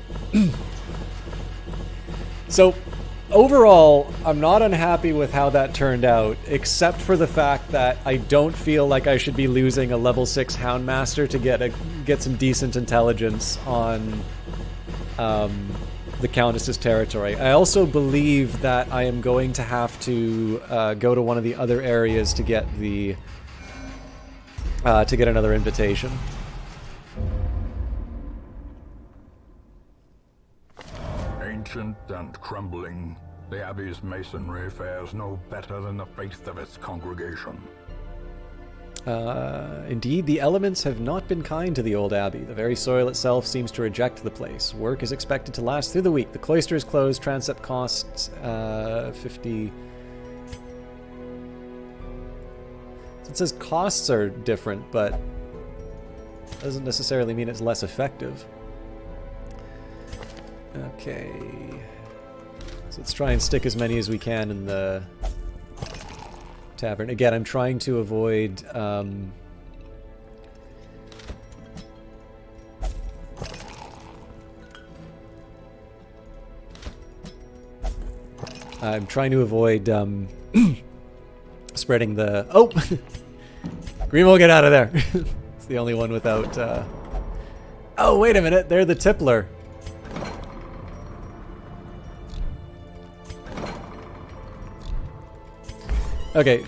So, overall, I'm not unhappy with how that turned out, except for the fact that I don't feel like I should be losing a level 6 Houndmaster to get some decent intelligence on the Countess's territory. I also believe that I am going to have to go to one of the other areas to get the to get another invitation. Ancient and crumbling, the Abbey's masonry fares no better than the faith of its congregation. Indeed, the elements have not been kind to the old abbey. The very soil itself seems to reject the place. Work is expected to last through the week. The cloister is closed. Transept costs 50... It says costs are different, but doesn't necessarily mean it's less effective. Okay. So let's try and stick as many as we can in the tavern. Again, I'm trying to avoid... I'm trying to avoid spreading the... Oh! Grimo, get out of there! It's the only one without... Oh, wait a minute! They're the Tippler. Okay.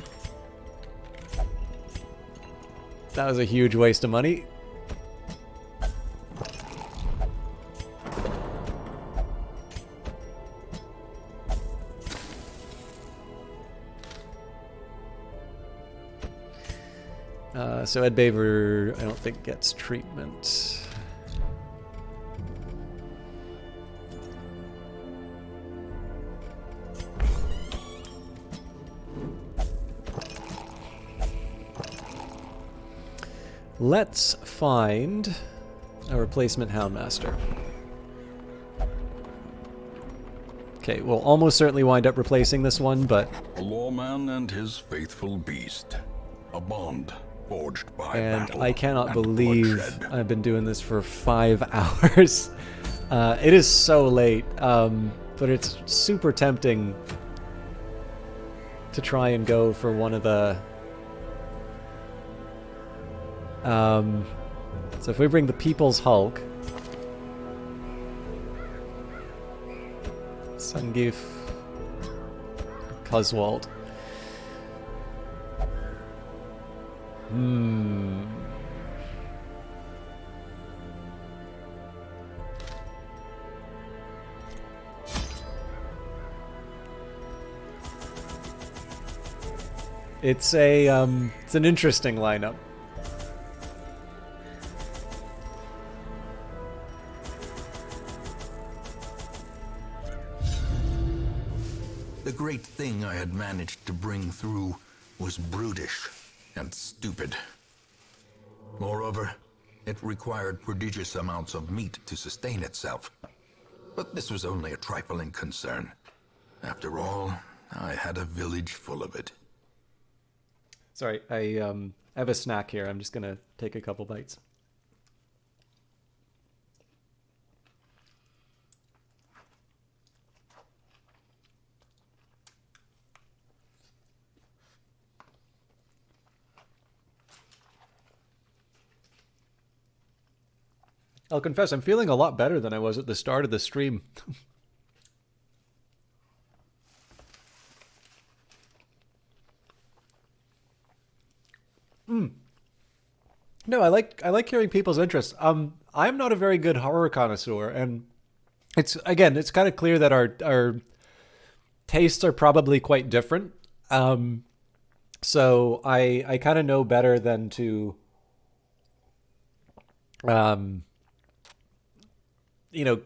That was a huge waste of money. So Ed Baver, I don't think gets treatment. Let's find a replacement Houndmaster. Okay, we'll almost certainly wind up replacing this one, but... A lawman and his faithful beast. A bond forged by and battle I cannot and believe bloodshed. I've been doing this for 5 hours. It is so late, but it's super tempting to try and go for one of the... so if we bring the People's Hulk, Sungif, Coswald. It's it's an interesting lineup. The great thing I had managed to bring through was brutish and stupid. Moreover, it required prodigious amounts of meat to sustain itself. But this was only a trifling concern. After all, I had a village full of it. Sorry, I have a snack here. I'm just gonna take a couple bites. I'll confess, I'm feeling a lot better than I was at the start of the stream. No, I like hearing people's interests. I'm not a very good horror connoisseur, and it's kind of clear that our tastes are probably quite different. So I kind of know better than to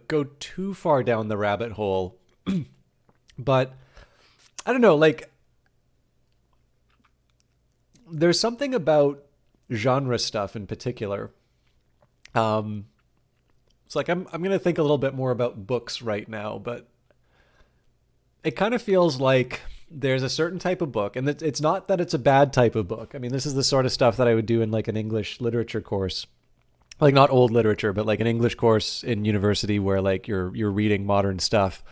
go too far down the rabbit hole. But I don't know, like there's something about genre stuff in particular. It's like I'm going to think a little bit more about books right now, but it kind of feels like there's a certain type of book, and it's not that it's a bad type of book. I mean, this is the sort of stuff that I would do in like an English literature course. Like not old literature, but like an English course in university where like you're reading modern stuff.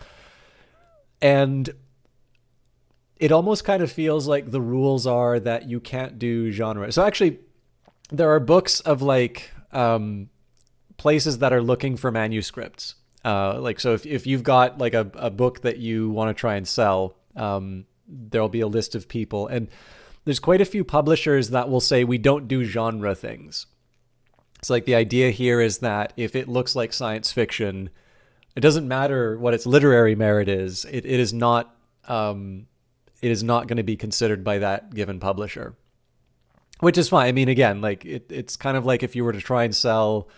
And it almost kind of feels like the rules are that you can't do genre. So actually there are books of like places that are looking for manuscripts. Like, so if you've got like a book that you want to try and sell, there'll be a list of people. And there's quite a few publishers that will say, we don't do genre things. It's like the idea here is that if it looks like science fiction, it doesn't matter what its literary merit is. It is not going to be considered by that given publisher, which is fine. I mean, again, like it's kind of like if you were to try and sell.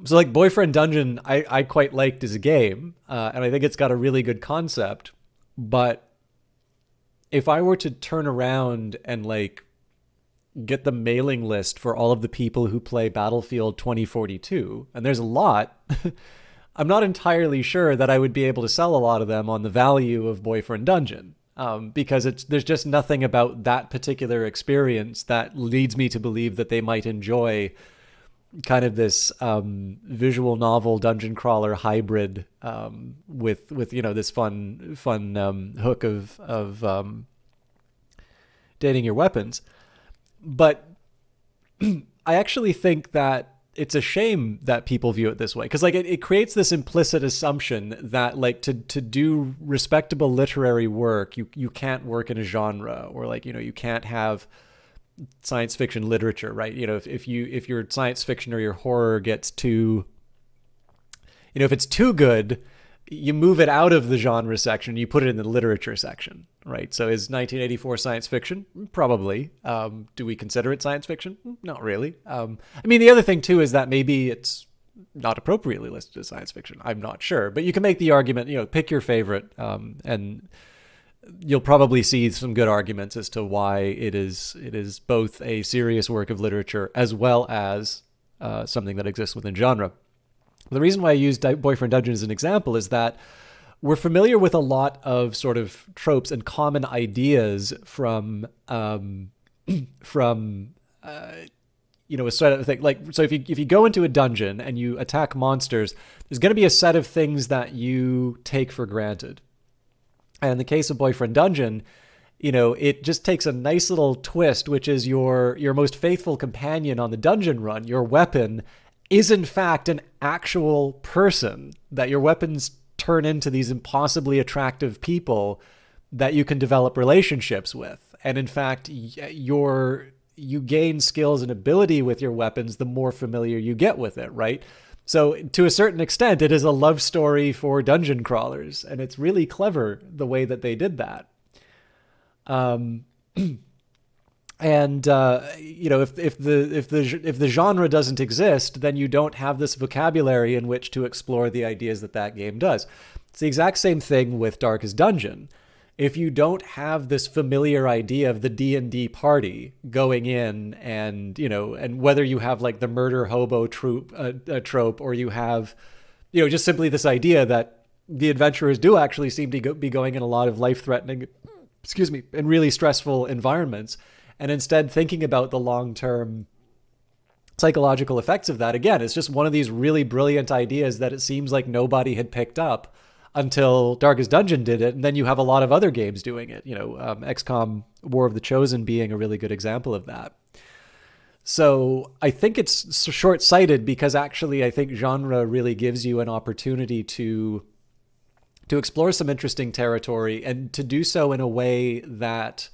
So like Boyfriend Dungeon, I quite liked as a game, and I think it's got a really good concept. But if I were to turn around and like get the mailing list for all of the people who play Battlefield 2042, and there's a lot, I'm not entirely sure that I would be able to sell a lot of them on the value of Boyfriend Dungeon, because there's just nothing about that particular experience that leads me to believe that they might enjoy kind of this visual novel dungeon crawler hybrid with this fun hook of dating your weapons. But I actually think that it's a shame that people view it this way, because like it creates this implicit assumption that like to do respectable literary work, you can't work in a genre, or like you can't have science fiction literature, right? If your science fiction or your horror gets too, if it's too good, you move it out of the genre section, you put it in the literature section, right? So is 1984 science fiction? Probably. Do we consider it science fiction? Not really. I mean, the other thing too is that maybe it's not appropriately listed as science fiction. I'm not sure, but you can make the argument, pick your favorite, and you'll probably see some good arguments as to why it is both a serious work of literature as well as something that exists within genre. The reason why I used Boyfriend Dungeon as an example is that we're familiar with a lot of sort of tropes and common ideas from a sort of thing. Like, so if you go into a dungeon and you attack monsters, there's going to be a set of things that you take for granted. And in the case of Boyfriend Dungeon, it just takes a nice little twist, which is your most faithful companion on the dungeon run, your weapon, is in fact an actual person, that your weapons turn into these impossibly attractive people that you can develop relationships with. And in fact, you gain skills and ability with your weapons the more familiar you get with it, right? So to a certain extent, it is a love story for dungeon crawlers, and it's really clever the way that they did that. And if the genre doesn't exist, then you don't have this vocabulary in which to explore the ideas that game does. It's the exact same thing with Darkest Dungeon. If you don't have this familiar idea of the D&D party going in, and and whether you have like the murder hobo trope, or you have just simply this idea that the adventurers do actually seem to be going in a lot of life-threatening, and really stressful environments, and instead thinking about the long-term psychological effects of that. Again, it's just one of these really brilliant ideas that it seems like nobody had picked up until Darkest Dungeon did it, and then you have a lot of other games doing it. XCOM War of the Chosen being a really good example of that. So I think it's short-sighted, because actually I think genre really gives you an opportunity to explore some interesting territory, and to do so in a way that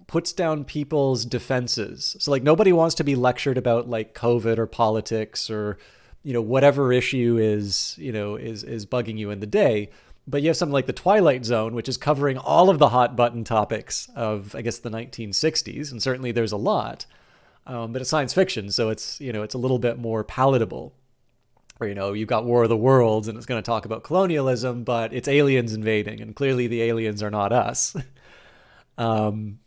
puts down people's defenses. So like, nobody wants to be lectured about like COVID or politics or whatever issue is bugging you in the day. But you have something like The Twilight Zone, which is covering all of the hot button topics of, I guess, the 1960s, and certainly there's a lot. But it's science fiction, so it's it's a little bit more palatable. Or you've got War of the Worlds, and it's going to talk about colonialism, but it's aliens invading, and clearly the aliens are not us. When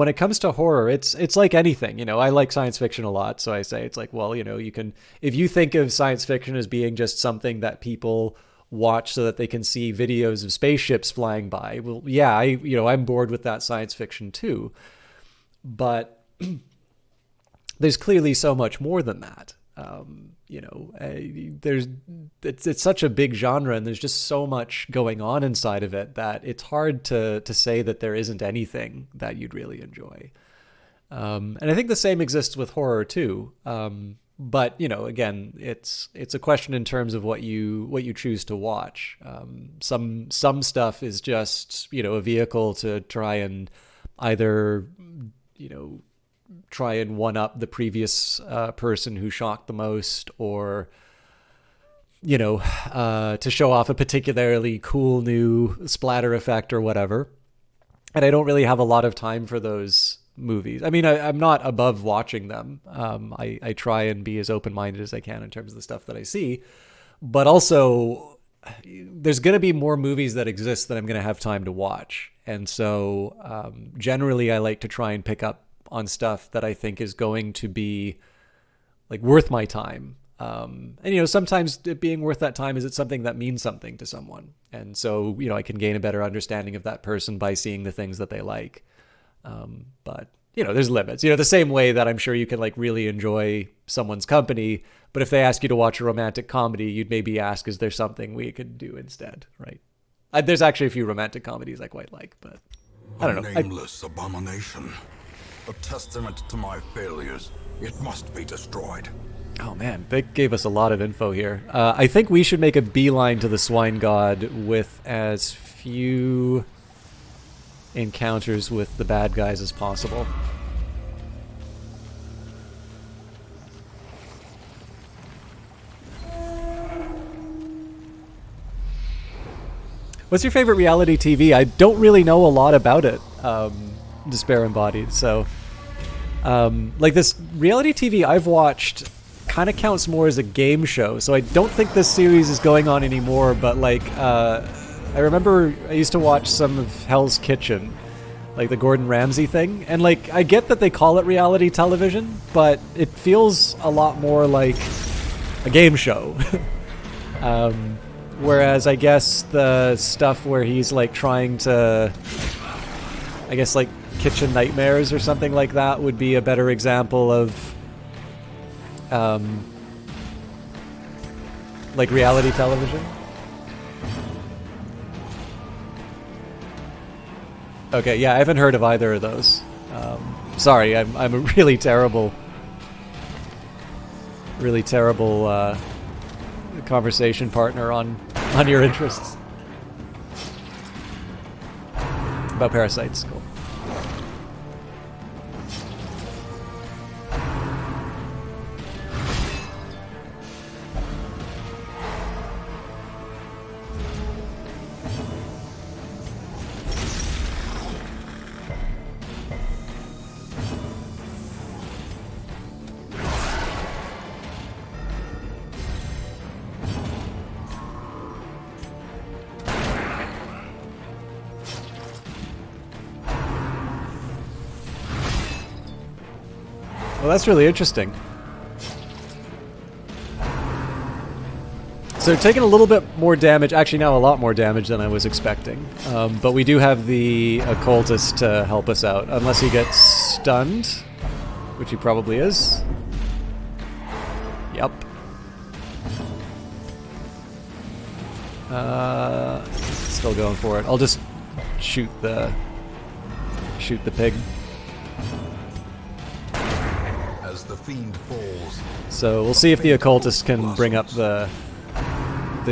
it comes to horror, it's like anything. I like science fiction a lot, so I say it's like, well, you can, if you think of science fiction as being just something that people watch so that they can see videos of spaceships flying by, well, yeah, I'm bored with that science fiction too. But there's clearly so much more than that. It's such a big genre, and there's just so much going on inside of it that it's hard to say that there isn't anything that you'd really enjoy. And I think the same exists with horror too. But again, it's a question in terms of what you choose to watch. Some stuff is just a vehicle to try and either try and one up the previous person who shocked the most, or to show off a particularly cool new splatter effect or whatever. And I don't really have a lot of time for those movies. I mean, I'm not above watching them. I try and be as open-minded as I can in terms of the stuff that I see, but also there's going to be more movies that exist that I'm going to have time to watch. And so generally I like to try and pick up on stuff that I think is going to be like worth my time. And sometimes it being worth that time is it's something that means something to someone. And so, I can gain a better understanding of that person by seeing the things that they like. But there's limits, the same way that I'm sure you can like really enjoy someone's company, but if they ask you to watch a romantic comedy, you'd maybe ask, is there something we could do instead? Right. There's actually a few romantic comedies I quite like, but I don't know. A nameless abomination. A testament to my failures. It must be destroyed. Oh man, they gave us a lot of info here. I think we should make a beeline to the Swine God with as few encounters with the bad guys as possible. What's your favorite reality TV? I don't really know a lot about it. Despair Embodied. So, like this reality TV I've watched kind of counts more as a game show. So I don't think this series is going on anymore. But like, I remember I used to watch some of Hell's Kitchen, like the Gordon Ramsay thing. And like, I get that they call it reality television, but it feels a lot more like a game show. Whereas I guess the stuff where he's like trying to, I guess like Kitchen Nightmares or something like that would be a better example of like reality television. Okay, yeah, I haven't heard of either of those. Sorry, I'm a really terrible conversation partner on your interests. About parasites, cool. Well, that's really interesting. So taking a little bit more damage, actually now a lot more damage than I was expecting. But we do have the occultist to help us out, unless he gets stunned, which he probably is. Yep. Still going for it. I'll just shoot the pig. As the fiend falls, So we'll see if the occultist can bring up the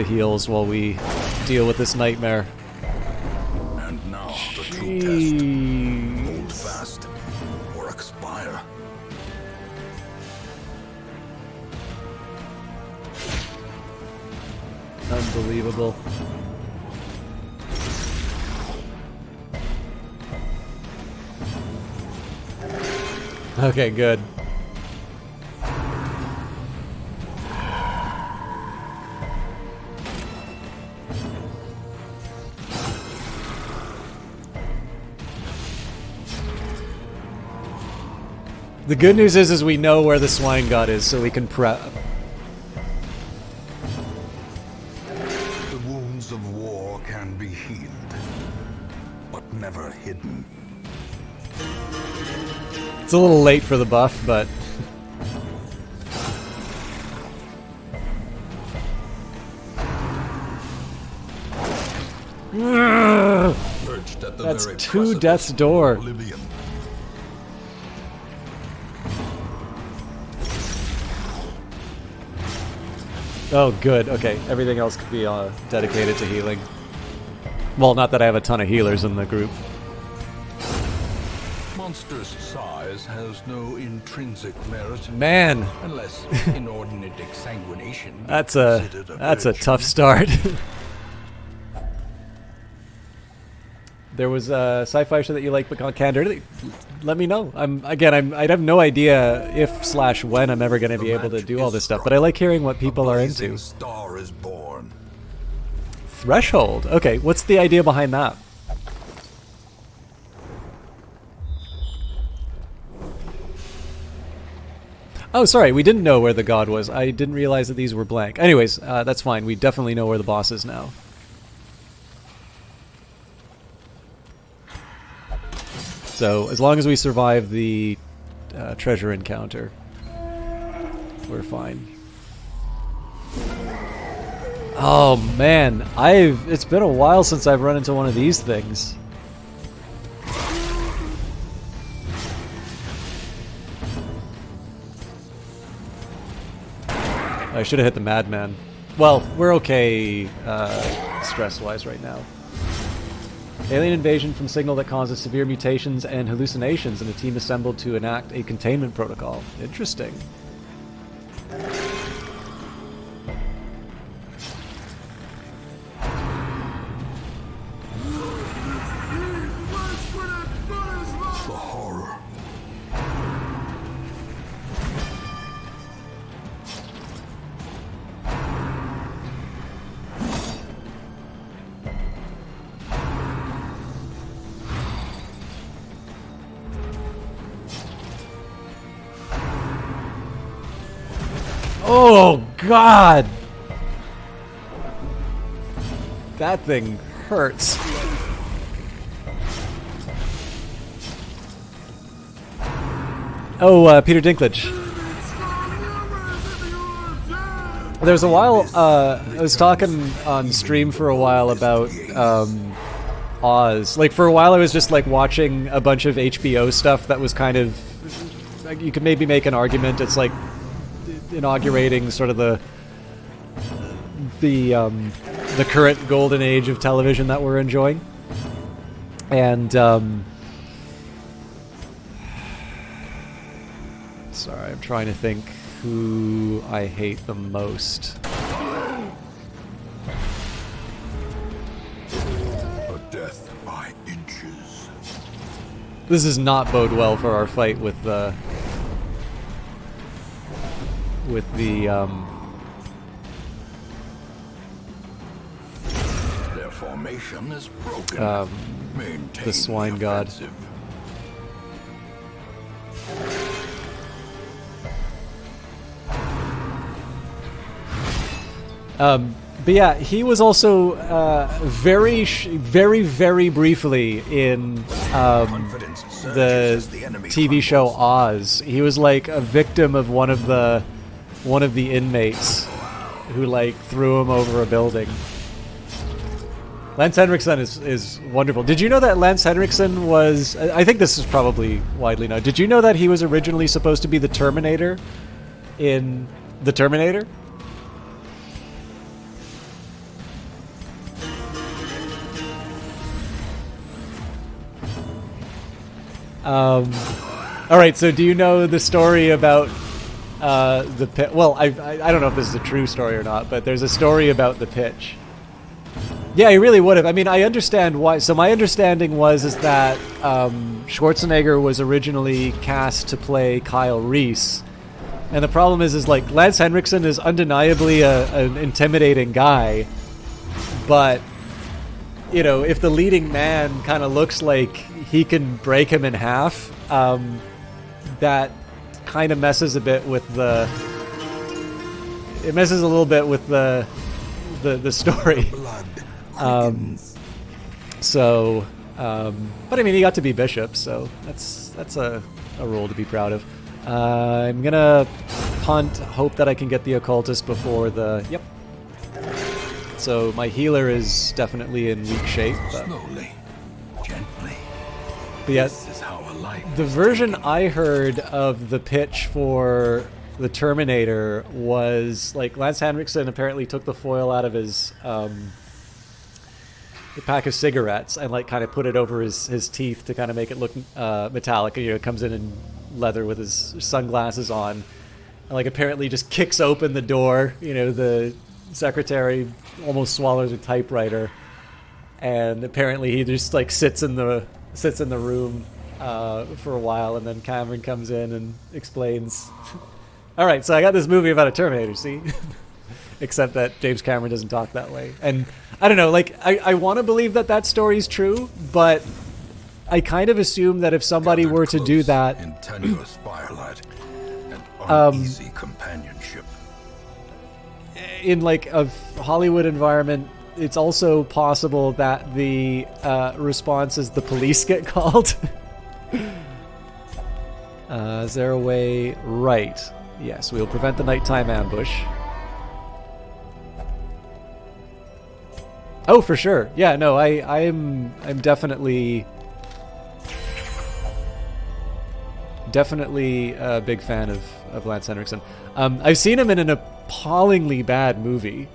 heals while we deal with this nightmare. and now the true test. Hold fast or expire. Unbelievable. Okay, good. The good news is we know where the swine god is, so we can prep. The wounds of war can be healed, but never hidden. It's a little late for the buff, but Perched at the that's very two precipice death's of door. oblivion. Oh, good. Okay, everything else could be dedicated to healing. Well, not that I have a ton of healers in the group. Monster's size has no intrinsic merit, Man, unless inordinate exsanguination. that's is a considered that's a virtue. tough start. There was a sci-fi show that you like, but Candor. Let me know. I'd have no idea if/when I'm ever going to be able to do all this stuff, but I like hearing what people are blazing into. Star is born. Threshold. Okay, what's the idea behind that? Oh, sorry, we didn't know where the god was. I didn't realize that these were blank. Anyways, that's fine. We definitely know where the boss is now. So, as long as we survive the treasure encounter, we're fine. Oh man, it's been a while since I've run into one of these things. I should have hit the madman. Well, we're okay stress-wise right now. Alien invasion from signal that causes severe mutations and hallucinations, and a team assembled to enact a containment protocol. Interesting. The horror. Oh, God! That thing hurts. Oh, Peter Dinklage. There was a while, I was talking on stream for a while about Oz. Like, for a while I was just, like, watching a bunch of HBO stuff that was kind of... Like, you could maybe make an argument, it's like inaugurating sort of the current golden age of television that we're enjoying. And, sorry, I'm trying to think who I hate the most. A death by inches. This does not bode well for our fight with the... Their formation is broken. Maintain the swine god. offensive. But yeah, he was also very, very briefly in the TV show Oz. He was like a victim of one of the inmates who like threw him over a building. Lance Henriksen is wonderful. Did you know that Lance Henriksen was... I think this is probably widely known. Did you know that he was originally supposed to be the Terminator in The Terminator? All right, so do you know the story about the pitch? Well, I don't know if this is a true story or not, but there's a story about the pitch. Yeah, he really would have. I mean, I understand why. So my understanding is that Schwarzenegger was originally cast to play Kyle Reese, and the problem is like Lance Henriksen is undeniably an intimidating guy, but you know, if the leading man kind of looks like he can break him in half, that kind of messes a bit with the. It messes a little bit with the story. But I mean, he got to be bishop, so that's a role to be proud of. I'm gonna punt, hope that I can get the occultist before the. Yep. So my healer is definitely in weak shape. But, Slowly, gently. but yeah, This is how a life the is version taken. I heard of the pitch for the Terminator was like Lance Henriksen apparently took the foil out of his the pack of cigarettes and like kind of put it over his teeth to kind of make it look metallic. And, you know, comes in leather with his sunglasses on, and like apparently just kicks open the door. You know, the secretary almost swallows a typewriter, and apparently he just like sits in the room for a while, and then Cameron comes in and explains. All right, so I got this movie about a Terminator. See. Except that James Cameron doesn't talk that way. And I don't know, like, I want to believe that story's true, but I kind of assume that if somebody Gathered were to do close that... in tenuous firelight and uneasy companionship. in, like, a Hollywood environment, it's also possible that the response is the police get called. Is there a way? Right. Yes, we'll prevent the nighttime ambush. Oh, for sure. Yeah, no, I'm definitely a big fan of Lance Henriksen. I've seen him in an appallingly bad movie.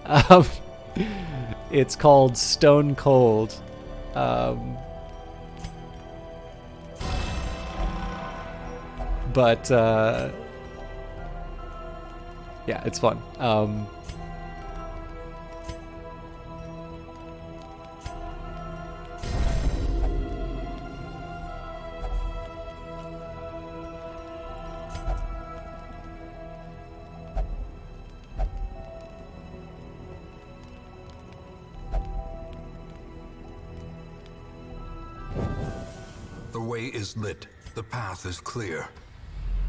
It's called Stone Cold. But yeah, it's fun. The way is lit. The path is clear.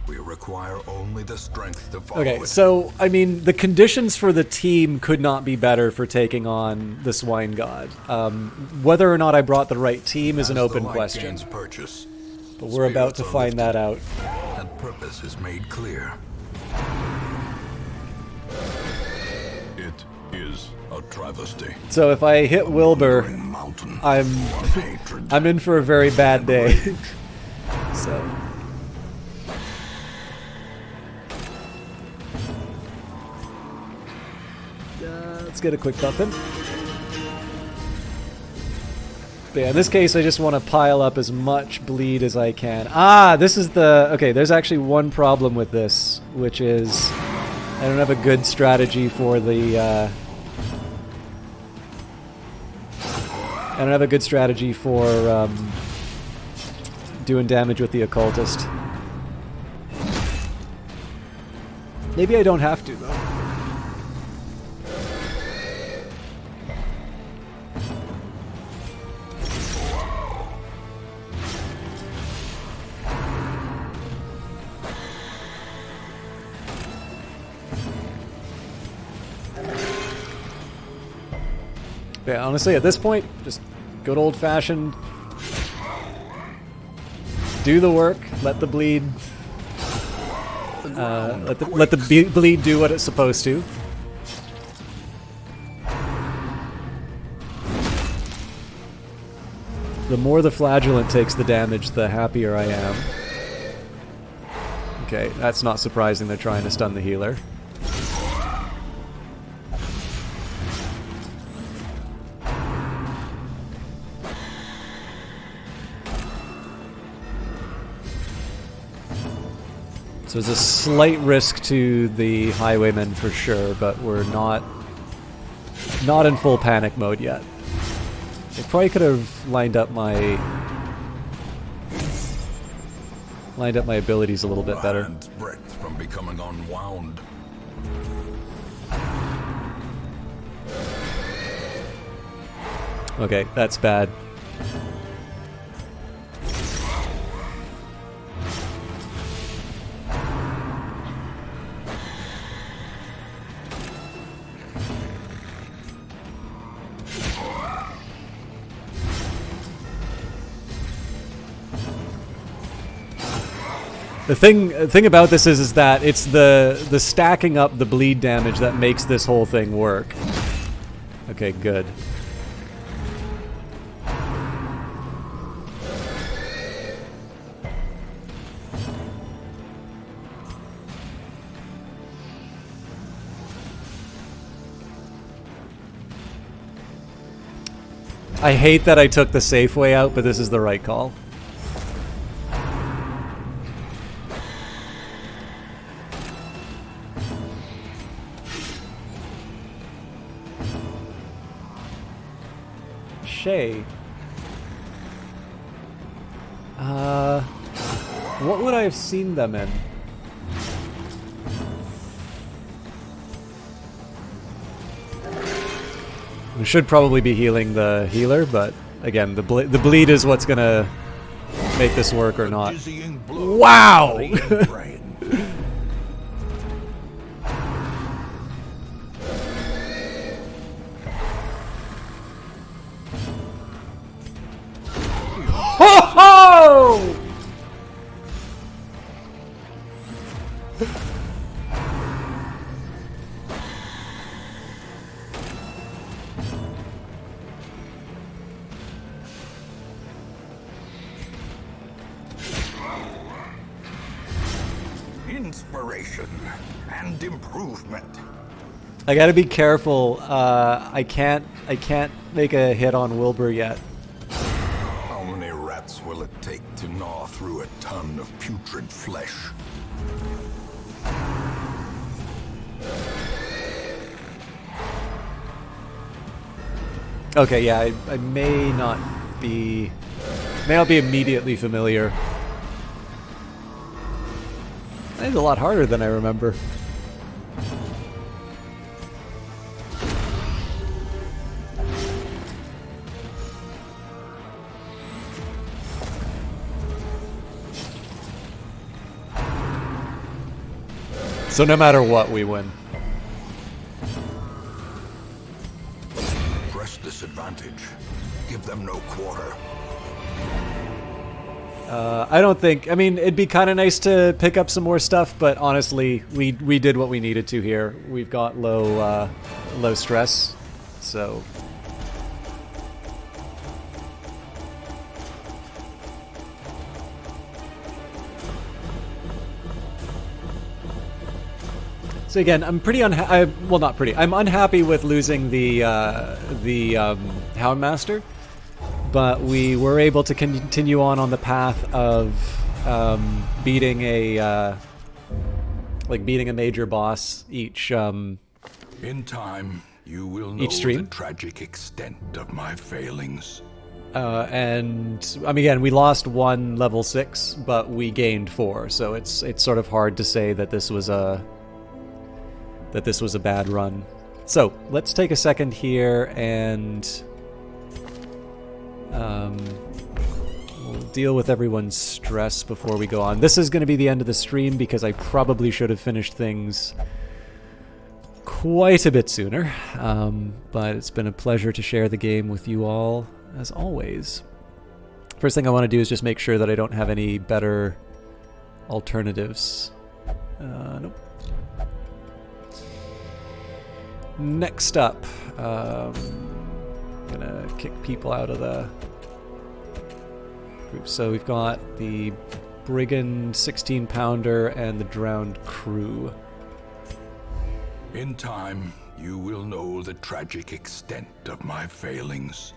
We require only the strength to follow Okay, it. so, I mean, the conditions for the team could not be better for taking on the Swine God. Whether or not I brought the right team is an As open the light question, gains purchase, but we're about to spirits are find that out. lifted, and purpose is made clear. It is a travesty. So if I hit Wilbur, Mountain I'm of hatred. I'm in for a very bad day. So... let's get a quick buff in. But yeah, in this case, I just want to pile up as much bleed as I can. Ah, this is the... Okay, there's actually one problem with this, which is I don't have a good strategy for the... I don't have a good strategy for doing damage with the occultist. Maybe I don't have to, though. Yeah, honestly, at this point, just good old-fashioned. Do the work. Let the bleed. Let the bleed do what it's supposed to. The more the flagellant takes the damage, the happier I am. Okay, that's not surprising. They're trying to stun the healer. So there's a slight risk to the highwaymen for sure, but we're not in full panic mode yet. I probably could have lined up my abilities a little bit better. Hand's breadth from becoming unwound. Okay, that's bad. The thing about this is that it's the stacking up the bleed damage that makes this whole thing work. Okay, good. I hate that I took the safe way out, but this is the right call. What would I have seen them in? We should probably be healing the healer, but again, the bleed is what's gonna make this work or not. Wow! Ho-ho! Inspiration and improvement. I gotta be careful. I can't make a hit on Wilbur yet. How many rats will it take to gnaw through a ton of putrid flesh? Okay, yeah, I may not be immediately familiar. That is a lot harder than I remember. So no matter what, we win. Press disadvantage. Give them no quarter. I don't think... I mean, it'd be kind of nice to pick up some more stuff, but honestly, we did what we needed to here. We've got low stress, so... So again, I'm pretty well, not pretty. I'm unhappy with losing the Houndmaster, but we were able to continue on the path of beating a major boss each. In time, you will know the tragic extent of my failings. And I mean, again, we lost 1 level 6, but we gained 4. So it's sort of hard to say that this was a bad run. So let's take a second here and we'll deal with everyone's stress before we go on. This is going to be the end of the stream because I probably should have finished things quite a bit sooner, but it's been a pleasure to share the game with you all, as always. First thing I want to do is just make sure that I don't have any better alternatives. Nope. Next up, gonna kick people out of the group. So we've got the Brigand 16-pounder and the Drowned Crew. In time, you will know the tragic extent of my failings.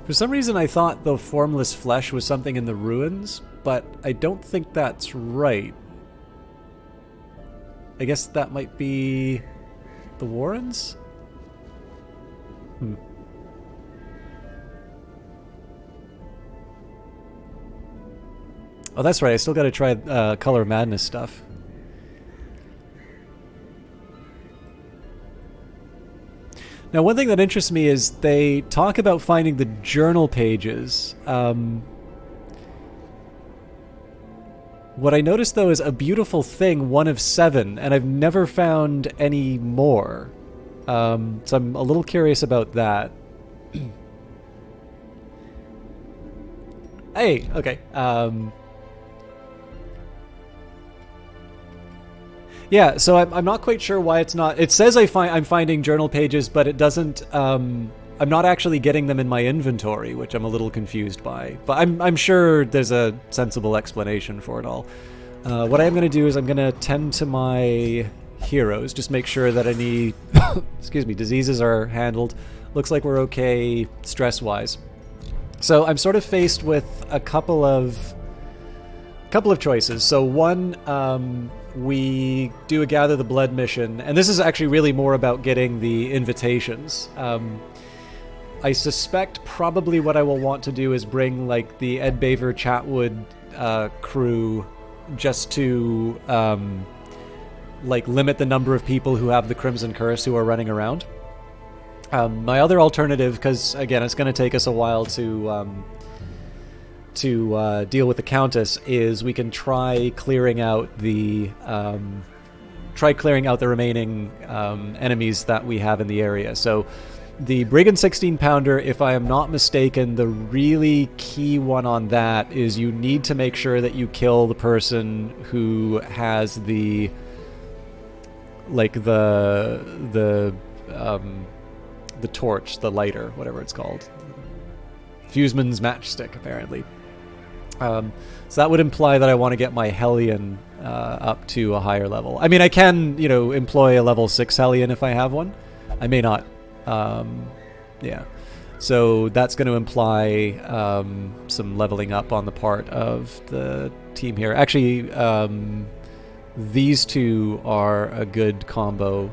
For some reason I thought the formless flesh was something in the ruins, but I don't think that's right. I guess that might be the Warrens? Oh, that's right. I still got to try Color of Madness stuff. Now, one thing that interests me is they talk about finding the journal pages. What I noticed, though, is A Beautiful Thing, 1 of 7, and I've never found any more. So I'm a little curious about that. Hey, okay. Yeah, so I'm not quite sure why it's not... It says I'm finding journal pages, but it doesn't... I'm not actually getting them in my inventory, which I'm a little confused by. But I'm sure there's a sensible explanation for it all. What I am going to do is I'm going to tend to my heroes, just make sure that any excuse me, diseases are handled. Looks like we're okay stress-wise. So I'm sort of faced with a couple of choices. So one, we do a Gather the Blood mission, and this is actually really more about getting the invitations. I suspect probably what I will want to do is bring like the Ed Baver Chatwood crew just to like limit the number of people who have the Crimson Curse who are running around. My other alternative, because again it's going to take us a while to deal with the Countess, is we can try clearing out the remaining enemies that we have in the area. So the Brigand 16-pounder, if I am not mistaken, the really key one on that is you need to make sure that you kill the person who has the torch, the lighter, whatever it's called. Fuseman's matchstick, apparently. So that would imply that I want to get my Hellion up to a higher level. I mean, I can, employ a level 6 Hellion if I have one. I may not. Yeah. So that's going to imply some leveling up on the part of the team here. Actually, these two are a good combo.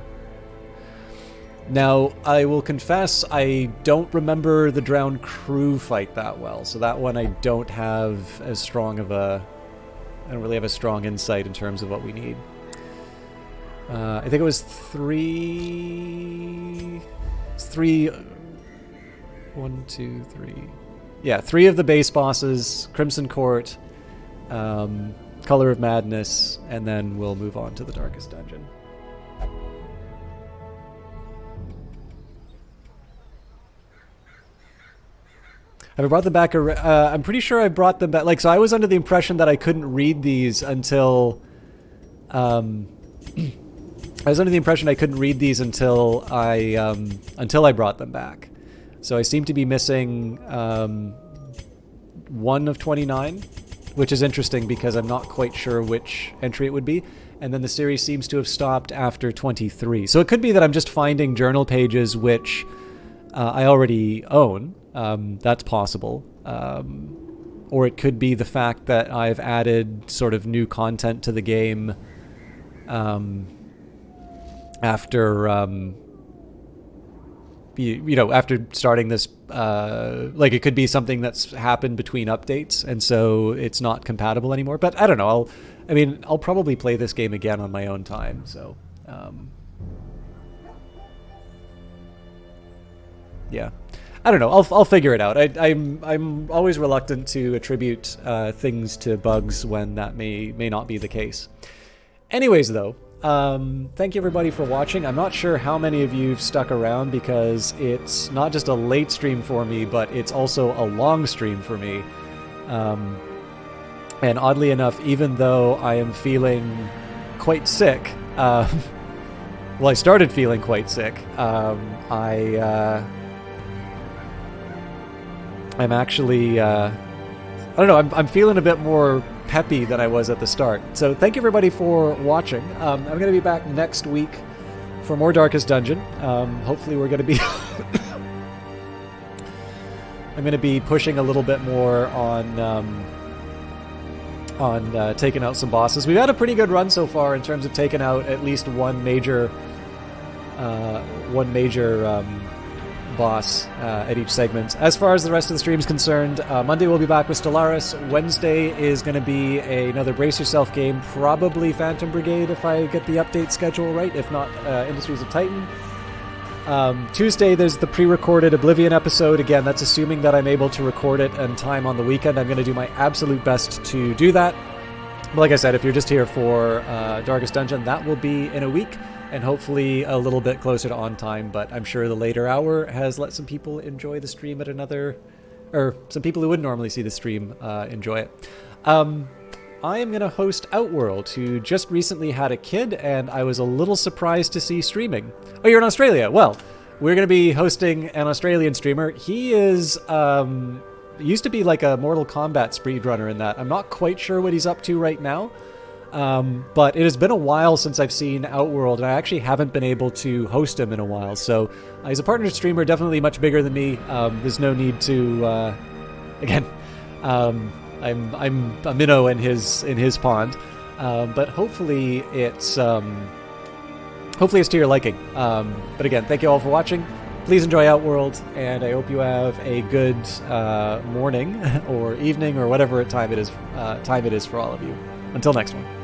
Now, I will confess, I don't remember the Drowned Crew fight that well, so that one I don't have as strong of a... I don't really have a strong insight in terms of what we need. I think it was three... 1, 2, 3... Yeah, 3 of the base bosses, Crimson Court, Color of Madness, and then we'll move on to the Darkest Dungeon. Have I brought them back? I'm pretty sure I brought them back. So I was under the impression that I couldn't read these until... I was under the impression I couldn't read these until I brought them back. So I seem to be missing 1 of 29, which is interesting because I'm not quite sure which entry it would be. And then the series seems to have stopped after 23. So it could be that I'm just finding journal pages which I already own. That's possible. Or it could be the fact that I've added sort of new content to the game after after starting this. It could be something that's happened between updates, and so it's not compatible anymore. But I don't know. I'll probably play this game again on my own time. So yeah. I don't know. I'll figure it out. I'm always reluctant to attribute things to bugs when that may not be the case. Anyways, though, Thank you everybody for watching. I'm not sure how many of you've stuck around because it's not just a late stream for me, but it's also a long stream for me. And oddly enough, even though I am feeling quite sick, well, I started feeling quite sick. I'm actually, I don't know, I'm feeling a bit more peppy than I was at the start. So thank you everybody for watching. I'm going to be back next week for more Darkest Dungeon. Hopefully we're going to be... I'm going to be pushing a little bit more on taking out some bosses. We've had a pretty good run so far in terms of taking out at least one major boss at each segment. As far as the rest of the stream is concerned, Monday we'll be back with Stellaris. Wednesday is going to be another Brace Yourself game, probably Phantom Brigade if I get the update schedule right, if not Industries of Titan. Tuesday there's the pre-recorded Oblivion episode. Again, that's assuming that I'm able to record it in time on the weekend. I'm going to do my absolute best to do that. But like I said, if you're just here for Darkest Dungeon, that will be in a week. And hopefully a little bit closer to on time, but I'm sure the later hour has let some people enjoy the stream at another, or some people who wouldn't normally see the stream enjoy it. I am going to host Outworld, who just recently had a kid, and I was a little surprised to see streaming. Oh, you're in Australia? Well, we're going to be hosting an Australian streamer. He is, used to be like a Mortal Kombat speedrunner in that. I'm not quite sure what he's up to right now. But it has been a while since I've seen Outworld, and I actually haven't been able to host him in a while. So he's a partner streamer, definitely much bigger than me. There's no need to. Again, I'm a minnow in his pond, but hopefully it's to your liking. But again, thank you all for watching. Please enjoy Outworld, and I hope you have a good morning or evening or whatever time it is for all of you. Until next one.